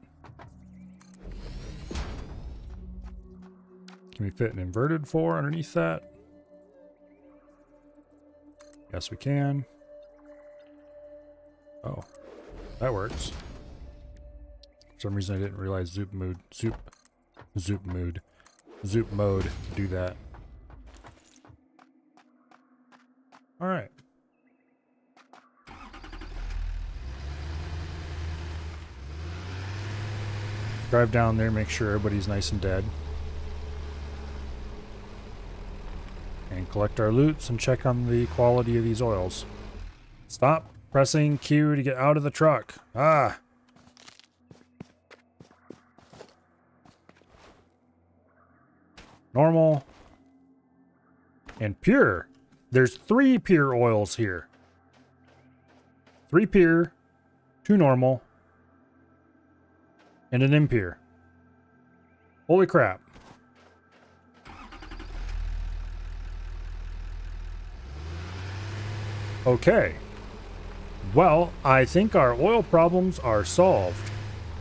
S1: Can we fit an inverted 4 underneath that? Yes, we can. Oh, that works. For some reason I didn't realize zoop mode do that. All right. Drive down there, make sure everybody's nice and dead. And collect our loots and check on the quality of these oils. Stop pressing Q to get out of the truck. Ah! Normal. And pure. There's 3 pure oils here. 3 pure, 2 normal, and an impure. Holy crap. Okay. Well, I think our oil problems are solved.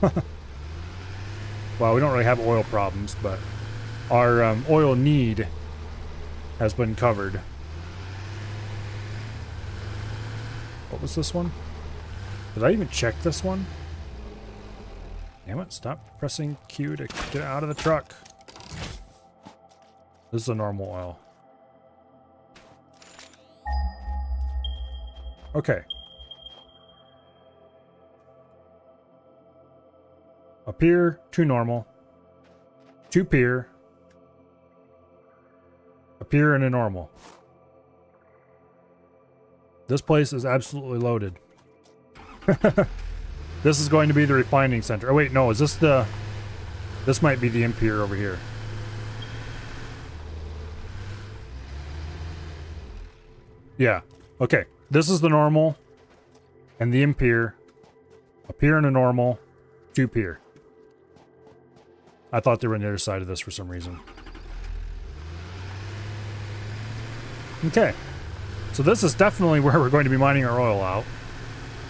S1: Well, we don't really have oil problems, but our oil need has been covered. What was this one? Did I even check this one? Damn it, stop pressing Q to get out of the truck. This is a normal oil. Okay. A pure, 2 normal, 2 pure, a pure and a normal. This place is absolutely loaded. This is going to be the refining center. Oh wait, no, is this the... This might be the impure over here. Yeah, okay. This is the normal and the impure. A pure and a normal, 2 pure. I thought they were on the other side of this for some reason. Okay. So this is definitely where we're going to be mining our oil out.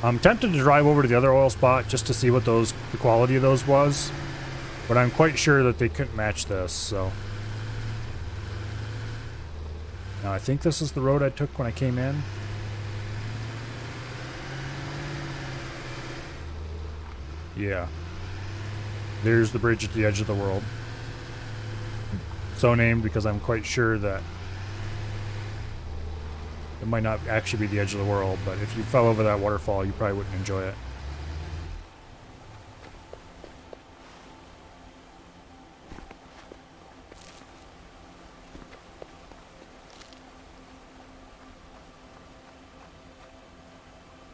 S1: I'm tempted to drive over to the other oil spot just to see what the quality of those was. But I'm quite sure that they couldn't match this, so. Now I think this is the road I took when I came in. Yeah. There's the bridge at the edge of the world. So named because I'm quite sure that it might not actually be the edge of the world, but if you fell over that waterfall, you probably wouldn't enjoy it.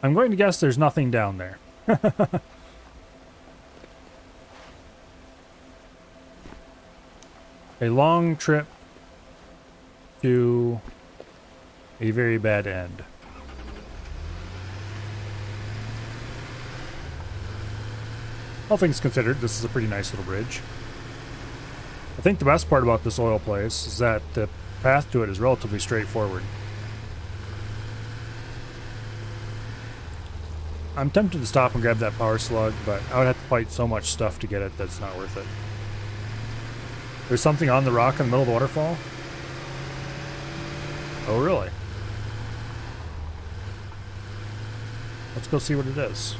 S1: I'm going to guess there's nothing down there. A long trip to a very bad end. All things considered, this is a pretty nice little bridge. I think the best part about this oil place is that the path to it is relatively straightforward. I'm tempted to stop and grab that power slug, but I would have to fight so much stuff to get it that's not worth it. There's something on the rock in the middle of the waterfall. Oh, really? Let's go see what it is.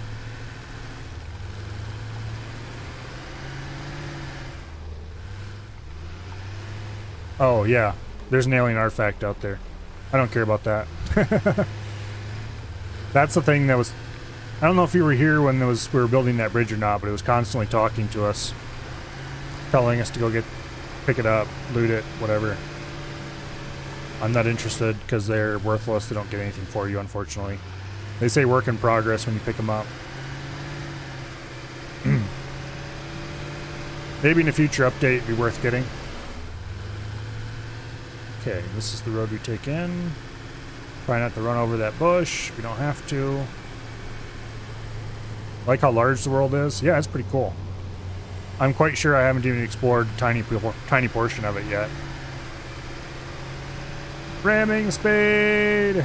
S1: Oh, yeah. There's an alien artifact out there. I don't care about that. That's the thing that was... I don't know if you were here when we were building that bridge or not, but it was constantly talking to us. Telling us to go pick it up, loot it, whatever. I'm not interested because they're worthless. They don't get anything for you, unfortunately. They say work in progress when you pick them up. Maybe in a future update it'd be worth getting. Okay, this is the road we take in. Try not to run over that bush. We don't have to. Like how large the world is. Yeah, it's pretty cool. I'm quite sure I haven't even explored tiny portion of it yet. Ramming spade!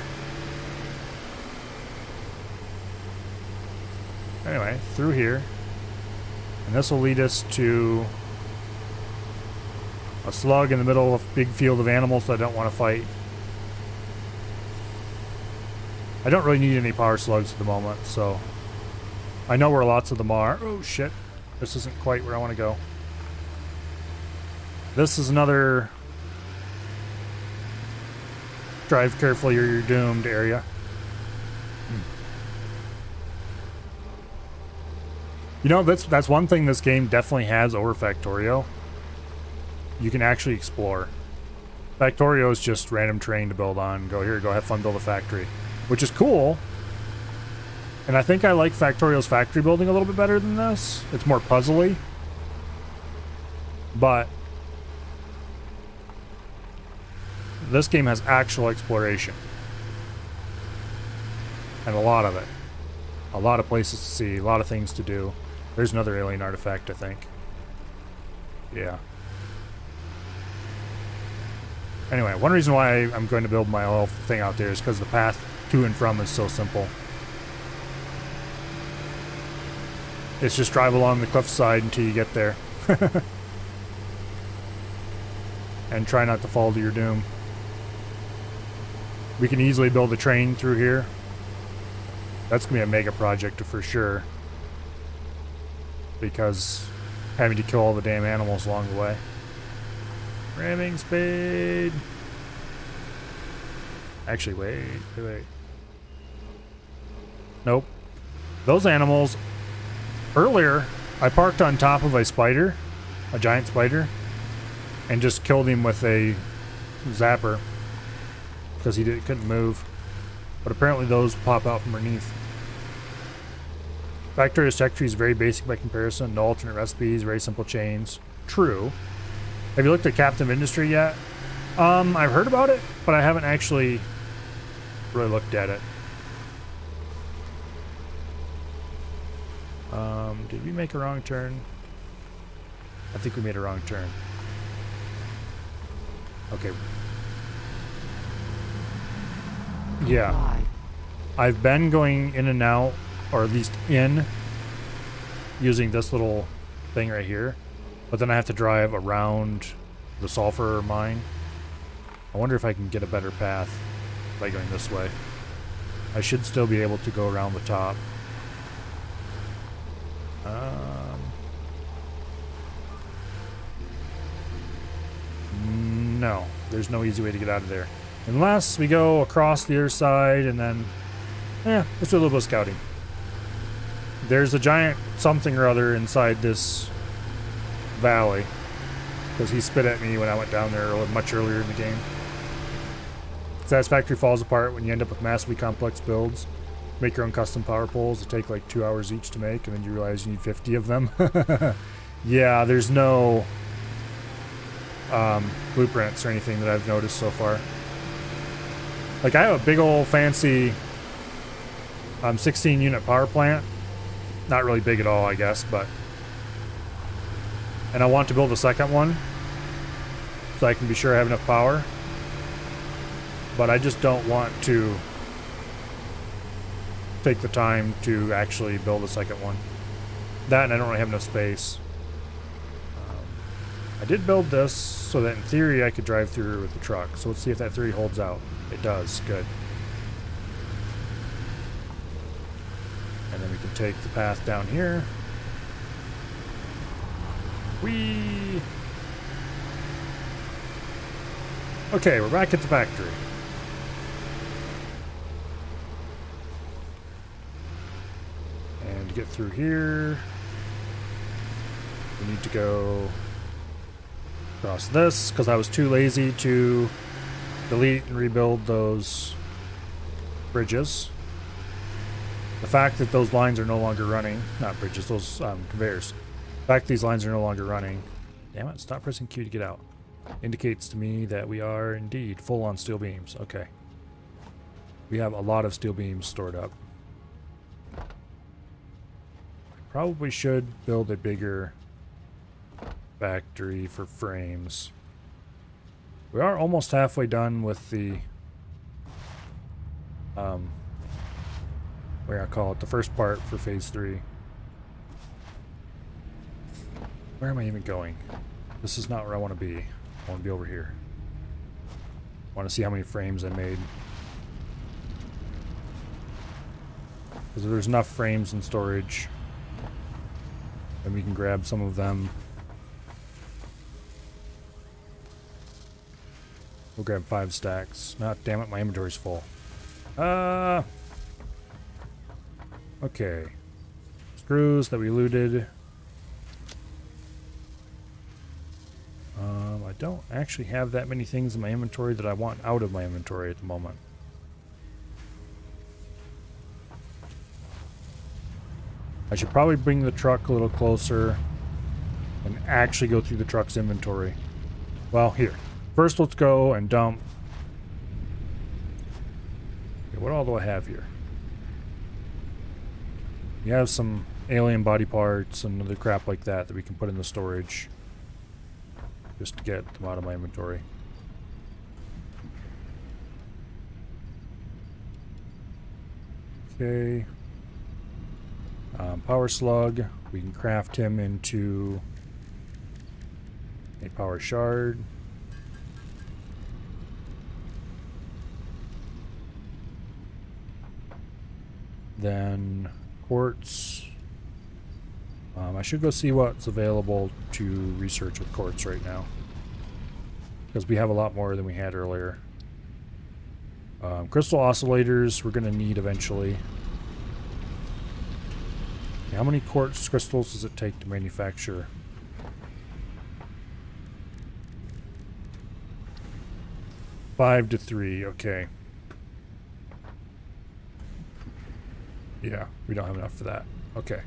S1: Anyway, through here. And this will lead us to a slug in the middle of a big field of animals that I don't want to fight. I don't really need any power slugs at the moment, so I know where lots of them are. Oh shit, this isn't quite where I want to go. This is another drive carefully or you're doomed area. You know, that's one thing this game definitely has over Factorio. You can actually explore. Factorio is just random terrain to build on. Go here, go have fun, build a factory. Which is cool. And I think I like Factorio's factory building a little bit better than this. It's more puzzly. But this game has actual exploration. And a lot of it. A lot of places to see, a lot of things to do. There's another alien artifact, I think. Yeah. Anyway, one reason why I'm going to build my oil thing out there is because the path to and from is so simple. It's just drive along the cliffside until you get there. And try not to fall to your doom. We can easily build a train through here. That's going to be a mega project for sure. Because having to kill all the damn animals along the way. Ramming spade. Actually, wait. Nope. Those animals... Earlier, I parked on top of a spider. A giant spider. And just killed him with a zapper. Because he couldn't move. But apparently those pop out from underneath. Factorio's tech tree is very basic by comparison. No alternate recipes, very simple chains. True. Have you looked at Captain of Industry yet? I've heard about it, but I haven't actually really looked at it. Did we make a wrong turn? I think we made a wrong turn. Okay. Yeah. I've been going in and out, or at least in, using this little thing right here. But then I have to drive around the sulfur mine. I wonder if I can get a better path by going this way. I should still be able to go around the top. No, there's no easy way to get out of there. Unless we go across the other side and then... let's do a little bit of scouting. There's a giant something or other inside this valley. Because he spit at me when I went down there much earlier in the game. Satisfactory falls apart when you end up with massively complex builds. Make your own custom power poles that take like 2 hours each to make, and then you realize you need 50 of them. Yeah, there's no blueprints or anything that I've noticed so far. Like, I have a big old fancy 16 unit power plant. Not really big at all, I guess, but... And I want to build a second one, so I can be sure I have enough power. But I just don't want to take the time to actually build a second one. That, and I don't really have enough space. I did build this so that in theory I could drive through with the truck. So let's see if that theory holds out. It does. Good. And then we can take the path down here. Whee! Okay, we're back at the factory. And to get through here, we need to go across this, because I was too lazy to delete and rebuild those bridges. The fact that those lines are no longer running, not bridges, those conveyors. The fact these lines are no longer running, damn it, stop pressing Q to get out, indicates to me that we are indeed full on steel beams. Okay. We have a lot of steel beams stored up. I probably should build a bigger factory for frames. We are almost halfway done with the what do I call it, the first part for phase 3. Where am I even going? This is not where I want to be. I want to be over here. I want to see how many frames I made. Because if there's enough frames in storage, then we can grab some of them. We'll grab 5 stacks. Ah, damn it, my inventory's full. Okay. Screws that we looted. I don't actually have that many things in my inventory that I want out of my inventory at the moment. I should probably bring the truck a little closer and actually go through the truck's inventory. Well, here. First, let's go and dump. Okay, what all do I have here? We have some alien body parts and other crap like that that we can put in the storage. Just to get them out of my inventory. Okay. Power slug. We can craft him into a power shard. Then quartz. I should go see what's available to research with quartz right now, because we have a lot more than we had earlier. Crystal oscillators we're going to need eventually. Okay, how many quartz crystals does it take to manufacture? Five to 3, okay. Yeah, we don't have enough for that. Okay.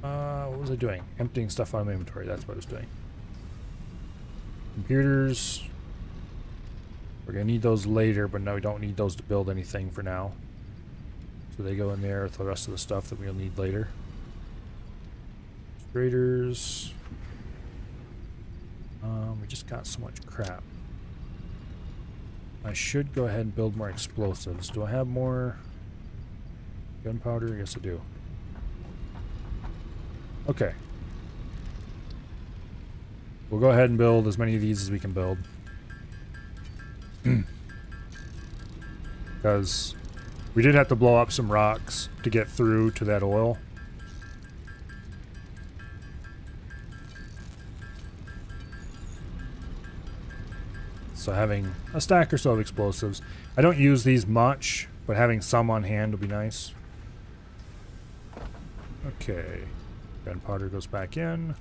S1: What was I doing? Emptying stuff out of my inventory. That's what I was doing. Computers. We're going to need those later, but no, we don't need those to build anything for now. So they go in there with the rest of the stuff that we'll need later. Graders. We just got so much crap. I should go ahead and build more explosives. Do I have more gunpowder? Yes, I do. Okay. We'll go ahead and build as many of these as we can build. Because we did have to blow up some rocks to get through to that oil. So having a stack or so of explosives. I don't use these much, but having some on hand would be nice. Okay. Gunpowder goes back in.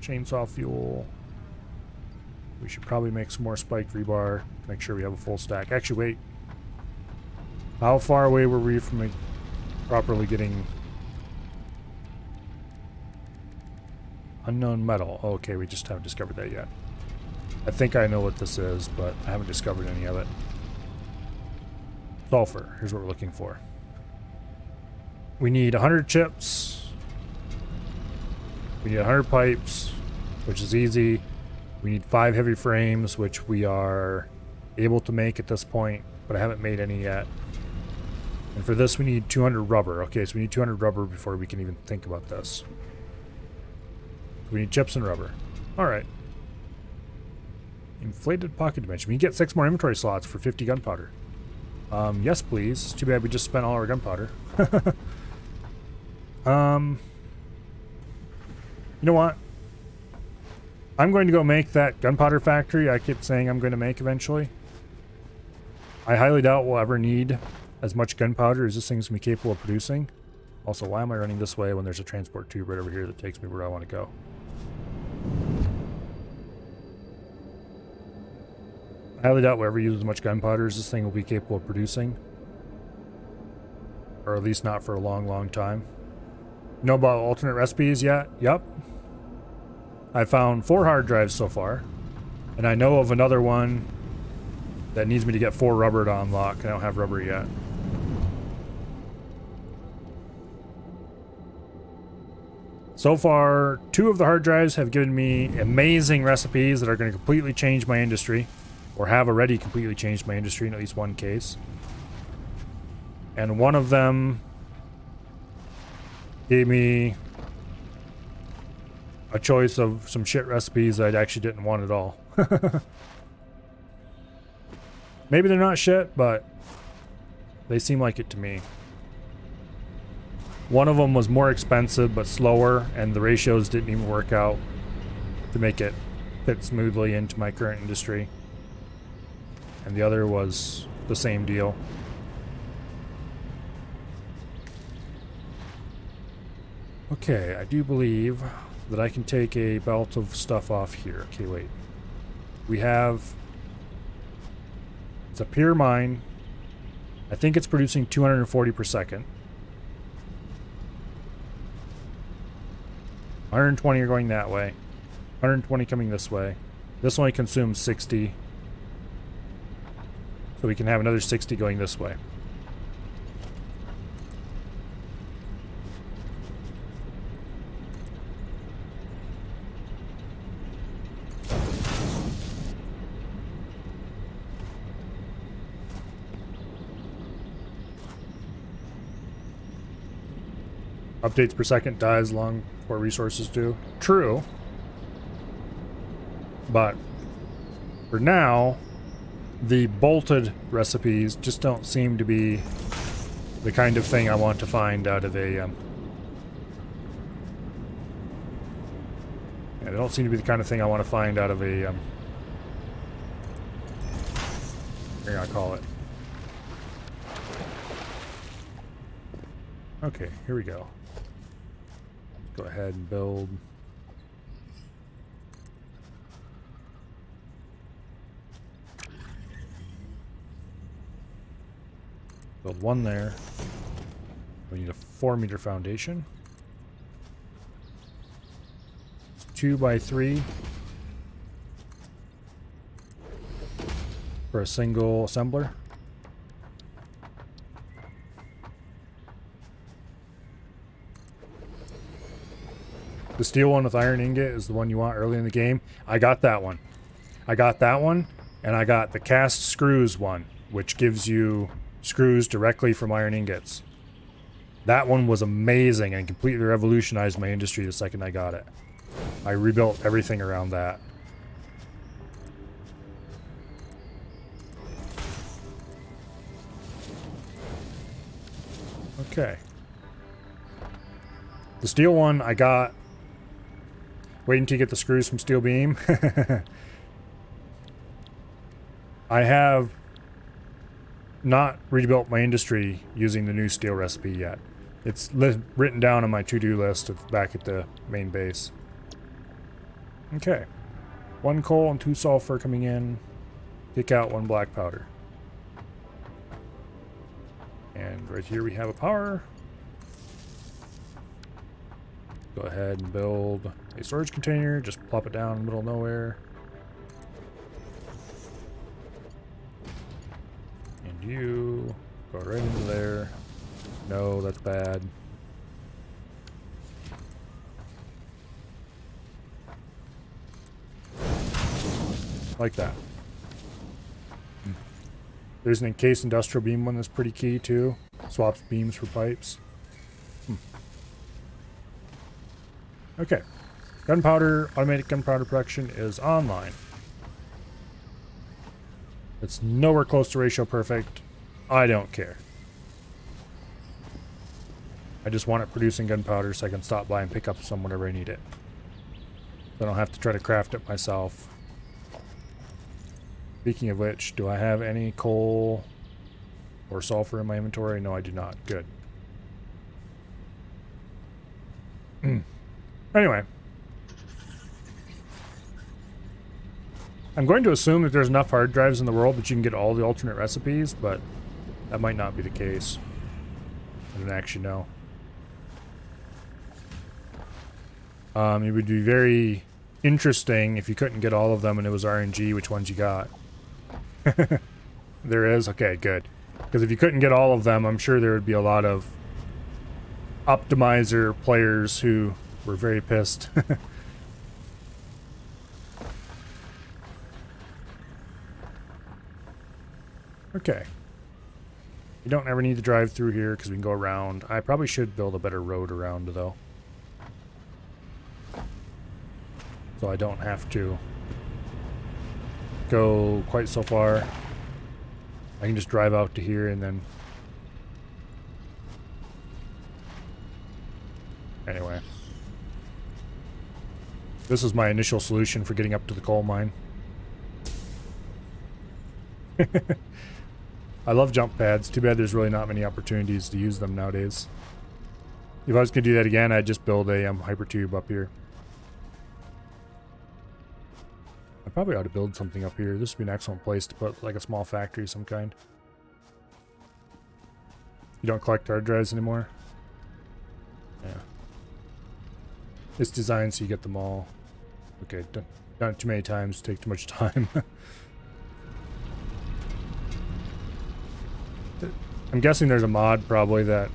S1: Chainsaw fuel. We should probably make some more spiked rebar. Make sure we have a full stack. Actually, wait. How far away were we from properly getting unknown metal? Okay, we just haven't discovered that yet. I think I know what this is, but I haven't discovered any of it. Sulfur. Here's what we're looking for. We need 100 chips. We need 100 pipes, which is easy. We need 5 heavy frames, which we are able to make at this point, but I haven't made any yet. And for this, we need 200 rubber. Okay, so we need 200 rubber before we can even think about this. We need chips and rubber. Alright. Inflated pocket dimension. We can get 6 more inventory slots for 50 gunpowder. Yes, please. It's too bad we just spent all our gunpowder. You know what? I'm going to go make that gunpowder factory I keep saying I'm going to make eventually. I highly doubt we'll ever need as much gunpowder as this thing's going to be capable of producing. Also, why am I running this way when there's a transport tube right over here that takes me where I want to go? I highly doubt we'll ever use as much gunpowder as this thing will be capable of producing. Or at least not for a long, long time. Know about alternate recipes yet? Yep. I found 4 hard drives so far. And I know of another one that needs me to get 4 rubber to unlock. I don't have rubber yet. So far, 2 of the hard drives have given me amazing recipes that are going to completely change my industry. Or have already completely changed my industry in at least one case. And one of them gave me a choice of some shit recipes that I actually didn't want at all. Maybe they're not shit, but they seem like it to me. One of them was more expensive but slower, and the ratios didn't even work out to make it fit smoothly into my current industry. And the other was the same deal. Okay, I do believe that I can take a belt of stuff off here. Okay, wait. We have... It's a pure mine. I think it's producing 240 per second. 120 are going that way. 120 coming this way. This only consumes 60. So we can have another 60 going this way. Updates per second dies long before resources do. True. But for now, the bolted recipes just don't seem to be the kind of thing I want to find out of a... Yeah, they don't seem to be the kind of thing I want to find out of a... what are you gonna call it? Okay, here we go. Go ahead and build... Build one there. We need a 4-meter foundation. It's 2 by 3 for a single assembler. The steel one with iron ingot is the one you want early in the game. I got that one. I got that one, and I got the cast screws one, which gives you screws directly from iron ingots. That one was amazing and completely revolutionized my industry the second I got it. I rebuilt everything around that. Okay. The steel one I got... Waiting to get the screws from Steel Beam. I have not rebuilt my industry using the new steel recipe yet. It's written down on my to-do list back at the main base. Okay. 1 coal and 2 sulfur coming in. Kick out 1 black powder. And right here we have a power. Go ahead and build a storage container. Just plop it down in the middle of nowhere. And you go right into there. No, that's bad. Like that. There's an encased industrial beam one that's pretty key too. Swaps beams for pipes. Okay. Gunpowder, automatic gunpowder production is online. It's nowhere close to ratio perfect. I don't care. I just want it producing gunpowder so I can stop by and pick up some whenever I need it. So I don't have to try to craft it myself. Speaking of which, do I have any coal or sulfur in my inventory? No, I do not. Good. Anyway. I'm going to assume that there's enough hard drives in the world that you can get all the alternate recipes, but that might not be the case. I don't actually know. It would be very interesting if you couldn't get all of them and it was RNG which ones you got. There is? Okay, good. Because if you couldn't get all of them, I'm sure there would be a lot of optimizer players who were very pissed. Okay. You don't ever need to drive through here because we can go around. I probably should build a better road around, though. So I don't have to go quite so far. I can just drive out to here and then... Anyway. This is my initial solution for getting up to the coal mine. I love jump pads. Too bad there's really not many opportunities to use them nowadays. If I was going to do that again, I'd just build a hypertube up here. I probably ought to build something up here. This would be an excellent place to put like a small factory of some kind. You don't collect hard drives anymore? Yeah. It's designed so you get them all. Okay, done too many times, take too much time. I'm guessing there's a mod probably that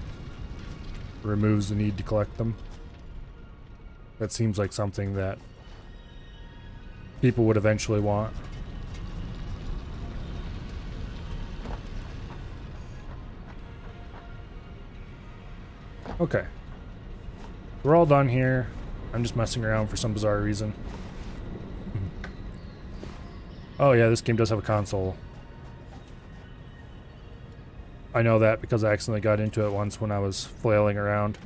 S1: removes the need to collect them. That seems like something that people would eventually want. Okay. We're all done here. I'm just messing around for some bizarre reason. Oh yeah, this game does have a console. I know that because I accidentally got into it once when I was flailing around.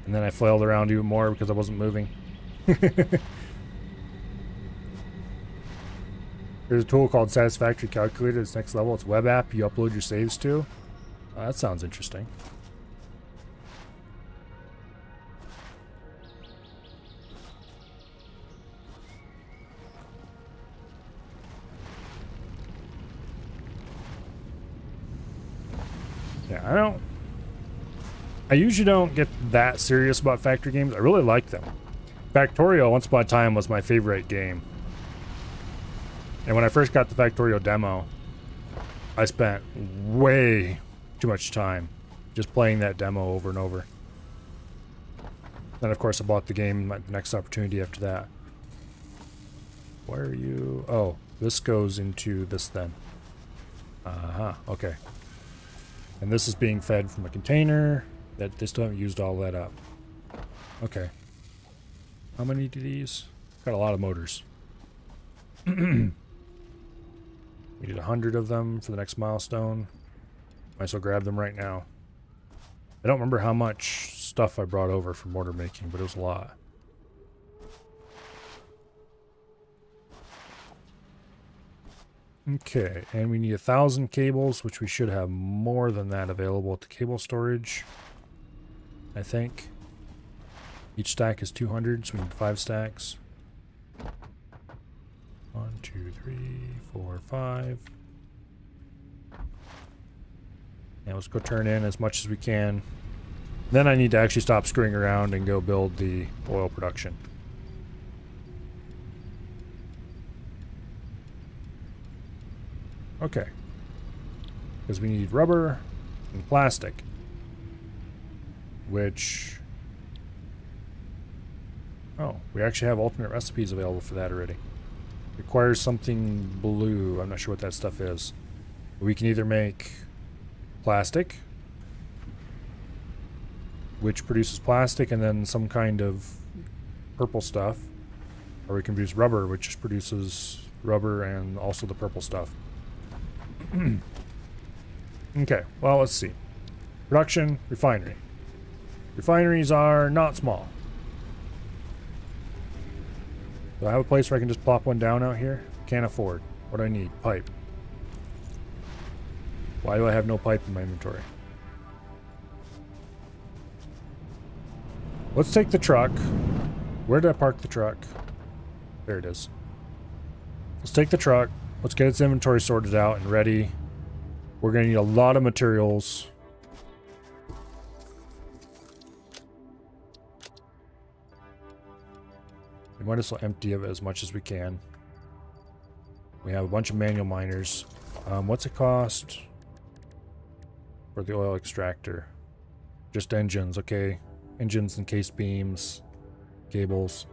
S1: And then I flailed around even more because I wasn't moving. There's a tool called Satisfactory Calculator. It's next level. It's a web app you upload your saves to. That sounds interesting. Yeah, I usually don't get that serious about factory games. I really like them. Factorio, once upon a time, was my favorite game. And when I first got the Factorio demo, I spent way too much time just playing that demo over and over. Then, of course, I bought the game the next opportunity after that. Where are you? Oh, this goes into this then. Okay. And this is being fed from a container that they still haven't used all that up. Okay. How many do these? Got a lot of motors. We need 100 of them for the next milestone. Might as well grab them right now. I don't remember how much stuff I brought over for mortar making, but it was a lot. Okay, and we need 1,000 cables, which we should have more than that available at the cable storage, I think. Each stack is 200, so we need 5 stacks. 1, 2, 3, 4, 5. And let's go turn in as much as we can. Then I need to actually stop screwing around and go build the oil production. Okay. Because we need rubber and plastic. Which... Oh, we actually have alternate recipes available for that already. Requires something blue. I'm not sure what that stuff is. We can either make plastic, which produces plastic and then some kind of purple stuff. Or we can produce rubber, which produces rubber and also the purple stuff. Okay, well, let's see. Production, refinery. Refineries are not small. Do I have a place where I can just plop one down out here? Can't afford. What do I need? Pipe. Why do I have no pipe in my inventory? Let's take the truck. Where did I park the truck? There it is. Let's take the truck. Let's get its inventory sorted out and ready. We're going to need a lot of materials. We might as well empty of it as much as we can. We have a bunch of manual miners. What's it cost for the oil extractor? Just engines, okay. Engines and case beams, cables.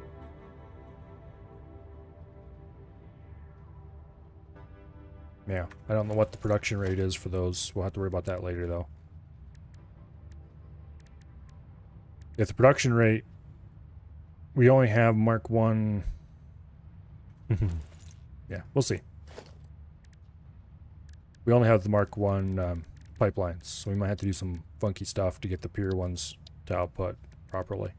S1: Yeah, I don't know what the production rate is for those. We'll have to worry about that later, though. If the production rate, we only have Mark 1. Yeah, we'll see. We only have the Mark 1 pipelines, so we might have to do some funky stuff to get the pure ones to output properly.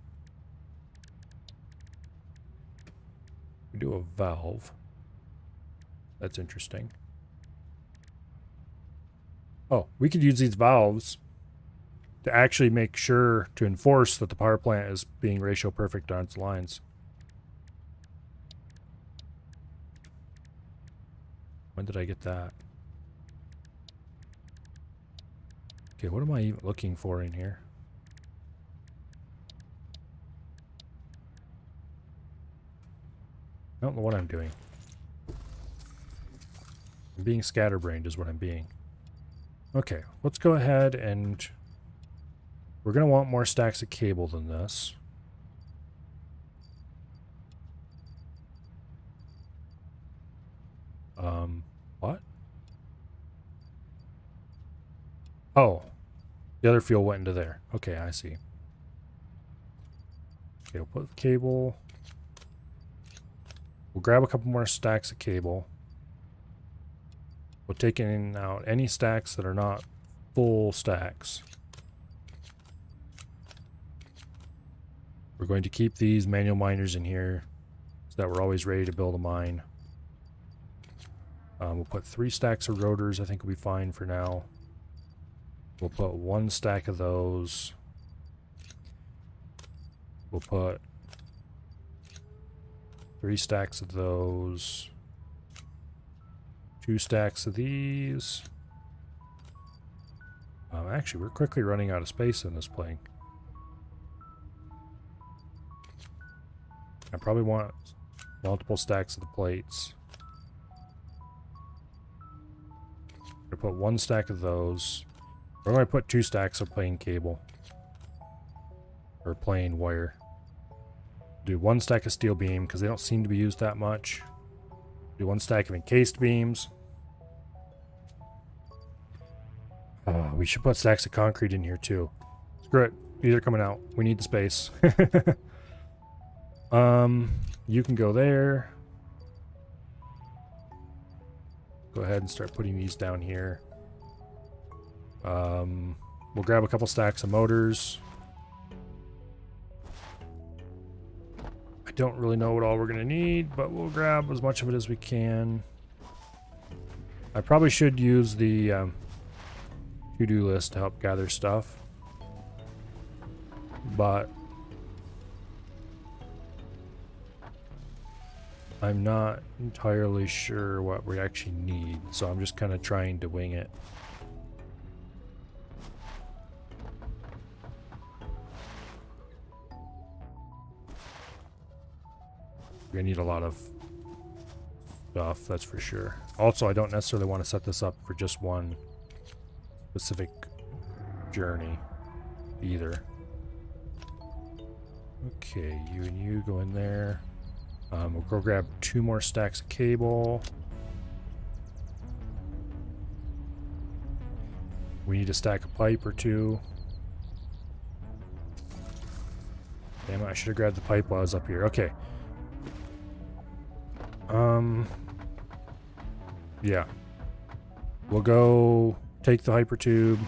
S1: We do a valve. That's interesting. Oh, we could use these valves to actually make sure to enforce that the power plant is being ratio perfect on its lines. When did I get that? Okay, what am I even looking for in here? I don't know what I'm doing. I'm being scatterbrained is what I'm being. Okay, let's go ahead and we're going to want more stacks of cable than this. What? Oh, the other fuel went into there. Okay, I see. Okay, we'll put the cable. We'll grab a couple more stacks of cable. We'll take in out any stacks that are not full stacks. We're going to keep these manual miners in here so that we're always ready to build a mine. We'll put 3 stacks of rotors. I think we'll be fine for now. We'll put 1 stack of those. We'll put 3 stacks of those. 2 stacks of these. Actually, we're quickly running out of space in this plane. I probably want multiple stacks of the plates. I'm gonna put 1 stack of those. We're going to put 2 stacks of plain cable. Or plain wire. Do 1 stack of steel beam, because they don't seem to be used that much. Do 1 stack of encased beams. We should put stacks of concrete in here too. Screw it. These are coming out. We need the space. You can go there. Go ahead and start putting these down here. We'll grab a couple stacks of motors. I don't really know what all we're gonna need, but we'll grab as much of it as we can. I probably should use the to-do list to help gather stuff, but I'm not entirely sure what we actually need, so I'm just kind of trying to wing it. We're gonna need a lot of stuff, that's for sure. Also, I don't necessarily want to set this up for just one specific journey either. Okay, you and you go in there. We'll go grab 2 more stacks of cable. We need a stack of pipe or 2. Damn it, I should have grabbed the pipe while I was up here. Okay. Yeah. We'll go take the hypertube.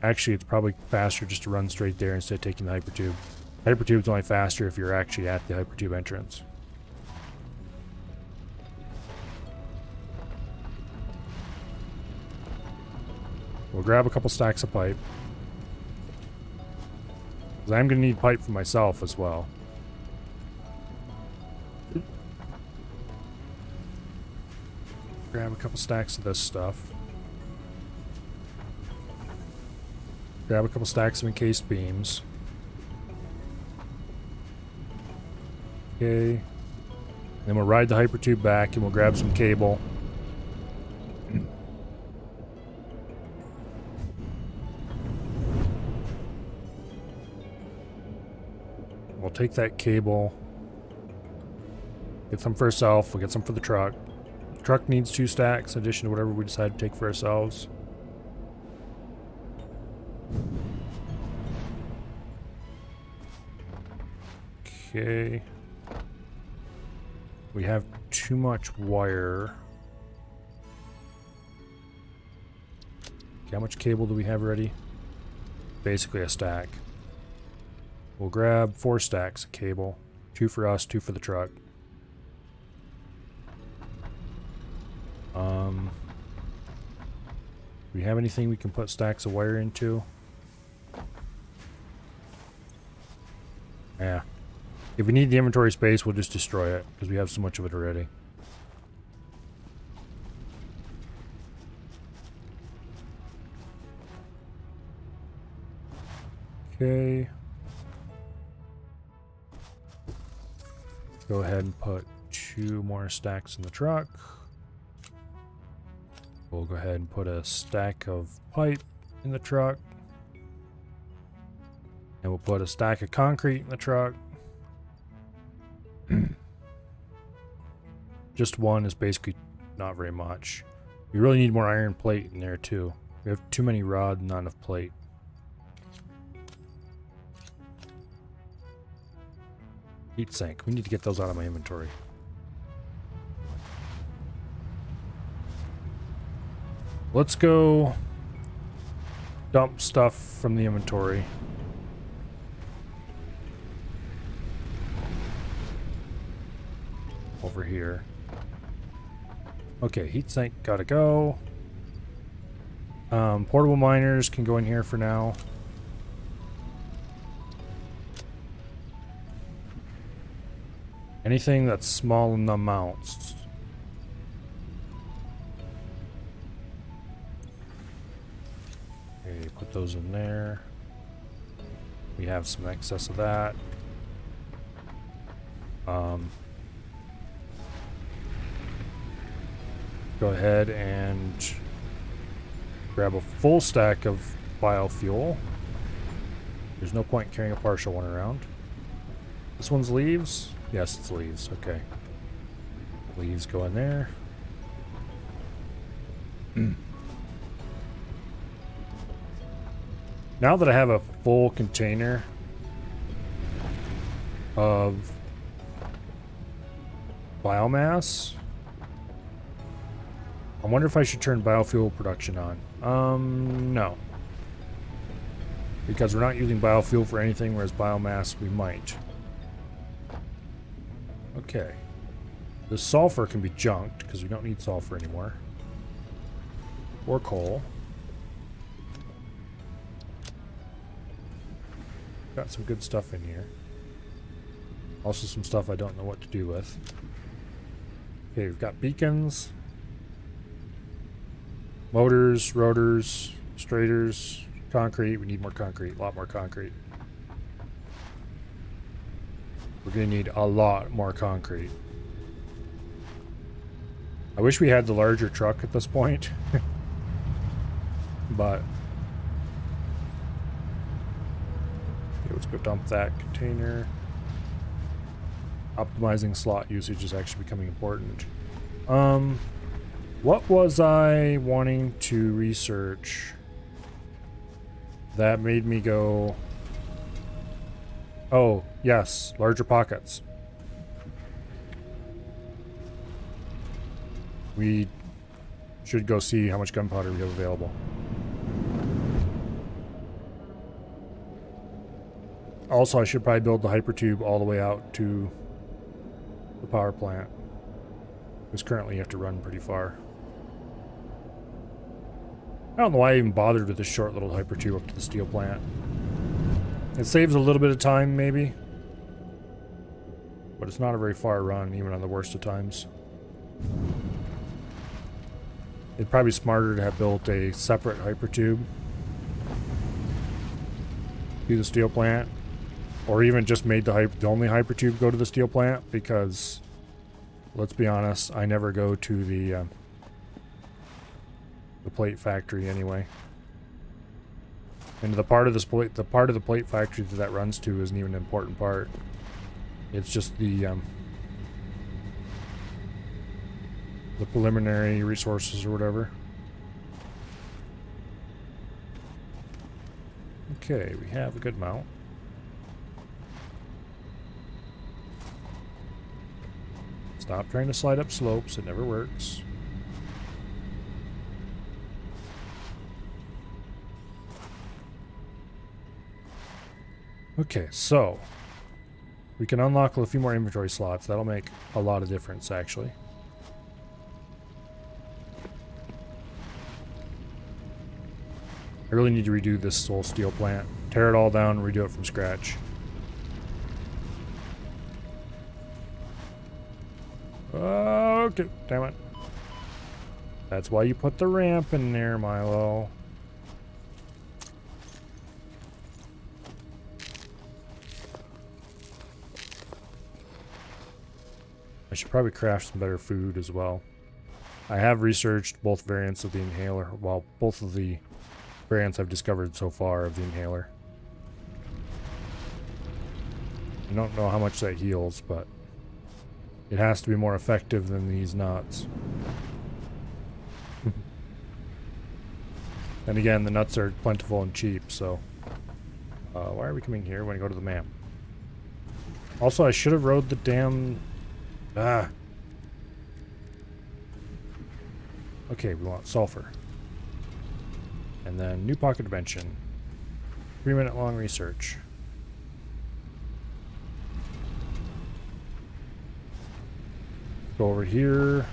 S1: Actually, it's probably faster just to run straight there instead of taking the hypertube. Hypertube's only faster if you're actually at the hypertube entrance. We'll grab a couple stacks of pipe. Because I'm going to need pipe for myself as well. Grab a couple stacks of this stuff. Grab a couple stacks of encased beams. Okay. Then we'll ride the hypertube back and we'll grab some cable. We'll take that cable. Get some for ourselves. We'll get some for the truck. The truck needs 2 stacks in addition to whatever we decide to take for ourselves. Okay. We have too much wire. Okay, how much cable do we have ready? Basically a stack. We'll grab 4 stacks of cable. 2 for us, 2 for the truck. Do we have anything we can put stacks of wire into? Yeah. If we need the inventory space, we'll just destroy it, because we have so much of it already. Okay. Go ahead and put 2 more stacks in the truck. We'll go ahead and put a stack of pipe in the truck. And we'll put a stack of concrete in the truck. Just 1 is basically not very much. We really need more iron plate in there too. We have too many rod and not enough plate. Heat sink. We need to get those out of my inventory. Let's go dump stuff from the inventory. Over here. Okay, heat sink gotta go. Portable miners can go in here for now. Anything that's small in the amounts. Okay, put those in there. We have some excess of that. Go ahead and grab a full stack of biofuel. There's no point carrying a partial one around. This one's leaves? Yes, it's leaves. Okay. Leaves go in there. Now that I have a full container of biomass, I wonder if I should turn biofuel production on. No. Because we're not using biofuel for anything, whereas biomass we might. Okay. The sulfur can be junked, because we don't need sulfur anymore. Or coal. Got some good stuff in here. Also some stuff I don't know what to do with. Okay, we've got beacons. Motors, rotors, straighters, concrete. We need more concrete, a lot more concrete. We're going to need a lot more concrete. I wish we had the larger truck at this point. But okay, let's go dump that container. Optimizing slot usage is actually becoming important. What was I wanting to research that made me go Oh, yes, larger pockets. We should go see how much gunpowder we have available. Also, I should probably build the hypertube all the way out to the power plant. Because currently you have to run pretty far. I don't know why I even bothered with this short little hypertube up to the steel plant. It saves a little bit of time, maybe. But it's not a very far run, even on the worst of times. It'd probably be smarter to have built a separate hypertube to the steel plant. Or even just made the only hypertube go to the steel plant, because, let's be honest, I never go to the plate factory anyway. And the part of the plate factory that runs to isn't even an important part. It's just the preliminary resources or whatever. Okay, we have a good mount. Stop trying to slide up slopes, it never works. Okay, so we can unlock a few more inventory slots. That'll make a lot of difference, actually. I really need to redo this whole steel plant. Tear it all down and redo it from scratch. Okay, damn it. That's why you put the ramp in there, Milo. I should probably craft some better food as well. I have researched both variants of the inhaler. Well, both of the variants I've discovered so far of the inhaler. I don't know how much that heals, but it has to be more effective than these nuts. And again, the nuts are plentiful and cheap, so... why are we coming here when I go to the map? Also, I should have rode the damn... Ah! Okay, we want sulfur. And then new pocket dimension. 3-minute long research. Go over here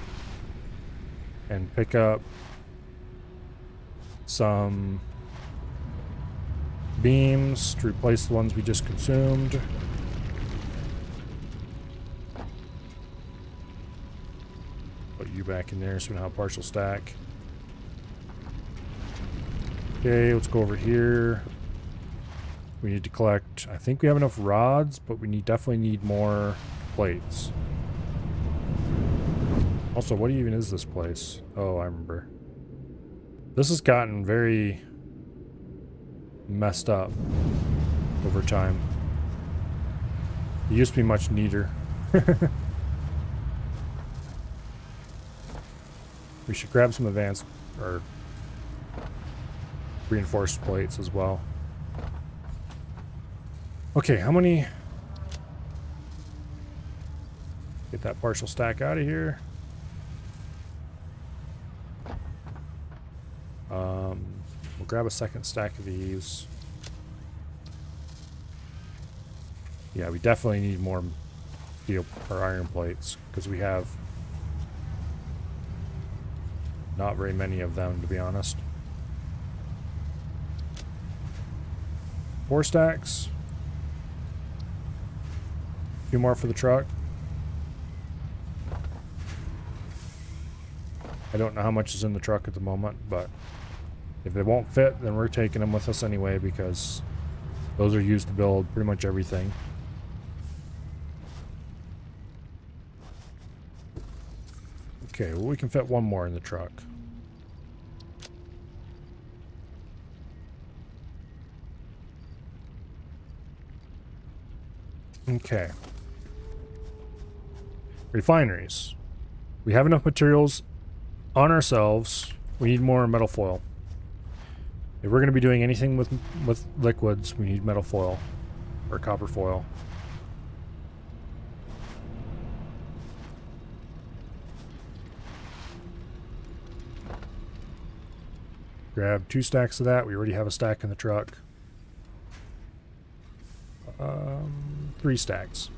S1: and pick up some beams to replace the ones we just consumed. Put you back in there so we don't have a partial stack. Okay, let's go over here. We need to collect, I think we have enough rods, but we definitely need more plates. Also, what even is this place? Oh, I remember. This has gotten very messed up over time. It used to be much neater. We should grab some advanced or reinforced plates as well. Okay, how many? Get that partial stack out of here. We'll grab a second stack of these. Yeah, we definitely need more steel or iron plates because we have not very many of them, to be honest. 4 stacks. A few more for the truck. I don't know how much is in the truck at the moment, but if they won't fit, then we're taking them with us anyway because those are used to build pretty much everything. Okay, well, we can fit one more in the truck. Okay. Refineries. We have enough materials on ourselves. We need more metal foil. If we're going to be doing anything with liquids, we need metal foil. or copper foil. Grab 2 stacks of that. We already have a stack in the truck. 3 stacks.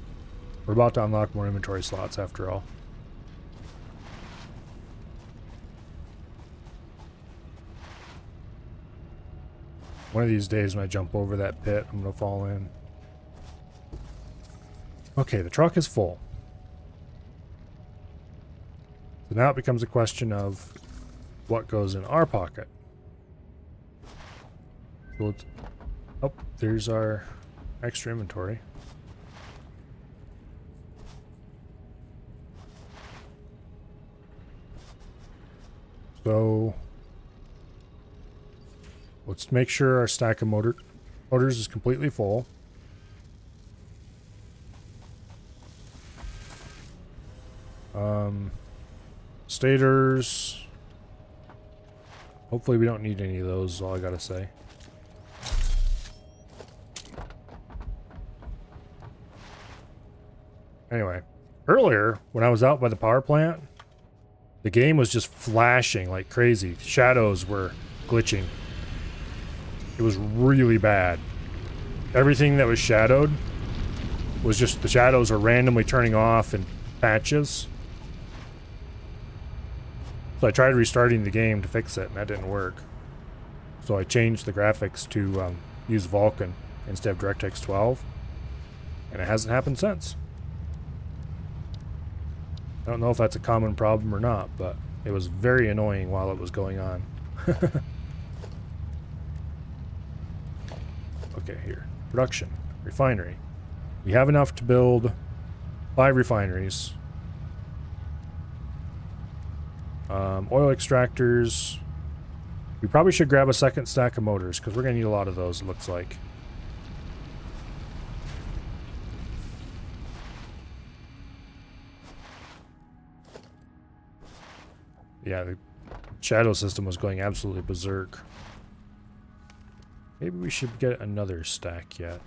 S1: We're about to unlock more inventory slots after all. One of these days when I jump over that pit, I'm going to fall in. Okay, the truck is full. So now it becomes a question of what goes in our pocket. So let's, oh, there's our extra inventory. So let's make sure our stack of motors is completely full. Stators. Hopefully we don't need any of those, is all I gotta say. Anyway, earlier when I was out by the power plant, the game was just flashing like crazy. Shadows were glitching. It was really bad. Everything that was shadowed was just, the shadows are randomly turning off in patches. So I tried restarting the game to fix it, and that didn't work. So I changed the graphics to use Vulkan instead of DirectX 12, and it hasn't happened since. I don't know if that's a common problem or not, but it was very annoying while it was going on. Okay, here. Production. Refinery. We have enough to build 5 refineries. Oil extractors. We probably should grab a second stack of motors, because we're going to need a lot of those, it looks like. Yeah, the shadow system was going absolutely berserk. Maybe we should get another stack yet.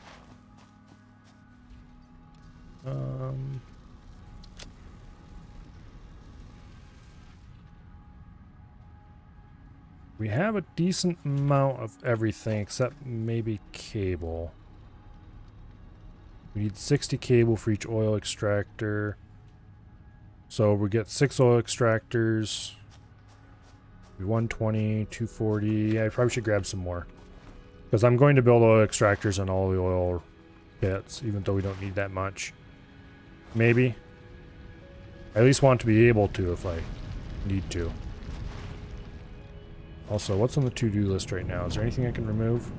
S1: We have a decent amount of everything except maybe cable. We need 60 cable for each oil extractor. So we get 6 oil extractors. 120, 240. Yeah, I probably should grab some more. Because I'm going to build oil extractors on all the oil pits, even though we don't need that much. Maybe. I at least want to be able to if I need to. Also, what's on the to-do list right now? Is there anything I can remove?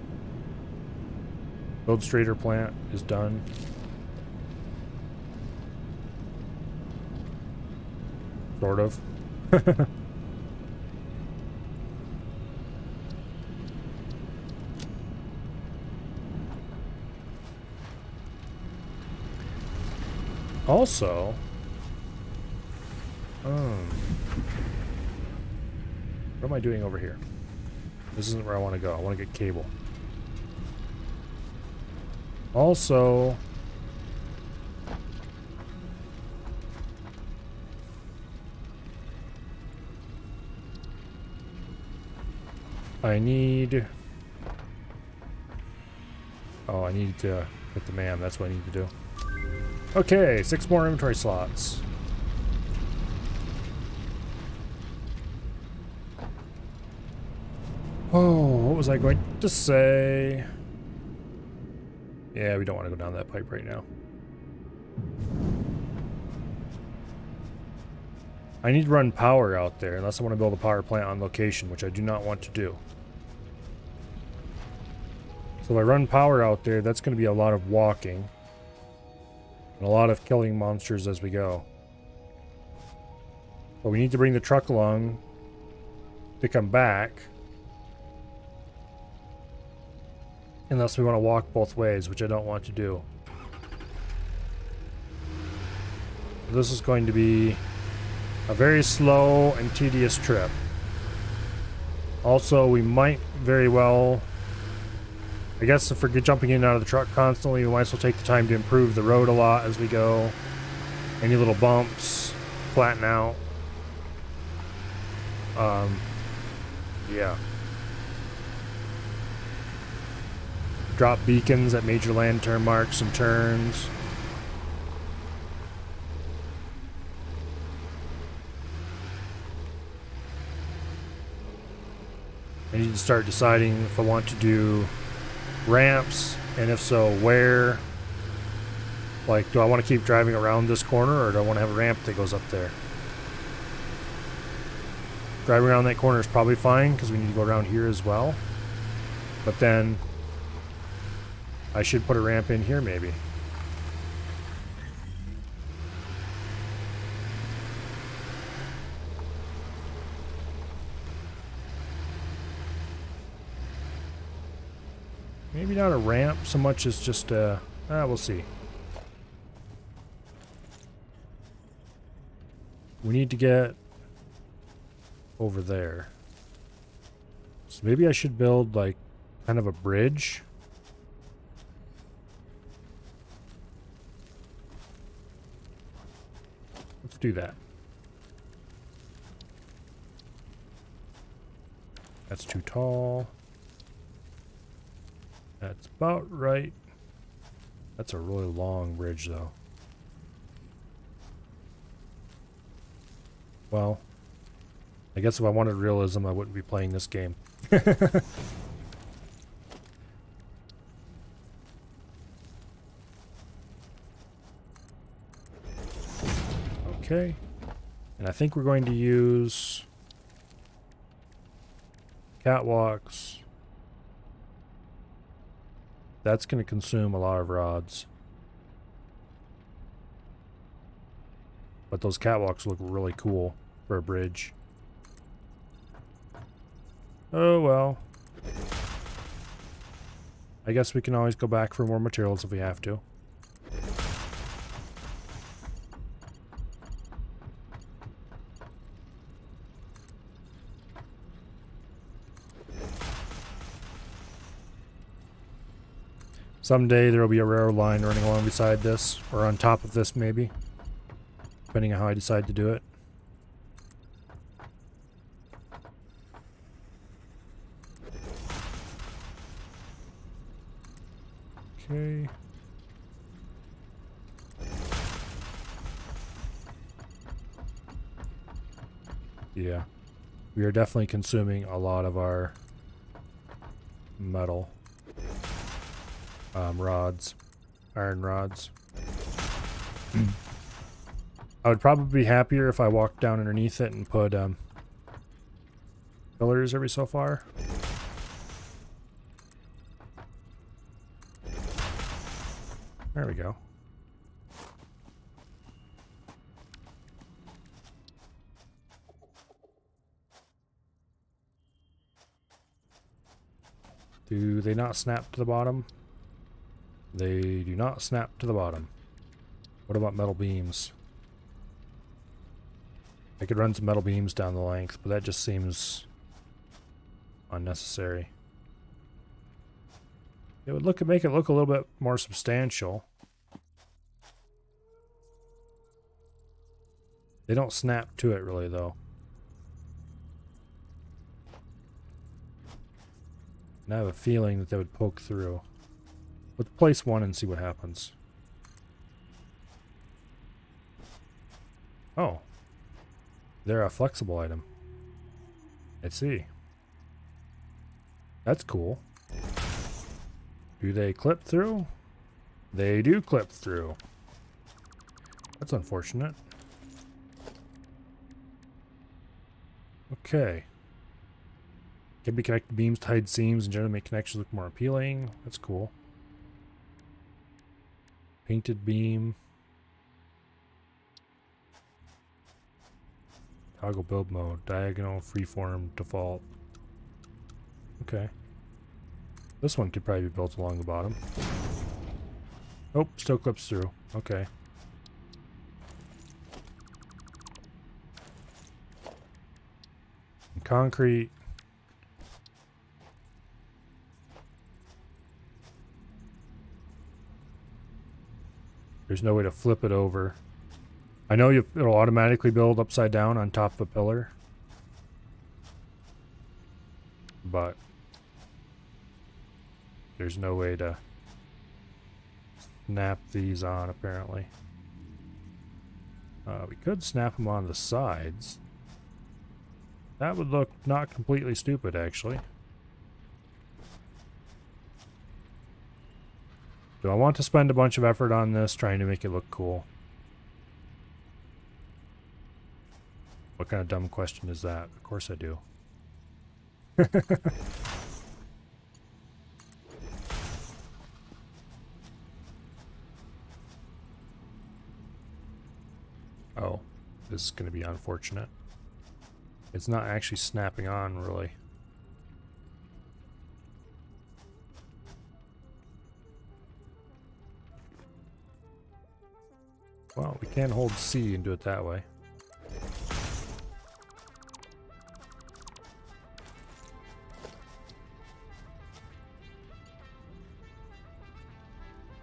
S1: Build Strader plant is done. Sort of. Also, what am I doing over here? This isn't where I want to go. I want to get cable. Also, I need... Oh, I need to hit the MAM. That's what I need to do. Okay, 6 more inventory slots. Oh, what was I going to say? Yeah, we don't want to go down that pipe right now. I need to run power out there unless I want to build a power plant on location, which I do not want to do. So if I run power out there, that's going to be a lot of walking. And a lot of killing monsters as we go. But we need to bring the truck along to come back. Unless we want to walk both ways, which I don't want to do. This is going to be a very slow and tedious trip. Also, we might very well I guess if we're jumping in and out of the truck constantly, we might as well take the time to improve the road a lot as we go. Any little bumps, flatten out. Yeah. Drop beacons at major landturn marks and turns. I need to start deciding if I want to do ramps, and if so, where. Like, do I want to keep driving around this corner, or do I want to have a ramp that goes up there? Driving around that corner is probably fine, because we need to go around here as well. But then, I should put a ramp in here, maybe. Maybe not a ramp so much as just a... we'll see. We need to get over there. So maybe I should build like kind of a bridge. Let's do that. That's too tall. That's about right. That's a really long bridge, though. Well, I guess if I wanted realism, I wouldn't be playing this game. Okay. And I think we're going to use catwalks. That's going to consume a lot of rods. But those catwalks look really cool for a bridge. Oh well. I guess we can always go back for more materials if we have to. Someday there will be a railroad line running along beside this, or on top of this maybe, depending on how I decide to do it. Okay. Yeah, we are definitely consuming a lot of our metal. Rods. Iron rods. I would probably be happier if I walked down underneath it and put pillars every so far. There we go. Do they not snap to the bottom? They do not snap to the bottom. What about metal beams? I could run some metal beams down the length, but that just seems unnecessary. It would make it look a little bit more substantial. They don't snap to it really though. And I have a feeling that they would poke through. Let's place one and see what happens. Oh. They're a flexible item. Let's see. That's cool. Do they clip through? They do clip through. That's unfortunate. Okay. Can be connected beams, tied seams, and generally make connections look more appealing. That's cool. Painted beam. Toggle build mode. Diagonal, freeform, default. Okay. This one could probably be built along the bottom. Oh, still clips through. Okay. Concrete. There's no way to flip it over. I know it'll automatically build upside down on top of a pillar. But there's no way to snap these on, apparently. We could snap them on the sides. That would look not completely stupid, actually. Do I want to spend a bunch of effort on this, trying to make it look cool? What kind of dumb question is that? Of course I do. Oh, this is going to be unfortunate. It's not actually snapping on, really. Well, we can't hold C and do it that way.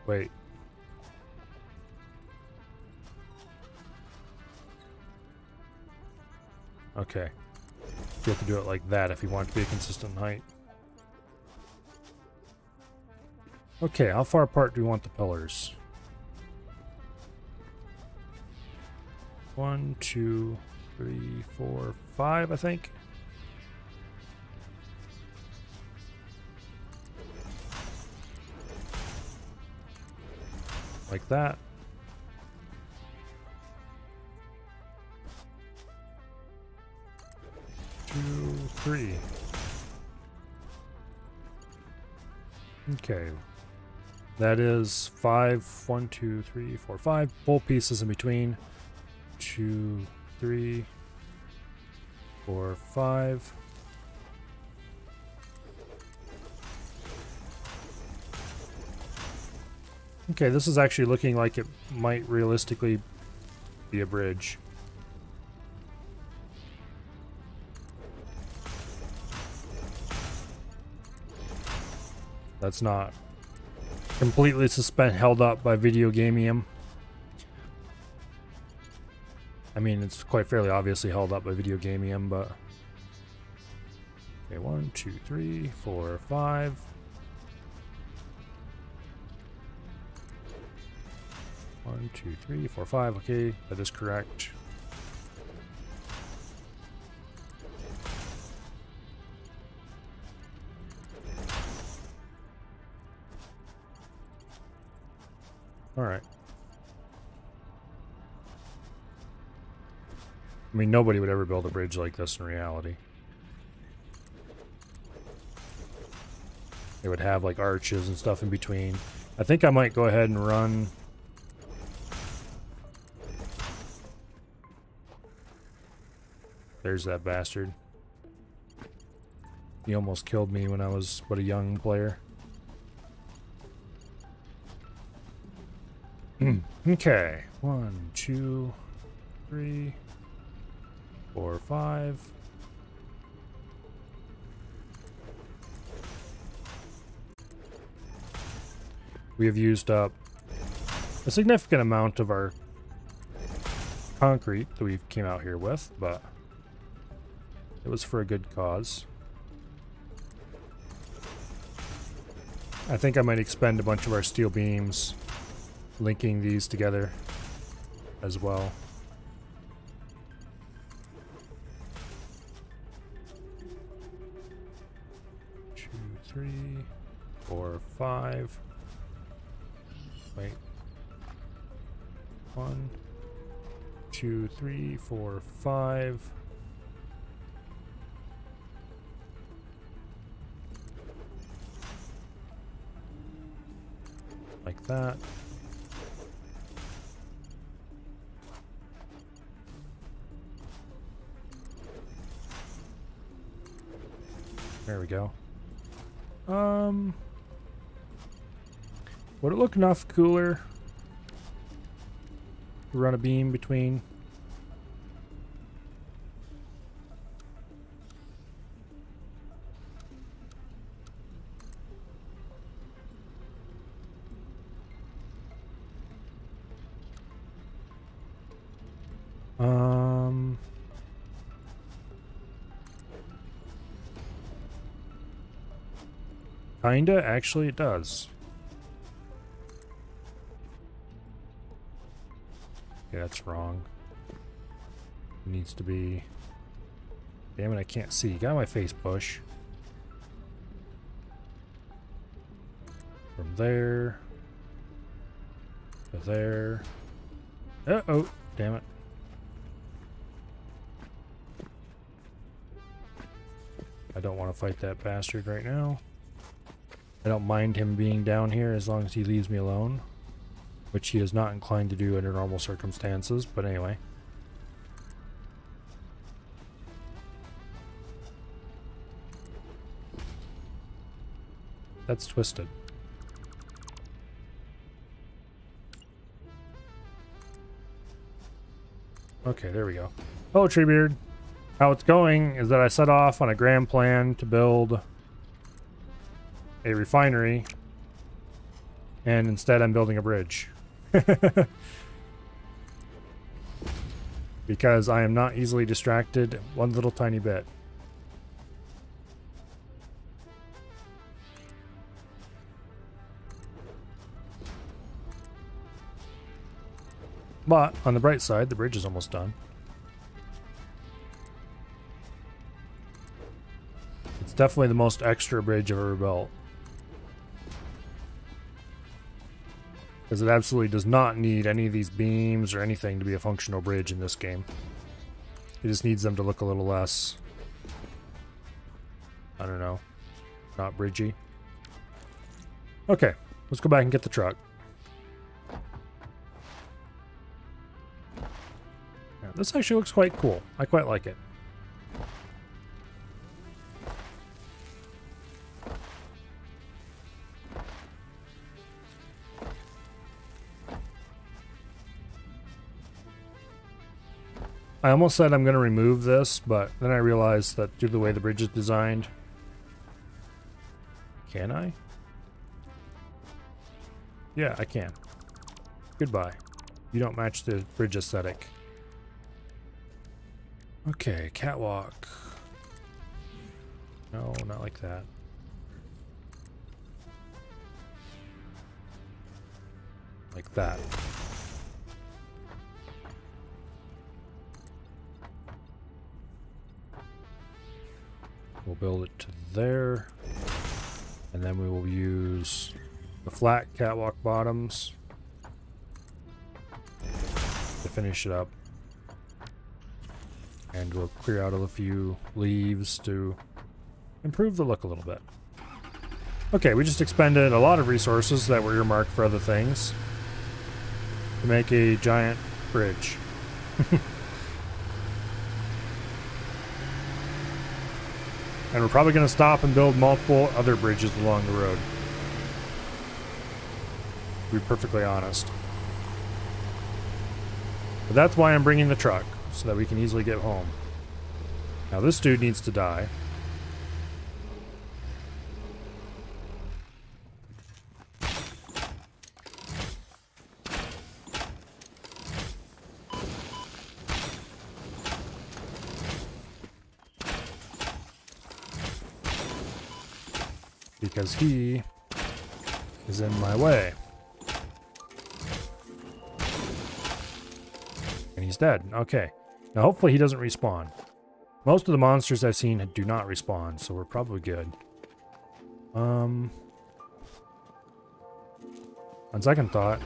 S1: Wait. Okay. You have to do it like that if you want it to be a consistent height. Okay, how far apart do we want the pillars? 1, 2, 3, 4, 5, I think. Like that. 2, 3. Okay. That is 5, 1, 2, 3, 4, 5 full pieces in between. 2, 3, 4, 5. Okay, this is actually looking like it might realistically be a bridge. That's not completely held up by Video Gamium. I mean, it's quite fairly obviously held up by Video Gamium, but... Okay, 1, 2, 3, 4, 5. One, 2, 3, 4, 5. Okay, that is correct. All right. I mean, nobody would ever build a bridge like this in reality. They would have like arches and stuff in between. I think I might go ahead and run. There's that bastard. He almost killed me when I was but a young player. Okay. 1, 2, 3, 4, 5. We have used up a significant amount of our concrete that we came out here with, but it was for a good cause. I think I might expend a bunch of our steel beams linking these together as well. Two, 3, 4, 5. Wait. 1, 2, 3, 4, 5. Like that. There we go. Would it look enough cooler to run a beam between? Kinda, actually it does. Yeah, that's wrong. It needs to be... Damn it, I can't see. Got my face, Bush. From there... to there... Uh-oh! Damn it. I don't want to fight that bastard right now. I don't mind him being down here as long as he leaves me alone. Which he is not inclined to do under normal circumstances, but anyway. That's twisted. Okay, there we go. Oh, Treebeard. How it's going is that I set off on a grand plan to build a refinery, and instead I'm building a bridge. Because I am not easily distracted one little tiny bit. But on the bright side, the bridge is almost done. It's definitely the most extra bridge I've ever built. Because it absolutely does not need any of these beams or anything to be a functional bridge in this game. It just needs them to look a little less, I don't know, not bridgy. Okay, let's go back and get the truck. Yeah, this actually looks quite cool. I quite like it. I almost said I'm going to remove this, but then I realized that due to the way the bridge is designed... Can I? Yeah, I can. Goodbye. You don't match the bridge aesthetic. Okay, catwalk. No, not like that. Like that. We'll build it to there, and then we will use the flat catwalk bottoms to finish it up. And we'll clear out a few leaves to improve the look a little bit. Okay, we just expended a lot of resources that were earmarked for other things to make a giant bridge. And we're probably going to stop and build multiple other bridges along the road. To be perfectly honest. But that's why I'm bringing the truck, so that we can easily get home. Now this dude needs to die. Because he is in my way. And he's dead. Okay. Now hopefully he doesn't respawn. Most of the monsters I've seen do not respawn, so we're probably good. On second thought,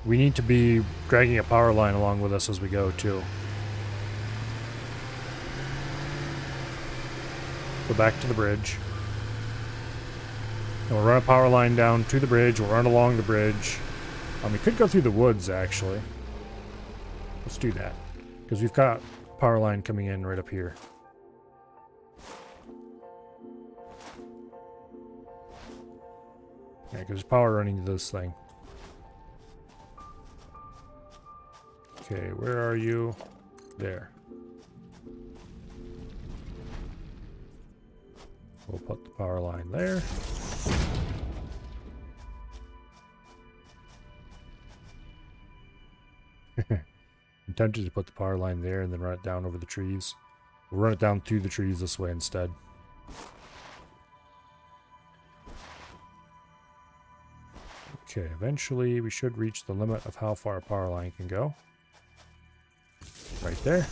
S1: we need to be dragging a power line along with us as we go too. Go back to the bridge. And we'll run a power line down to the bridge. We'll run along the bridge. We could go through the woods, actually. Let's do that. Because we've got power line coming in right up here. Yeah, because there's power running to this thing. Okay, where are you? There. We'll put the power line there. tempted to put the power line there and then run it down over the trees. We'll run it down through the trees this way instead. Okay, eventually we should reach the limit of how far a power line can go. Right there.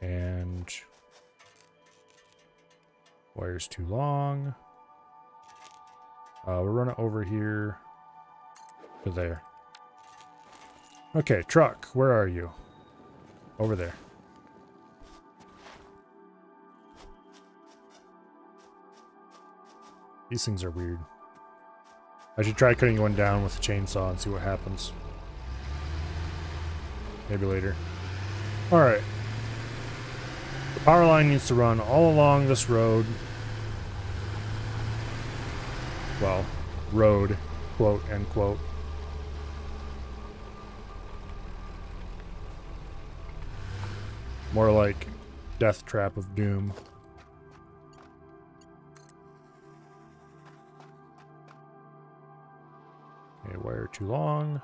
S1: And wire's too long. We'll run it over here to there. Okay, truck, where are you? Over there. These things are weird. I should try cutting one down with a chainsaw and see what happens. Maybe later. Alright. The power line needs to run all along this road. Well, road, quote, end quote. More like Death Trap of Doom. Okay, wire too long.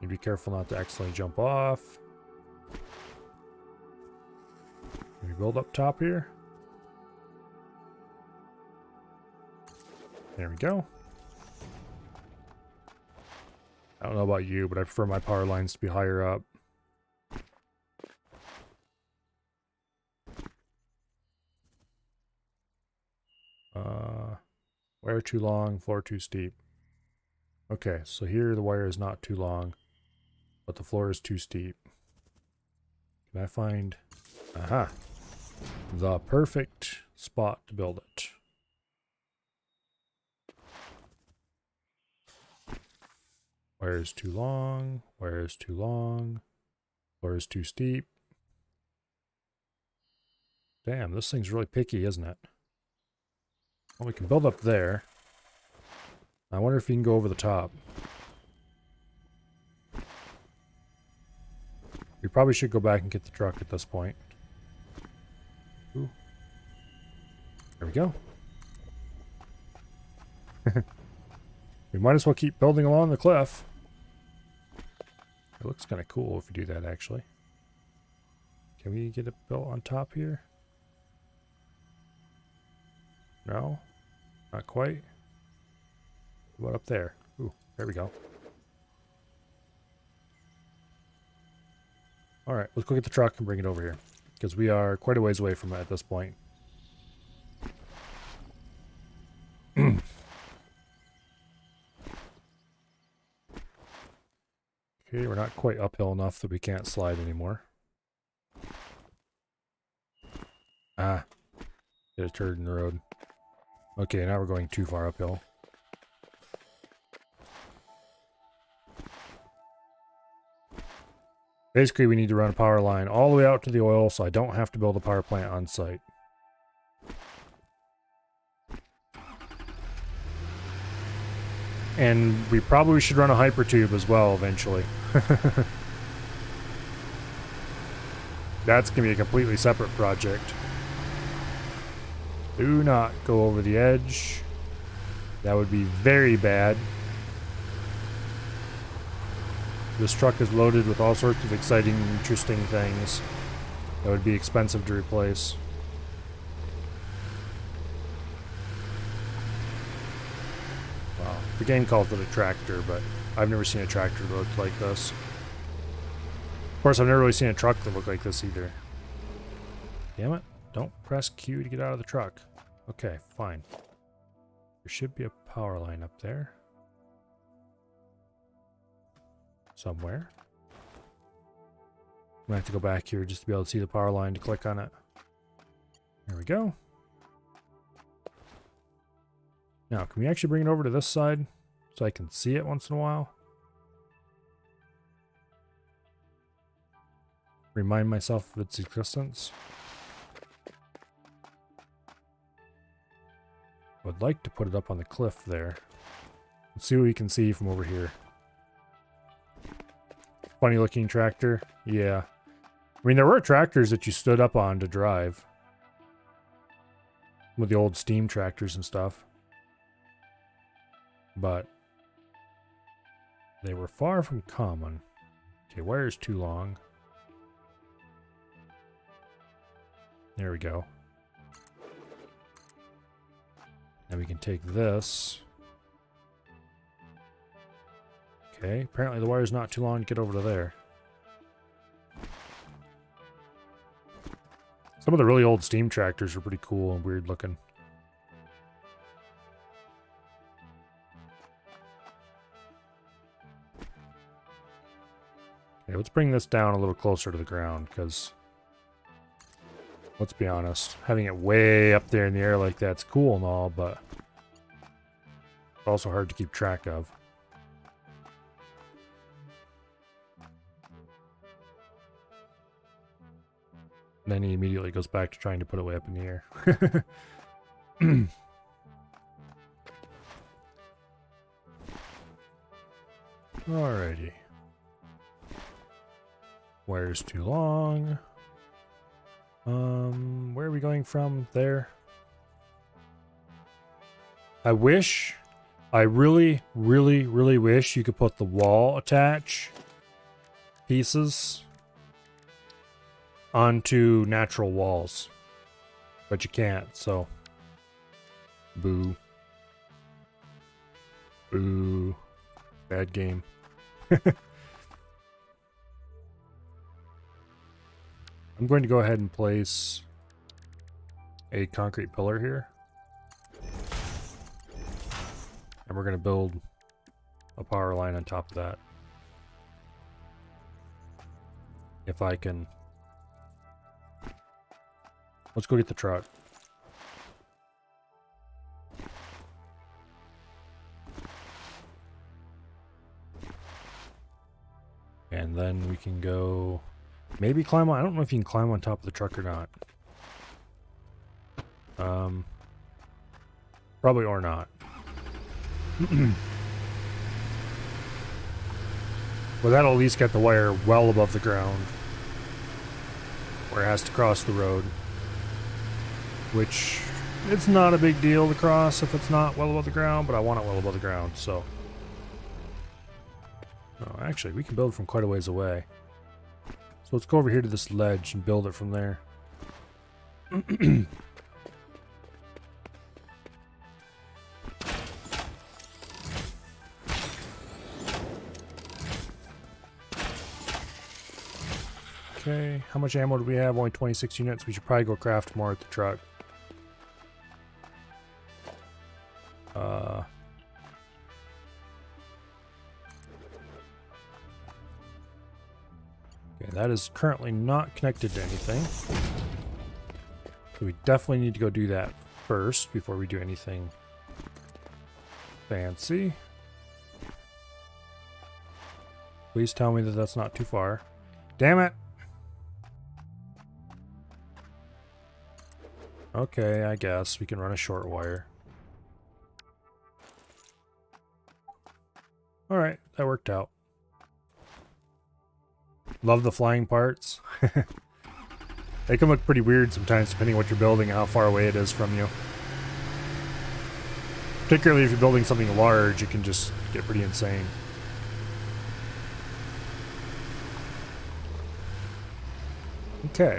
S1: You be careful not to accidentally jump off. Can we build up top here? There we go. I don't know about you, but I prefer my power lines to be higher up. Wire too long, floor too steep. Okay, so here the wire is not too long, but the floor is too steep. Can I find... Aha! The perfect spot to build it. Wire is too long, wire is too long, floor is too steep. Damn, this thing's really picky, isn't it? Well, we can build up there. I wonder if you can go over the top. We probably should go back and get the truck at this point. Ooh. There we go. We might as well keep building along the cliff. It looks kind of cool if we do that, actually. Can we get it built on top here? No? Not quite? What up there? Ooh, there we go. Alright, let's go get the truck and bring it over here. Because we are quite a ways away from it at this point. Okay, we're not quite uphill enough that we can't slide anymore. Ah. Get a turd in the road. Okay, now we're going too far uphill. Basically, we need to run a power line all the way out to the oil so I don't have to build a power plant on site. And we probably should run a hypertube as well eventually. That's going to be a completely separate project. Do not go over the edge. That would be very bad. This truck is loaded with all sorts of exciting and interesting things that would be expensive to replace. Well, the game calls it a tractor, but I've never seen a tractor that looked like this. Of course, I've never really seen a truck that looked like this either. Damn it. Don't press Q to get out of the truck. Okay, fine. There should be a power line up there. Somewhere. I'm gonna have to go back here just to be able to see the power line to click on it. There we go. Now, can we actually bring it over to this side so I can see it once in a while? Remind myself of its existence. Would like to put it up on the cliff there. Let's see what we can see from over here. Funny looking tractor. Yeah. I mean, there were tractors that you stood up on to drive. with the old steam tractors and stuff. But they were far from common. Okay, wire's too long. There we go. Now we can take this. Okay, apparently the wire's not too long to get over to there. Some of the really old steam tractors are pretty cool and weird looking. Okay, let's bring this down a little closer to the ground, because let's be honest, having it way up there in the air like that's cool and all, but it's also hard to keep track of. And then he immediately goes back to trying to put it way up in the air. Alrighty. Wire's too long. Where are we going from? There. I really, really, really wish you could put the wall attach pieces onto natural walls. But you can't, so. Boo. Boo. Bad game. I'm going to go ahead and place a concrete pillar here. And we're going to build a power line on top of that. If I can. Let's go get the truck. And then we can go maybe climb on. I don't know if you can climb on top of the truck or not. Probably or not. Well, that'll at least get the wire well above the ground where it has to cross the road. Which, it's not a big deal to cross if it's not well above the ground, but I want it well above the ground, so. Oh, actually, we can build from quite a ways away. So let's go over here to this ledge and build it from there. Okay, how much ammo do we have? Only 26 units. We should probably go craft more at the truck. Okay, that is currently not connected to anything. So we definitely need to go do that first before we do anything fancy. Please tell me that that's not too far. Damn it! Okay, I guess we can run a short wire. Alright, that worked out. Love the flying parts. They can look pretty weird sometimes depending on what you're building and how far away it is from you. Particularly if you're building something large, it can just get pretty insane. Okay.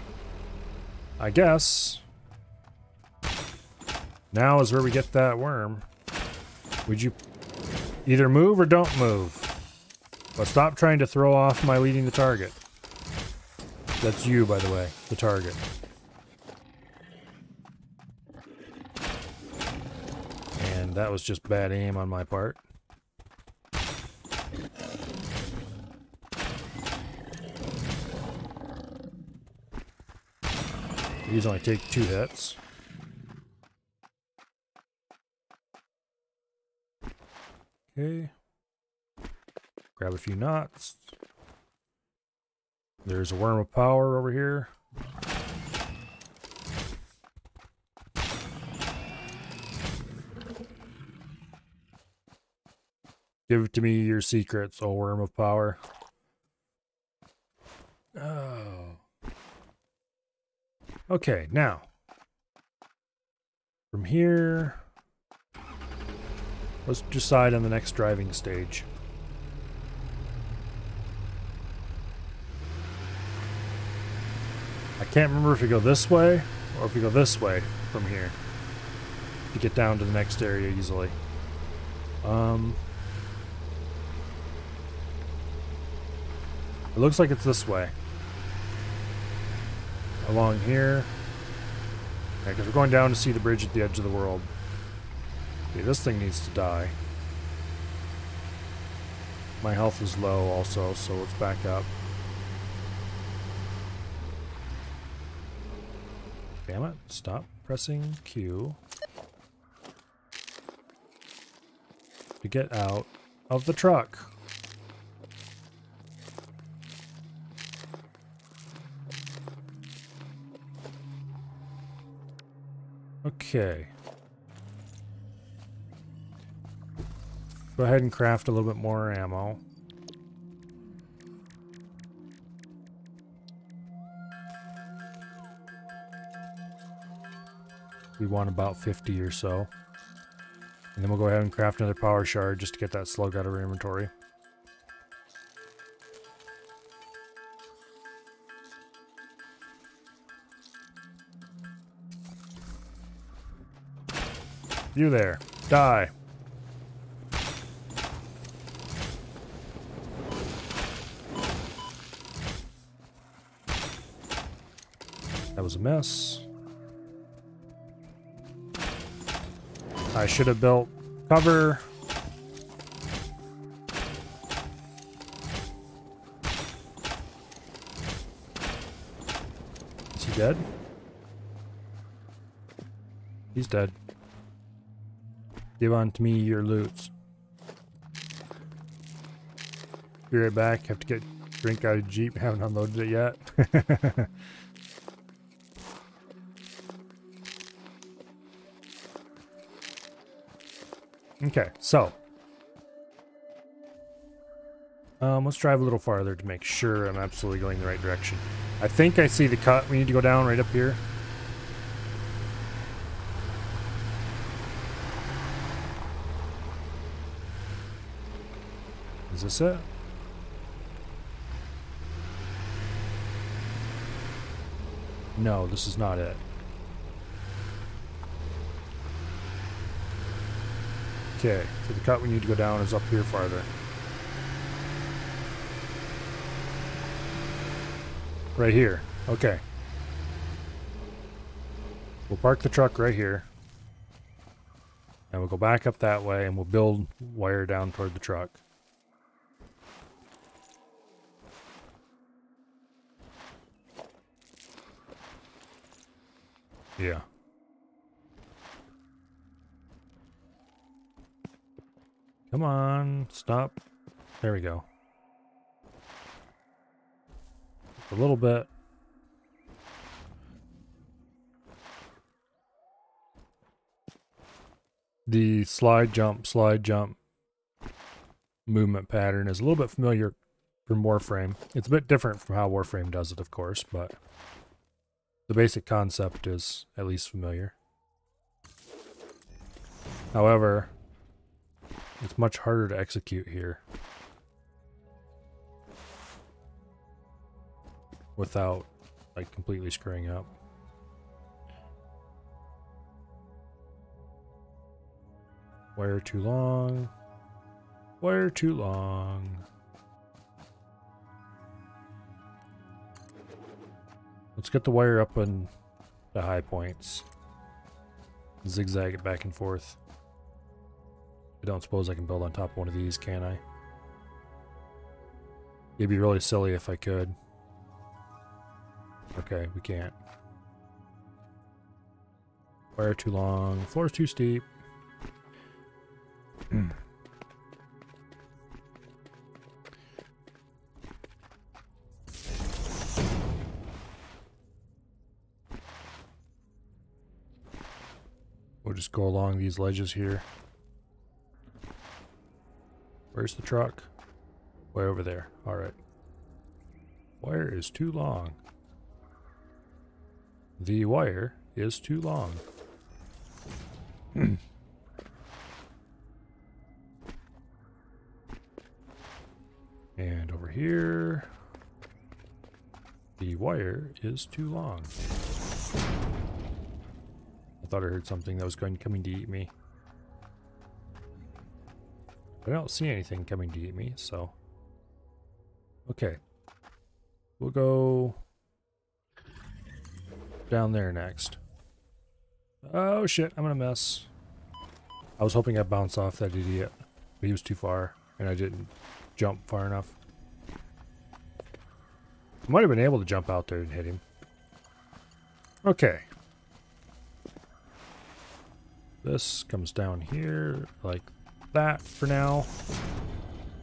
S1: I guess now is where we get that worm. Would you either move or don't move? But stop trying to throw off my leading the target. That's you, by the way, the target. And that was just bad aim on my part. These only take 2 hits. Okay. Grab a few knots. There's a worm of power over here. Give to me your secrets, oh worm of power. Oh. Okay, now. From here, let's decide on the next driving stage. I can't remember if we go this way or if we go this way from here to get down to the next area easily. It looks like it's this way. Along here. Yeah, because we're going down to see the bridge at the edge of the world. Okay, this thing needs to die. My health is low also, so let's back up. Damn it, stop pressing Q to get out of the truck. Okay. Go ahead and craft a little bit more ammo. We want about 50 or so. And then we'll go ahead and craft another power shard just to get that slug out of our inventory. You there. Die. That was a mess. I should have built cover. Is he dead? He's dead. Give on to me your loots. Be right back. Have to get drink out of Jeep. Haven't unloaded it yet. Okay, so let's drive a little farther to make sure I'm absolutely going the right direction. I think I see the cut. We need to go down right up here. Is this it? No, this is not it. Okay, so the cut we need to go down is up here farther. Right here. Okay. We'll park the truck right here. And we'll go back up that way and we'll build wire down toward the truck. Yeah. Come on, stop. There we go. A little bit. The slide jump movement pattern is a little bit familiar from Warframe. It's a bit different from how Warframe does it, of course, but the basic concept is at least familiar. However, it's much harder to execute here without like completely screwing up. Wire too long. Wire too long. Let's get the wire up on the high points. Zigzag it back and forth. I don't suppose I can build on top of one of these, can I? It'd be really silly if I could. Okay, we can't. Wire too long. Floor's too steep. We'll just go along these ledges here. Where's the truck? Way over there. Alright. Wire is too long. The wire is too long. And over here, the wire is too long. I thought I heard something that was coming to eat me. I don't see anything coming to eat me, so. Okay. We'll go down there next. Oh shit, I'm gonna miss. I was hoping I'd bounce off that idiot, but he was too far, and I didn't jump far enough. I might have been able to jump out there and hit him. Okay. This comes down here like that for now.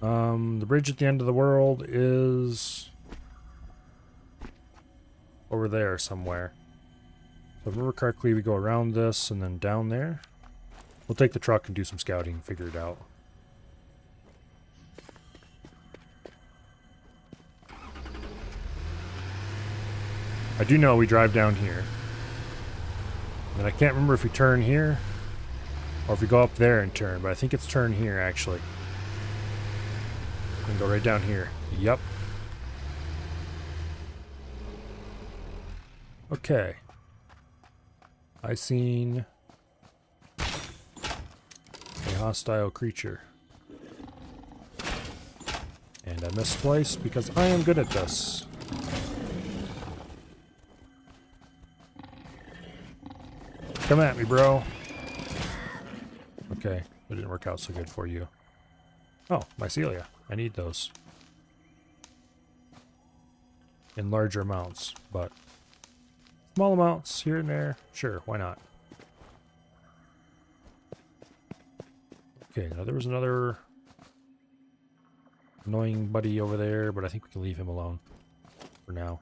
S1: The bridge at the end of the world is over there somewhere. So if I remember correctly, we go around this and then down there. We'll take the truck and do some scouting and figure it out. I do know we drive down here. And I can't remember if we turn here or if we go up there and turn, but I think it's turn here actually. And go right down here. Yep. Okay. I seen a hostile creature. And I misplaced because I am good at this. Come at me, bro. Okay, that didn't work out so good for you. Oh, mycelia. I need those. In larger amounts, but small amounts here and there. Sure, why not? Okay, now there was another annoying buddy over there, but I think we can leave him alone for now.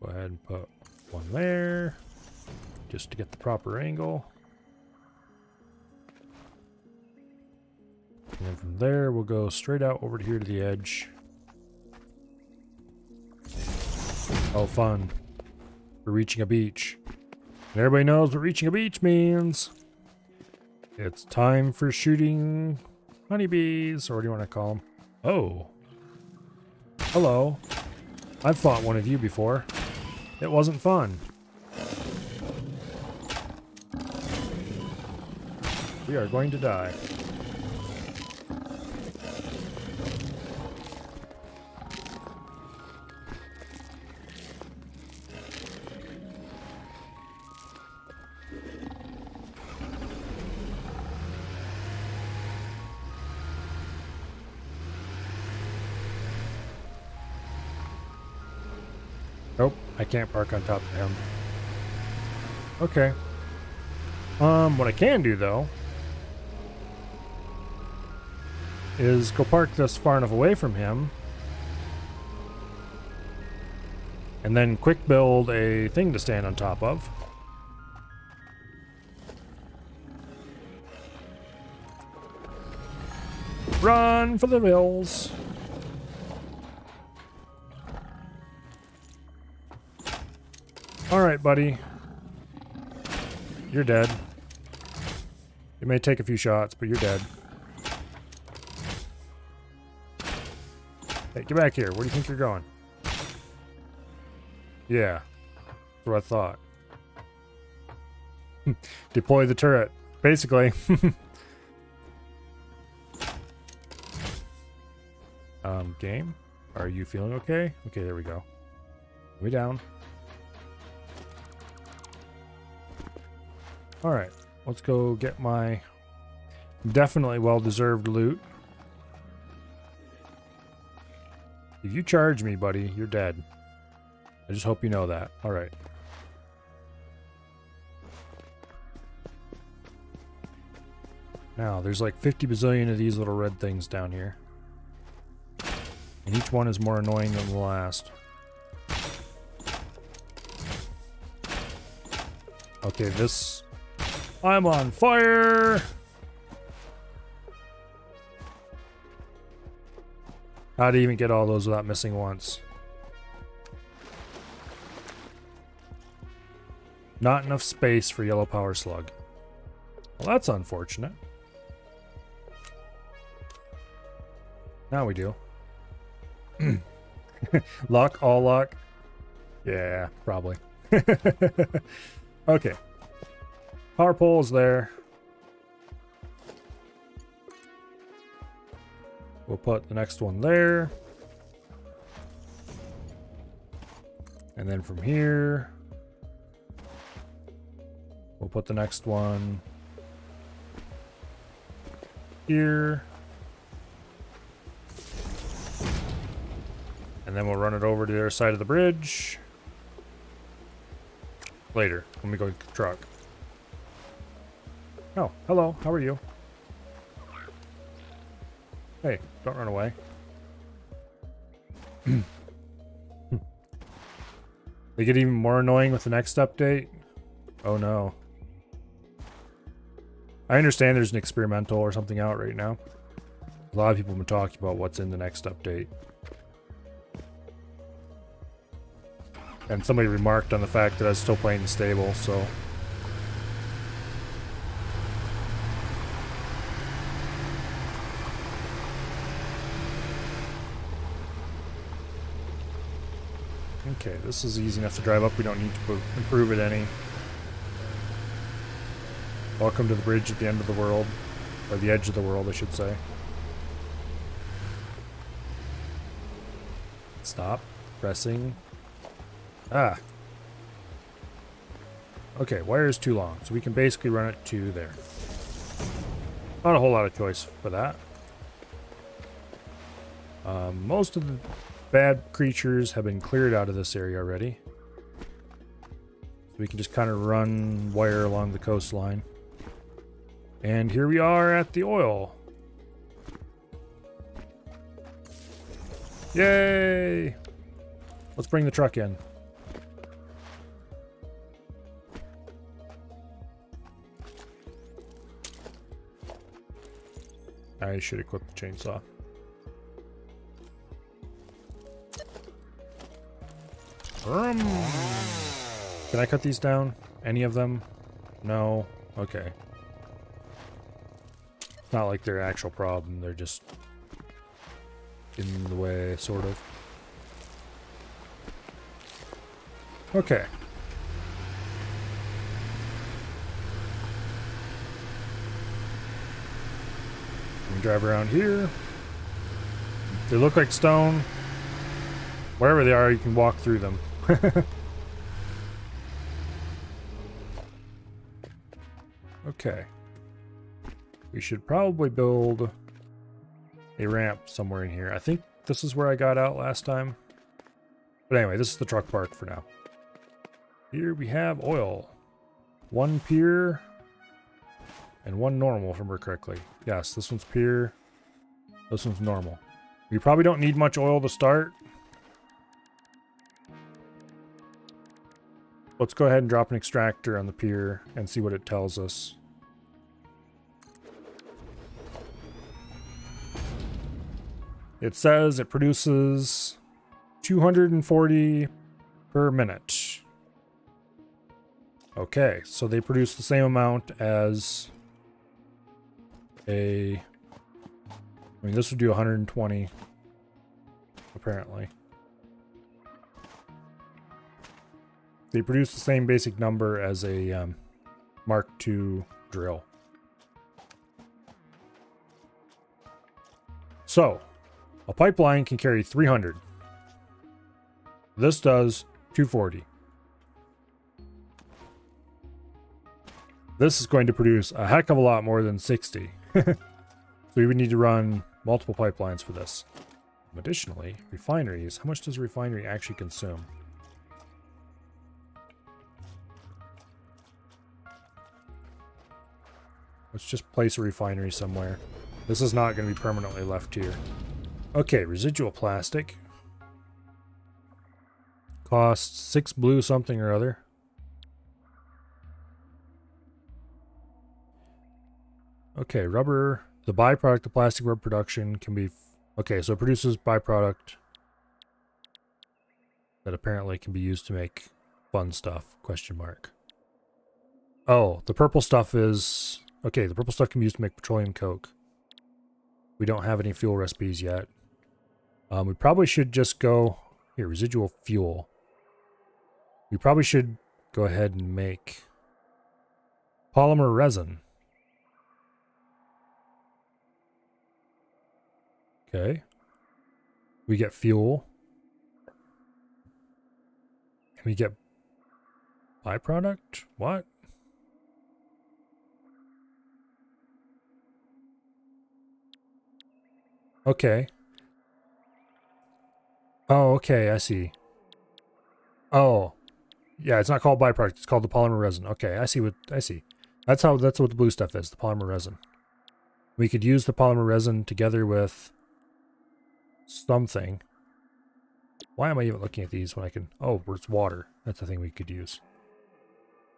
S1: Go ahead and put one there, just to get the proper angle. And then from there, we'll go straight out over here to the edge. Oh, fun. We're reaching a beach. And everybody knows what reaching a beach means. It's time for shooting honeybees, or what do you want to call them? Oh. Hello. I've fought one of you before. It wasn't fun. We are going to die. Nope, I can't park on top of him. Okay. What I can do though is go park this far enough away from him and then quick build a thing to stand on top of. Run for the hills. Alright, buddy. You're dead. It may take a few shots, but you're dead. Hey, get back here. Where do you think you're going? Yeah. That's what I thought. Deploy the turret. Basically. Game? Are you feeling okay? Okay, there we go. Way down. Alright, let's go get my definitely well-deserved loot. If you charge me, buddy, you're dead. I just hope you know that. Alright. Now, there's like 50 bazillion of these little red things down here. And each one is more annoying than the last. Okay, this... I'm on fire! How'd I even get all those without missing once? Not enough space for yellow power slug. Well, that's unfortunate. Now we do. Luck, all luck. Yeah, probably. Okay. Power pole is there. We'll put the next one there. And then from here, we'll put the next one here. And then we'll run it over to the other side of the bridge. Later, when we go get the truck. Oh, hello, how are you? Hey, don't run away. They get even more annoying with the next update? Oh no. I understand there's an experimental or something out right now. A lot of people have been talking about what's in the next update. And somebody remarked on the fact that I was still playing the stable, so... Okay, this is easy enough to drive up. We don't need to improve it any. Welcome to the bridge at the end of the world. Or the edge of the world, I should say. Stop. Pressing. Ah. Okay, wire is too long, so we can basically run it to there. Not a whole lot of choice for that. Most of the bad creatures have been cleared out of this area already. So we can just kind of run wire along the coastline. And here we are at the oil. Yay! Let's bring the truck in. I should equip the chainsaw. Can I cut these down? Any of them? No? Okay. It's not like they're an actual problem, they're just in the way, sort of. Okay. We drive around here. They look like stone. Wherever they are, you can walk through them. Okay. We should probably build a ramp somewhere in here. I think this is where I got out last time. But anyway, this is the truck park for now. Here we have oil. One pier and one normal, if I remember correctly. Yes, this one's pier. This one's normal. We probably don't need much oil to start. Let's go ahead and drop an extractor on the pier and see what it tells us. It says it produces 240 per minute. Okay, so they produce the same amount as a... I mean, this would do 120, apparently. They produce the same basic number as a Mark II drill. So, a pipeline can carry 300. This does 240. This is going to produce a heck of a lot more than 60. So we would need to run multiple pipelines for this. Additionally, refineries. How much does a refinery actually consume? Let's just place a refinery somewhere. This is not going to be permanently left here. Okay, residual plastic. Costs 6 blue something or other. Okay, rubber. The byproduct of plastic rubber production can be... Okay, so it produces byproduct that apparently can be used to make fun stuff, question mark. Oh, the purple stuff is... Okay, the purple stuff can be used to make petroleum coke. We don't have any fuel recipes yet. We probably should just go... Here, residual fuel. We probably should go ahead and make polymer resin. Okay. We get fuel. And we get byproduct? What? Okay. Oh, okay, I see. Oh. Yeah, it's not called byproduct, it's called the polymer resin. Okay, I see. That's what the blue stuff is, the polymer resin. We could use the polymer resin together with something. Why am I even looking at these when I can... Oh, it's water. That's the thing we could use.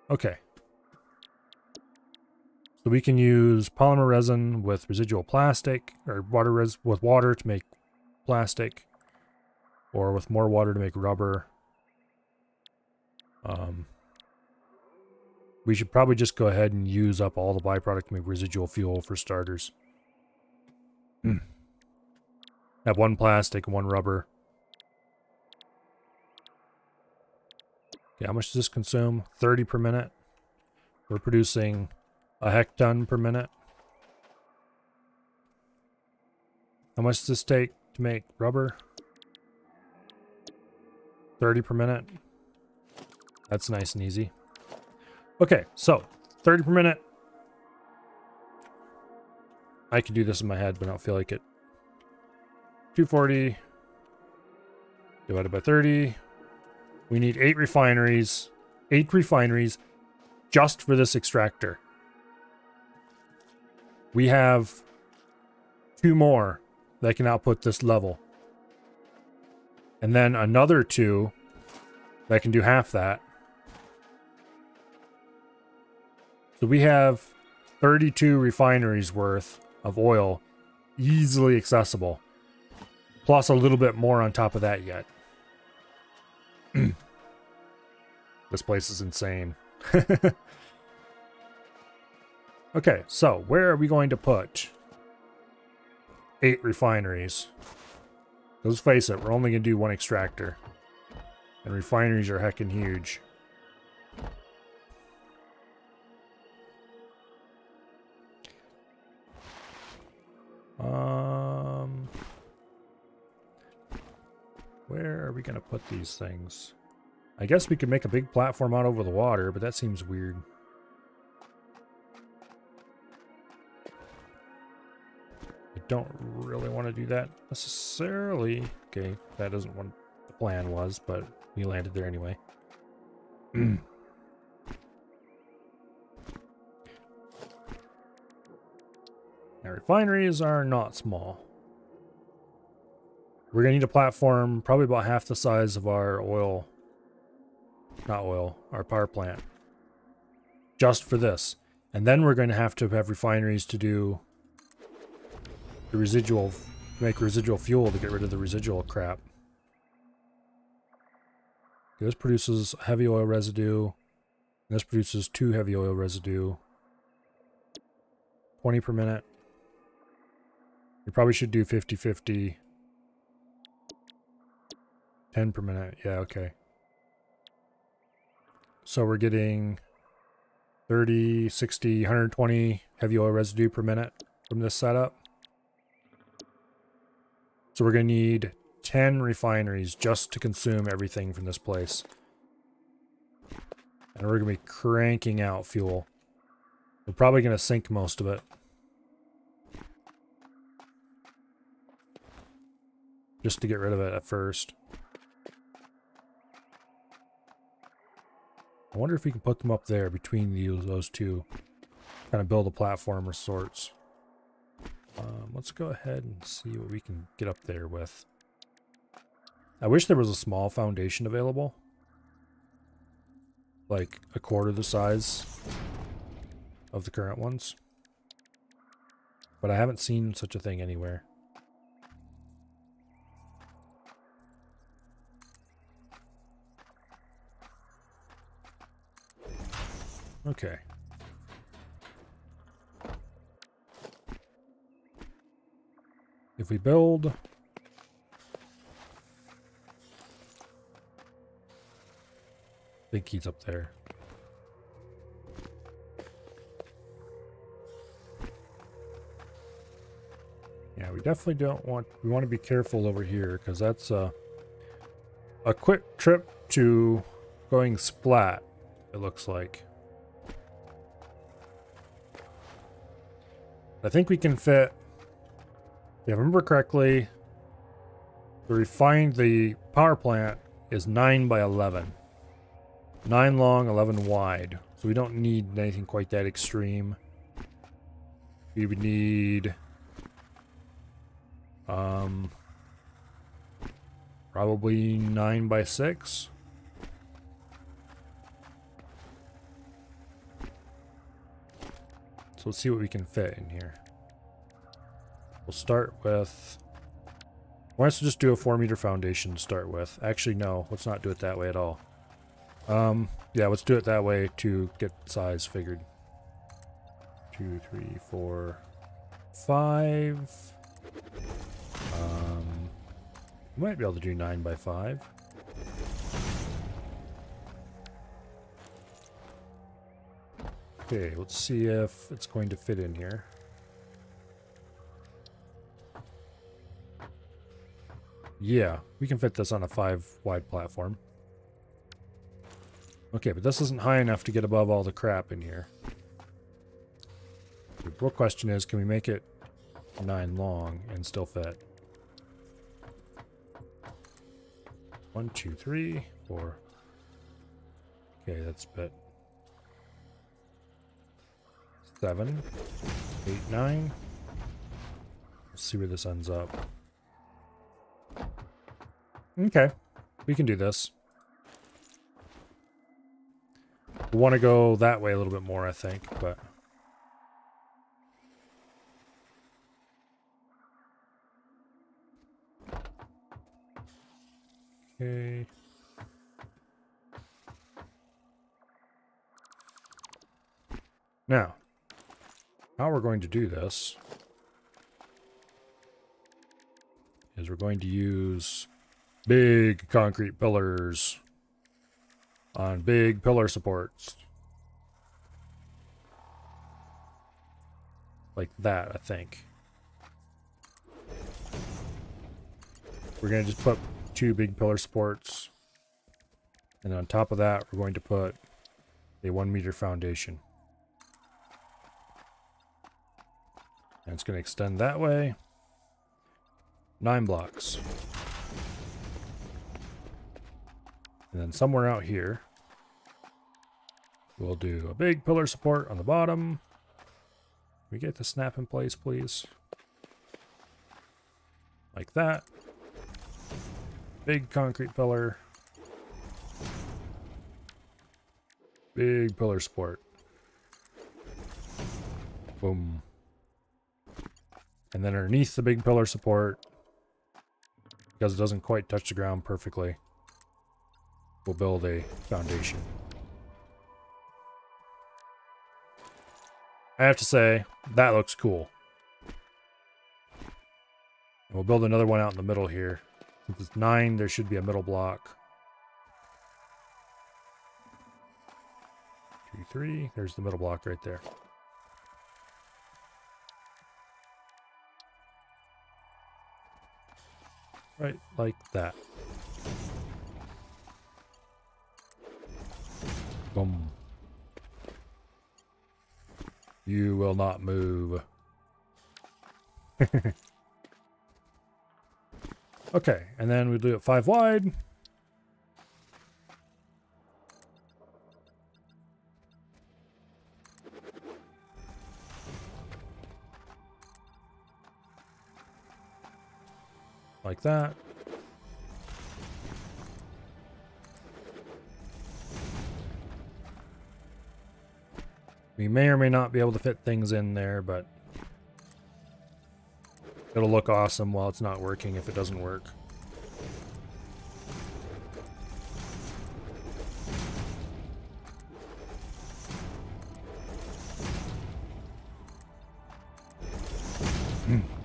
S1: Okay. So we can use polymer resin with residual plastic, or with water to make plastic, or with more water to make rubber. We should probably just go ahead and use up all the byproduct to make residual fuel for starters. Have one plastic and one rubber. Okay, how much does this consume? 30 per minute. We're producing a hecton per minute. How much does this take to make rubber? 30 per minute. That's nice and easy. Okay, so 30 per minute. I can do this in my head, but I don't feel like it. 240 divided by 30. We need 8 refineries. 8 refineries just for this extractor. We have 2 more that can output this level. And then another 2 that can do half that. So we have 32 refineries worth of oil easily accessible. Plus a little bit more on top of that yet. This place is insane. Okay, so where are we going to put 8 refineries? Let's face it, we're only going to do 1 extractor. And refineries are heckin' huge. Where are we going to put these things? I guess we could make a big platform out over the water, but that seems weird. I don't really want to do that necessarily. Okay, that isn't what the plan was, but we landed there anyway. Now, refineries are not small. We're going to need a platform probably about half the size of our oil. Not oil, our power plant. Just for this. And then we're going to have refineries to do the residual, make residual fuel to get rid of the residual crap. This produces heavy oil residue. This produces 2 heavy oil residue. 20 per minute. We probably should do 50-50. 10 per minute. Yeah, okay. So we're getting 30, 60, 120 heavy oil residue per minute from this setup. So we're going to need 10 refineries just to consume everything from this place. And we're going to be cranking out fuel. We're probably going to sink most of it. Just to get rid of it at first. I wonder if we can put them up there between those 2. Kind of build a platform of sorts. Let's go ahead and see what we can get up there with. I wish there was a small foundation available. Like a quarter the size of the current ones. But I haven't seen such a thing anywhere. Okay, If we build... I think he's up there. Yeah, we definitely don't want... We want to be careful over here, because that's a quick trip to going splat, it looks like. I think we can fit... If I remember correctly, the power plant is 9 by 11. 9 long, 11 wide. So we don't need anything quite that extreme. We would need... probably 9 by 6. So let's see what we can fit in here. We'll start with... Why don't we just do a 4-meter foundation to start with? Actually, no. Let's not do it that way at all. Yeah, let's do it that way to get size figured. 2, 3, 4, 5. We might be able to do 9 by 5. Okay, let's see if it's going to fit in here. Yeah, we can fit this on a 5-wide platform. Okay, but this isn't high enough to get above all the crap in here. The real question is, can we make it 9 long and still fit? 1, 2, 3, 4. Okay, that's a bit. 7, 8, 9. Let's see where this ends up. Okay, we can do this. We want to go that way a little bit more, I think, but... Okay. Now, how we're going to do this is we're going to use big concrete pillars on big pillar supports. Like that, I think. We're going to just put 2 big pillar supports. And on top of that, we're going to put a 1-meter foundation. And it's going to extend that way. 9 blocks. And then somewhere out here, we'll do a big pillar support on the bottom. Can we get the snap in place, please? Like that. Big concrete pillar. Big pillar support. Boom. And then underneath the big pillar support, because it doesn't quite touch the ground perfectly, we'll build a foundation. I have to say, that looks cool. And we'll build another one out in the middle here. Since it's 9, there should be a middle block. 2, 3, there's the middle block right there. Right, like that. Boom. You will not move. Okay, and then we do it 5 wide. Like that. We may or may not be able to fit things in there, but it'll look awesome while it's not working if it doesn't work.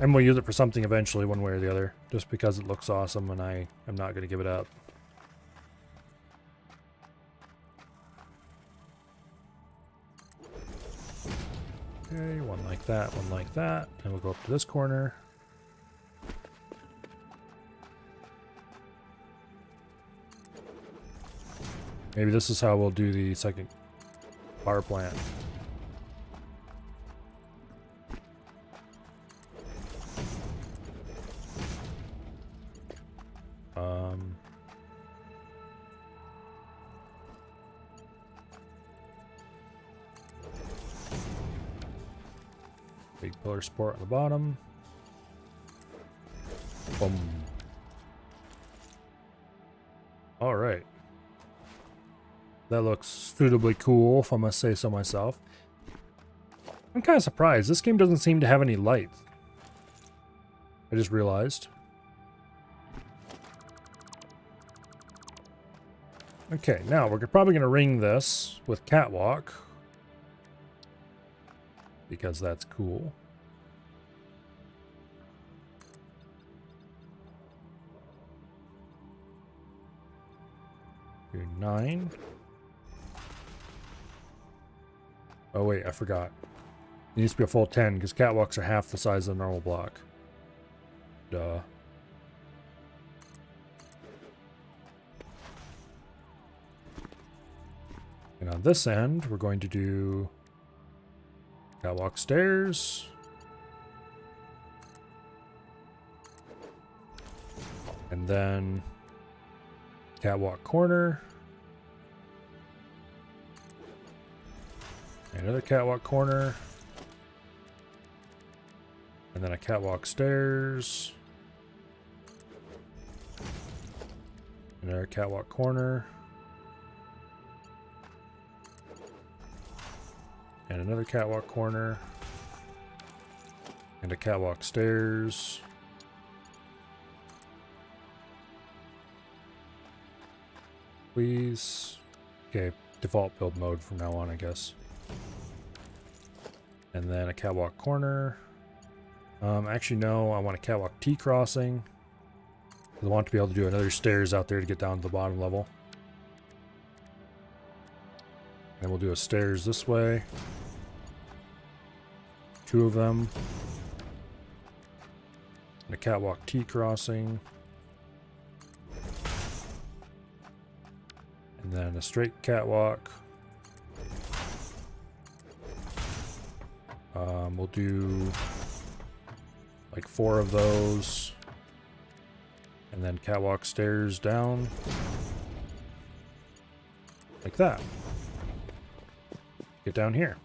S1: And we'll use it for something eventually, one way or the other. Just because it looks awesome and I am not going to give it up. Okay, one like that, one like that. And we'll go up to this corner. Maybe this is how we'll do the second power plant. Big pillar support on the bottom. Boom. All right. That looks suitably cool, if I must say so myself. I'm kind of surprised. This game doesn't seem to have any lights. I just realized. Okay, now we're probably going to ring this with catwalk. Because that's cool. Do 9. Oh wait, I forgot. It needs to be a full 10 because catwalks are half the size of a normal block. Duh. And on this end, we're going to do catwalk stairs. And then catwalk corner. Another catwalk corner. And then a catwalk stairs. Another catwalk corner. And another catwalk corner. And a catwalk stairs. Please. Okay, default build mode from now on, I guess. And then a catwalk corner. Actually, no, I want a catwalk T crossing. I want to be able to do another stairs out there to get down to the bottom level. And we'll do a stairs this way. 2 of them. And a catwalk T crossing. And then a straight catwalk. We'll do like 4 of those. And then catwalk stairs down. Like that. Get down here.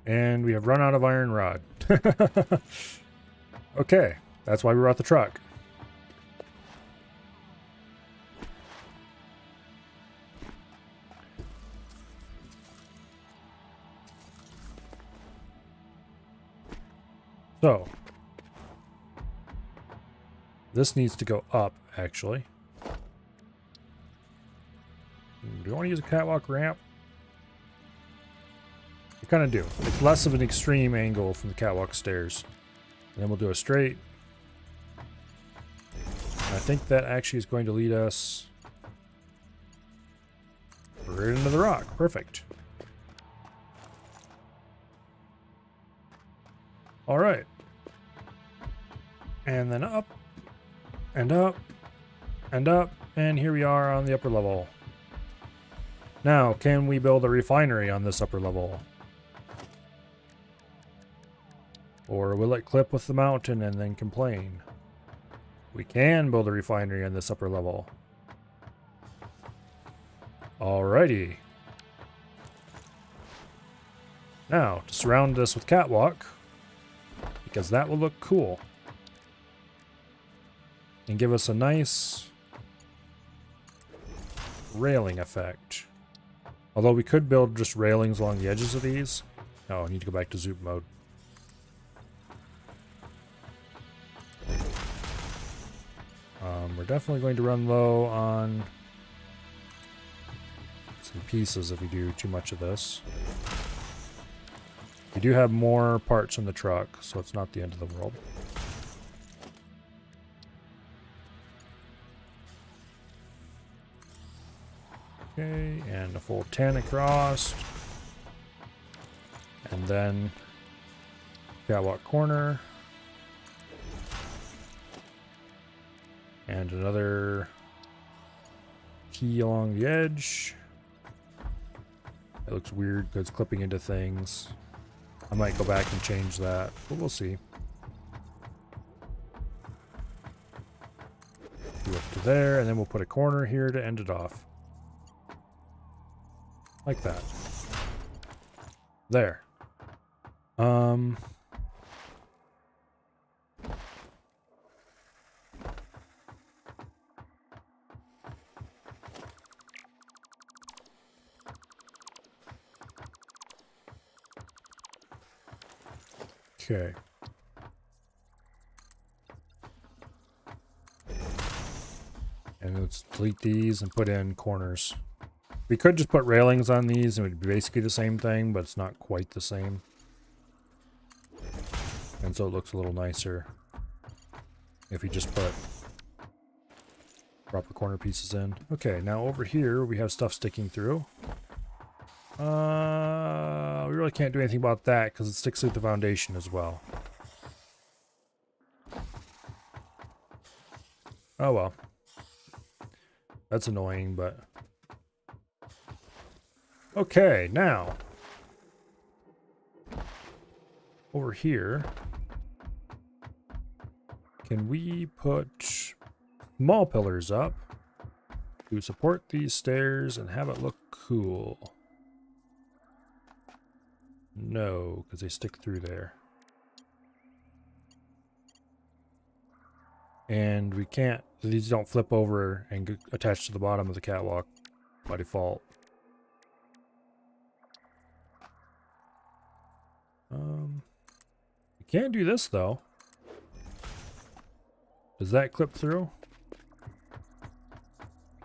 S1: And we have run out of iron rod. Okay, that's why we brought the truck. So, this needs to go up, actually. Do you want to use a catwalk ramp? You kind of do. It's less of an extreme angle from the catwalk stairs. And then we'll do a straight. And I think that actually is going to lead us right into the rock. Perfect. All right. And then up, and up, and up, and here we are on the upper level. Now, can we build a refinery on this upper level? Or will it clip with the mountain and then complain? We can build a refinery on this upper level. Alrighty. Now, to surround this with catwalk, because that will look cool. And give us a nice railing effect. Although we could build just railings along the edges of these. Oh, I need to go back to zoom mode. We're definitely going to run low on some pieces if we do too much of this. We do have more parts in the truck, so it's not the end of the world. Okay, and a full 10 across. And then catwalk corner. And another key along the edge. It looks weird because it's clipping into things. I might go back and change that, but we'll see. Do up to there, and then we'll put a corner here to end it off. Like that. There. Okay. And let's delete these and put in corners. We could just put railings on these and it would be basically the same thing, but it's not quite the same. And so it looks a little nicer if we just put proper corner pieces in. Okay, now over here we have stuff sticking through. We really can't do anything about that because it sticks through the foundation as well. Oh well. That's annoying, but... Okay, now... Over here... Can we put small pillars up to support these stairs and have it look cool? No, because they stick through there. And we can't, these don't flip over and attach to the bottom of the catwalk by default. We can do this though. Does that clip through?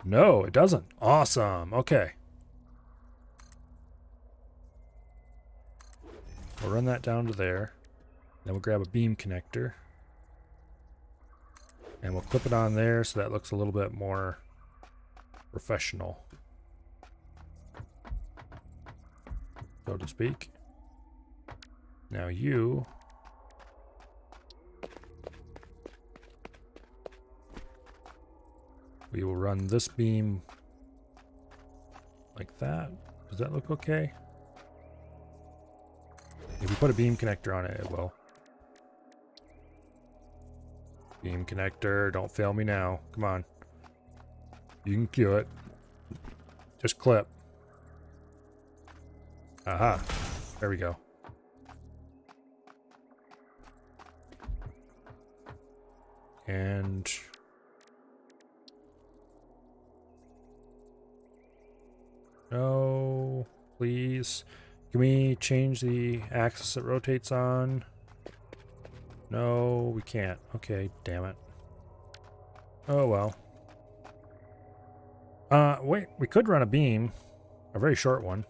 S1: No, it doesn't. Awesome. Okay. We'll run that down to there. Then we'll grab a beam connector. And we'll clip it on there so that looks a little bit more professional, so to speak. Now you... We will run this beam like that. Does that look okay? If we put a beam connector on it, it will. Beam connector, don't fail me now. Come on. You can do it. Just clip. Aha. There we go. And... No, please. Can we change the axis it rotates on? No, we can't. Okay, damn it. Oh well. Wait, we could run a beam. A very short one.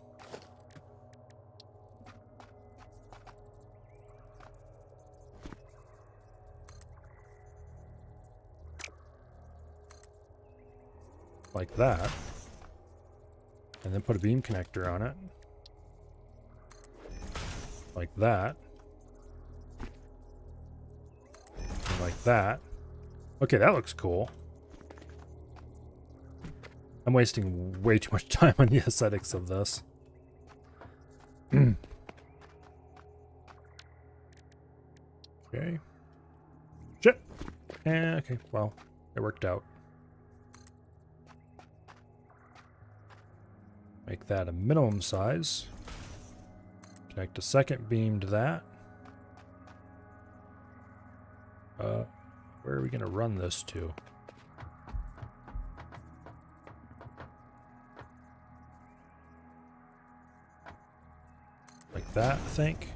S1: Like that. And then put a beam connector on it. Like that. And like that. Okay, that looks cool. I'm wasting way too much time on the aesthetics of this. Okay. Shit! Okay, well, it worked out. Make that a minimum size. Connect a second beam to that. Where are we going to run this to? Like that, I think.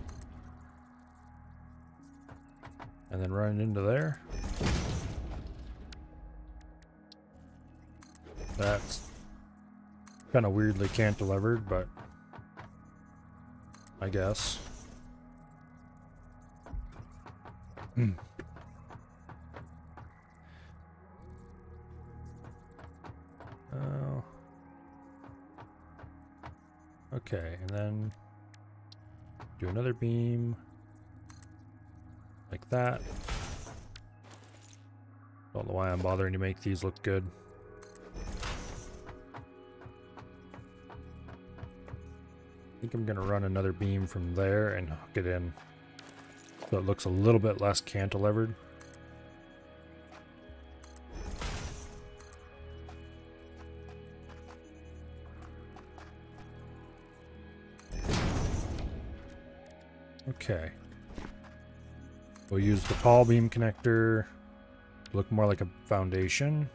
S1: And then run it into there. Kind of weirdly cantilevered, but I guess. Oh. Okay, and then do another beam like that. Don't know why I'm bothering to make these look good. I think I'm gonna run another beam from there and hook it in so it looks a little bit less cantilevered. Okay. We'll use the tall beam connector to look more like a foundation.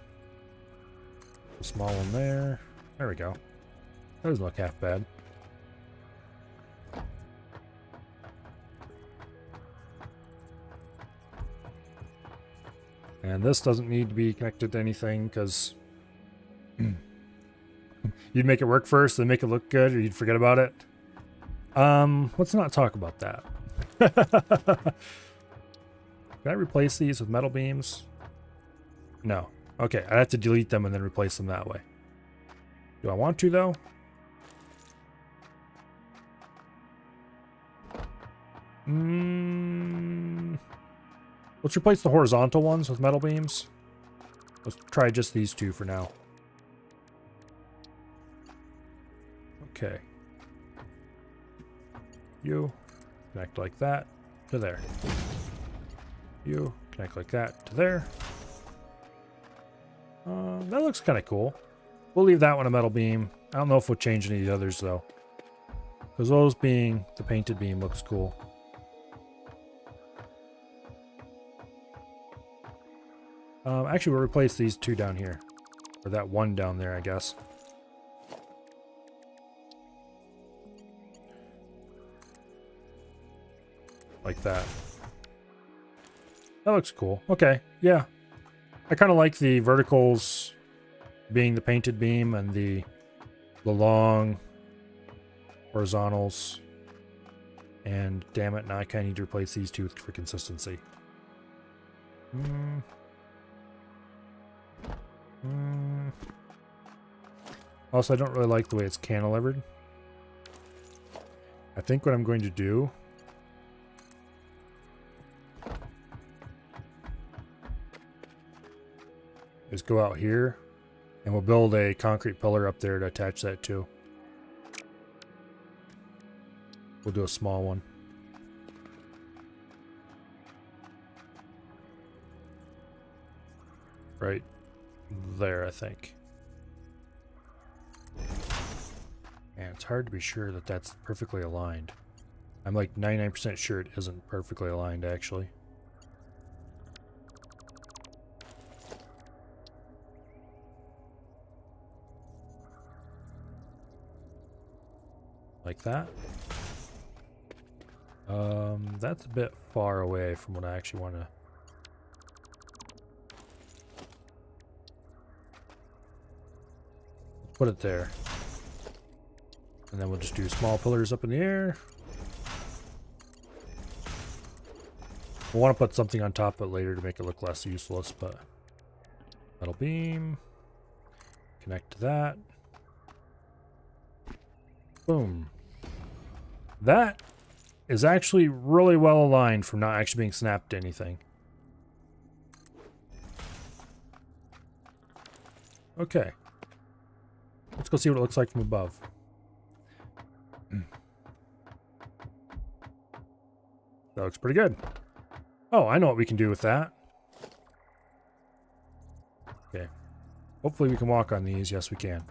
S1: A small one there. There we go. That doesn't look half bad. And this doesn't need to be connected to anything because you'd make it work first, then make it look good, or you'd forget about it. Let's not talk about that. Can I replace these with metal beams? No. Okay, I'd have to delete them and then replace them that way. Do I want to, though? Let's replace the horizontal ones with metal beams. Let's try just these two for now. Okay. You connect like that to there. You connect like that to there. That looks kind of cool. We'll leave that one a metal beam. I don't know if we'll change any of the others though, because those being the painted beam looks cool. Actually, we'll replace these two down here, or that one down there, I guess. Like that. That looks cool. Okay, yeah. I kind of like the verticals being the painted beam and the long horizontals. And damn it, now I kind of need to replace these two for consistency. Also, I don't really like the way it's cantilevered. I think what I'm going to do is go out here and we'll build a concrete pillar up there to attach that to. We'll do a small one. Right there, I think. And it's hard to be sure that that's perfectly aligned. I'm like 99% sure it isn't perfectly aligned, actually. Like that. That's a bit far away from what I actually want to. Put it there. And then we'll just do small pillars up in the air. We'll want to put something on top of it later to make it look less useless, but metal beam. Connect to that. Boom. That is actually really well aligned from not actually being snapped to anything. Okay. Let's go see what it looks like from above. That looks pretty good. Oh, I know what we can do with that. Okay. Hopefully we can walk on these. Yes, we can.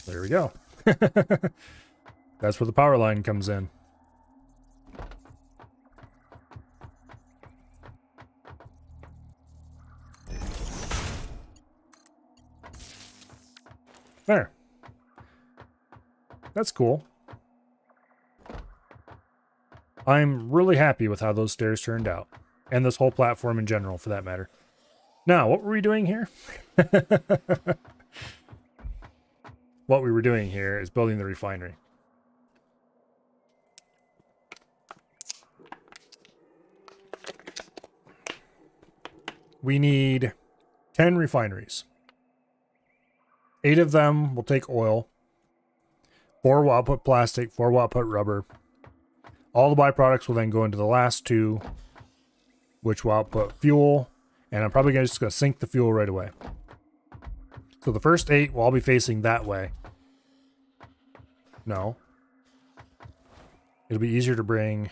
S1: There we go. That's where the power line comes in. There. That's cool. I'm really happy with how those stairs turned out. And this whole platform in general, for that matter. Now, what were we doing here? What we were doing here is building the refinery. We need 10 refineries. 8 of them will take oil. 4 will output plastic, 4 will output rubber. All the byproducts will then go into the last 2, which will output fuel. And I'm probably just going to sink the fuel right away. So the first 8 will all be facing that way. No. It'll be easier to bring...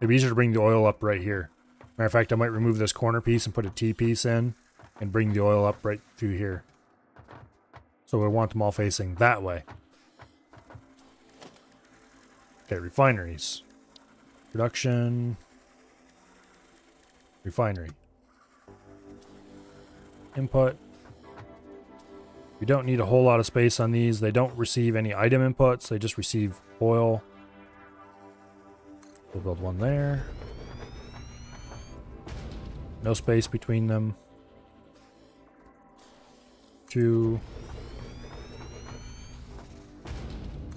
S1: It'll be easier to bring the oil up right here. Matter of fact, I might remove this corner piece and put a T-piece in and bring the oil up right through here. So we want them all facing that way. Okay, refineries. Production. Refinery. Input. We don't need a whole lot of space on these. They don't receive any item inputs. They just receive oil. We'll build one there. No space between them. 2,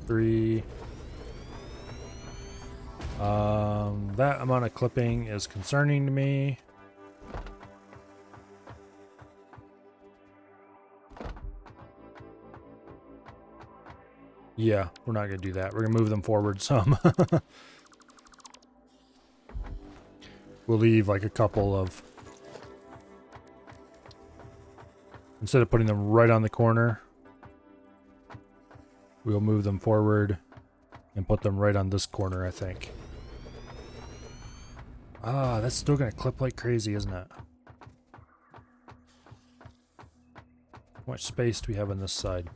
S1: 3. That amount of clipping is concerning to me. Yeah, we're not going to do that. We're going to move them forward some. We'll leave like a couple of... Instead of putting them right on the corner, we'll move them forward and put them right on this corner, I think. Ah, that's still going to clip like crazy, isn't it? How much space do we have on this side?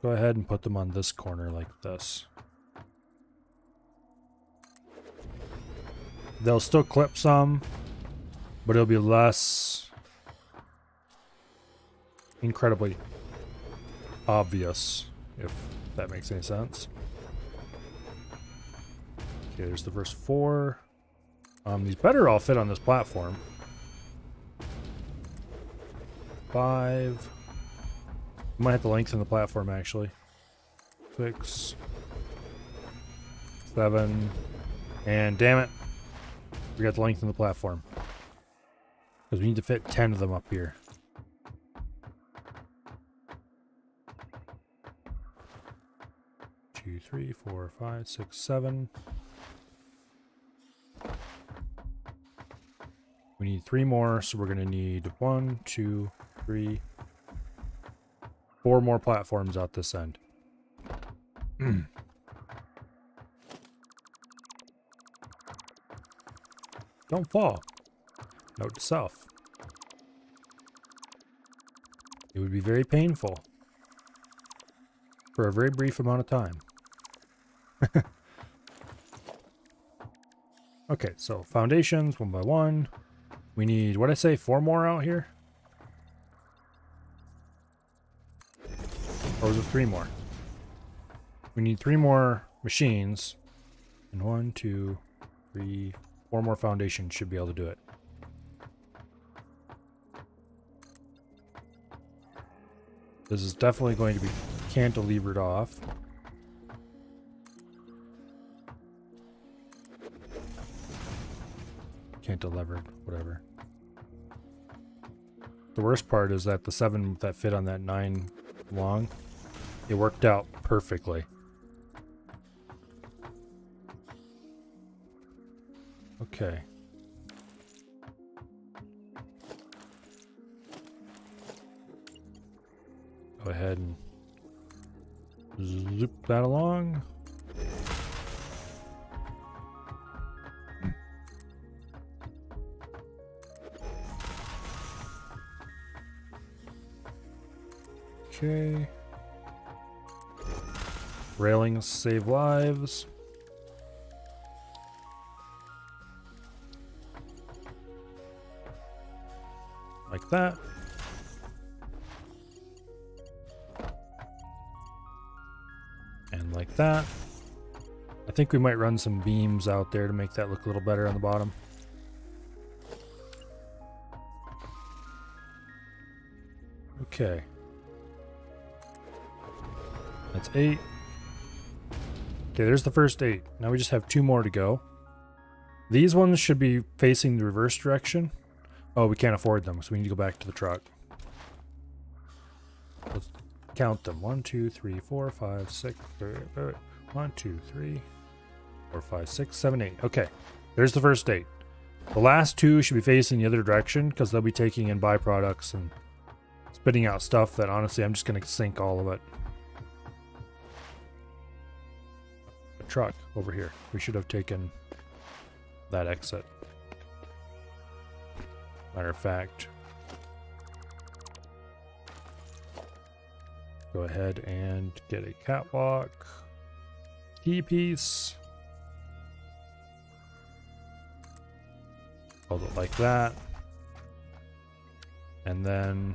S1: Go ahead and put them on this corner like this. They'll still clip some, but it'll be less incredibly obvious, if that makes any sense. Okay, there's the first 4. These better all fit on this platform. 5. Might have to lengthen the platform actually. 6, 7, and damn it, we got to lengthen the platform because we need to fit 10 of them up here. Two, 3, 4, 5, 6, 7. We need 3 more, so we're going to need 1, 2, 3, 4 more platforms out this end. Don't fall. Note to self. It would be very painful for a very brief amount of time. Okay, so foundations, 1 by 1. We need, what'd I say, 4 more out here? Or was it 3 more? We need 3 more machines. And 1, 2, 3, 4 more foundations should be able to do it. This is definitely going to be cantilevered off. Cantilevered, whatever. The worst part is that the 7 that fit on that 9 long, it worked out perfectly. Okay. Go ahead and zoop that along. Okay. Railings save lives. Like that. like that. I think we might run some beams out there to make that look a little better on the bottom. Okay. That's 8. Okay, there's the first 8. Now we just have 2 more to go. These ones should be facing the reverse direction. Oh, we can't afford them, so we need to go back to the truck. Let's count them. 1, 2, 3, 4, 5, 6. 1, 2, 3, 4, 5, 6, 7, 8. Okay, there's the first 8. The last 2 should be facing the other direction because they'll be taking in byproducts and spitting out stuff that honestly I'm just going to sink all of it. A truck over here. We should have taken that exit. Matter of fact, go ahead and get a catwalk T-piece. Hold it like that. And then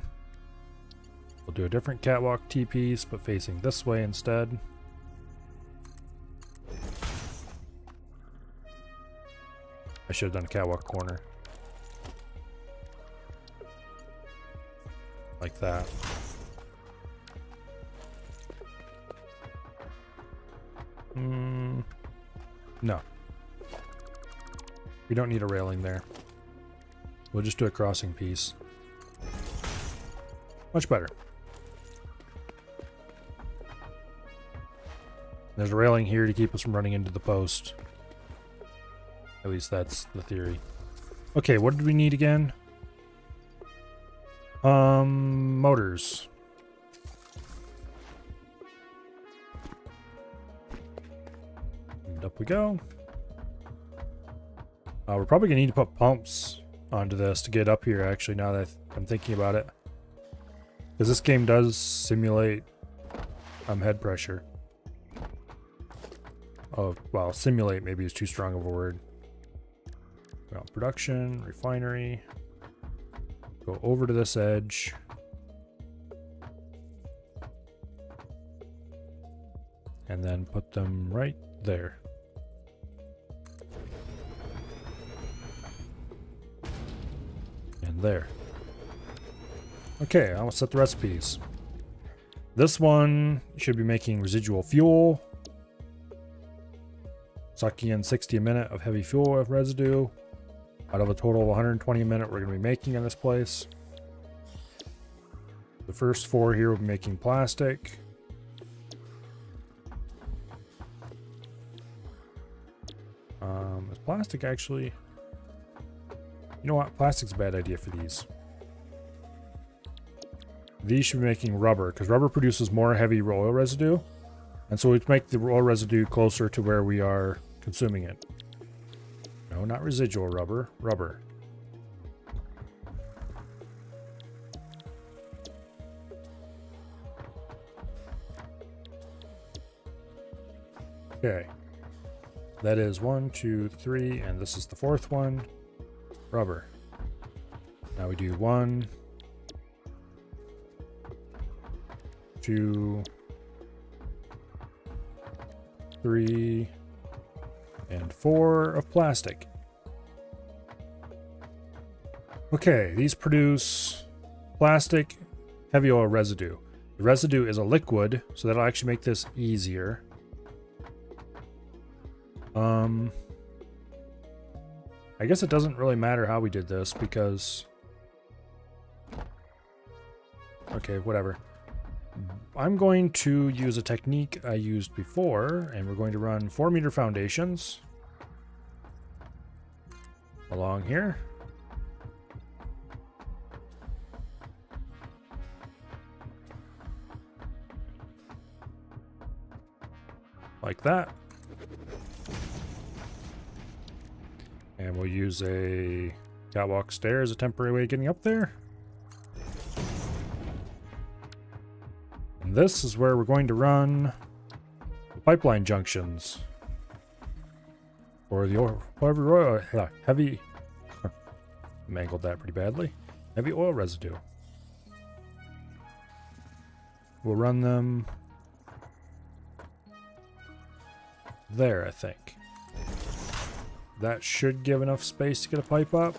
S1: we'll do a different catwalk T-piece, but facing this way instead. I should have done a catwalk corner. Like that. No. We don't need a railing there. We'll just do a crossing piece. Much better. There's a railing here to keep us from running into the post. At least that's the theory. Okay, what did we need again? Motors. And up we go. We're probably gonna need to put pumps onto this to get up here, actually, now that I'm thinking about it. Because this game does simulate head pressure. Oh, well, simulate maybe is too strong of a word. Well, production, refinery. Go over to this edge. And then put them right there. And there. Okay, I'll set the recipes. This one should be making residual fuel. Sucking in 60 a minute of heavy fuel residue. Out of a total of 120 a minute we're going to be making in this place. The first 4 here will be making plastic. Is plastic actually... You know what? Plastic's a bad idea for these. These should be making rubber, because rubber produces more heavy oil residue. And so we make the oil residue closer to where we are consuming it. No, not residual rubber. Rubber. Okay. That is 1, 2, 3, and this is the 4th one. Rubber. Now we do 1, 2, 3, and 4 of plastic. Okay, these produce plastic heavy oil residue. The residue is a liquid, so that'll actually make this easier. I guess it doesn't really matter how we did this because... Okay, whatever. I'm going to use a technique I used before, and we're going to run 4-meter foundations along here. Like that. And we'll use a catwalk stair as a temporary way of getting up there. And this is where we're going to run the pipeline junctions. Or the oil, heavy, mangled that pretty badly. Heavy oil residue. We'll run them there, I think. That should give enough space to get a pipe up.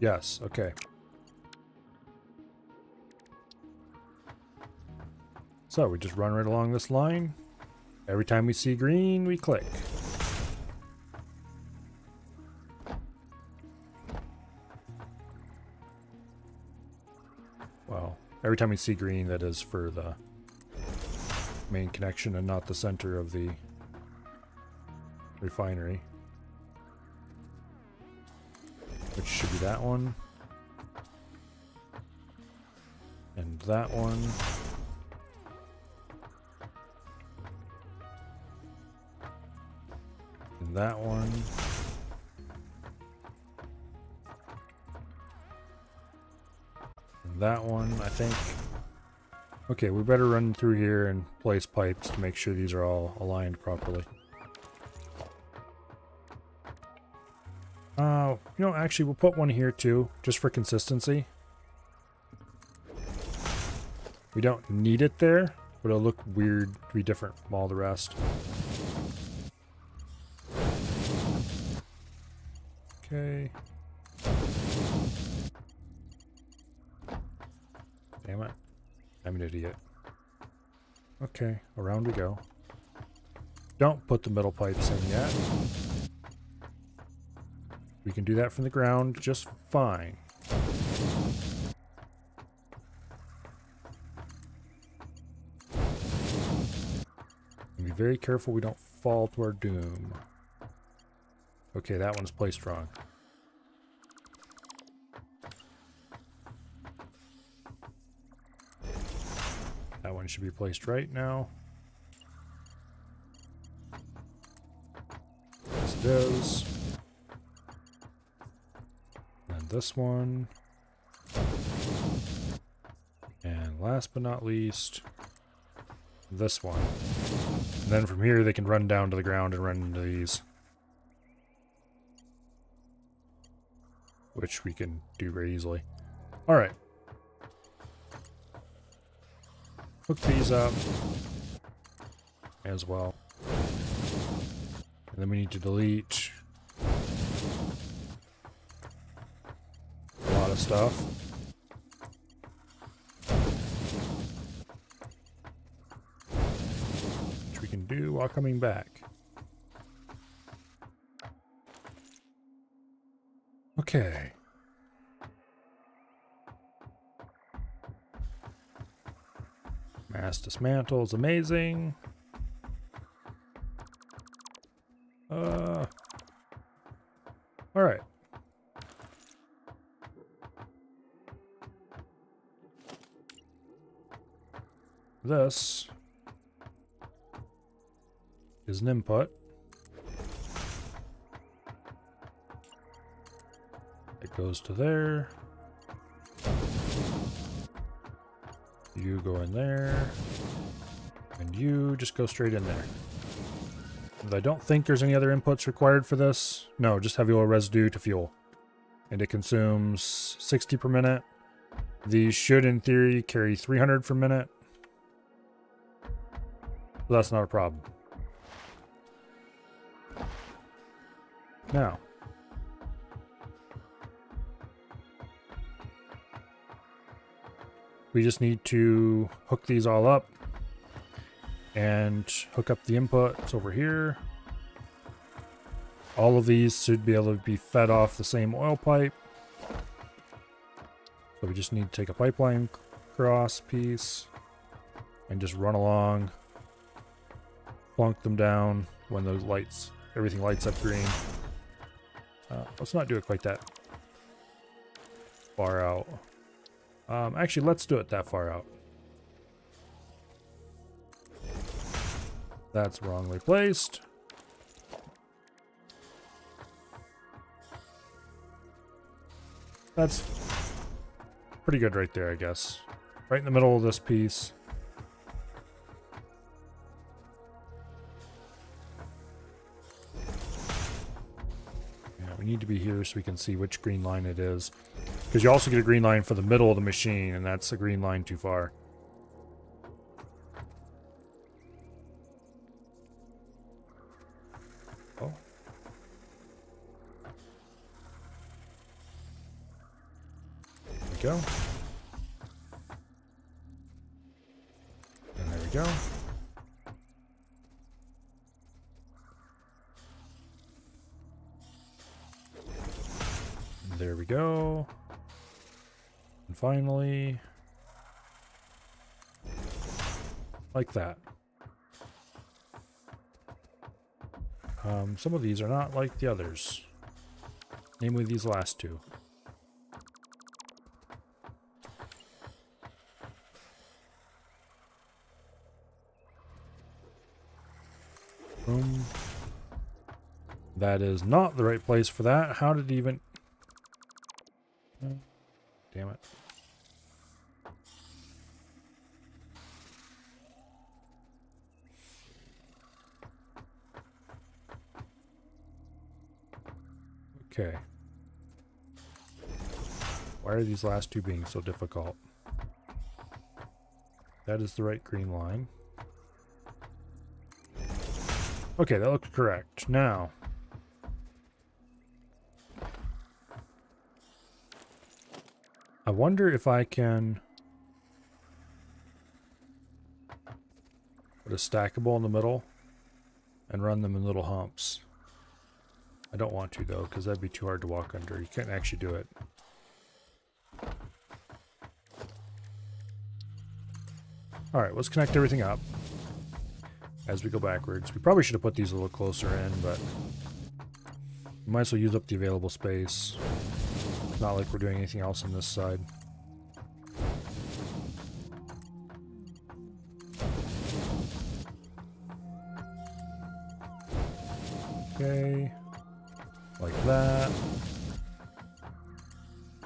S1: Yes, okay. So we just run right along this line. Every time we see green, we click. Well, every time we see green, that is for the main connection and not the center of the refinery. Which should be that one. And that one. And that one. And that one, I think. Okay, we better run through here and place pipes to make sure these are all aligned properly. You know, actually, we'll put one here too, just for consistency. We don't need it there, but it'll look weird to be different from all the rest. Okay. Damn it. I'm an idiot. Okay, around we go. Don't put the middle pipes in yet. We can do that from the ground just fine. And be very careful we don't fall to our doom. Okay, that one's placed wrong. That one should be placed right now. Yes, it is. And this one. And last but not least, this one. And then from here they can run down to the ground and run into these. Which we can do very easily. Alright. Hook these up as well. And then we need to delete a lot of stuff. Which we can do while coming back. Okay. Mass dismantle is amazing. Alright. This is an input. It goes to there. You go in there. And you just go straight in there. And I don't think there's any other inputs required for this. No, just heavy oil residue to fuel. And it consumes 60 per minute. These should, in theory, carry 300 per minute. So that's not a problem. Now. We just need to hook these all up and hook up the inputs over here. All of these should be able to be fed off the same oil pipe. So we just need to take a pipeline cross piece and just run along, plunk them down when those lights, everything lights up green. Let's not do it quite that far out. Actually, let's do it that far out. That's wrongly placed. That's pretty good right there, I guess. Right in the middle of this piece. Yeah, we need to be here so we can see which green line it is. Because you also get a green line for the middle of the machine, and that's a green line too far. go. And there we go. And there we go. And finally, like that. Some of these are not like the others, namely these last two. Boom. That is not the right place for that. How did it even... Damn it. Okay. Why are these last two being so difficult? That is the right green line. Okay, that looks correct. Now, I wonder if I can put a stackable in the middle and run them in little humps. I don't want to though, because that'd be too hard to walk under. You can't actually do it. Alright, let's connect everything up as we go backwards. We probably should have put these a little closer in, but we might as well use up the available space. It's not like we're doing anything else on this side. Okay. Like that.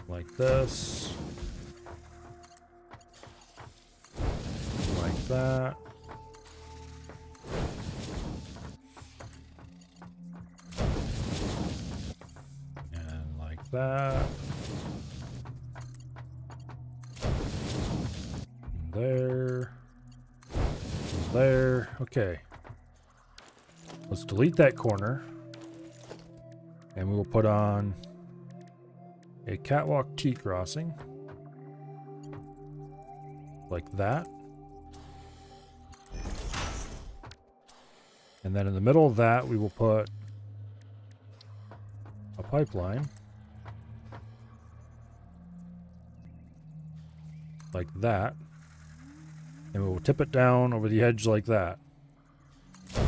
S1: Like this. Like that. And like that. And there. And there. Okay. Let's delete that corner. And we will put on a catwalk T-crossing. Like that. And then in the middle of that, we will put a pipeline. Like that. And we will tip it down over the edge like that.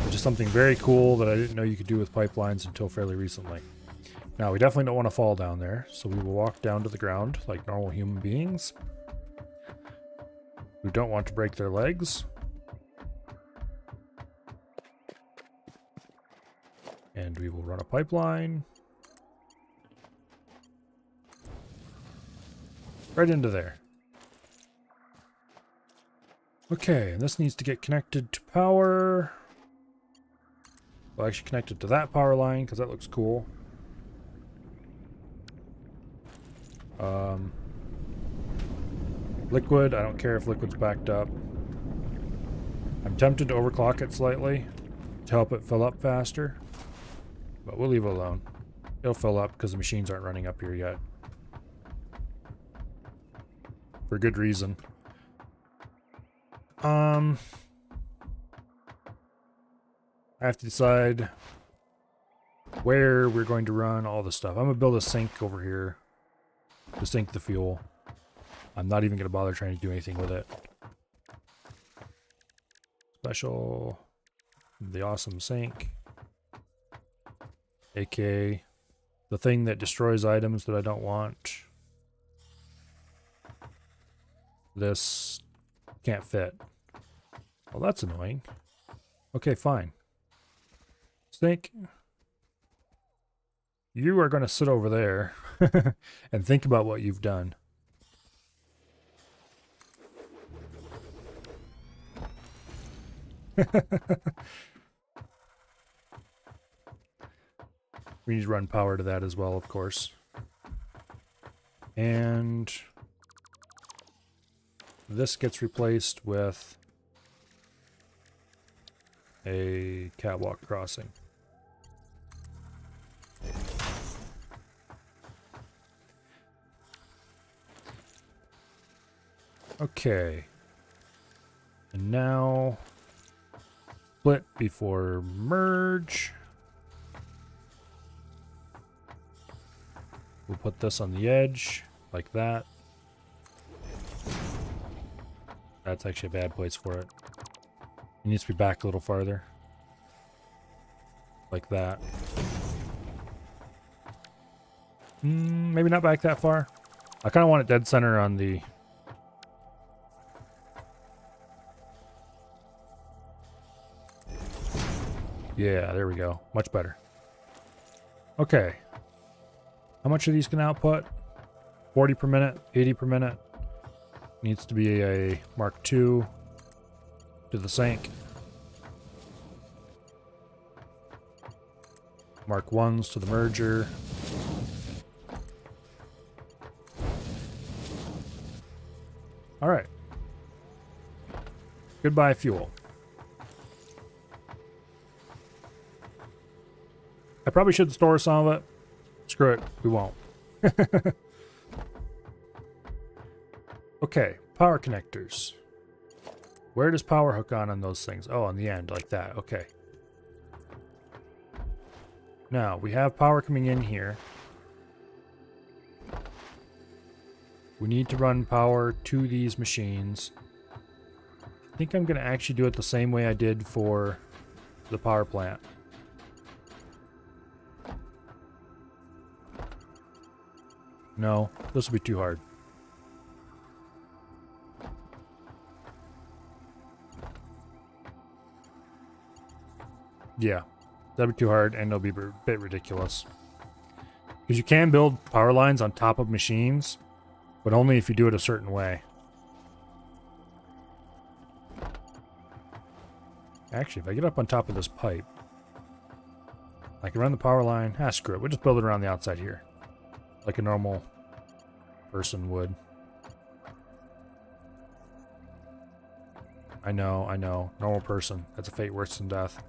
S1: Which is something very cool that I didn't know you could do with pipelines until fairly recently. Now, we definitely don't want to fall down there, so we will walk down to the ground like normal human beings. We don't want to break their legs. And we will run a pipeline right into there. Okay, and this needs to get connected to power. We'll actually connect it to that power line because that looks cool. Liquid, I don't care if liquid's backed up. I'm tempted to overclock it slightly to help it fill up faster, but we'll leave it alone. It'll fill up because the machines aren't running up here yet. For good reason. I have to decide where we're going to run all the stuff. I'm going to build a sink over here to sink the fuel. I'm not even going to bother trying to do anything with it. Special. The awesome sink. AKA the thing that destroys items that I don't want. This can't fit. Well, that's annoying. Okay, fine. Sink. You are going to sit over there and think about what you've done. We need to run power to that as well, of course. And this gets replaced with a catwalk crossing. Okay. And now split before merge. We'll put this on the edge like that. That's actually a bad place for it. It needs to be back a little farther. Like that. Maybe not back that far. I kind of want it dead center on the... Yeah, there we go. Much better. Okay. How much are these going to output? 40 per minute, 80 per minute. Needs to be a Mark II to the sink. Mark 1s to the merger. All right. Goodbye, fuel. I probably should store some of it. Screw it, we won't. Okay, power connectors. Where does power hook on those things? Oh, on the end, like that. Okay. Now, we have power coming in here. We need to run power to these machines. I think I'm going to actually do it the same way I did for the power plant. No, this will be too hard. Yeah, that'd be too hard and it'll be a bit ridiculous. Because you can build power lines on top of machines, but only if you do it a certain way. Actually, if I get up on top of this pipe, I can run the power line. Ah, screw it. We'll just build it around the outside here. Like a normal person would. I know. Normal person. That's a fate worse than death.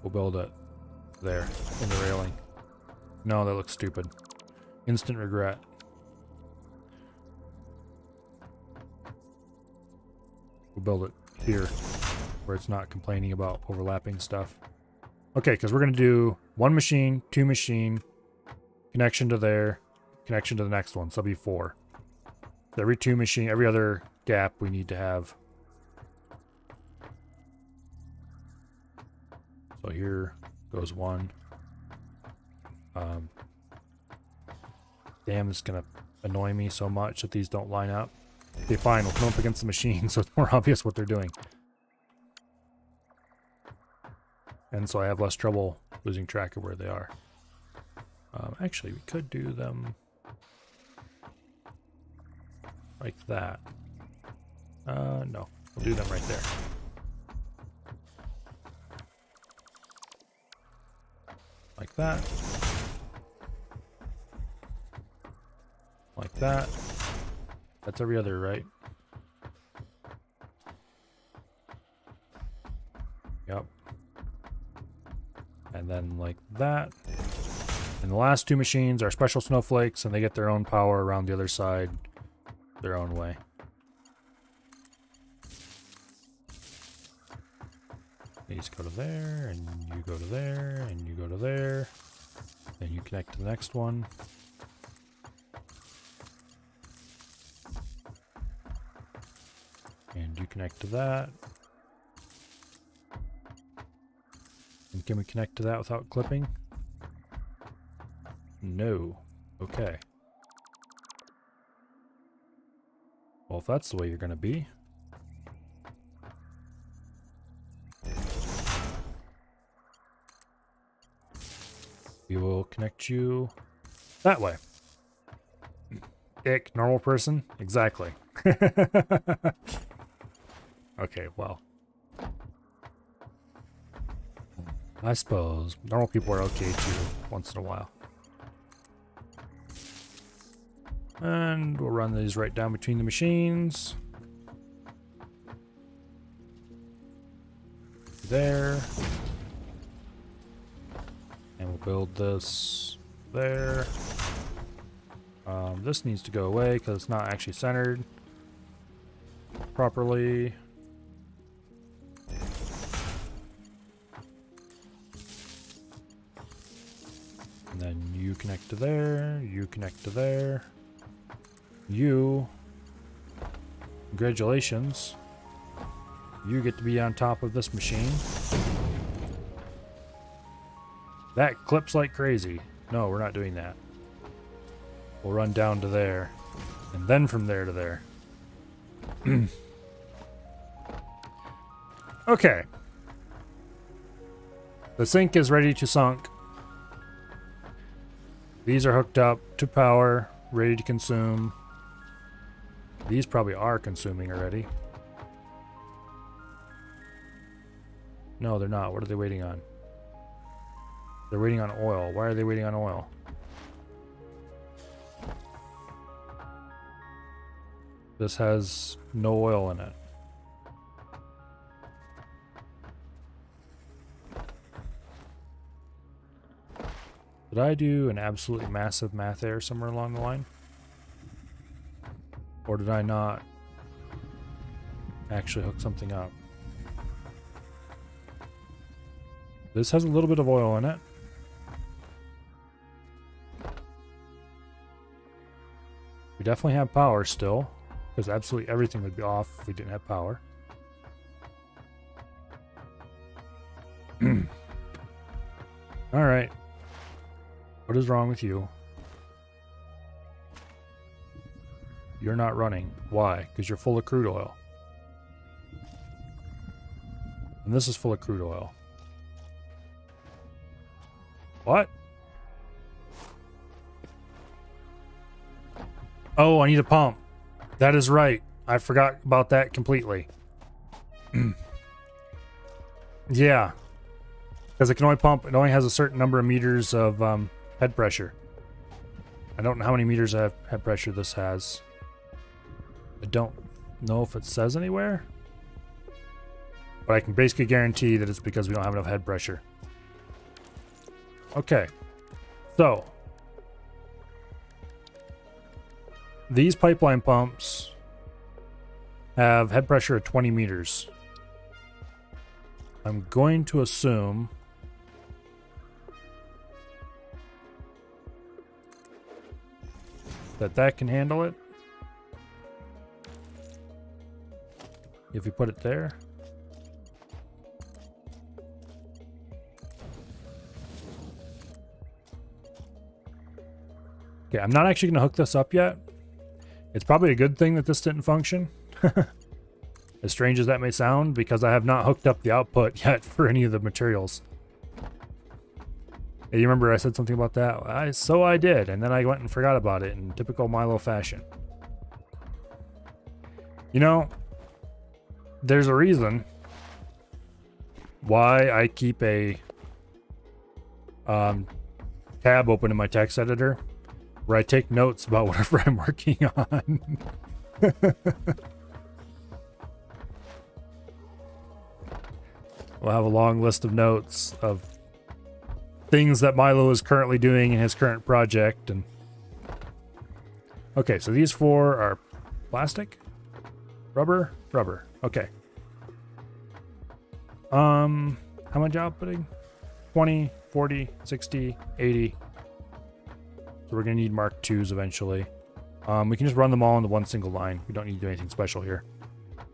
S1: We'll build it there in the railing. No, that looks stupid. Instant regret. We'll build it here where it's not complaining about overlapping stuff. Okay, because we're going to do one machine, two machine, connection to there, connection to the next one. So that'll be 4. Every 2 machine, every other gap we need to have. So here goes 1. Damn, it's going to annoy me so much that these don't line up. Okay, fine, we'll come up against the machine so it's more obvious what they're doing. And so I have less trouble losing track of where they are. Actually, we could do them like that. No, we'll do them right there. Like that. Like that. That's every other, right? Yep. And then like that. And the last 2 machines are special snowflakes, and they get their own power around the other side their own way. These go to there, and you go to there, and you go to there. Then you connect to the next one. And you connect to that. And can we connect to that without clipping? No. Okay. Well, if that's the way you're going to be. We will connect you that way. Ick, normal person? Exactly. Okay, well. I suppose normal people are okay too, once in a while. And we'll run these right down between the machines. There. And we'll build this there. This needs to go away because it's not actually centered properly. And then you connect to there, you connect to there. You, congratulations, you get to be on top of this machine. That clips like crazy. No, we're not doing that. We'll run down to there, and then from there to there. Okay. The sink is ready to sunk. These are hooked up to power, ready to consume. These probably are consuming already. No, they're not. What are they waiting on? They're waiting on oil. Why are they waiting on oil? This has no oil in it. Did I do an absolutely massive math error somewhere along the line? Or did I not actually hook something up? This has a little bit of oil in it. We definitely have power still, because absolutely everything would be off if we didn't have power. Alright. What is wrong with you? You're not running. Why? Because you're full of crude oil. And this is full of crude oil. What? Oh, I need a pump. That is right. I forgot about that completely. Yeah. Because it can only pump, it only has a certain number of meters of head pressure. I don't know how many meters of head pressure this has. I don't know if it says anywhere. But I can basically guarantee that it's because we don't have enough head pressure. Okay. So. These pipeline pumps have head pressure of 20 meters. I'm going to assume that that can handle it. If you put it there. Okay, I'm not actually going to hook this up yet. It's probably a good thing that this didn't function. As strange as that may sound, because I have not hooked up the output yet for any of the materials. Hey, you remember I said something about that? So I did, and then I went and forgot about it in typical Milo fashion. You know, there's a reason why I keep a tab open in my text editor where I take notes about whatever I'm working on. We'll have a long list of notes of things that Milo is currently doing in his current project. And okay, so these four are plastic, rubber. Okay. How much outputting? 20, 40, 60, 80. So we're going to need Mark IIs eventually. We can just run them all into one single line. We don't need to do anything special here.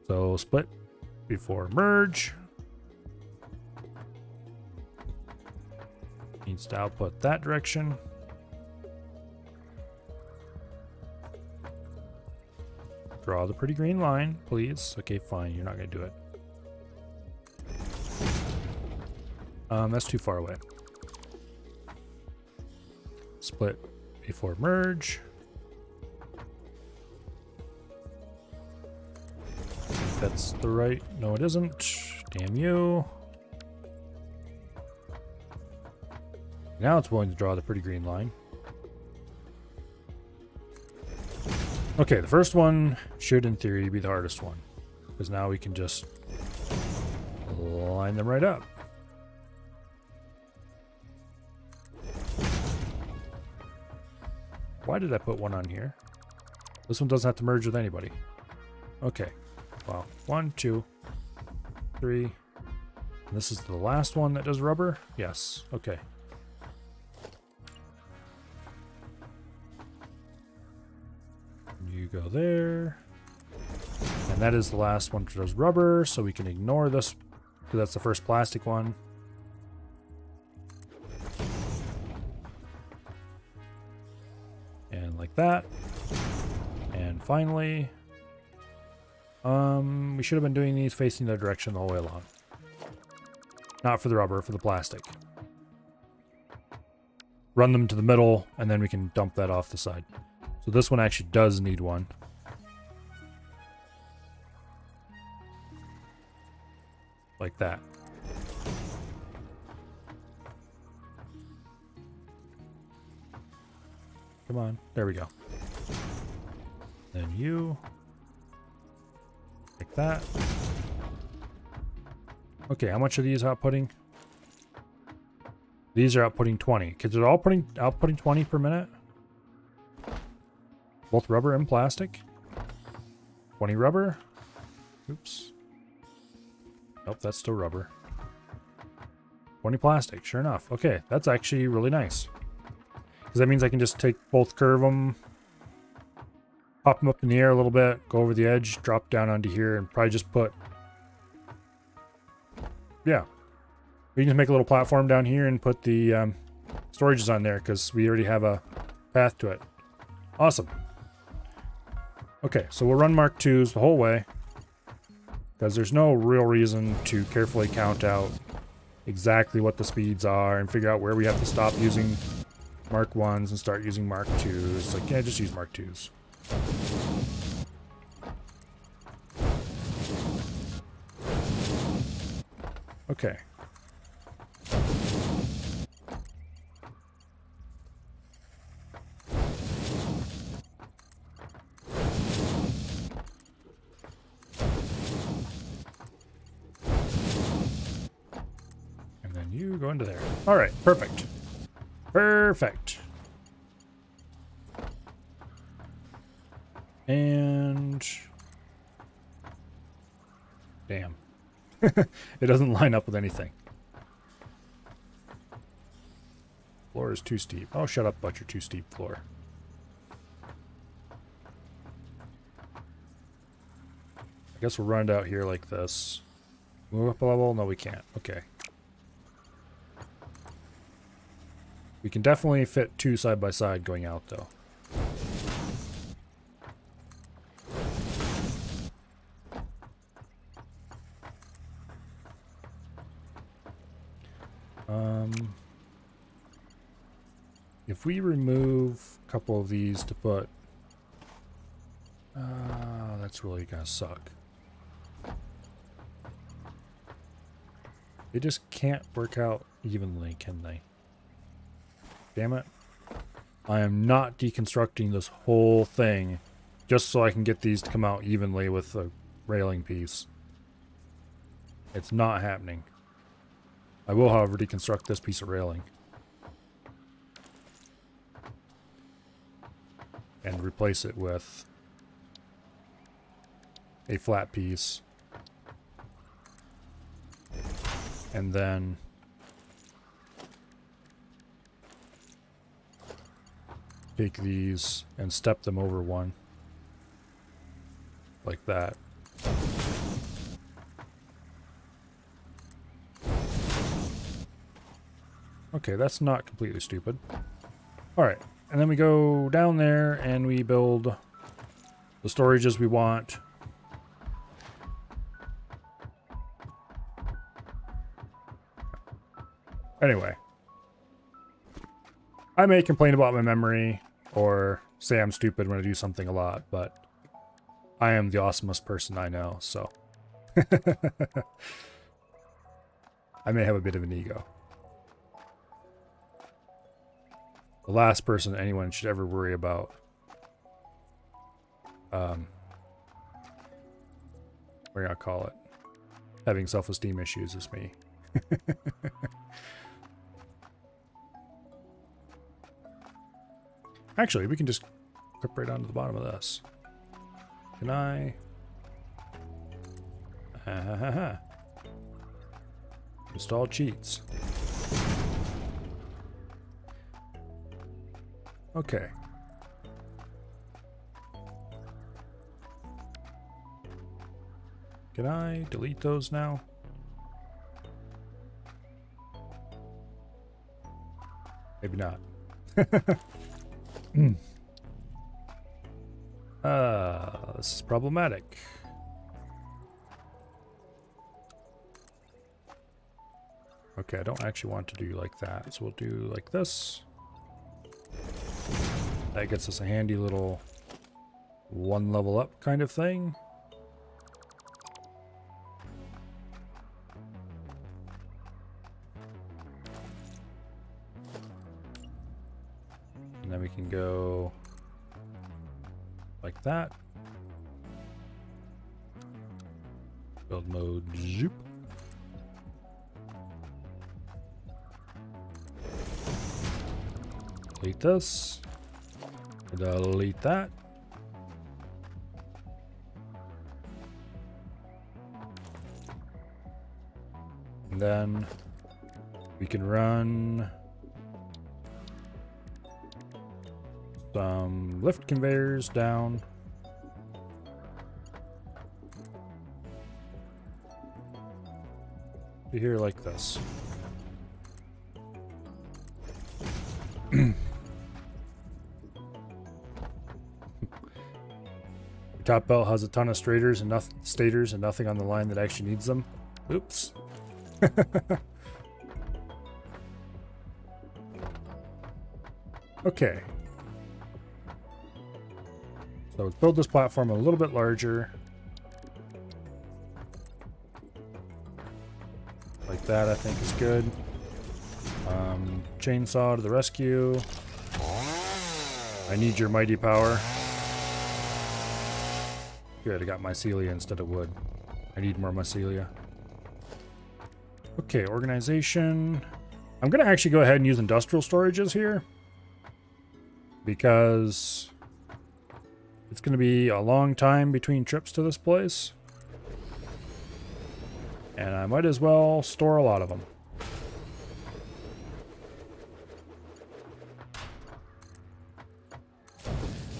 S1: So split before merge. Needs to output that direction. Draw the pretty green line, please. Okay, fine. You're not going to do it. That's too far away. Split before merge. That's the right. No, it isn't. Damn you. Now it's willing to draw the pretty green line. Okay, the first one should, in theory, be the hardest one. Because now we can just line them right up. Why did I put one on here? This one doesn't have to merge with anybody. Okay. Well, 1, 2, 3. And this is the last one that does rubber? Yes. Okay. You go there. And that is the last one that does rubber, so we can ignore this because that's the first plastic one. And like that. And finally, we should have been doing these facing the direction the whole way along. Not for the rubber, for the plastic. Run them to the middle, and then we can dump that off the side. So this one actually does need one. Like that. Come on. There we go. Then you. Like that. Okay, how much are these outputting? These are outputting 20. Because they're all outputting 20 per minute. Both rubber and plastic. 20 rubber. Oops. Nope, that's still rubber. 20 plastic, sure enough. Okay, that's actually really nice. Because that means I can just take both, curve them, pop them up in the air a little bit, go over the edge, drop down onto here, and probably just put... Yeah. We can just make a little platform down here and put the storages on there, because we already have a path to it. Awesome. Okay, so we'll run Mark IIs the whole way, because there's no real reason to carefully count out exactly what the speeds are and figure out where we have to stop using Mark 1s and start using Mark 2s. Like, yeah, just use Mark 2s. Okay. And then you go into there. All right, perfect. Perfect. And... Damn. It doesn't line up with anything. Floor is too steep. Oh, shut up about your too steep floor. I guess we'll run it out here like this. Move up a level? No, we can't. Okay. We can definitely fit two side by side going out, though. If we remove a couple of these to put... that's really gonna suck. They just can't work out evenly, can they? Damn it. I am not deconstructing this whole thing just so I can get these to come out evenly with the railing piece. It's not happening. I will, however, deconstruct this piece of railing. And replace it with a flat piece. And then take these and step them over one. Like that. Okay, that's not completely stupid. Alright, and then we go down there and we build the storages we want. Anyway. I may complain about my memory or say I'm stupid when I do something a lot, but I am the awesomest person I know, so. I may have a bit of an ego. The last person anyone should ever worry about what do I call it? Having self-esteem issues is me. Actually, we can just clip right onto the bottom of this. Can I? Install cheats. Okay. Can I delete those now? Maybe not. This is problematic. Okay, I don't actually want to do like that, so we'll do like this. That gets us a handy little one level up kind of thing. And then we can go like that. Build mode, zoop. Delete this. Delete that. And then we can run some lift conveyors down. To here like this. Top belt has a ton of stators and nothing on the line that actually needs them. Oops. Okay. So let's build this platform a little bit larger. Like that, I think is good. Chainsaw to the rescue. I need your mighty power. Good, I got mycelia instead of wood. I need more mycelia. Okay, organization. I'm going to actually go ahead and use industrial storages here. Because it's going to be a long time between trips to this place. And I might as well store a lot of them.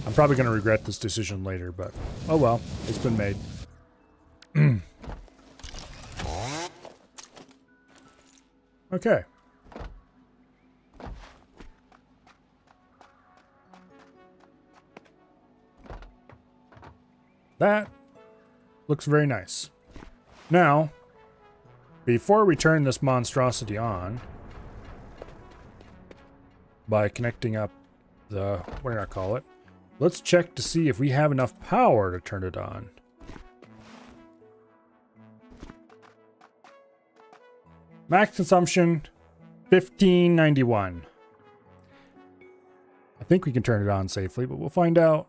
S1: I'm probably going to regret this decision later, but oh well, it's been made. Okay. That looks very nice. Now, before we turn this monstrosity on, by connecting up the, what do I call it? Let's check to see if we have enough power to turn it on. Max consumption, 1591. I think we can turn it on safely, but we'll find out.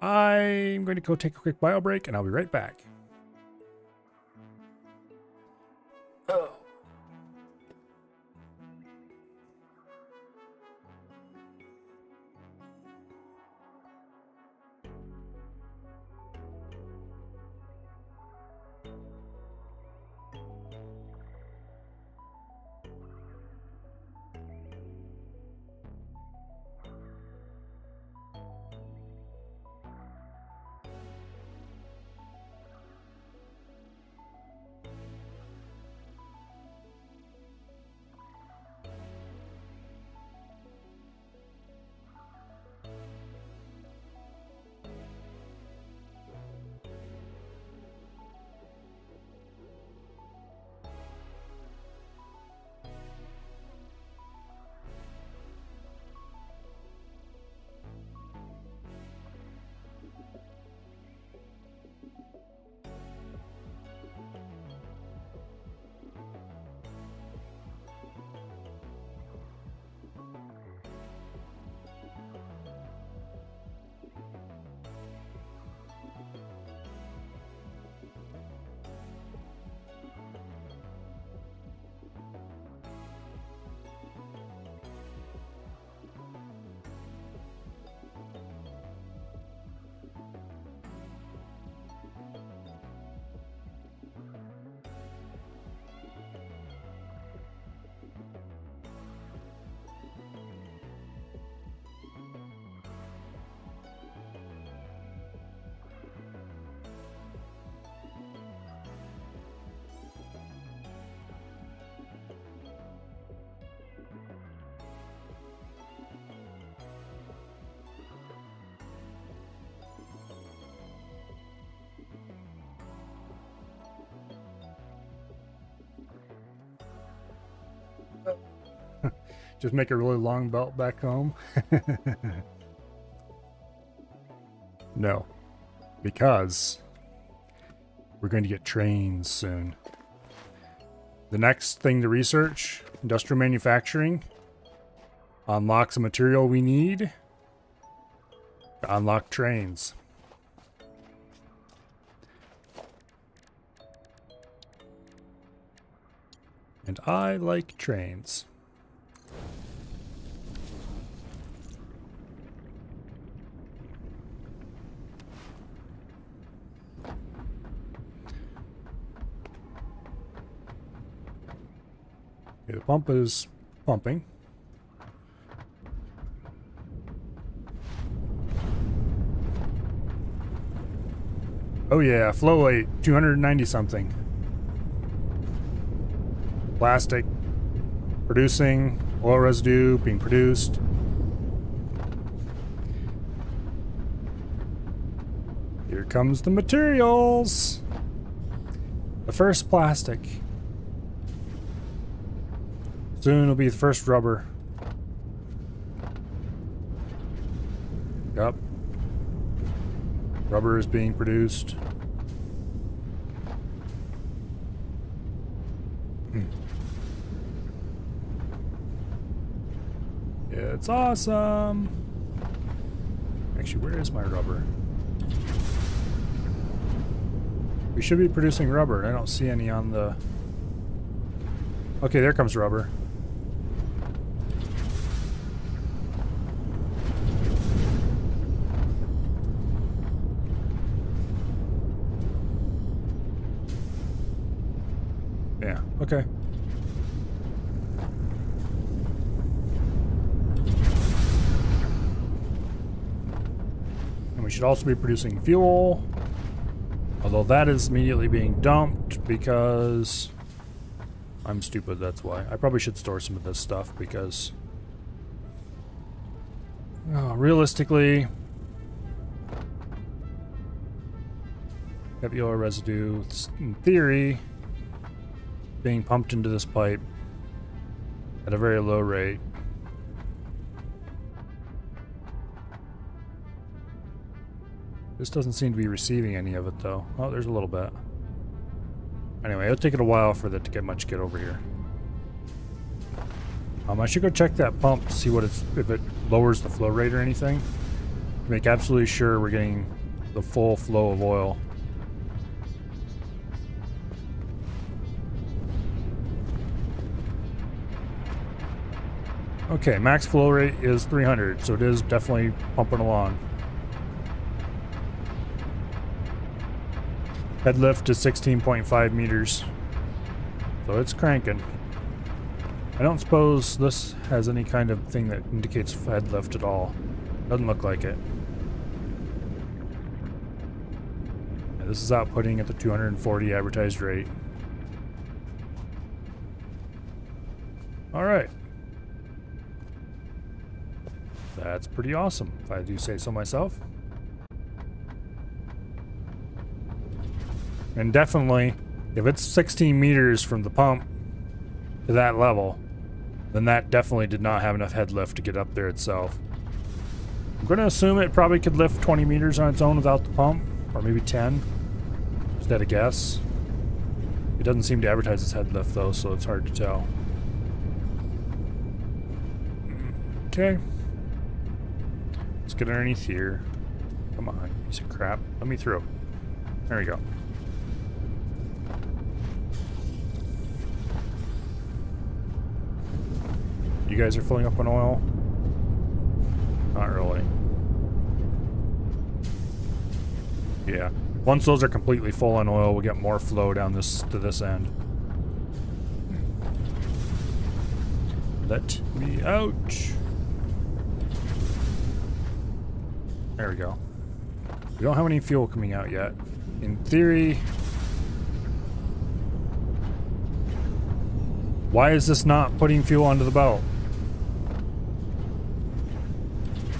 S1: I'm going to go take a quick bio break, and I'll be right back. Oh. Just make a really long belt back home? No. Because we're going to get trains soon. The next thing to research, industrial manufacturing, unlocks a material we need to unlock trains. And I like trains. Okay, the pump is pumping. Oh yeah, flow rate, 290 something. Plastic, producing, oil residue being produced. Here comes the materials. The first plastic. Soon it'll be the first rubber. Yup. Rubber is being produced. It's awesome. Actually, where is my rubber? We should be producing rubber. I don't see any on the... Okay, there comes rubber. Yeah, okay. And we should also be producing fuel. Although that is immediately being dumped because I'm stupid, that's why. I probably should store some of this stuff because realistically, heavy oil residue, in theory, being pumped into this pipe at a very low rate. This doesn't seem to be receiving any of it though. Oh, there's a little bit. Anyway, it'll take it a while for that to get over here. I should go check that pump to see what if it lowers the flow rate or anything. To make absolutely sure we're getting the full flow of oil. Okay, max flow rate is 300, so it is definitely pumping along. Head lift is 16.5 meters, so it's cranking. I don't suppose this has any kind of thing that indicates head lift at all. Doesn't look like it. Yeah, this is outputting at the 240 advertised rate. Alright. That's pretty awesome, if I do say so myself. And definitely, if it's 16 meters from the pump to that level, then that definitely did not have enough head lift to get up there itself. I'm going to assume it probably could lift 20 meters on its own without the pump, or maybe 10. Is that a guess? It doesn't seem to advertise its head lift though, so it's hard to tell. Okay. Let's get underneath here. Come on, piece of crap. Let me through. There we go. You guys are filling up on oil? Not really. Yeah. Once those are completely full on oil, we'll get more flow down this to this end. Let me out. There we go. We don't have any fuel coming out yet. In theory... Why is this not putting fuel onto the belt?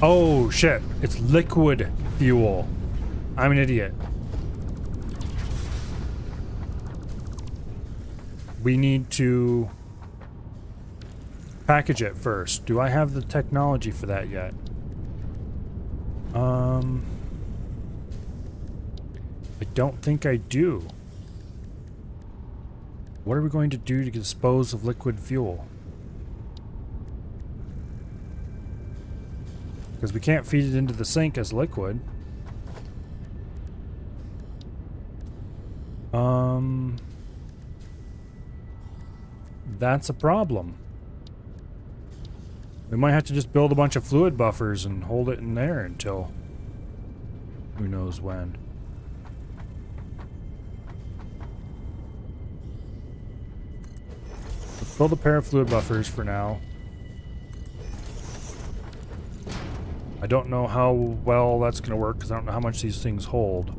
S1: Oh shit, it's liquid fuel. I'm an idiot. We need to package it first. Do I have the technology for that yet? I don't think I do. What are we going to do to dispose of liquid fuel? Because we can't feed it into the sink as liquid. That's a problem. We might have to just build a bunch of fluid buffers and hold it in there until who knows when. Let's build a pair of fluid buffers for now. I don't know how well that's going to work because I don't know how much these things hold.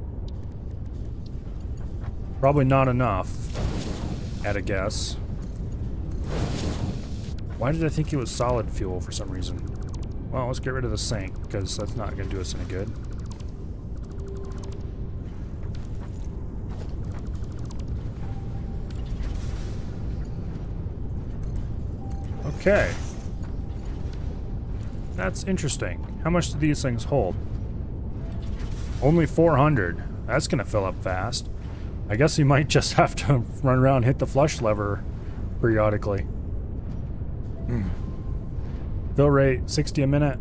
S1: Probably not enough, at a guess. Why did I think it was solid fuel for some reason? Well, let's get rid of the sink, because that's not going to do us any good. Okay. That's interesting. How much do these things hold? Only 400. That's going to fill up fast. I guess you might just have to run around and hit the flush lever periodically. Fill rate 60 a minute.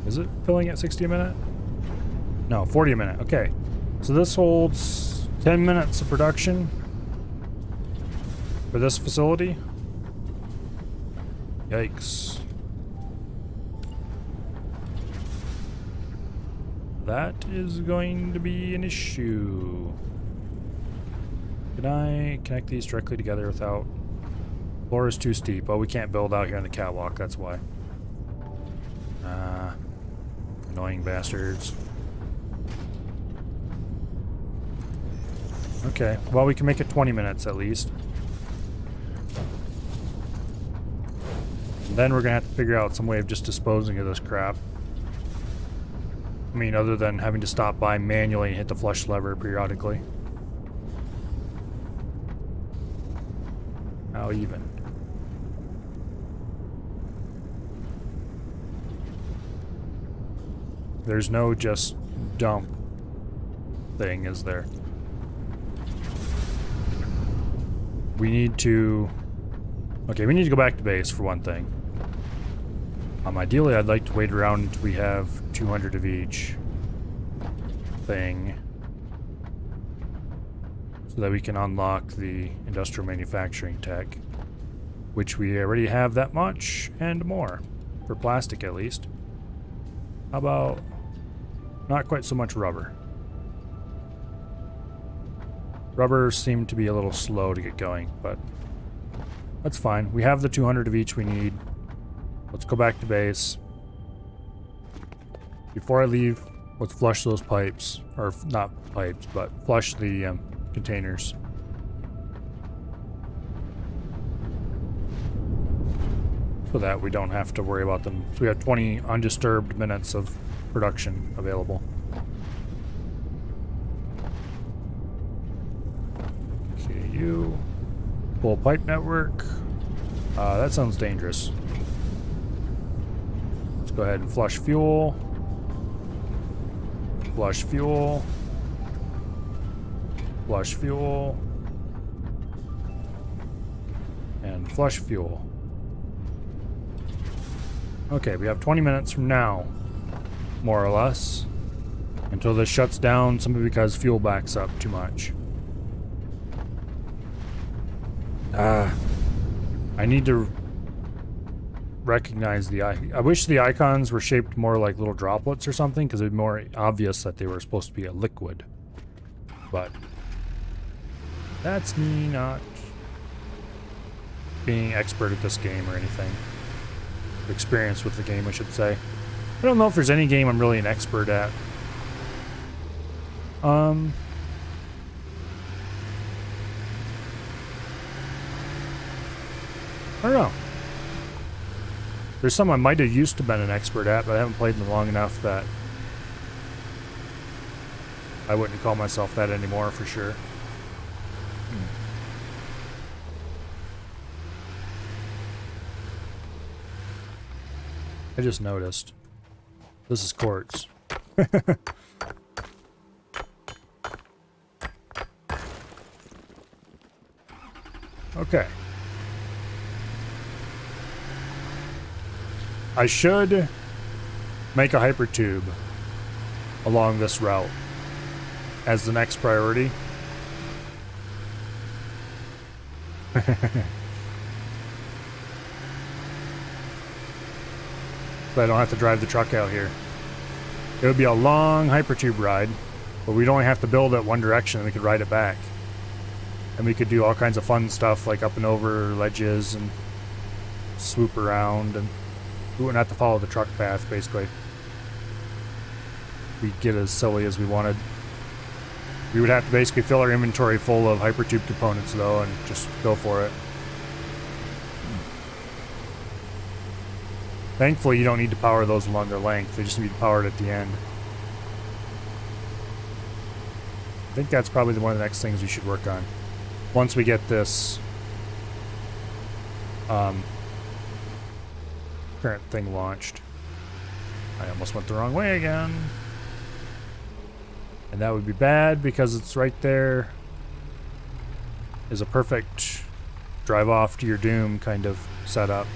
S1: Is it filling at 60 a minute? No, 40 a minute. Okay. So this holds 10 minutes of production for this facility. Yikes. That is going to be an issue. Can I connect these directly together without... Floor is too steep. Oh, we can't build out here on the catwalk, that's why. Annoying bastards. Okay, well we can make it 20 minutes at least. And then we're gonna have to figure out some way of just disposing of this crap. I mean, other than having to stop by manually and hit the flush lever periodically. How even? There's no just dump thing, is there? We need to... Okay, we need to go back to base for one thing. Ideally, I'd like to wait around until we have 200 of each thing. So that we can unlock the industrial manufacturing tech. Which we already have that much, and more. For plastic, at least. How about... not quite so much rubber. Rubber seemed to be a little slow to get going, but... that's fine. We have the 200 of each we need. Let's go back to base. Before I leave, let's flush those pipes. Or, not pipes, but flush the containers. So that we don't have to worry about them. So we have 20 undisturbed minutes of production available. KU. Full pipe network. That sounds dangerous. Let's go ahead and flush fuel. Flush fuel. Flush fuel. And flush fuel. Okay, we have 20 minutes from now, more or less, until this shuts down simply because fuel backs up too much. I need to recognize the I wish the icons were shaped more like little droplets or something, because it would be more obvious that they were supposed to be a liquid. But that's me not being expert at this game or anything. Experience with the game, I should say. I don't know if there's any game I'm really an expert at. I don't know. There's some I might have used to been an expert at, but I haven't played them long enough that I wouldn't call myself that anymore for sure. I just noticed. This is quartz. Okay. I should make a hypertube along this route as the next priority. So I don't have to drive the truck out here. It would be a long hypertube ride, but we'd only have to build it one direction and we could ride it back. And we could do all kinds of fun stuff like up and over ledges and swoop around, and we wouldn't have to follow the truck path basically. We'd get as silly as we wanted. We would have to basically fill our inventory full of hypertube components though and just go for it. Thankfully, you don't need to power those along their length. They just need powered at the end. I think that's probably one of the next things we should work on. Once we get this current thing launched. I almost went the wrong way again. And that would be bad because it's right there. Is a perfect drive off to your doom kind of setup.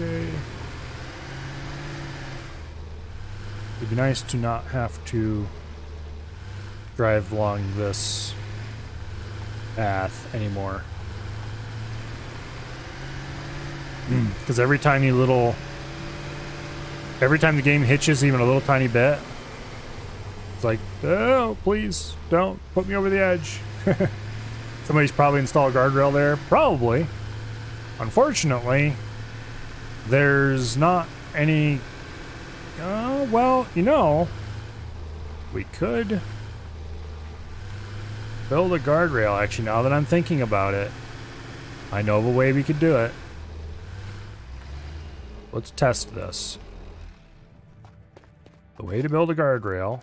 S1: Okay. It'd be nice to not have to drive along this path anymore. Because every time the game hitches even a little tiny bit, it's like, oh, please don't put me over the edge. Somebody's probably installed a guardrail there. Probably. Unfortunately, there's not any... well, you know, we could build a guardrail. Actually, now that I'm thinking about it, I know of a way we could do it. Let's test this. The way to build a guardrail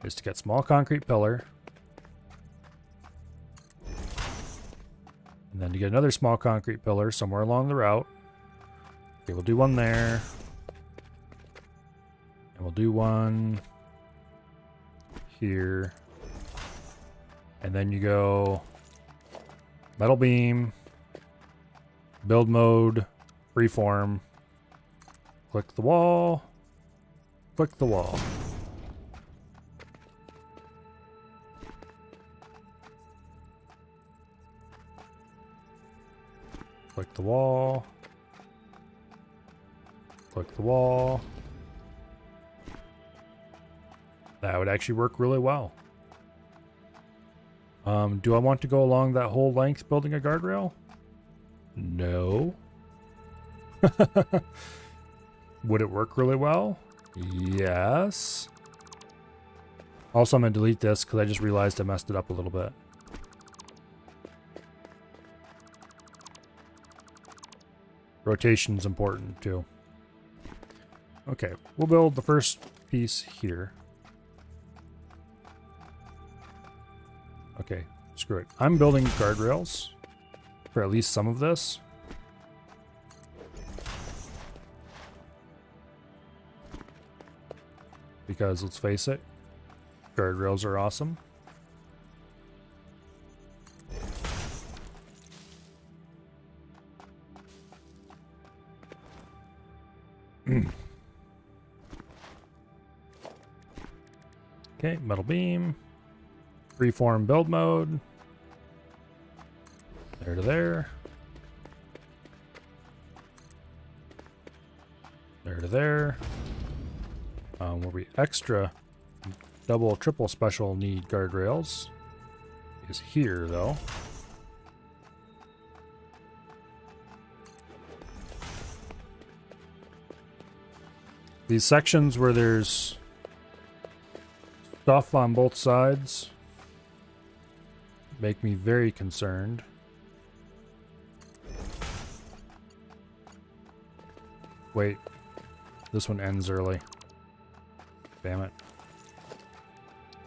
S1: is to get small concrete pillar, and then to get another small concrete pillar somewhere along the route. Okay, we'll do one there. And we'll do one here. And then you go metal beam, build mode, freeform, click the wall, click the wall. Click the wall. Click the wall. That would actually work really well. Do I want to go along that whole length building a guardrail? No. Would it work really well? Yes. Also, I'm going to delete this because I just realized I messed it up a little bit. Rotation's important too. Okay, we'll build the first piece here. Okay, screw it. I'm building guardrails for at least some of this. Because let's face it, guardrails are awesome. Okay, metal beam. Freeform build mode. There to there. There to there. Where we extra double, triple special need guardrails is here though. These sections where there's stuff on both sides make me very concerned. Wait, this one ends early. Damn it.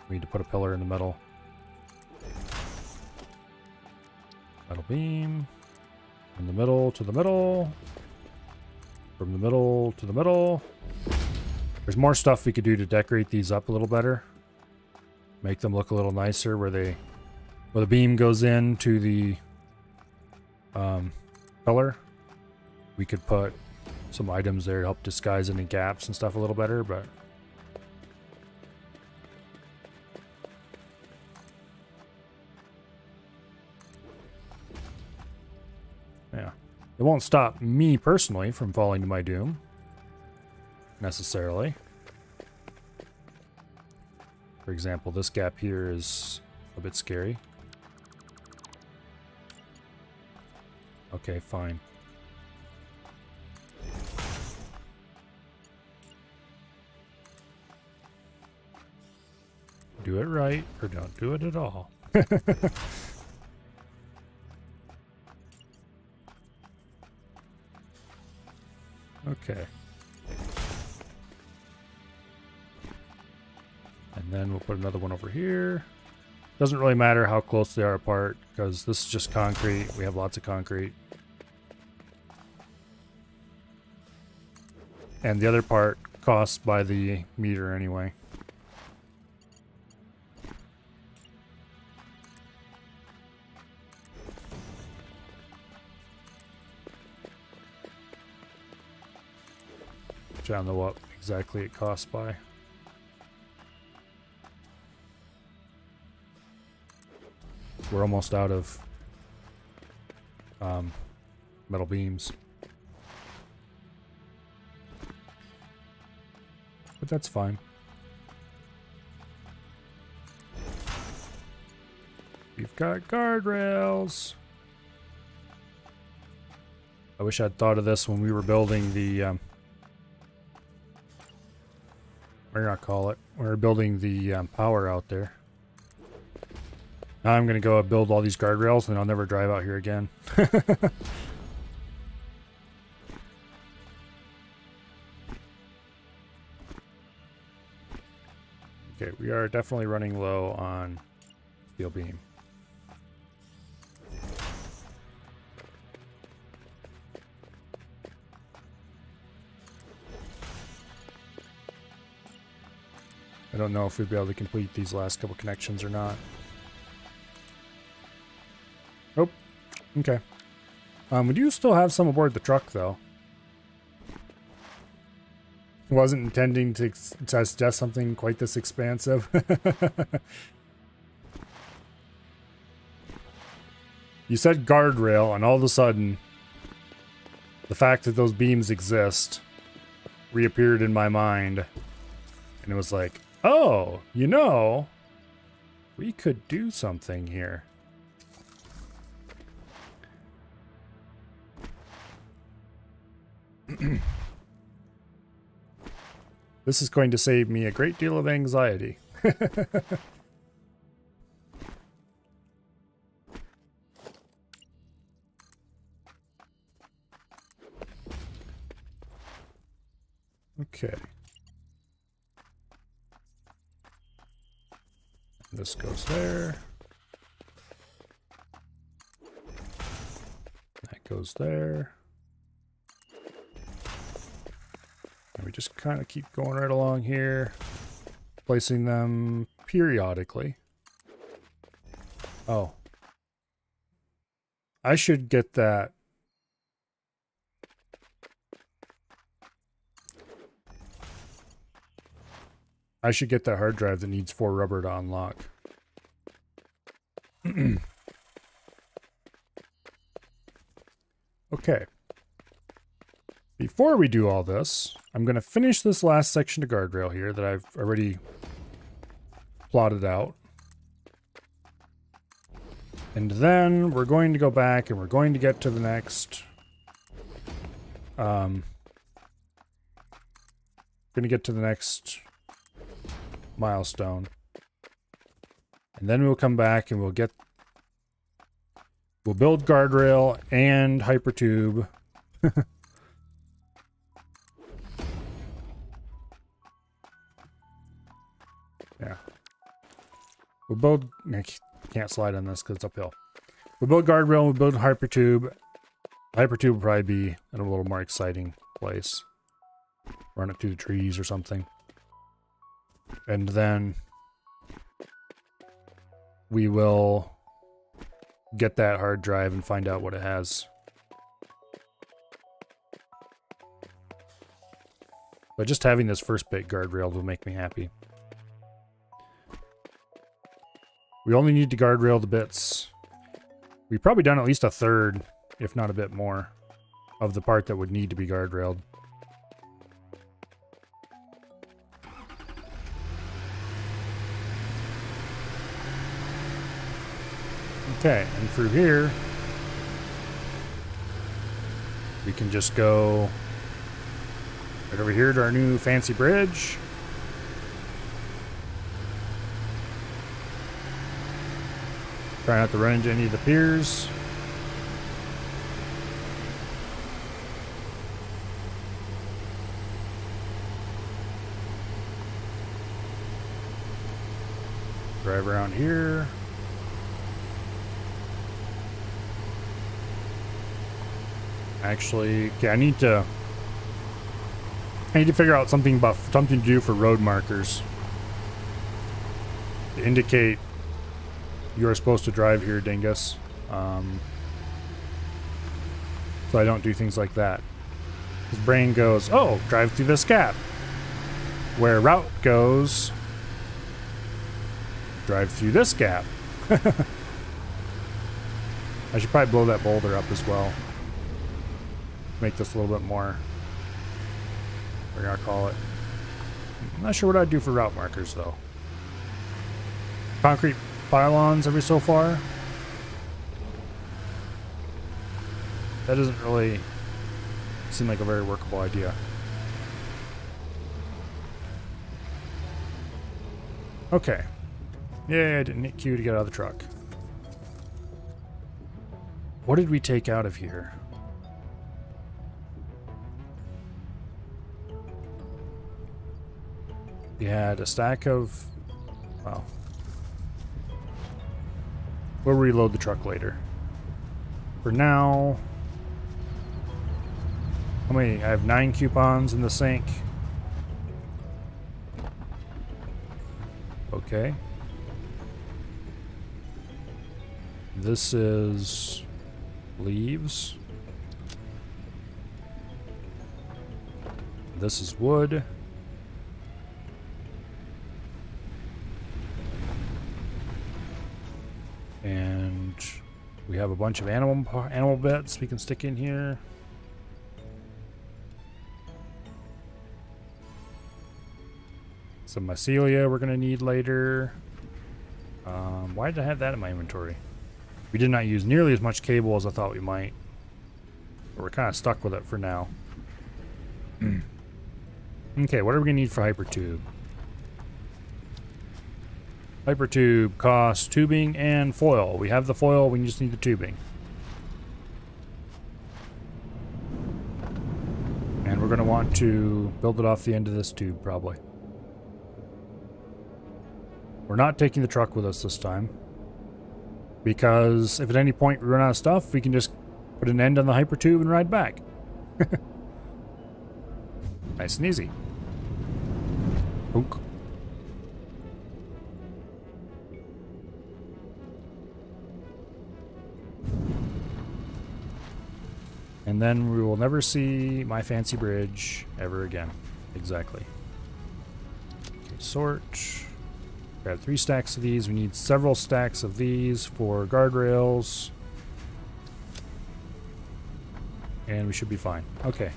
S1: We need to put a pillar in the middle. Metal beam. From the middle to the middle. From the middle to the middle. There's more stuff we could do to decorate these up a little better. Make them look a little nicer where the beam goes into the pillar. We could put some items there to help disguise any gaps and stuff a little better, but yeah. It won't stop me personally from falling to my doom. Necessarily. For example, this gap here is a bit scary. Okay, fine. Do it right or don't do it at all. Okay. And then we'll put another one over here. Doesn't really matter how close they are apart because this is just concrete. We have lots of concrete. And the other part costs by the meter anyway. I don't know what exactly it costs by. We're almost out of metal beams. But that's fine. We've got guardrails. I wish I'd thought of this when we were building the what do you call it? We were building the power out there. Now I'm gonna go build all these guardrails and I'll never drive out here again. Okay, we are definitely running low on steel beam. I don't know if we'll be able to complete these last couple connections or not. Oh, okay. We do still have some aboard the truck, though. Wasn't intending to suggest something quite this expansive. You said guardrail, and all of a sudden, the fact that those beams exist reappeared in my mind. And it was like, oh, you know, we could do something here. This is going to save me a great deal of anxiety. Okay. This goes there. That goes there. And we just kind of keep going right along here, placing them periodically. Oh. I should get that. I should get that hard drive that needs 4 rubber to unlock. Okay. Before we do all this, I'm going to finish this last section of guardrail here that I've already plotted out. And then we're going to go back and we're going to get to the next... going to get to the next milestone. And then we'll come back and we'll build guardrail and hypertube. We'll build... I can't slide on this because it's uphill. We'll build guardrail, we'll build hypertube. Hypertube will probably be in a little more exciting place. Run it through the trees or something. And then we will get that hard drive and find out what it has. But just having this first bit guardrailed will make me happy. We only need to guardrail the bits. We've probably done at least a third, if not a bit more, of the part that would need to be guardrailed. Okay, and through here, we can just go right over here to our new fancy bridge. Try not to run into any of the piers. Drive around here. Actually, okay, I need to figure out something to do for road markers to indicate you're supposed to drive here, dingus. So I don't do things like that. His brain goes, oh, drive through this gap. Where route goes, drive through this gap. I should probably blow that boulder up as well. Make this a little bit more, we're gonna call it. I'm not sure what I'd do for route markers though. Concrete pylons every so far. That doesn't really seem like a very workable idea. Okay. Yeah, I didn't hit Q to get out of the truck. What did we take out of here? We had a stack of... Well, we'll reload the truck later. For now... How many? I have 9 coupons in the sink. Okay. This is... leaves. This is wood. And we have a bunch of animal bits we can stick in here. Some mycelia we're going to need later. Why did I have that in my inventory? We did not use nearly as much cable as I thought we might. But we're kind of stuck with it for now. Okay, what are we going to need for hypertube? Hypertube costs tubing and foil. We have the foil, we just need the tubing. And we're going to want to build it off the end of this tube, probably. We're not taking the truck with us this time. Because if at any point we run out of stuff, we can just put an end on the hypertube and ride back. Nice and easy. Oak. And then we will never see my fancy bridge ever again. Exactly. Okay, sort. Grab 3 stacks of these. We need several stacks of these for guardrails. And we should be fine. Okay.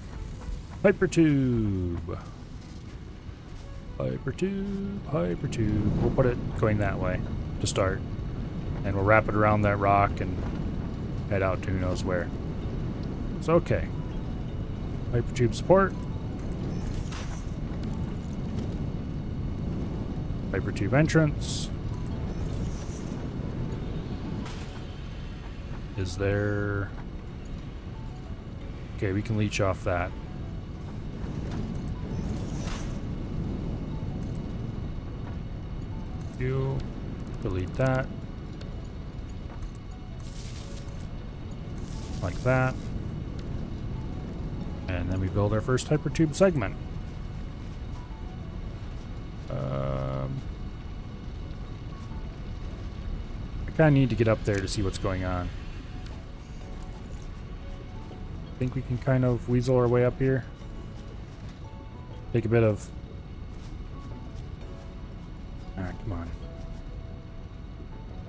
S1: Hypertube. Hypertube. Hypertube. We'll put it going that way to start. And we'll wrap it around that rock and head out to who knows where. So, okay. Hypertube support. Hypertube entrance. Is there... Okay, we can leech off that. Fuel. Delete that. Like that. And then we build our first hypertube segment. I kind of need to get up there to see what's going on. I think we can kind of weasel our way up here. Take a bit of... Alright, come on.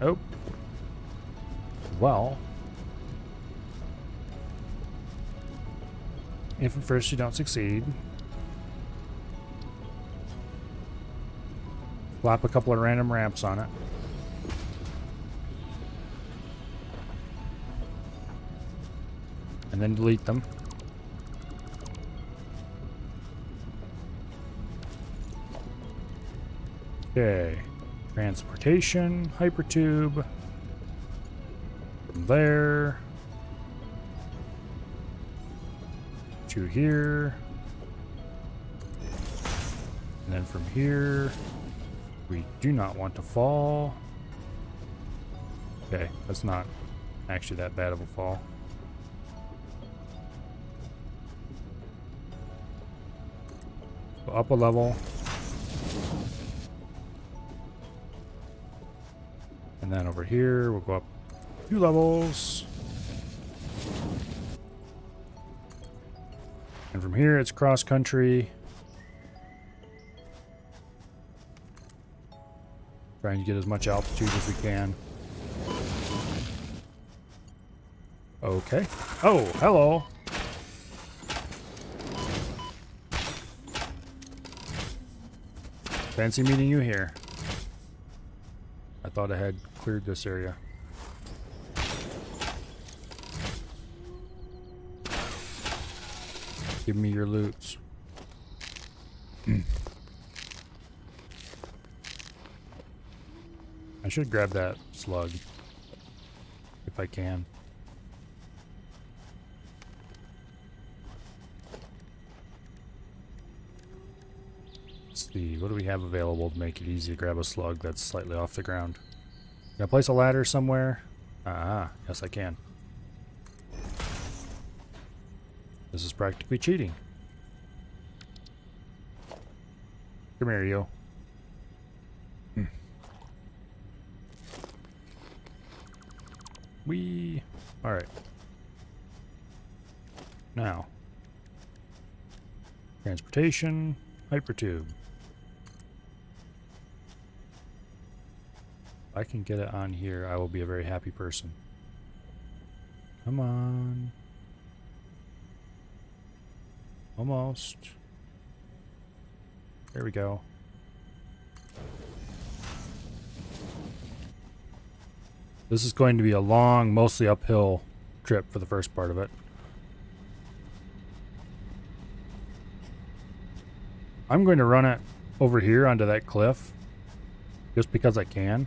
S1: Oh. Well. If at first you don't succeed, flap a couple of random ramps on it. And then delete them. Okay. Transportation, hypertube. From there to here. And then from here, we do not want to fall. Okay, that's not actually that bad of a fall. Go up a level. And then over here, we'll go up 2 levels. And from here, it's cross country. Trying to get as much altitude as we can. Okay. Oh, hello. Fancy meeting you here. I thought I had cleared this area. Give me your loots. I should grab that slug if I can. Let's see, what do we have available to make it easy to grab a slug that's slightly off the ground? Can I place a ladder somewhere? Ah, yes I can. This is practically cheating. Come here, you. Whee! Alright. Now. Transportation, hypertube. If I can get it on here, I will be a very happy person. Come on. Almost. There we go. This is going to be a long, mostly uphill trip for the first part of it. I'm going to run it over here onto that cliff, just because I can.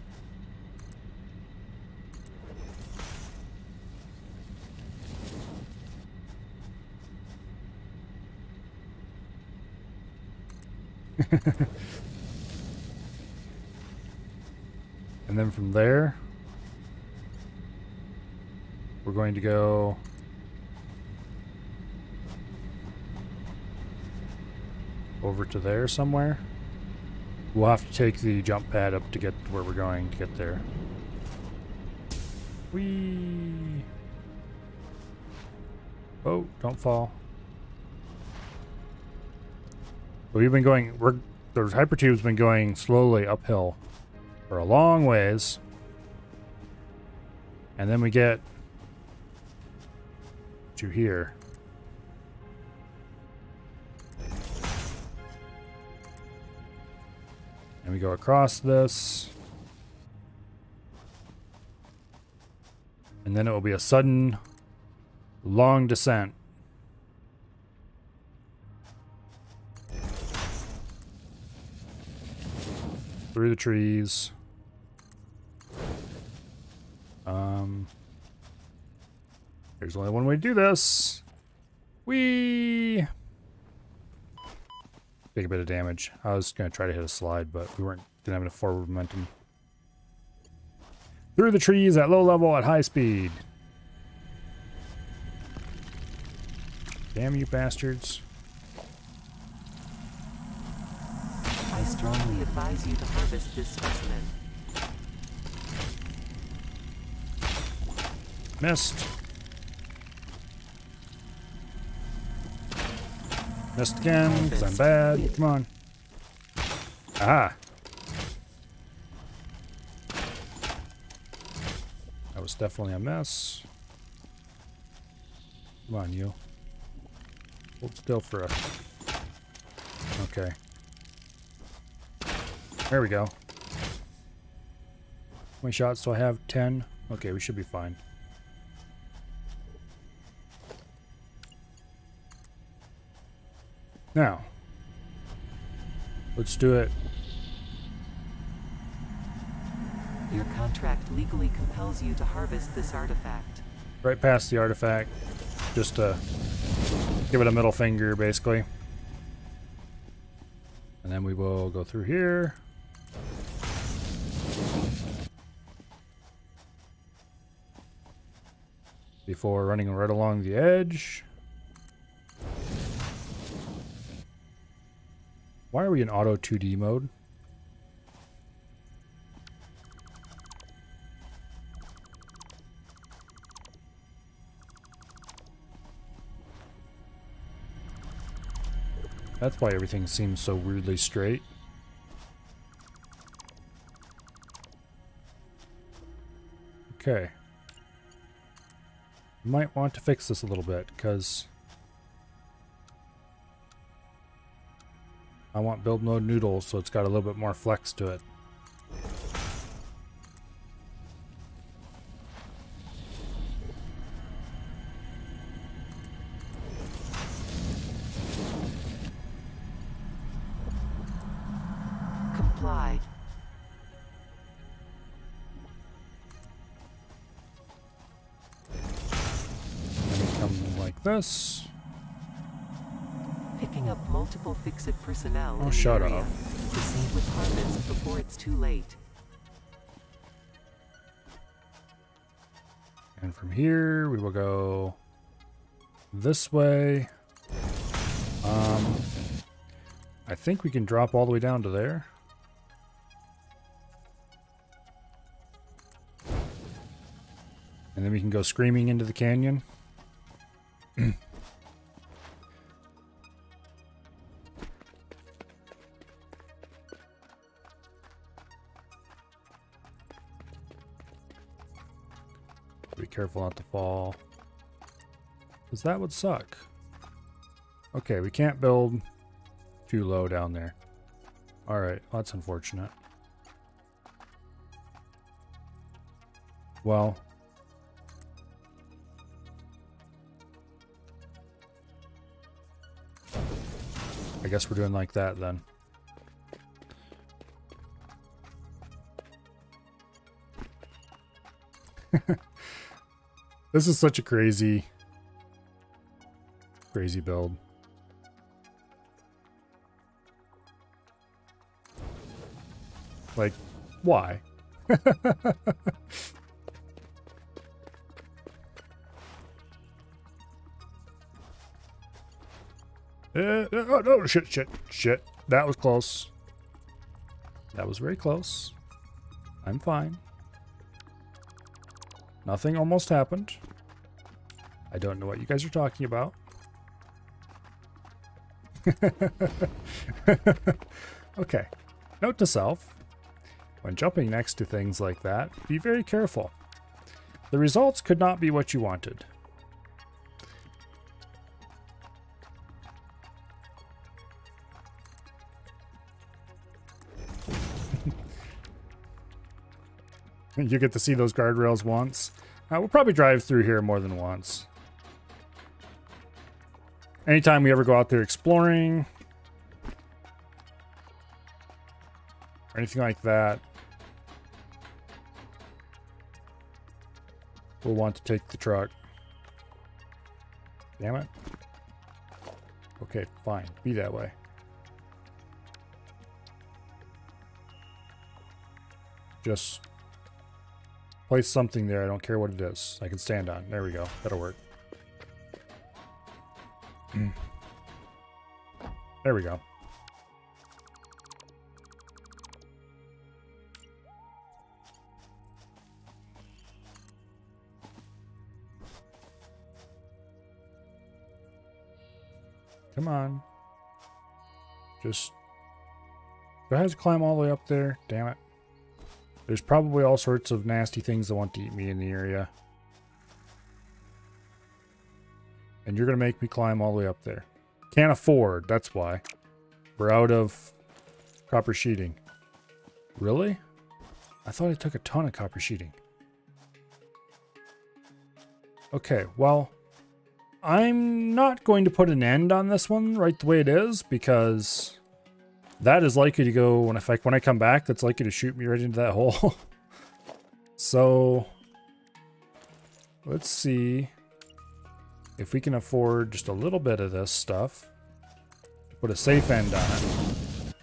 S1: And then from there, we're going to go over to there somewhere. We'll have to take the jump pad up to get to where we're going to get there. Whee! Oh, don't fall. But we've been going, the hypertube's been going slowly uphill for a long ways. And then we get to here. And we go across this. And then it will be a sudden, long descent. Through the trees. There's only one way to do this. Whee! Take a bit of damage. I was going to try to hit a slide, but we didn't have enough forward momentum. Through the trees at low level at high speed. Damn you bastards.
S2: I strongly advise you to harvest this specimen.
S1: Missed. Missed again, because I'm bad. Come on. Aha. That was definitely a mess. Come on, you. Hold still for a... Okay. There we go. How many shots do I have? 10? Okay, we should be fine. Now, let's do it.
S2: Your contract legally compels you to harvest this artifact.
S1: Right past the artifact, just to give it a middle finger, basically. And then we will go through here. Before running right along the edge. Why are we in auto 2D mode? That's why everything seems so weirdly straight. Okay. Might want to fix this a little bit, because I want build mode noodles, so it's got a little bit more flex to it.
S2: Comply.
S1: And come like this.
S2: Picking up multiple Fix-It personnel in the
S1: shut
S2: area.
S1: up.
S2: Proceed with harvest before it's too late.
S1: And from here, we will go this way. I think we can drop all the way down to there. And then we can go screaming into the canyon. Be careful not to fall, because that would suck. Okay, we can't build too low down there. Alright, well, that's unfortunate. Well, I guess we're doing like that then. This is such a crazy build. Like, why? Oh, no, shit. That was close. That was very close. I'm fine. Nothing almost happened. I don't know what you guys are talking about. Okay. Note to self. When jumping next to things like that, be very careful. The results could not be what you wanted. You get to see those guardrails once. We'll probably drive through here more than once. Anytime we ever go out there exploring, or anything like that, we'll want to take the truck. Damn it. Okay, fine. Be that way. Just Place something there. I don't care what it is. I can stand on. There we go. That'll work. There we go. Come on. Just... do I have to climb all the way up there? Damn it. There's probably all sorts of nasty things that want to eat me in the area. And you're going to make me climb all the way up there. Can't afford, that's why. We're out of copper sheeting. Really? I thought I took a ton of copper sheeting. Okay, well... I'm not going to put an end on this one right the way it is, because that is likely to go, when I come back, that's likely to shoot me right into that hole. So, let's see if we can afford just a little bit of this stuff. Put a safe end on it.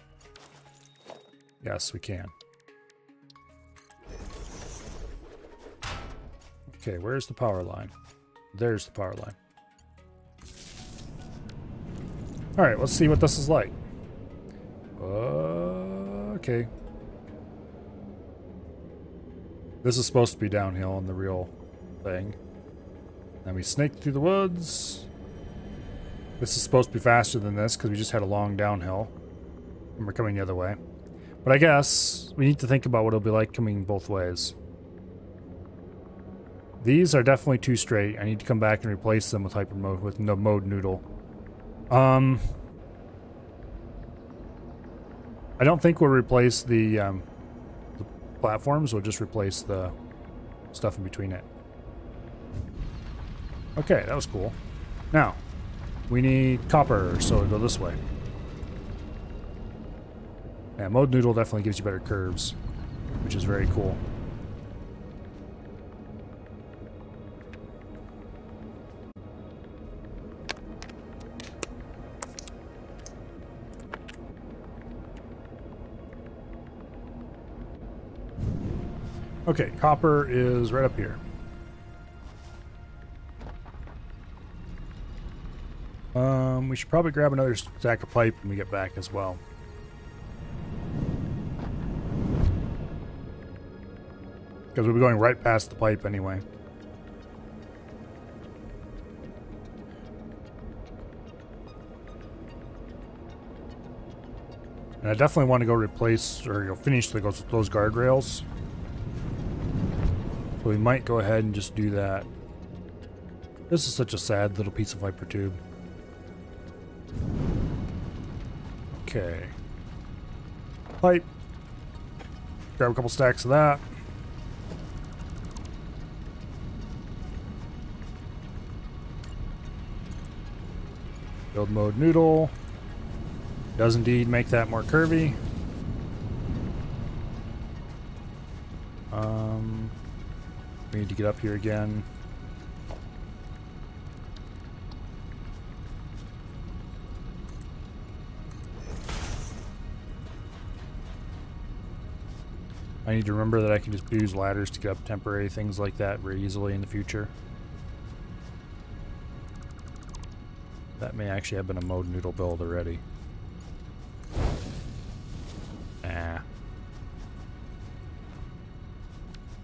S1: Yes, we can. Okay, where's the power line? There's the power line. Alright, let's see what this is like. Okay. This is supposed to be downhill in the real thing. Then we snake through the woods. This is supposed to be faster than this because we just had a long downhill. And we're coming the other way. But I guess we need to think about what it'll be like coming both ways. These are definitely too straight. I need to come back and replace them with hyper mode, with no mode noodle. I don't think we'll replace the platforms. We'll just replace the stuff in between it. Okay, that was cool. Now, we need copper, so we'll go this way. Yeah, mode noodle definitely gives you better curves, which is very cool. Okay, copper is right up here. We should probably grab another stack of pipe when we get back as well. Because we'll be going right past the pipe anyway. And I definitely want to go replace or finish those guardrails. So we might go ahead and just do that. This is such a sad little piece of hyper tube. Okay. Pipe. Grab a couple stacks of that. Build mode noodle. Does indeed make that more curvy. We need to get up here again. I need to remember that I can just use ladders to get up temporary things like that very easily in the future. That may actually have been a mode noodle build already. Nah.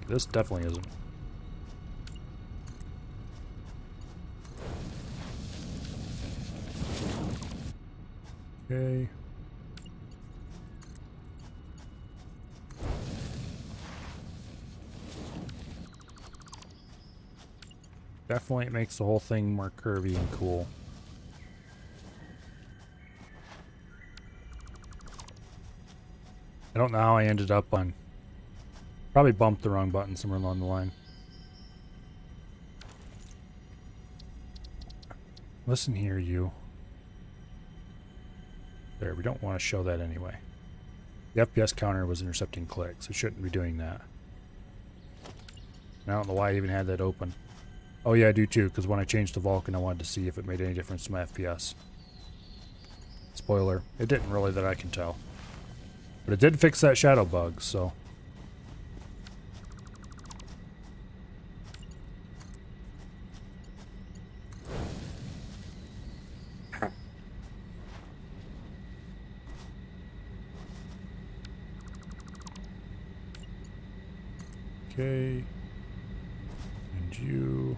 S1: This definitely isn't. Okay. Definitely it makes the whole thing more curvy and cool. I don't know how I ended up on... Probably bumped the wrong button somewhere along the line. Listen here, you. There, we don't want to show that anyway. The FPS counter was intercepting clicks. It shouldn't be doing that. And I don't know why I even had that open. Oh yeah, I do too, because when I changed to Vulkan, I wanted to see if it made any difference to my FPS. Spoiler, it didn't really that I can tell. But it did fix that shadow bug, so... Okay. And you.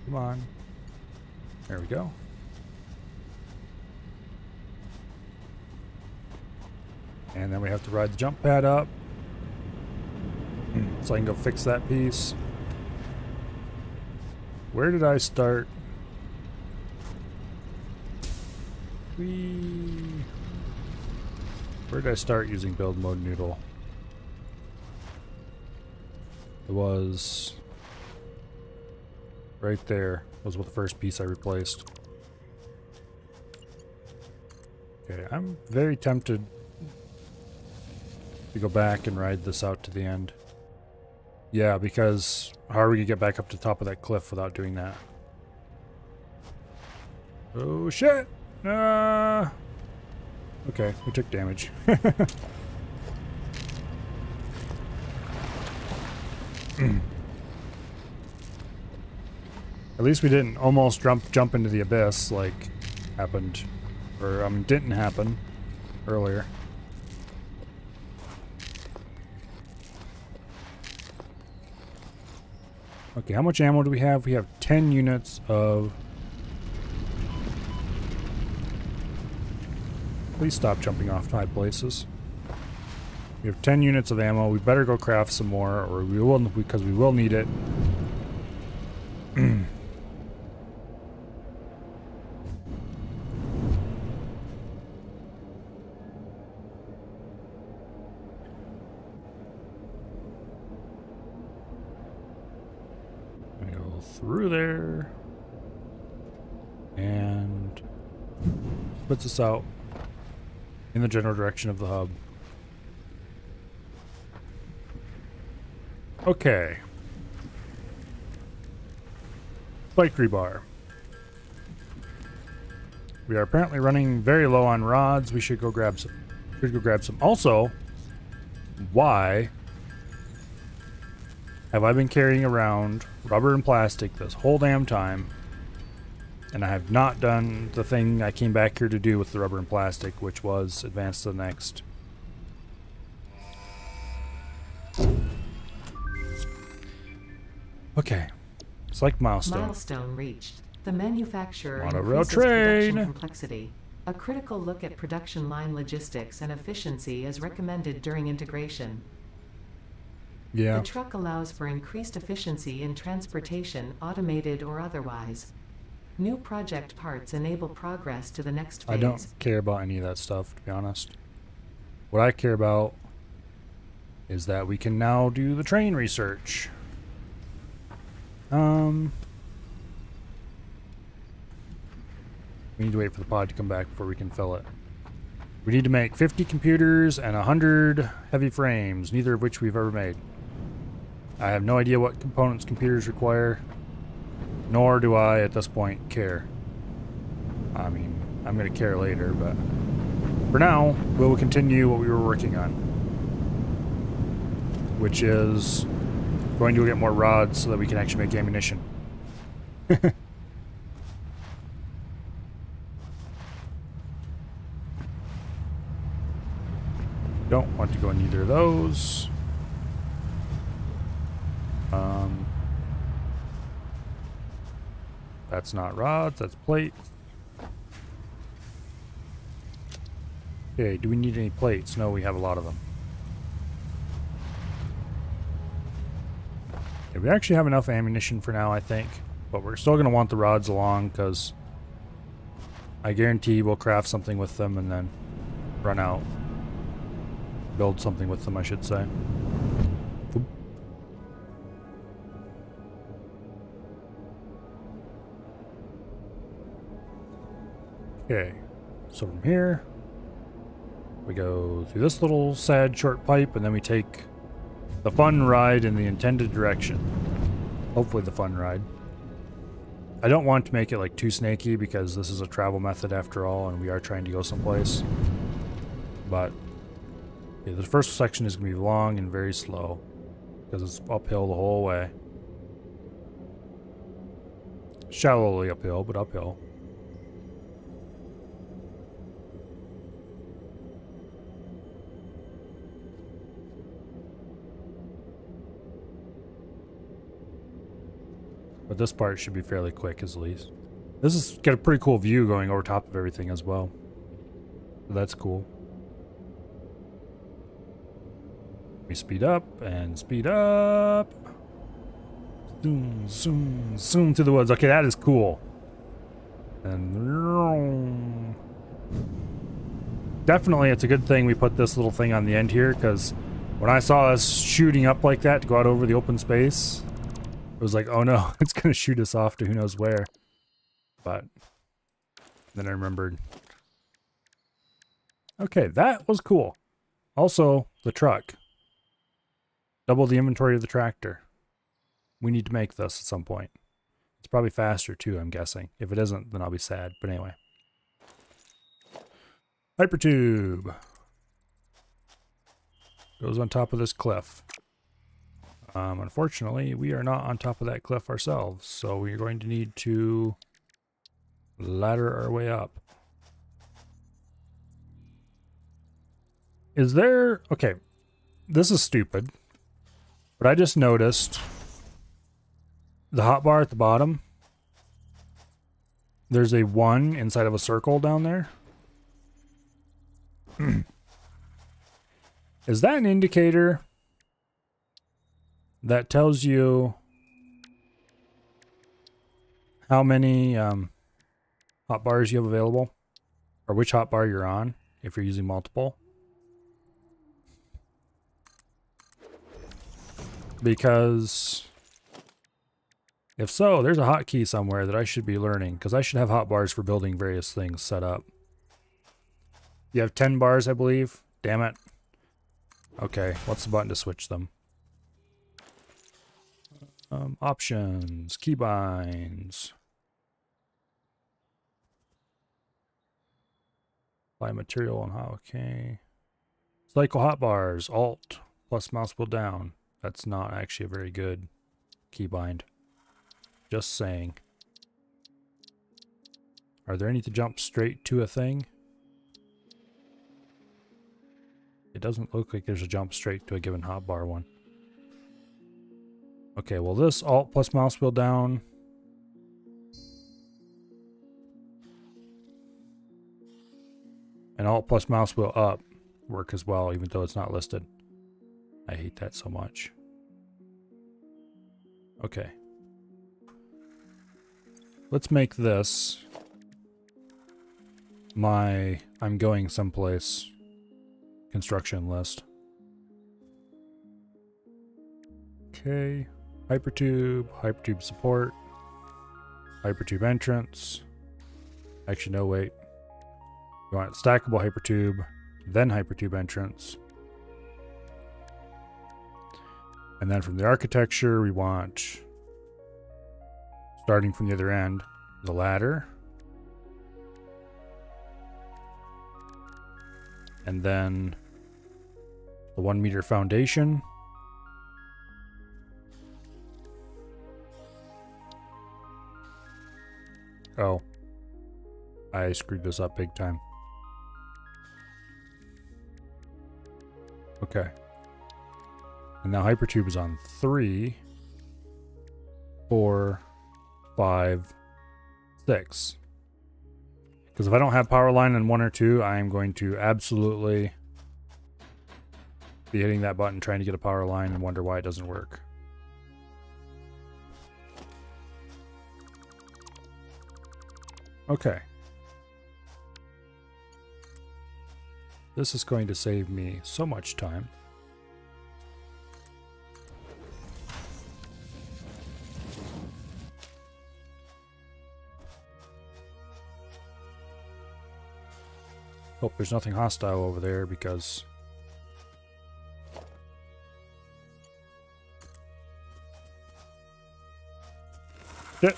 S1: Come on. There we go. And then we have to ride the jump pad up. So I can go fix that piece. Where did I start? Where did I start using build mode noodle? It was right there. Was what the first piece I replaced. Okay, I'm very tempted to go back and ride this out to the end. Yeah, because how are we gonna get back up to the top of that cliff without doing that? Oh shit! Okay, we took damage. At least we didn't almost jump into the abyss like happened, or didn't happen earlier. Okay, how much ammo do we have? We have 10 units of... Please stop jumping off high places. We have 10 units of ammo. We better go craft some more, or we will, because we will need it. Go through there. And puts us out in the general direction of the hub. Okay. Spike rebar. We are apparently running very low on rods. We should go grab some. Also, why have I been carrying around rubber and plastic this whole damn time? And I have not done the thing I came back here to do with the rubber and plastic, which was advance to the next. Okay. Select milestone.
S2: Milestone reached. The manufacturer
S1: Monorail
S2: increases
S1: train.
S2: production complexity. A critical look at production line logistics and efficiency is recommended during integration.
S1: Yeah.
S2: The truck allows for increased efficiency in transportation, automated or otherwise. New project parts enable progress to the next phase.
S1: I don't care about any of that stuff, to be honest. What I care about is that we can now do the train research. We need to wait for the pod to come back before we can fill it. We need to make 50 computers and 100 heavy frames, neither of which we've ever made. I have no idea what components computers require, nor do I, at this point, care. I mean, I'm going to care later, but for now, we will continue what we were working on, which is going to get more rods so that we can actually make ammunition. Don't want to go in either of those. That's not rods, that's plates. Okay, do we need any plates? No, we have a lot of them. Okay, we actually have enough ammunition for now, I think. But we're still going to want the rods along, because I guarantee we'll craft something with them and then run out. Build something with them, I should say. Oop. Okay, so from here, we go through this little sad short pipe, and then we take the fun ride in the intended direction. Hopefully the fun ride. I don't want to make it like too snaky, because this is a travel method after all, and we are trying to go someplace. But yeah, the first section is going to be long and very slow, because it's uphill the whole way. Shallowly uphill, but uphill. this part should be fairly quick at least. This has got a pretty cool view going over top of everything as well. So that's cool. We speed up and speed up. Zoom, zoom, zoom through the woods. Okay, that is cool. And definitely it's a good thing we put this little thing on the end here, because when I saw us shooting up like that to go out over the open space, it was like, oh no, it's gonna shoot us off to who knows where. But then I remembered. Okay, that was cool. Also, the truck. Double the inventory of the tractor. We need to make this at some point. It's probably faster too, I'm guessing. If it isn't, then I'll be sad. But anyway. Hypertube. Goes on top of this cliff. Unfortunately, we are not on top of that cliff ourselves, so we're going to need to ladder our way up. Is there... Okay, this is stupid, but I just noticed the hotbar at the bottom. There's a 1 inside of a circle down there. Is that an indicator that tells you how many hotbars you have available, or which hotbar you're on if you're using multiple? Because if so, there's a hotkey somewhere that I should be learning, because I should have hotbars for building various things set up. You have 10 bars, I believe. Damn it. Okay, what's the button to switch them? Options, keybinds. Apply material on how, okay. Cycle hotbars, Alt plus mouse wheel down. That's not actually a very good keybind. Just saying. Are there any to jump straight to a thing? It doesn't look like there's a jump straight to a given hotbar one. Okay, well this Alt plus mouse wheel down. And Alt plus mouse wheel up work as well, even though it's not listed. I hate that so much. Okay. Let's make this my I'm going someplace construction list. Okay. Hypertube, Hypertube support, Hypertube entrance. Actually, no, wait. You want stackable Hypertube, then Hypertube entrance. And then from the architecture, we want, starting from the other end, the ladder. And then the 1 meter foundation. Oh, I screwed this up big time. Okay. And now Hypertube is on 3, 4, 5, 6. Because if I don't have power line in 1 or 2, I am going to absolutely be hitting that button trying to get a power line and wonder why it doesn't work. Okay. This is going to save me so much time. Hope there's nothing hostile over there, because shit.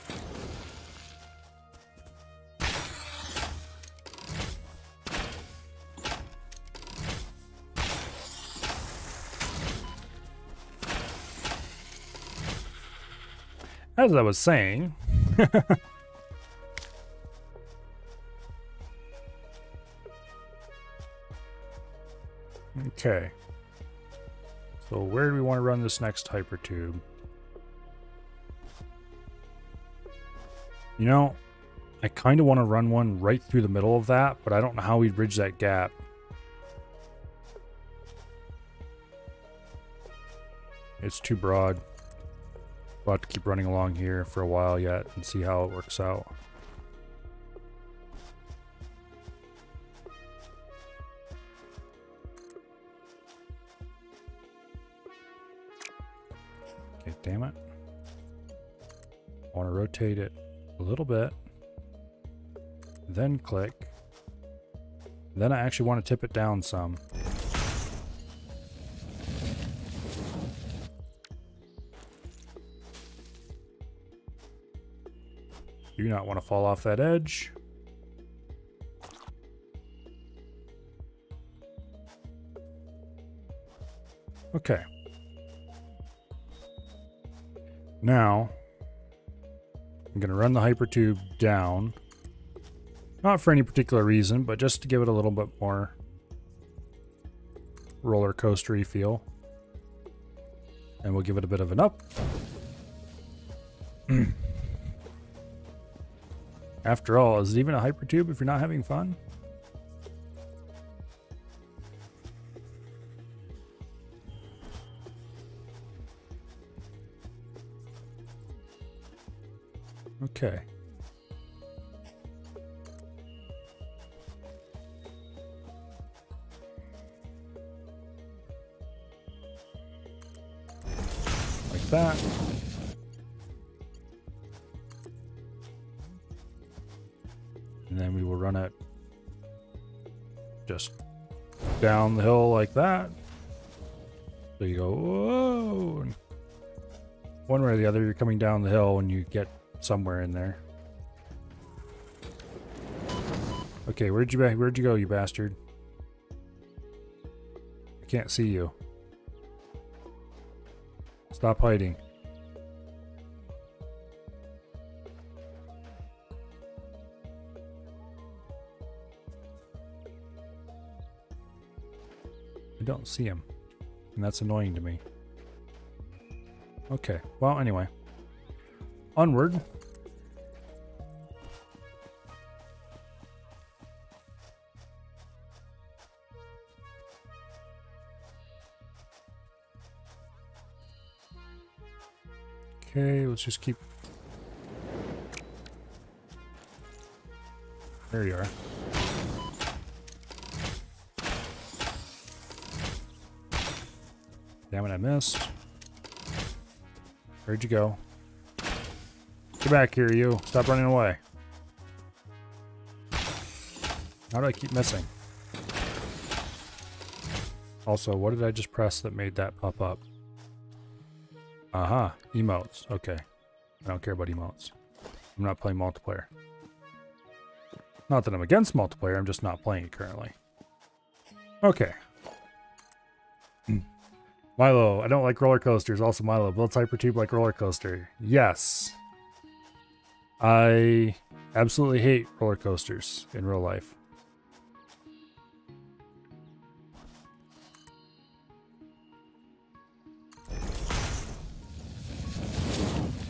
S1: As I was saying, okay, so where do we want to run this next Hypertube? You know, I kind of want to run one right through the middle of that, but I don't know how we'd bridge that gap. It's too broad. We'll have to keep running along here for a while yet and see how it works out. Okay, damn it. I want to rotate it a little bit. Then click. Then I actually want to tip it down some. Do not want to fall off that edge. Okay. Now, I'm going to run the hypertube down. Not for any particular reason, but just to give it a little bit more roller coastery feel. And we'll give it a bit of an up. After all, is it even a hypertube if you're not having fun? Okay. Like that. And then we will run it just down the hill like that. So you go, whoa. And one way or the other, you're coming down the hill and you get somewhere in there. Okay, where'd you go, you bastard? I can't see you. Stop hiding. I don't see him, and that's annoying to me. Okay, well, anyway. Onward. Okay, let's just keep... There you are. Damn it, I missed. Where'd you go? Get back here, you. Stop running away. How do I keep missing? Also, what did I just press that made that pop up? Aha, emotes. Okay. I don't care about emotes. I'm not playing multiplayer. Not that I'm against multiplayer, I'm just not playing it currently. Okay. Milo, I don't like roller coasters. Also, Milo, builds hypertube like roller coaster. Yes. I absolutely hate roller coasters in real life.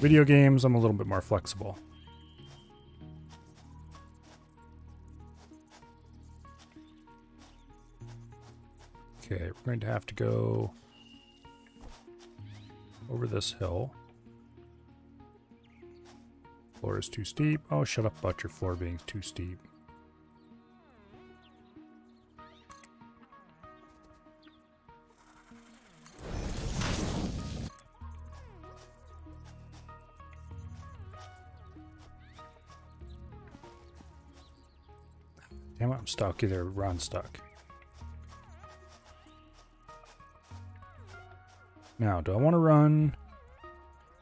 S1: Video games, I'm a little bit more flexible. Okay, we're going to have to go over this hill. Floor is too steep. Oh, shut up about your floor being too steep. Damn it, I'm stuck. Either Ron's stuck. Now, do I want to run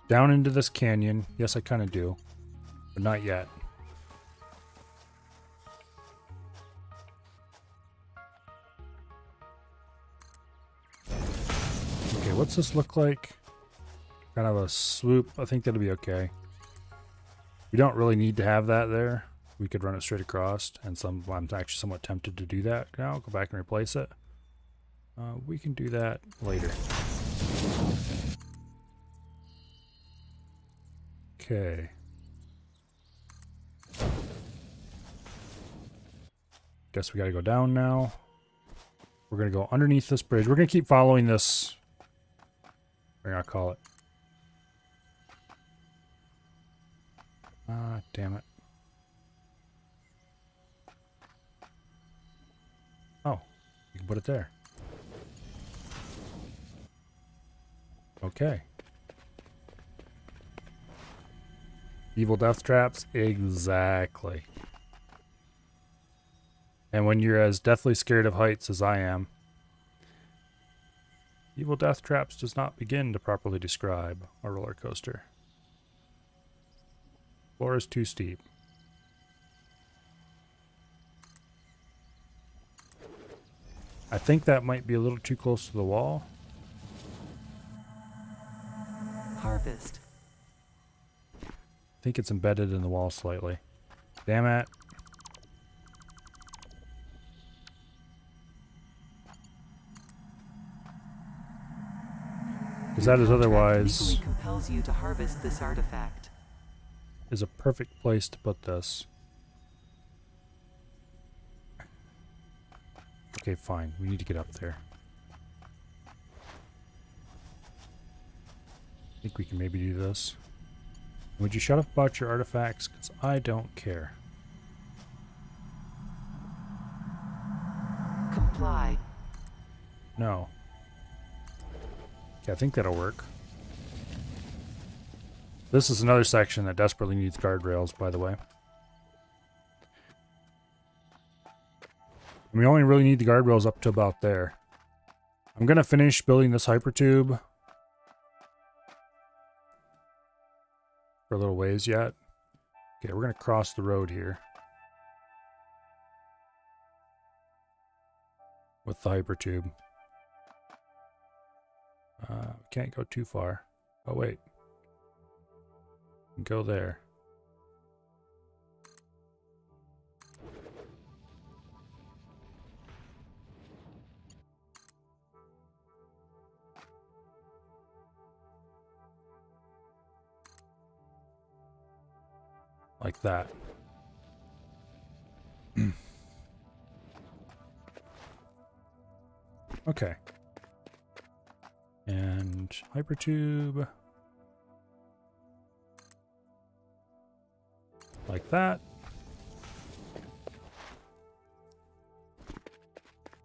S1: down into this canyon? Yes, I kind of do. But not yet. Okay, what's this look like? Kind of a swoop. I think that'll be okay. We don't really need to have that there. We could run it straight across, and I'm actually somewhat tempted to do that. Now I'll go back and replace it. We can do that later. Okay. Guess we gotta go down now. We're gonna go underneath this bridge. We're gonna keep following this. We're gonna call it. Ah, damn it. Oh, you can put it there. Okay. Evil death traps? Exactly. And when you're as deathly scared of heights as I am, evil death traps does not begin to properly describe a roller coaster. Floor is too steep. I think that might be a little too close to the wall.
S2: Harvest.
S1: I think it's embedded in the wall slightly. Damn it. Because that is otherwise
S2: Legally compels you to harvest this artifact.
S1: is a perfect place to put this. Okay, fine. We need to get up there. I think we can maybe do this. Would you shut up about your artifacts? Because I don't care.
S2: Comply.
S1: No. Okay, I think that'll work. This is another section that desperately needs guardrails, by the way. And we only really need the guardrails up to about there. I'm going to finish building this hypertube for a little ways yet. Okay, we're going to cross the road here with the hypertube. We can't go too far. Oh, wait. We can go there. Like that. Okay. And hypertube. Like that.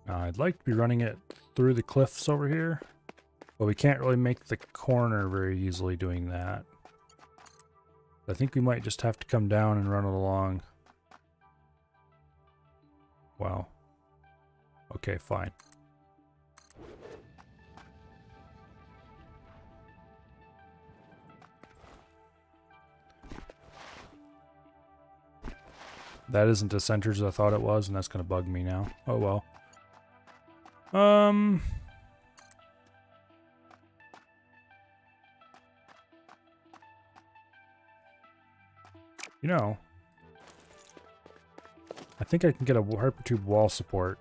S1: Now I'd like to be running it through the cliffs over here, but we can't really make the corner very easily doing that. I think we might just have to come down and run it along. Wow. Okay, fine. That isn't as centered as I thought it was, and that's going to bug me now. Oh well. You know, I think I can get a hypertube wall support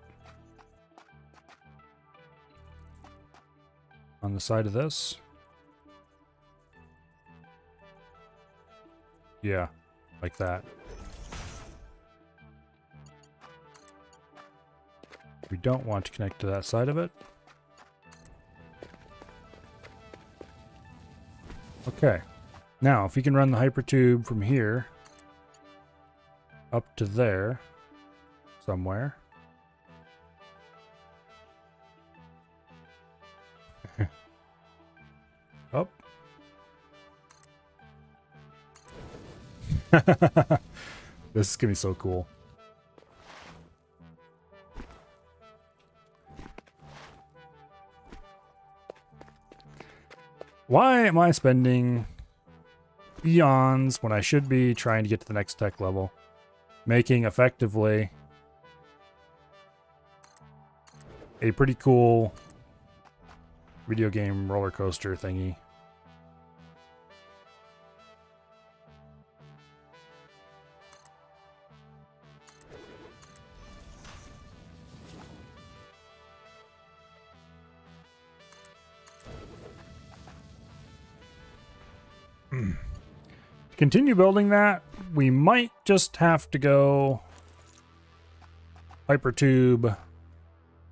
S1: on the side of this. Yeah, like that. We don't want to connect to that side of it. Okay. Now, if we can run the hypertube from here up to there somewhere. Up. This is gonna be so cool. Why am I spending eons when I should be trying to get to the next tech level? Making effectively a pretty cool video game roller coaster thingy. To continue building that, we might just have to go hypertube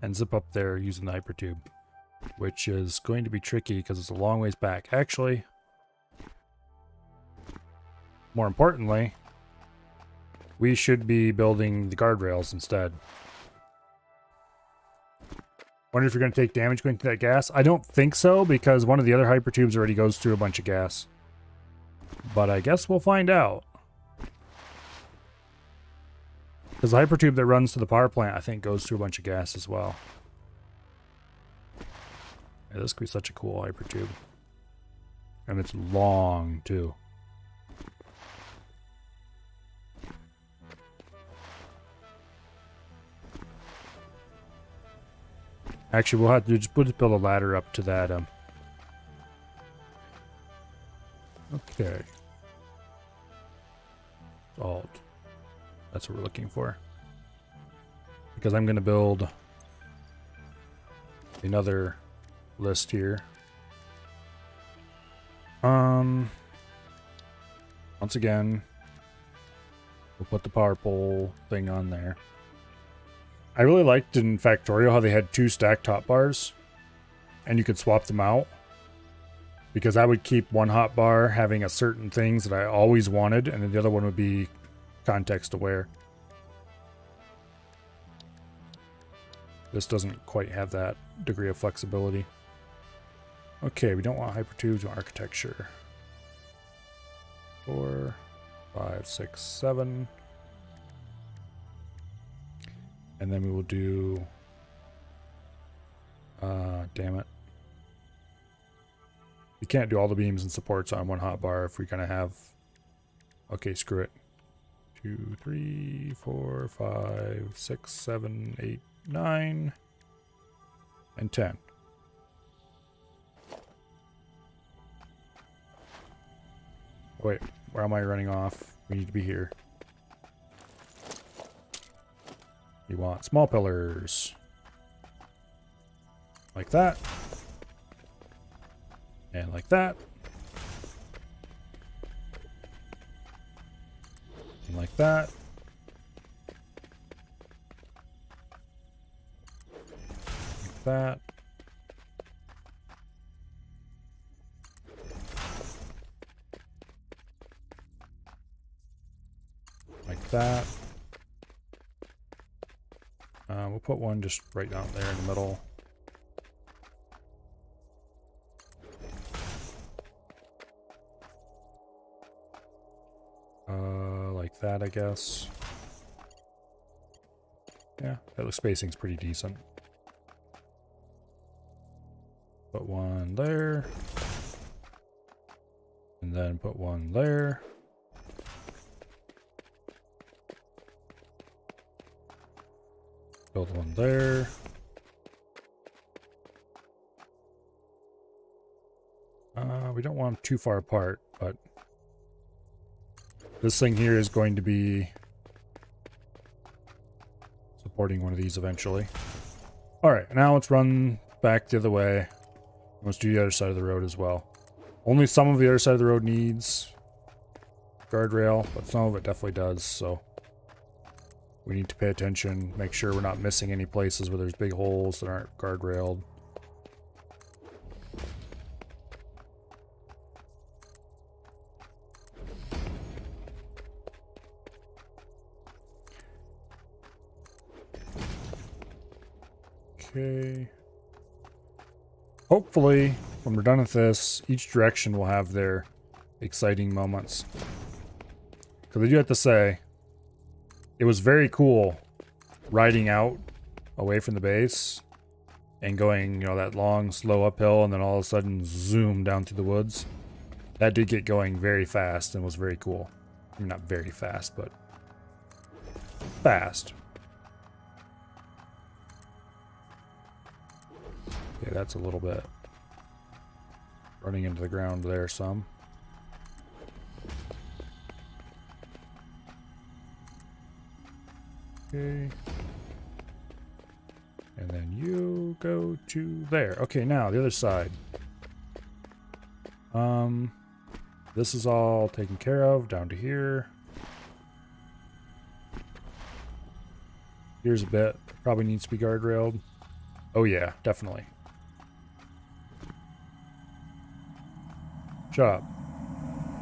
S1: and zip up there using the hypertube, which is going to be tricky because it's a long ways back. Actually, more importantly, we should be building the guardrails instead. Wonder if you're going to take damage going through that gas. I don't think so, because one of the other hypertubes already goes through a bunch of gas. But I guess we'll find out. Because the hypertube that runs to the power plant, I think, goes through a bunch of gas as well. Yeah, this could be such a cool hypertube. And it's long, too. Actually, we'll just build a ladder up to that. Okay. Alt. That's what we're looking for. Because I'm going to build another list here. Once again, we'll put the power pole thing on there. I really liked in Factorio how they had 2 stacked hotbars and you could swap them out, because I would keep one hotbar having a certain things that I always wanted, and then the other one would be context aware. This doesn't quite have that degree of flexibility. Okay, we don't want hypertubes, we want architecture. 4, 5, 6, 7. And then we will do, damn it. You can't do all the beams and supports on one hotbar if we're gonna have, okay, screw it. 2, 3, 4, 5, 6, 7, 8, 9, and 10. Wait, where am I running off? We need to be here. You want small pillars. Like that. And like that. And like that. Like that. Like that. We'll put one just right down there in the middle. Like that, I guess. Yeah, that spacing's pretty decent. Put one there. And then put one there. Build one there. We don't want them too far apart, but this thing here is going to be supporting one of these eventually. Alright, now let's run back the other way. Let's do the other side of the road as well. Only some of the other side of the road needs guardrail, but some of it definitely does, so we need to pay attention, make sure we're not missing any places where there's big holes that aren't guardrailed. Okay. Hopefully, when we're done with this, each direction will have their exciting moments. Because I do have to say, it was very cool riding out away from the base and going, you know, that long, slow uphill and then all of a sudden zoom down through the woods. That did get going very fast and was very cool. I mean, not very fast, but fast. Okay, that's a little bit running into the ground there some. Okay. And then you go to there. Okay, now the other side. This is all taken care of down to here. Here's a bit. Probably needs to be guardrailed. Oh yeah, definitely. Shut up.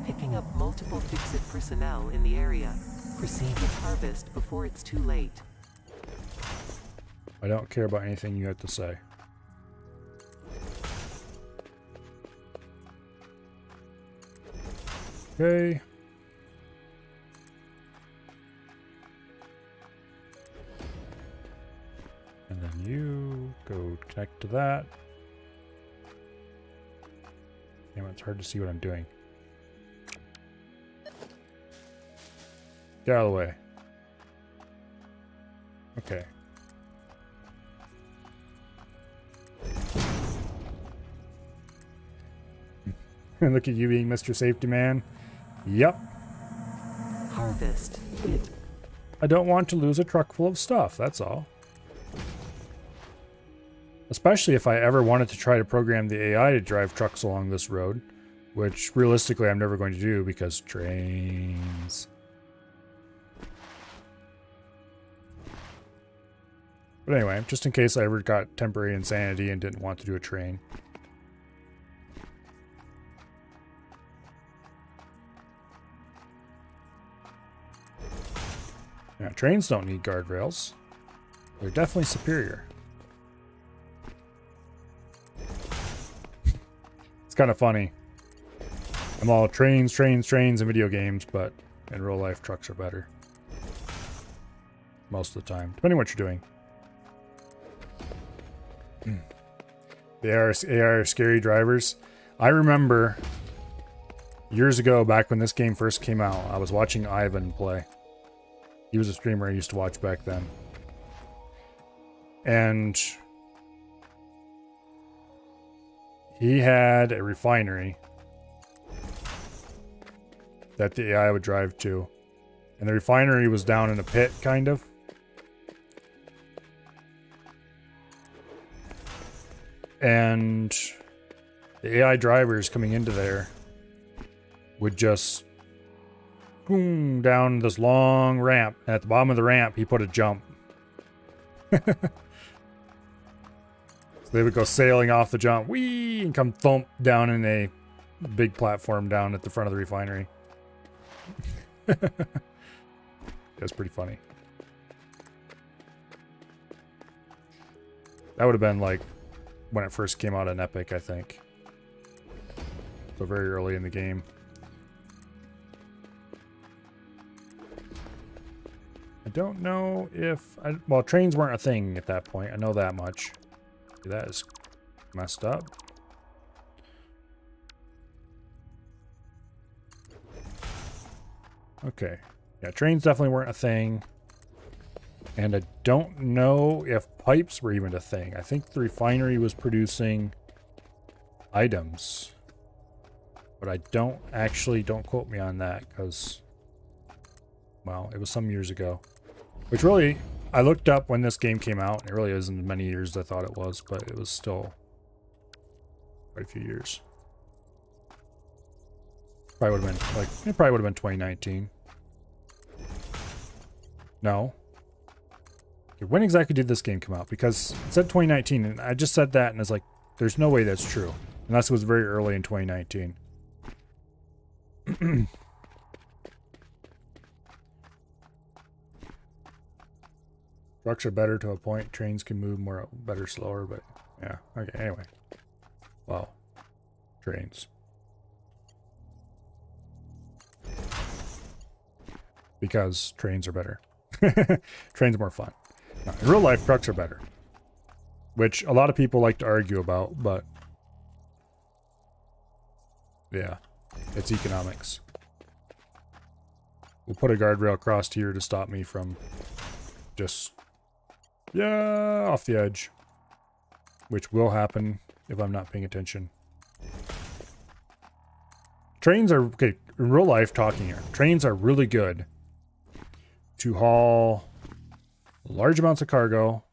S2: Picking up multiple Fix-It personnel in the area. Proceed with harvest before it's too late.
S1: I don't care about anything you have to say. Okay. And then you go connect to that. Damn, it's hard to see what I'm doing. Get out of the way. Okay. Look at you being Mr. Safety Man. Yep.
S2: Harvest. It.
S1: I don't want to lose a truck full of stuff, that's all. Especially if I ever wanted to try to program the AI to drive trucks along this road, which realistically I'm never going to do because trains. But anyway, just in case I ever got temporary insanity and didn't want to do a train. Now, trains don't need guardrails. They're definitely superior. It's kind of funny. I'm all trains in video games, but in real life, trucks are better. Most of the time, depending on what you're doing. The AR scary drivers. I remember years ago, back when this game first came out, I was watching Ivan play. He was a streamer I used to watch back then. And he had a refinery that the AI would drive to. And the refinery was down in a pit, kind of. And the AI drivers coming into there would just boom down this long ramp. And at the bottom of the ramp, he put a jump. So they would go sailing off the jump, whee, and come thump down in a big platform down at the front of the refinery. That's pretty funny. That would have been like when it first came out on Epic, I think. So very early in the game. I don't know if... well, trains weren't a thing at that point. I know that much. That is messed up. Okay. Yeah, trains definitely weren't a thing. And I don't know if pipes were even a thing. I think the refinery was producing items. But I don't quote me on that because, well, it was some years ago. Which really, I looked up when this game came out. It really isn't as many years as I thought it was, but it was still quite a few years. Probably would have been, like, it probably would have been 2019. No. Okay, when exactly did this game come out? Because it said 2019, and I just said that, and it's like, there's no way that's true. Unless it was very early in 2019. Trucks are better to a point. Trains can move more, better, slower, but yeah. Okay, anyway. Wow. Trains. Because trains are better. Trains are more fun. Now, in real life, trucks are better. Which a lot of people like to argue about, but yeah, it's economics. We'll put a guardrail across here to stop me from just, yeah, off the edge. Which will happen if I'm not paying attention. Trains are, okay, in real life talking here, trains are really good to haul large amounts of cargo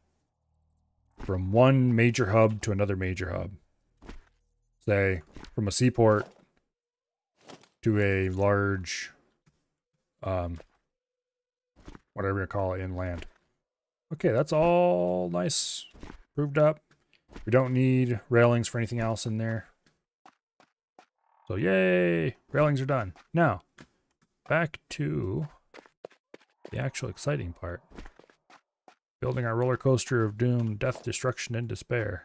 S1: from one major hub to another major hub. Say, from a seaport to a large, whatever you call it, inland. Okay, that's all nice. Proved up. We don't need railings for anything else in there. So yay! Railings are done. Now, back to the actual exciting part. Building our roller coaster of doom, death, destruction, and despair.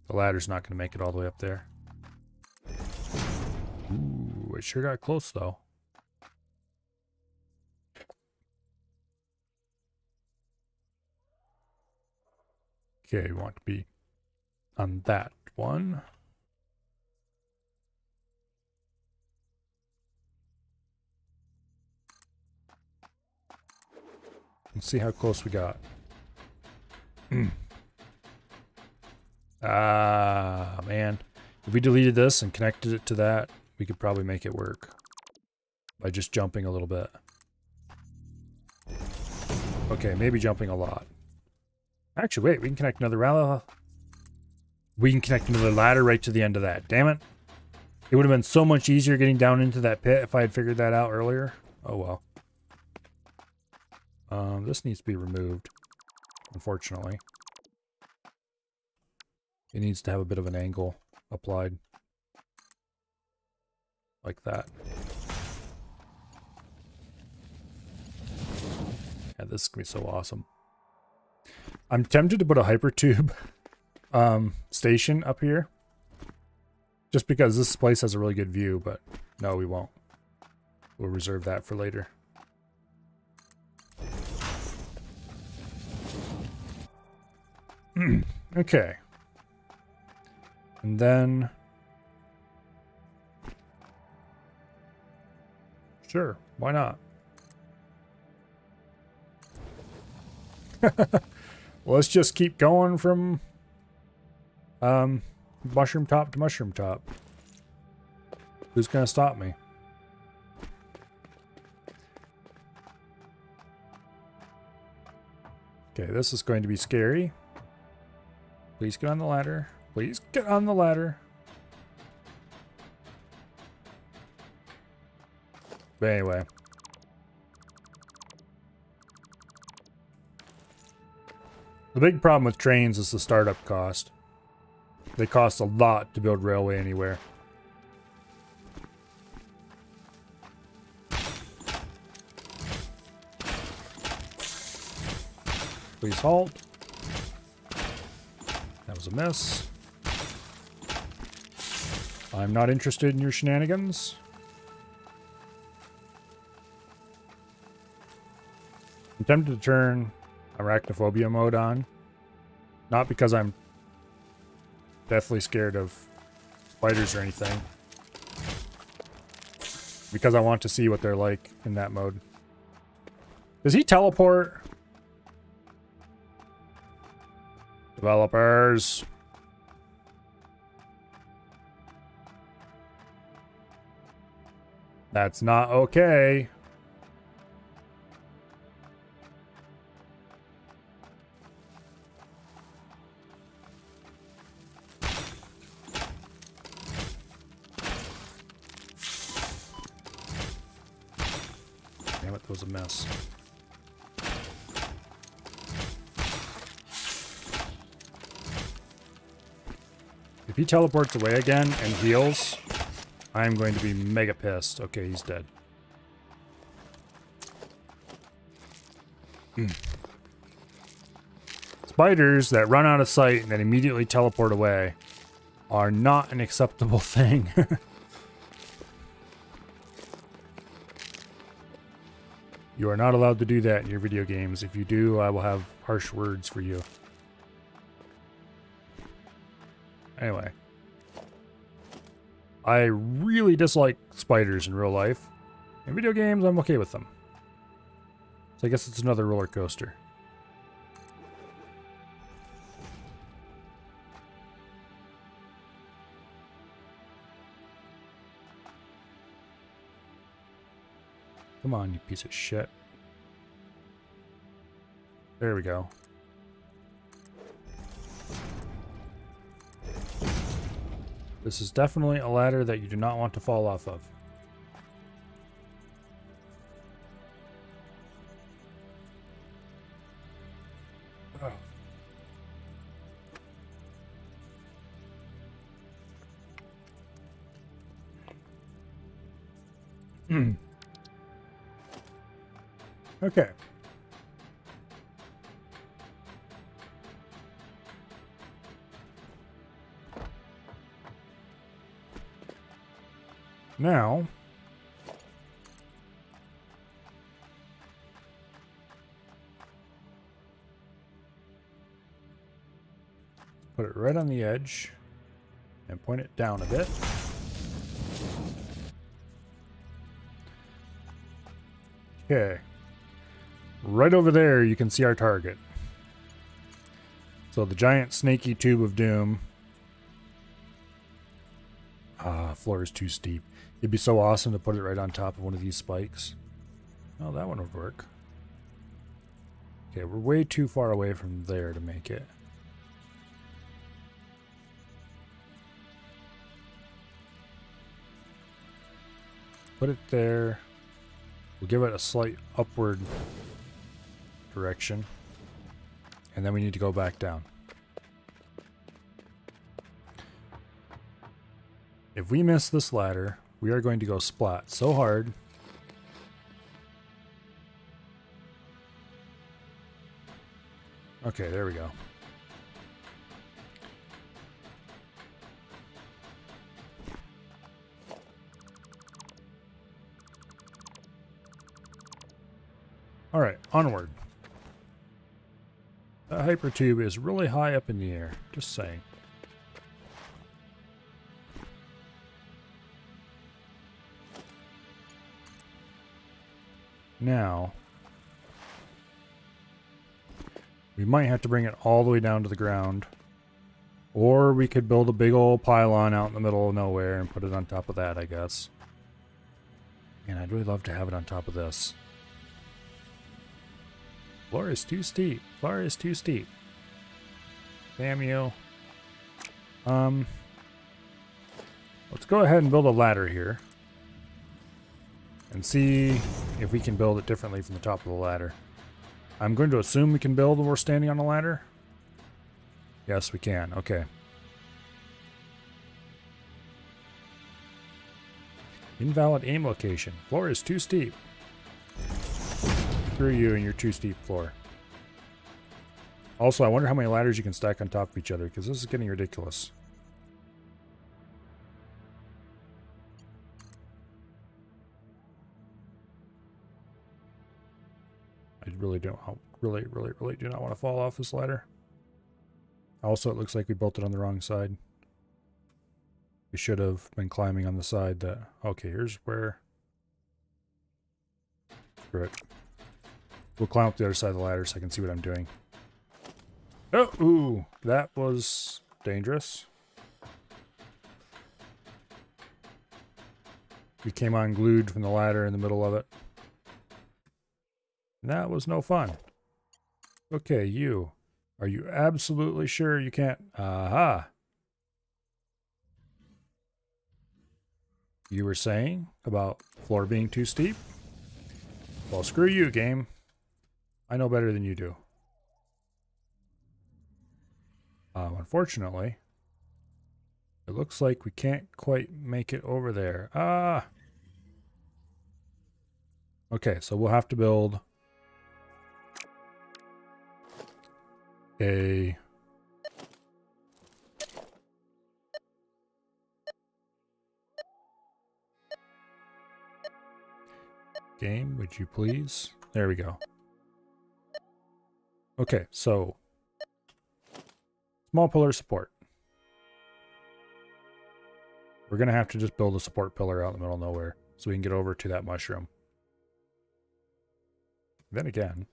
S1: The ladder's not going to make it all the way up there. Ooh, it sure got close though. Okay, we want to be on that one. Let's see how close we got. Ah, man. If we deleted this and connected it to that, we could probably make it work. By just jumping a little bit. Okay, maybe jumping a lot. Actually, wait, we can connect another ladder right to the end of that. Damn it. It would have been so much easier getting down into that pit if I had figured that out earlier. Oh well. This needs to be removed, unfortunately. It needs to have a bit of an angle applied. Like that. Yeah, this is going to be so awesome. I'm tempted to put a hypertube station up here. Just because this place has a really good view, but no, we won't. We'll reserve that for later. Okay. And then... Sure, why not? Well, let's just keep going from mushroom top to mushroom top. Who's gonna stop me? Okay, this is going to be scary. Please get on the ladder. Please get on the ladder. But anyway. The big problem with trains is the startup cost. They cost a lot to build railway anywhere. Please halt. That was a miss. I'm not interested in your shenanigans. I'm tempted to turn arachnophobia mode on. Not because I'm deathly scared of spiders or anything. Because I want to see what they're like in that mode. Does he teleport? Developers. That's not okay. Damn it, that was a mess. If he teleports away again and heals, I'm going to be mega pissed. Okay, he's dead. Spiders that run out of sight and then immediately teleport away are not an acceptable thing. You are not allowed to do that in your video games. If you do, I will have harsh words for you. Anyway. I really dislike spiders in real life. In video games, I'm okay with them. So I guess it's another roller coaster. Come on, you piece of shit. There we go. This is definitely a ladder that you do not want to fall off of. Okay. Now, put it right on the edge and point it down a bit. Okay. Right over there, you can see our target. So the giant snaky tube of doom. Ah, floor is too steep. It'd be so awesome to put it right on top of one of these spikes. Oh, that one would work. Okay, we're way too far away from there to make it. Put it there. We'll give it a slight upward direction. And then we need to go back down. If we miss this ladder, we are going to go splat so hard. Okay, there we go. Alright, onward. That hypertube is really high up in the air, just saying. Now, we might have to bring it all the way down to the ground. Or we could build a big old pylon out in the middle of nowhere and put it on top of that, I guess. And I'd really love to have it on top of this. Floor is too steep. Floor is too steep. Damn you. Let's go ahead and build a ladder here. And see if we can build it differently from the top of the ladder. I'm going to assume we can build when we're standing on a ladder. Yes, we can. Okay. Invalid aim location. Floor is too steep. Screw you and your too steep floor. Also, I wonder how many ladders you can stack on top of each other, because this is getting ridiculous. I really don't, really do not want to fall off this ladder. Also, it looks like we built it on the wrong side. We should have been climbing on the side that... Okay, here's where... Screw it. We'll climb up the other side of the ladder so I can see what I'm doing. Oh, ooh, that was dangerous. We came unglued from the ladder in the middle of it. That was no fun. Okay, you. Are you absolutely sure you can't? Aha. You were saying about floor being too steep? Well, screw you, game. I know better than you do. Unfortunately, it looks like we can't quite make it over there. Ah! Okay, so we'll have to build a... Game, would you please? There we go. Okay, so small pillar support. We're going to have to just build a support pillar out in the middle of nowhere so we can get over to that mushroom. Then again,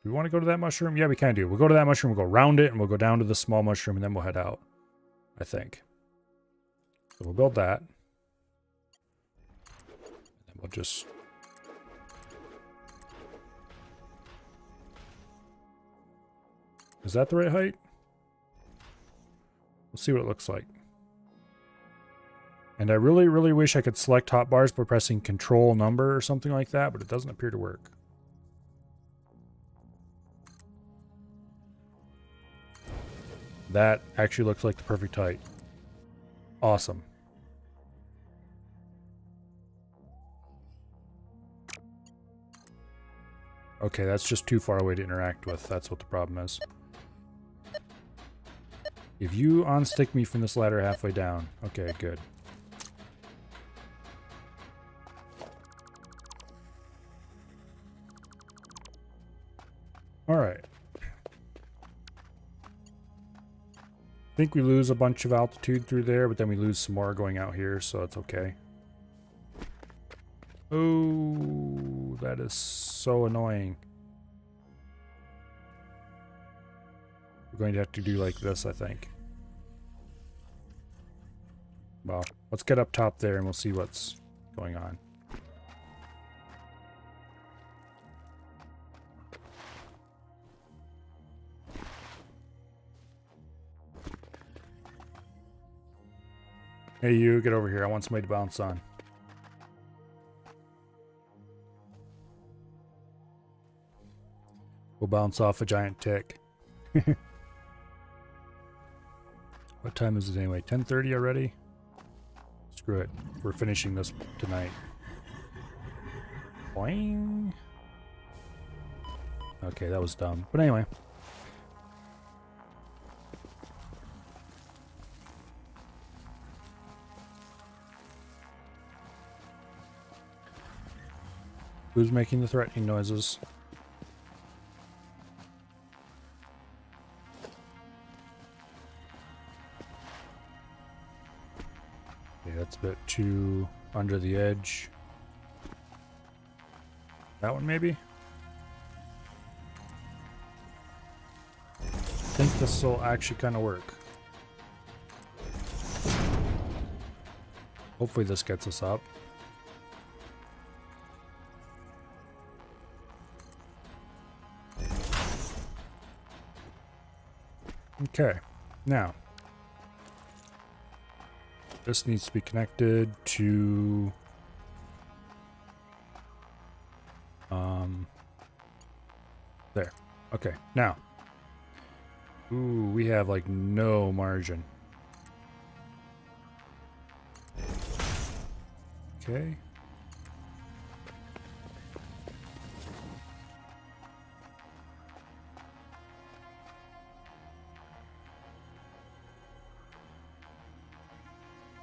S1: do we want to go to that mushroom? Yeah, we can do. We'll go to that mushroom, we'll go around it, and we'll go down to the small mushroom, and then we'll head out, I think. So we'll build that. And we'll just... Is that the right height? We'll see what it looks like. And I really, really wish I could select hotbars by pressing Control number or something like that, but it doesn't appear to work. That actually looks like the perfect height. Awesome. Okay, that's just too far away to interact with. That's what the problem is. If you unstick me from this ladder halfway down. Okay, good. Alright. I think we lose a bunch of altitude through there, but then we lose some more going out here, so it's okay. Oh, that is so annoying. We're going to have to do like this, I think. Well, let's get up top there and we'll see what's going on. Hey you, get over here. I want somebody to bounce on. We'll bounce off a giant tick. What time is it anyway? 10:30 already? Screw it. We're finishing this tonight. Boing. Okay, that was dumb. But anyway. Who's making the threatening noises? Okay, that's a bit too under the edge. That one maybe? I think this will actually kind of work. Hopefully this gets us up. Okay, now this needs to be connected to there. Okay, now ooh, we have like no margin. Okay.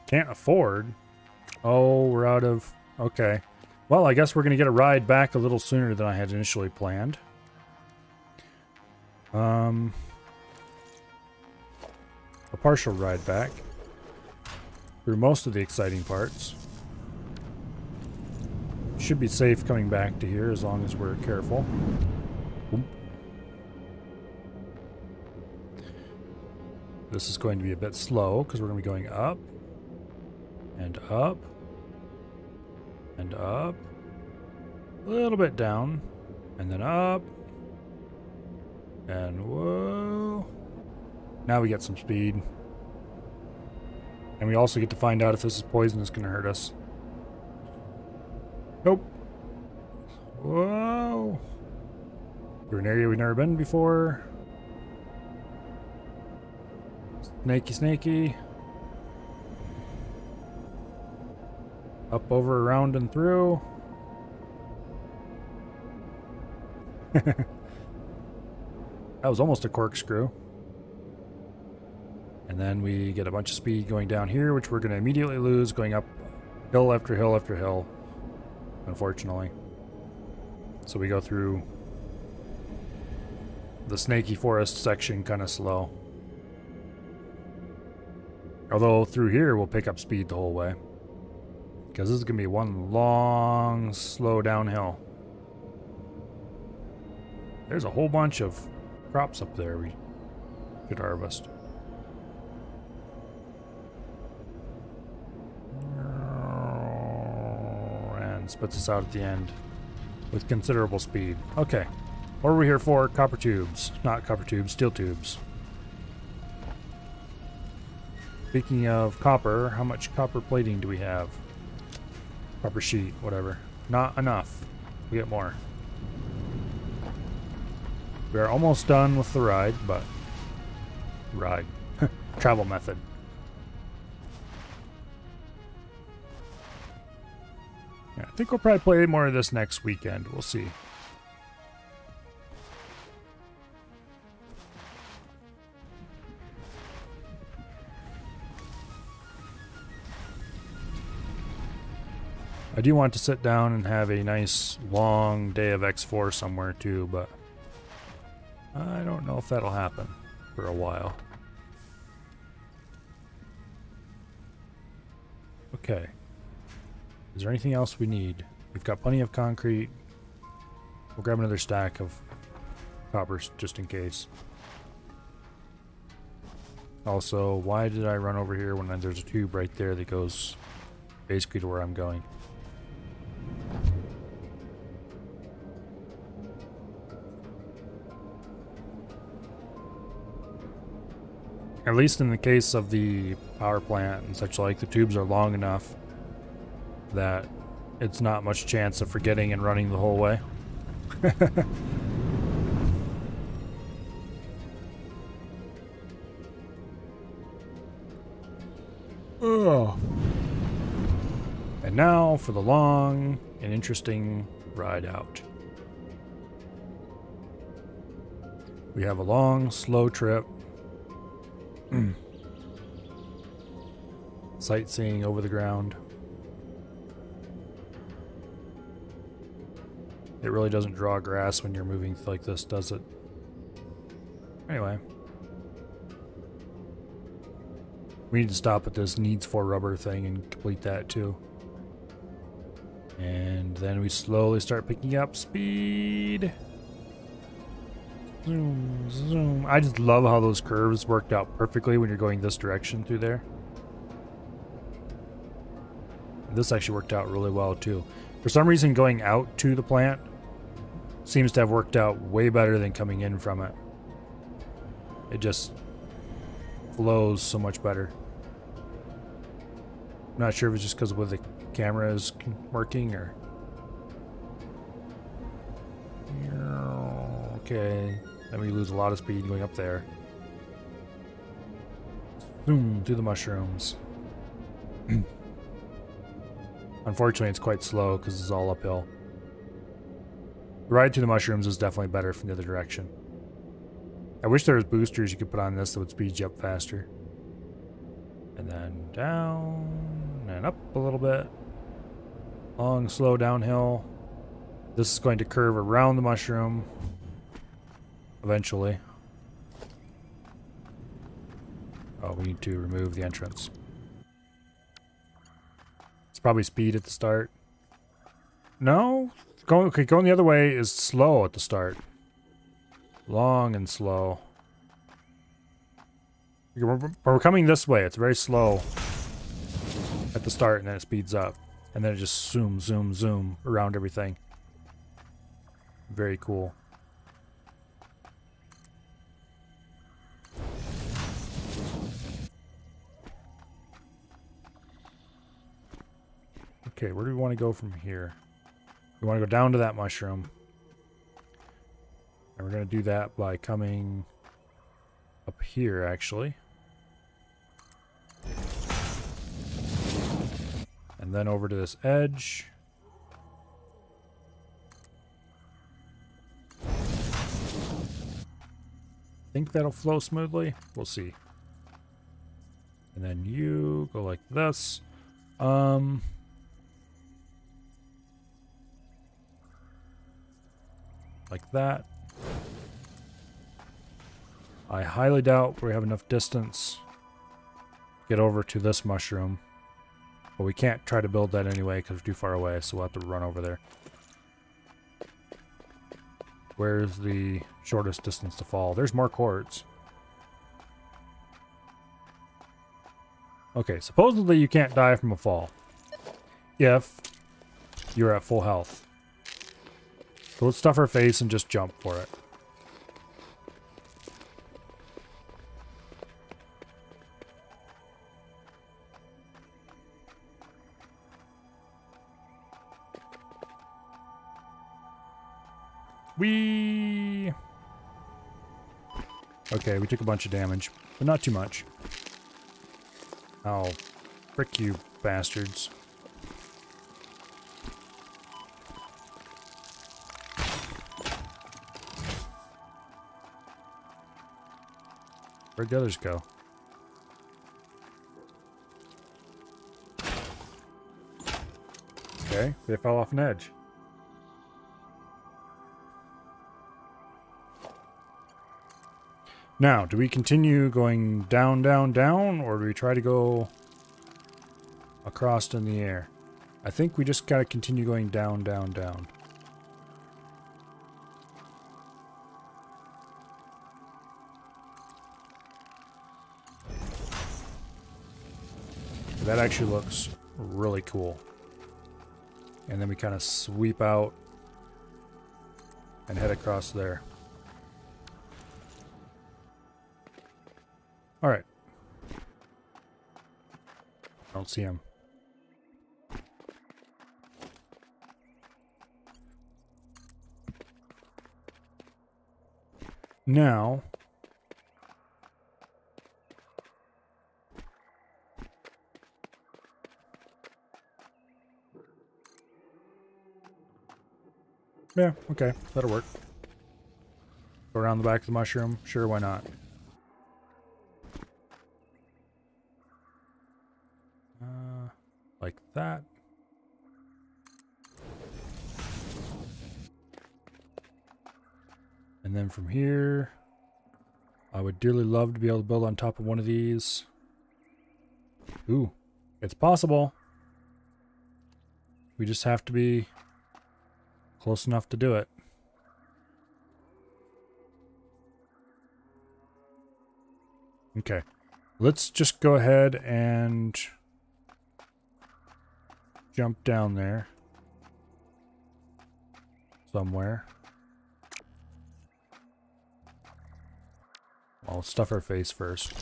S1: Can't afford. Oh, we're out of... Okay. Well, I guess we're going to get a ride back a little sooner than I had initially planned. A partial ride back. Through most of the exciting parts. Should be safe coming back to here as long as we're careful. Oop. This is going to be a bit slow because we're going to be going up. And up. And up. A little bit down. And then up. And whoa. Now we get some speed. And we also get to find out if this is poison that's going to hurt us. Nope. Whoa. Through an area we've never been before. Snaky, snaky. Up, over, around, and through. That was almost a corkscrew. And then we get a bunch of speed going down here, which we're going to immediately lose, going up hill after hill after hill, unfortunately. So we go through the snaky forest section kind of slow. Although through here we'll pick up speed the whole way. Because this is going to be one long, slow downhill. There's a whole bunch of crops up there we could harvest. And spits us out at the end with considerable speed. Okay, what are we here for? Copper tubes. Not copper tubes, steel tubes. Speaking of copper, how much copper plating do we have? Copper sheet, whatever. Not enough. We get more. We are almost done with the ride, but... Ride. Travel method. Yeah, I think we'll probably play more of this next weekend. We'll see. I do want to sit down and have a nice long day of X4 somewhere too, but I don't know if that'll happen for a while. Okay. Is there anything else we need? We've got plenty of concrete. We'll grab another stack of coppers just in case. Also, why did I run over here when there's a tube right there that goes basically to where I'm going? At least in the case of the power plant and such like, the tubes are long enough that it's not much chance of forgetting and running the whole way. Oh. And now for the long and interesting ride out. We have a long, slow trip. Sightseeing over the ground. It really doesn't draw grass when you're moving like this, does it? Anyway. We need to stop at this needs for rubber thing and complete that too. And then we slowly start picking up speed. Zoom, zoom. I just love how those curves worked out perfectly when you're going this direction through there. And this actually worked out really well too. For some reason, going out to the plant seems to have worked out way better than coming in from it. It just flows so much better. I'm not sure if it's just because of the camera is working or... Okay, then we lose a lot of speed going up there. Zoom through the mushrooms. Unfortunately, it's quite slow because it's all uphill. The ride through the mushrooms is definitely better from the other direction. I wish there was boosters you could put on this that would speed you up faster. And then down and up a little bit. Long, slow downhill. This is going to curve around the mushroom. Eventually. Oh, we need to remove the entrance. It's probably speed at the start. No? Going the other way is slow at the start. Long and slow. We're coming this way. It's very slow at the start, and then it speeds up. And then it just zoom, zoom, zoom around everything. Very cool. Okay, where do we want to go from here? We want to go down to that mushroom. And we're going to do that by coming up here, actually. And then over to this edge. Think that'll flow smoothly? We'll see. And then you go like this. Like that. I highly doubt we have enough distance to get over to this mushroom. But we can't try to build that anyway because we're too far away, so we'll have to run over there. Where's the shortest distance to fall? There's more quartz. Okay, supposedly you can't die from a fall if you're at full health. So let's stuff our face and just jump for it. Whee! Okay, we took a bunch of damage, but not too much. Oh, frick you bastards. Where'd the others go? Okay, Okay, they fell off an edge. Now, do we continue going down, down, down, or do we try to go across in the air? I think we just gotta continue going down, down, down. That actually looks really cool. And then we kind of sweep out and head across there. All right. I don't see him. Now, yeah, okay, that'll work. Go around the back of the mushroom. Sure, why not? Like that. And then from here, I would dearly love to be able to build on top of one of these. Ooh, it's possible. We just have to be close enough to do it. Okay, let's just go ahead and jump down there somewhere. I'll stuff our face first.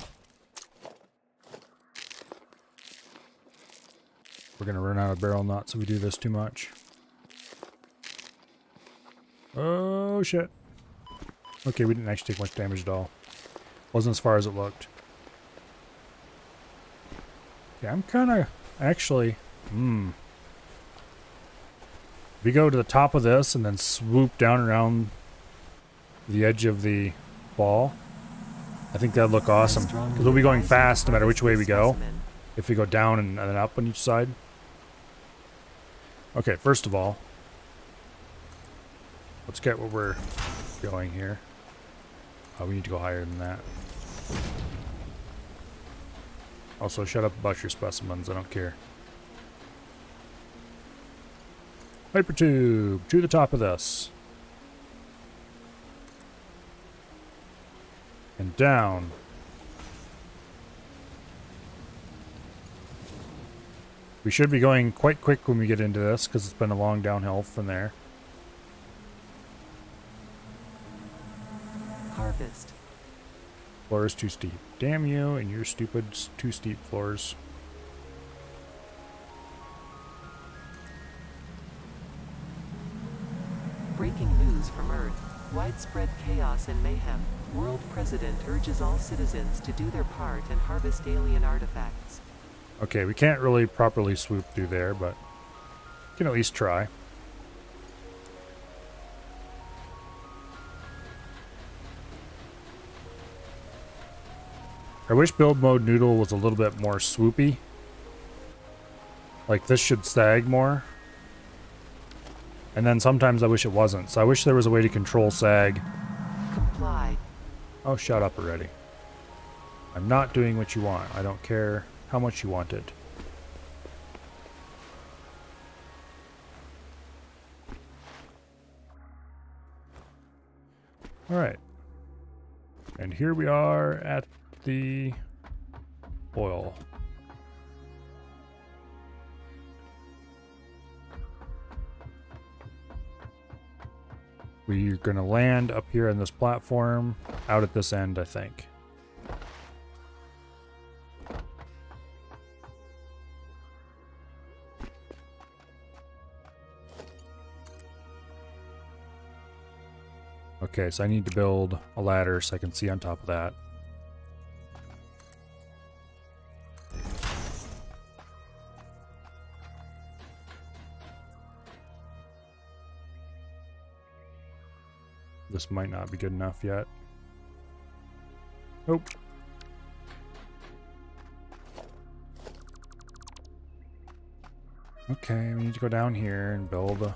S1: We're gonna run out of barrel nuts if we do this too much. Oh shit. Okay, we didn't actually take much damage at all. Wasn't as far as it looked. Yeah, I'm kinda actually if we go to the top of this and then swoop down around the edge of the ball, I think that'd look awesome. Because we'll be going fast no matter which way we go. If we go down and then up on each side. Okay, first of all, let's get where we're going here. We need to go higher than that. Also, shut up about your specimens. I don't care. Hyper tube to the top of this. And down. We should be going quite quick when we get into this because it's been a long downhill from there.
S2: Harvest.
S1: Floor is too steep. Damn you and your stupid too steep floors.
S2: Breaking news from Earth. Widespread chaos and mayhem. World President urges all citizens to do their part and harvest alien artifacts.
S1: Okay, we can't really properly swoop through there, but we can at least try. I wish build mode Noodle was a little bit more swoopy. Like this should sag more. And then sometimes I wish it wasn't. So I wish there was a way to control sag.
S2: Comply.
S1: Oh, shut up already. I'm not doing what you want. I don't care how much you want it. Alright. And here we are at the oil. We're going to land up here on this platform, out at this end, I think. Okay, so I need to build a ladder so I can see on top of that. This might not be good enough yet. Nope. Okay, we need to go down here and build a...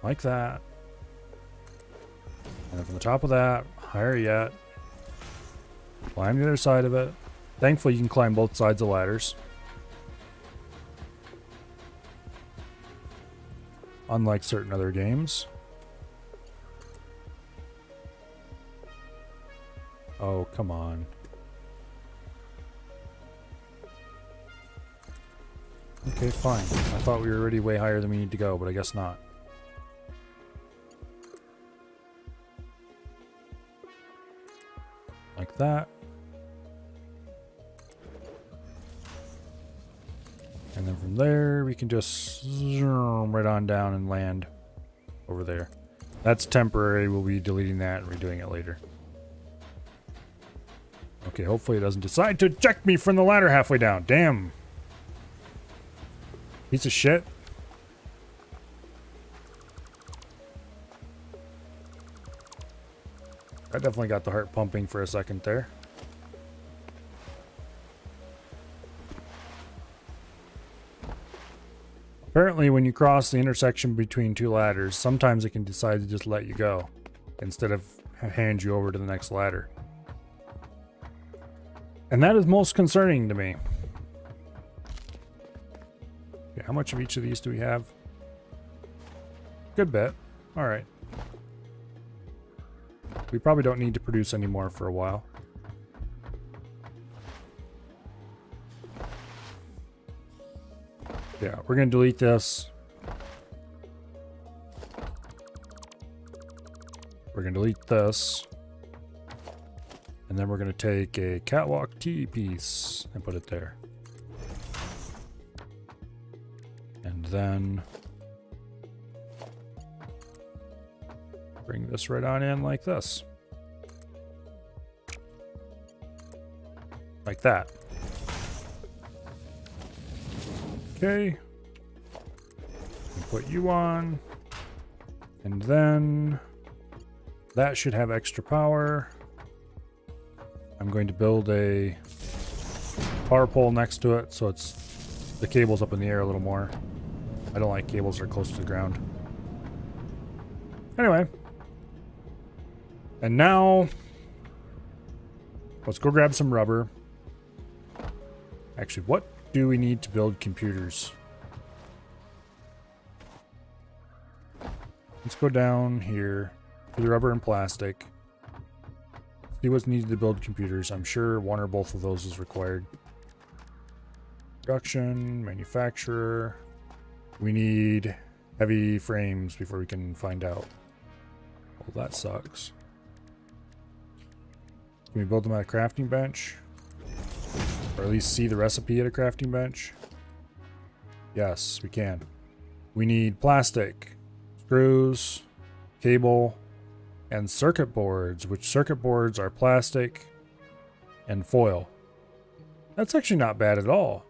S1: like that. And then from the top of that, higher yet. Climb the other side of it. Thankfully, you can climb both sides of ladders. Unlike certain other games. Oh, come on. Okay, fine. I thought we were already way higher than we need to go, but I guess not. Like that. And then from there, we can just zoom right on down and land over there. That's temporary. We'll be deleting that and redoing it later. Okay, hopefully it doesn't decide to eject me from the ladder halfway down. Damn. Piece of shit. I definitely got the heart pumping for a second there. Apparently, when you cross the intersection between two ladders, sometimes it can decide to just let you go instead of hand you over to the next ladder. And that is most concerning to me. Okay, how much of each of these do we have? Good bit. Alright. We probably don't need to produce any more for a while. Yeah, we're going to delete this. We're going to delete this. And then we're going to take a catwalk T piece and put it there. And then bring this right on in like this. Like that. Okay. Put you on. And then that should have extra power. I'm going to build a power pole next to it so it's the cable's up in the air a little more. I don't like cables that are close to the ground. Anyway. And now let's go grab some rubber. Actually, what do we need to build computers? Let's go down here to the rubber and plastic. See what's needed to build computers. I'm sure one or both of those is required. Production, manufacturer. We need heavy frames before we can find out. Well, that sucks. Can we build them at a crafting bench? Or at least see the recipe at a crafting bench? Yes, we can. We need plastic, screws, cable, and circuit boards, which circuit boards are plastic and foil. That's actually not bad at all.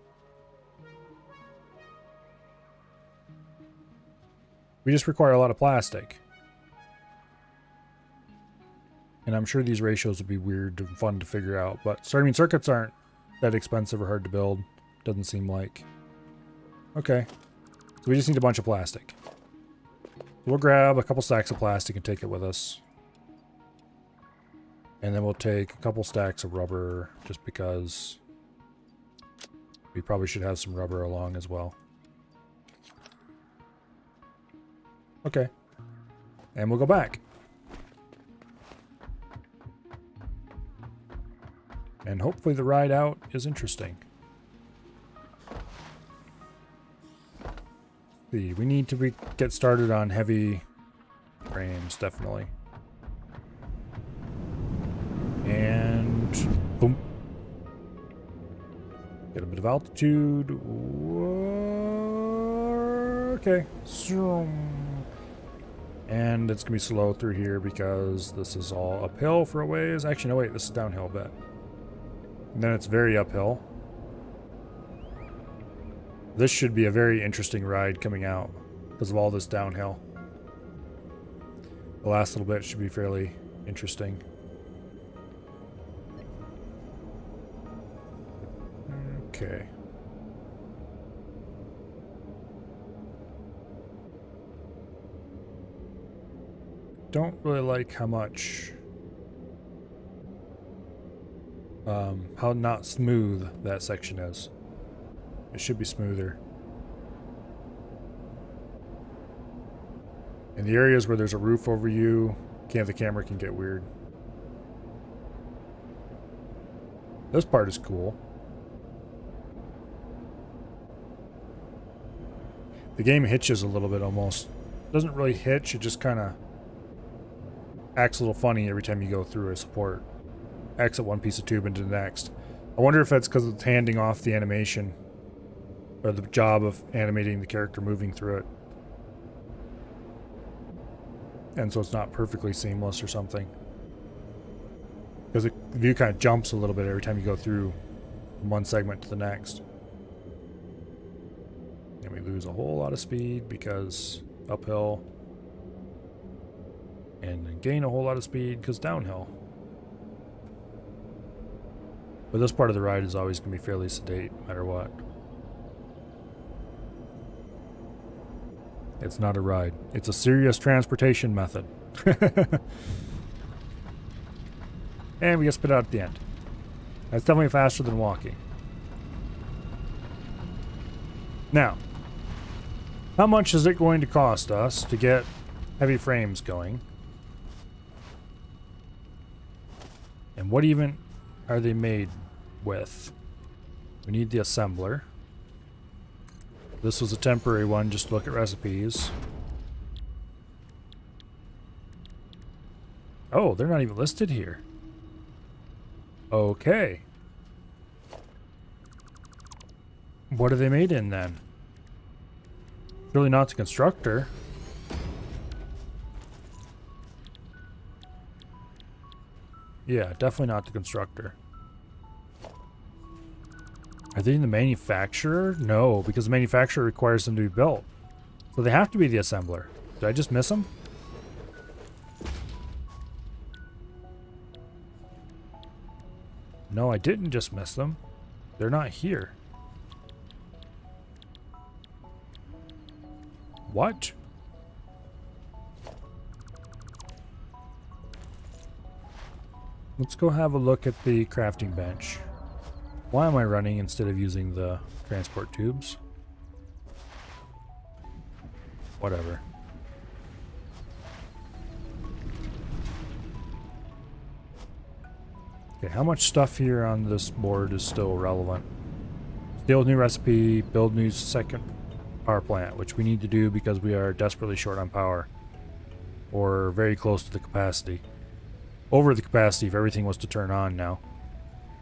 S1: We just require a lot of plastic. And I'm sure these ratios would be weird and fun to figure out, but I mean, circuits aren't that expensive or hard to build. Doesn't seem like. Okay. So we just need a bunch of plastic. We'll grab a couple stacks of plastic and take it with us. And then we'll take a couple stacks of rubber just because we probably should have some rubber along as well. Okay. And we'll go back. And hopefully the ride out is interesting. See, we need to get started on heavy frames, definitely. And boom. Get a bit of altitude. Okay. And it's gonna be slow through here because this is all uphill for a ways. Actually, no, wait, this is downhill a bit. And then it's very uphill. This should be a very interesting ride coming out because of all this downhill. The last little bit should be fairly interesting. Okay. Don't really like how much how not smooth that section is. It should be smoother. In the areas where there's a roof over you, the camera can get weird. This part is cool. The game hitches a little bit almost. Doesn't really hitch, it just kind of acts a little funny every time you go through a support. Exit one piece of tube into the next. I wonder if that's because it's handing off the animation, or the job of animating the character moving through it. And so it's not perfectly seamless or something. Because the view kind of jumps a little bit every time you go through from one segment to the next. And we lose a whole lot of speed because uphill. And then gain a whole lot of speed because downhill. But this part of the ride is always going to be fairly sedate, no matter what. It's not a ride. It's a serious transportation method. And we get spit out at the end. That's definitely faster than walking. Now, how much is it going to cost us to get heavy frames going? And what even are they made with? We need the assembler. This was a temporary one, just to look at recipes. Oh, they're not even listed here. Okay. What are they made in then? Really not the constructor. Yeah, definitely not the constructor. Are they in the manufacturer? No, because the manufacturer requires them to be built. So they have to be the assembler. Did I just miss them? No, I didn't just miss them. They're not here. What? Let's go have a look at the crafting bench. Why am I running instead of using the transport tubes? Whatever. Okay, how much stuff here on this board is still relevant? Build new recipe, build new second power plant, which we need to do because we are desperately short on power. Or very close to the capacity. Over the capacity if everything was to turn on now.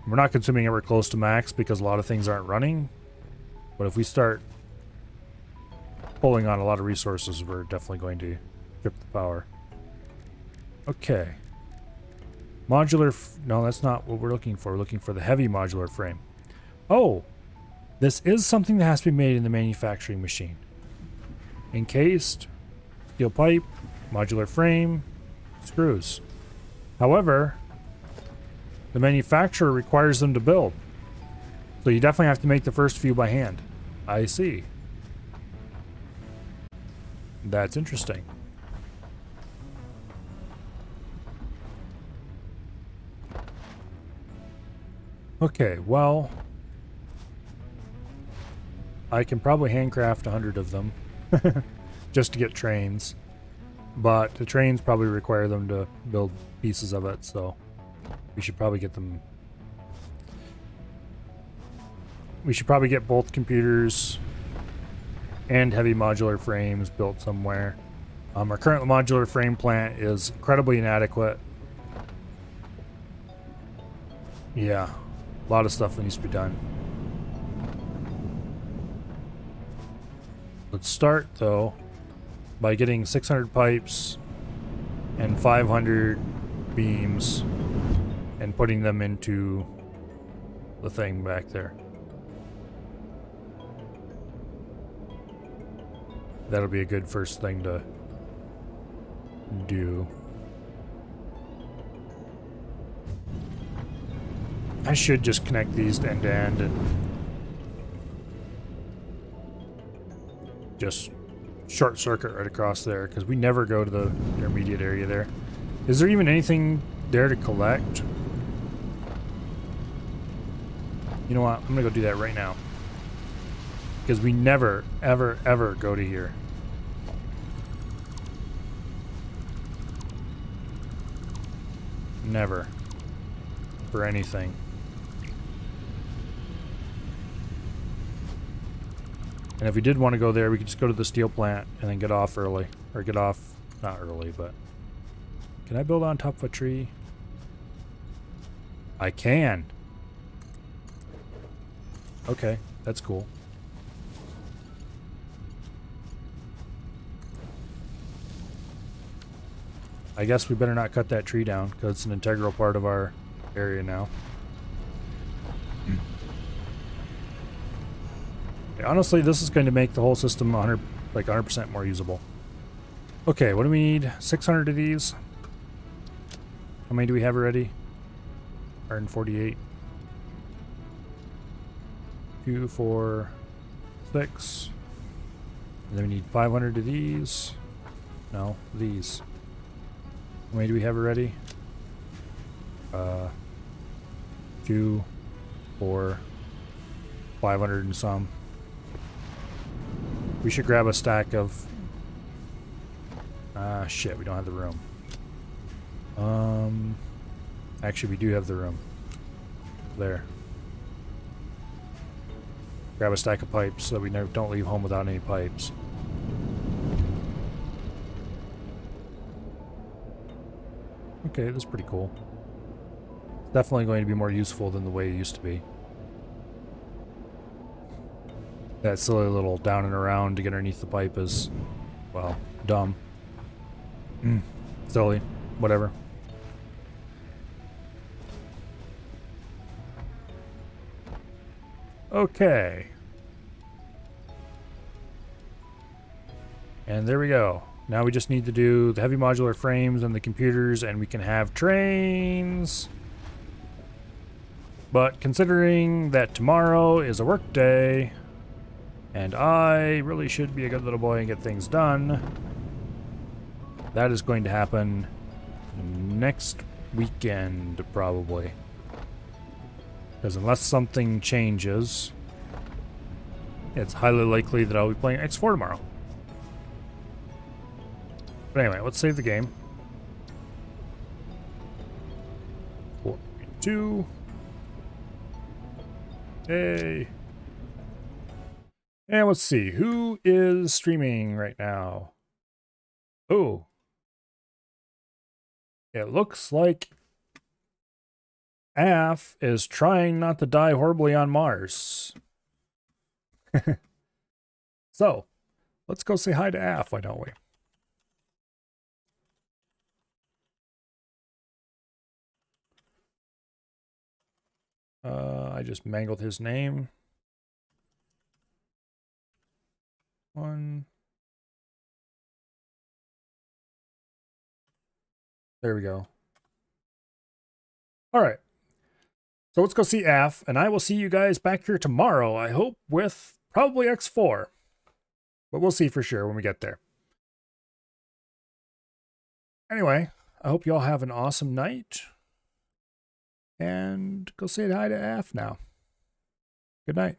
S1: We're not consuming ever close to max because a lot of things aren't running. But if we start pulling on a lot of resources, we're definitely going to trip the power. Okay. Modular... no, that's not what we're looking for. We're looking for the heavy modular frame. Oh! This is something that has to be made in the manufacturing machine. Encased, steel pipe, modular frame, screws. However, the manufacturer requires them to build. So you definitely have to make the first few by hand. I see. That's interesting. Okay, well, I can probably handcraft 100 of them just to get trains. But the trains probably require them to build pieces of it, so we should probably get them. We should probably get both computers and heavy modular frames built somewhere. Our current modular frame plant is incredibly inadequate. Yeah, a lot of stuff needs to be done. Let's start, though, by getting 600 pipes and 500 beams and putting them into the thing back there. That'll be a good first thing to do. I should just connect these to end to end and just short circuit right across there, because we never go to the intermediate area there. Is there even anything there to collect? You know what? I'm gonna go do that right now. Because we never, ever, ever go to here. Never. For anything. And if we did want to go there, we could just go to the steel plant and then get off early. Or get off, not early, but... Can I build on top of a tree? I can. Okay, that's cool. I guess we better not cut that tree down, because it's an integral part of our area now. Honestly, this is going to make the whole system 100% more usable. Okay, what do we need? 600 of these. How many do we have already? 148. 2, 4, 6. And then we need 500 of these. No, these. How many do we have already? 2, 4, 500 and some. We should grab a stack of... shit, we don't have the room. Actually, we do have the room. There. Grab a stack of pipes so that we don't leave home without any pipes. Okay, that's pretty cool. Definitely going to be more useful than the way it used to be. That silly little down and around to get underneath the pipe is, well, dumb. Silly. Whatever. Okay. And there we go. Now we just need to do the heavy modular frames and the computers, and we can have trains. But considering that tomorrow is a work day, and I really should be a good little boy and get things done, that is going to happen next weekend, probably. Because unless something changes, it's highly likely that I'll be playing X4 tomorrow. But anyway, let's save the game. 4.2. Hey. And let's see, who is streaming right now? Oh. It looks like Af is trying not to die horribly on Mars. So, let's go say hi to Af, why don't we? I just mangled his name. There we go. All right. So let's go see Af, and I will see you guys back here tomorrow, I hope, with probably X4. But we'll see for sure when we get there. Anyway, I hope you all have an awesome night. And go say hi to Af now. Good night.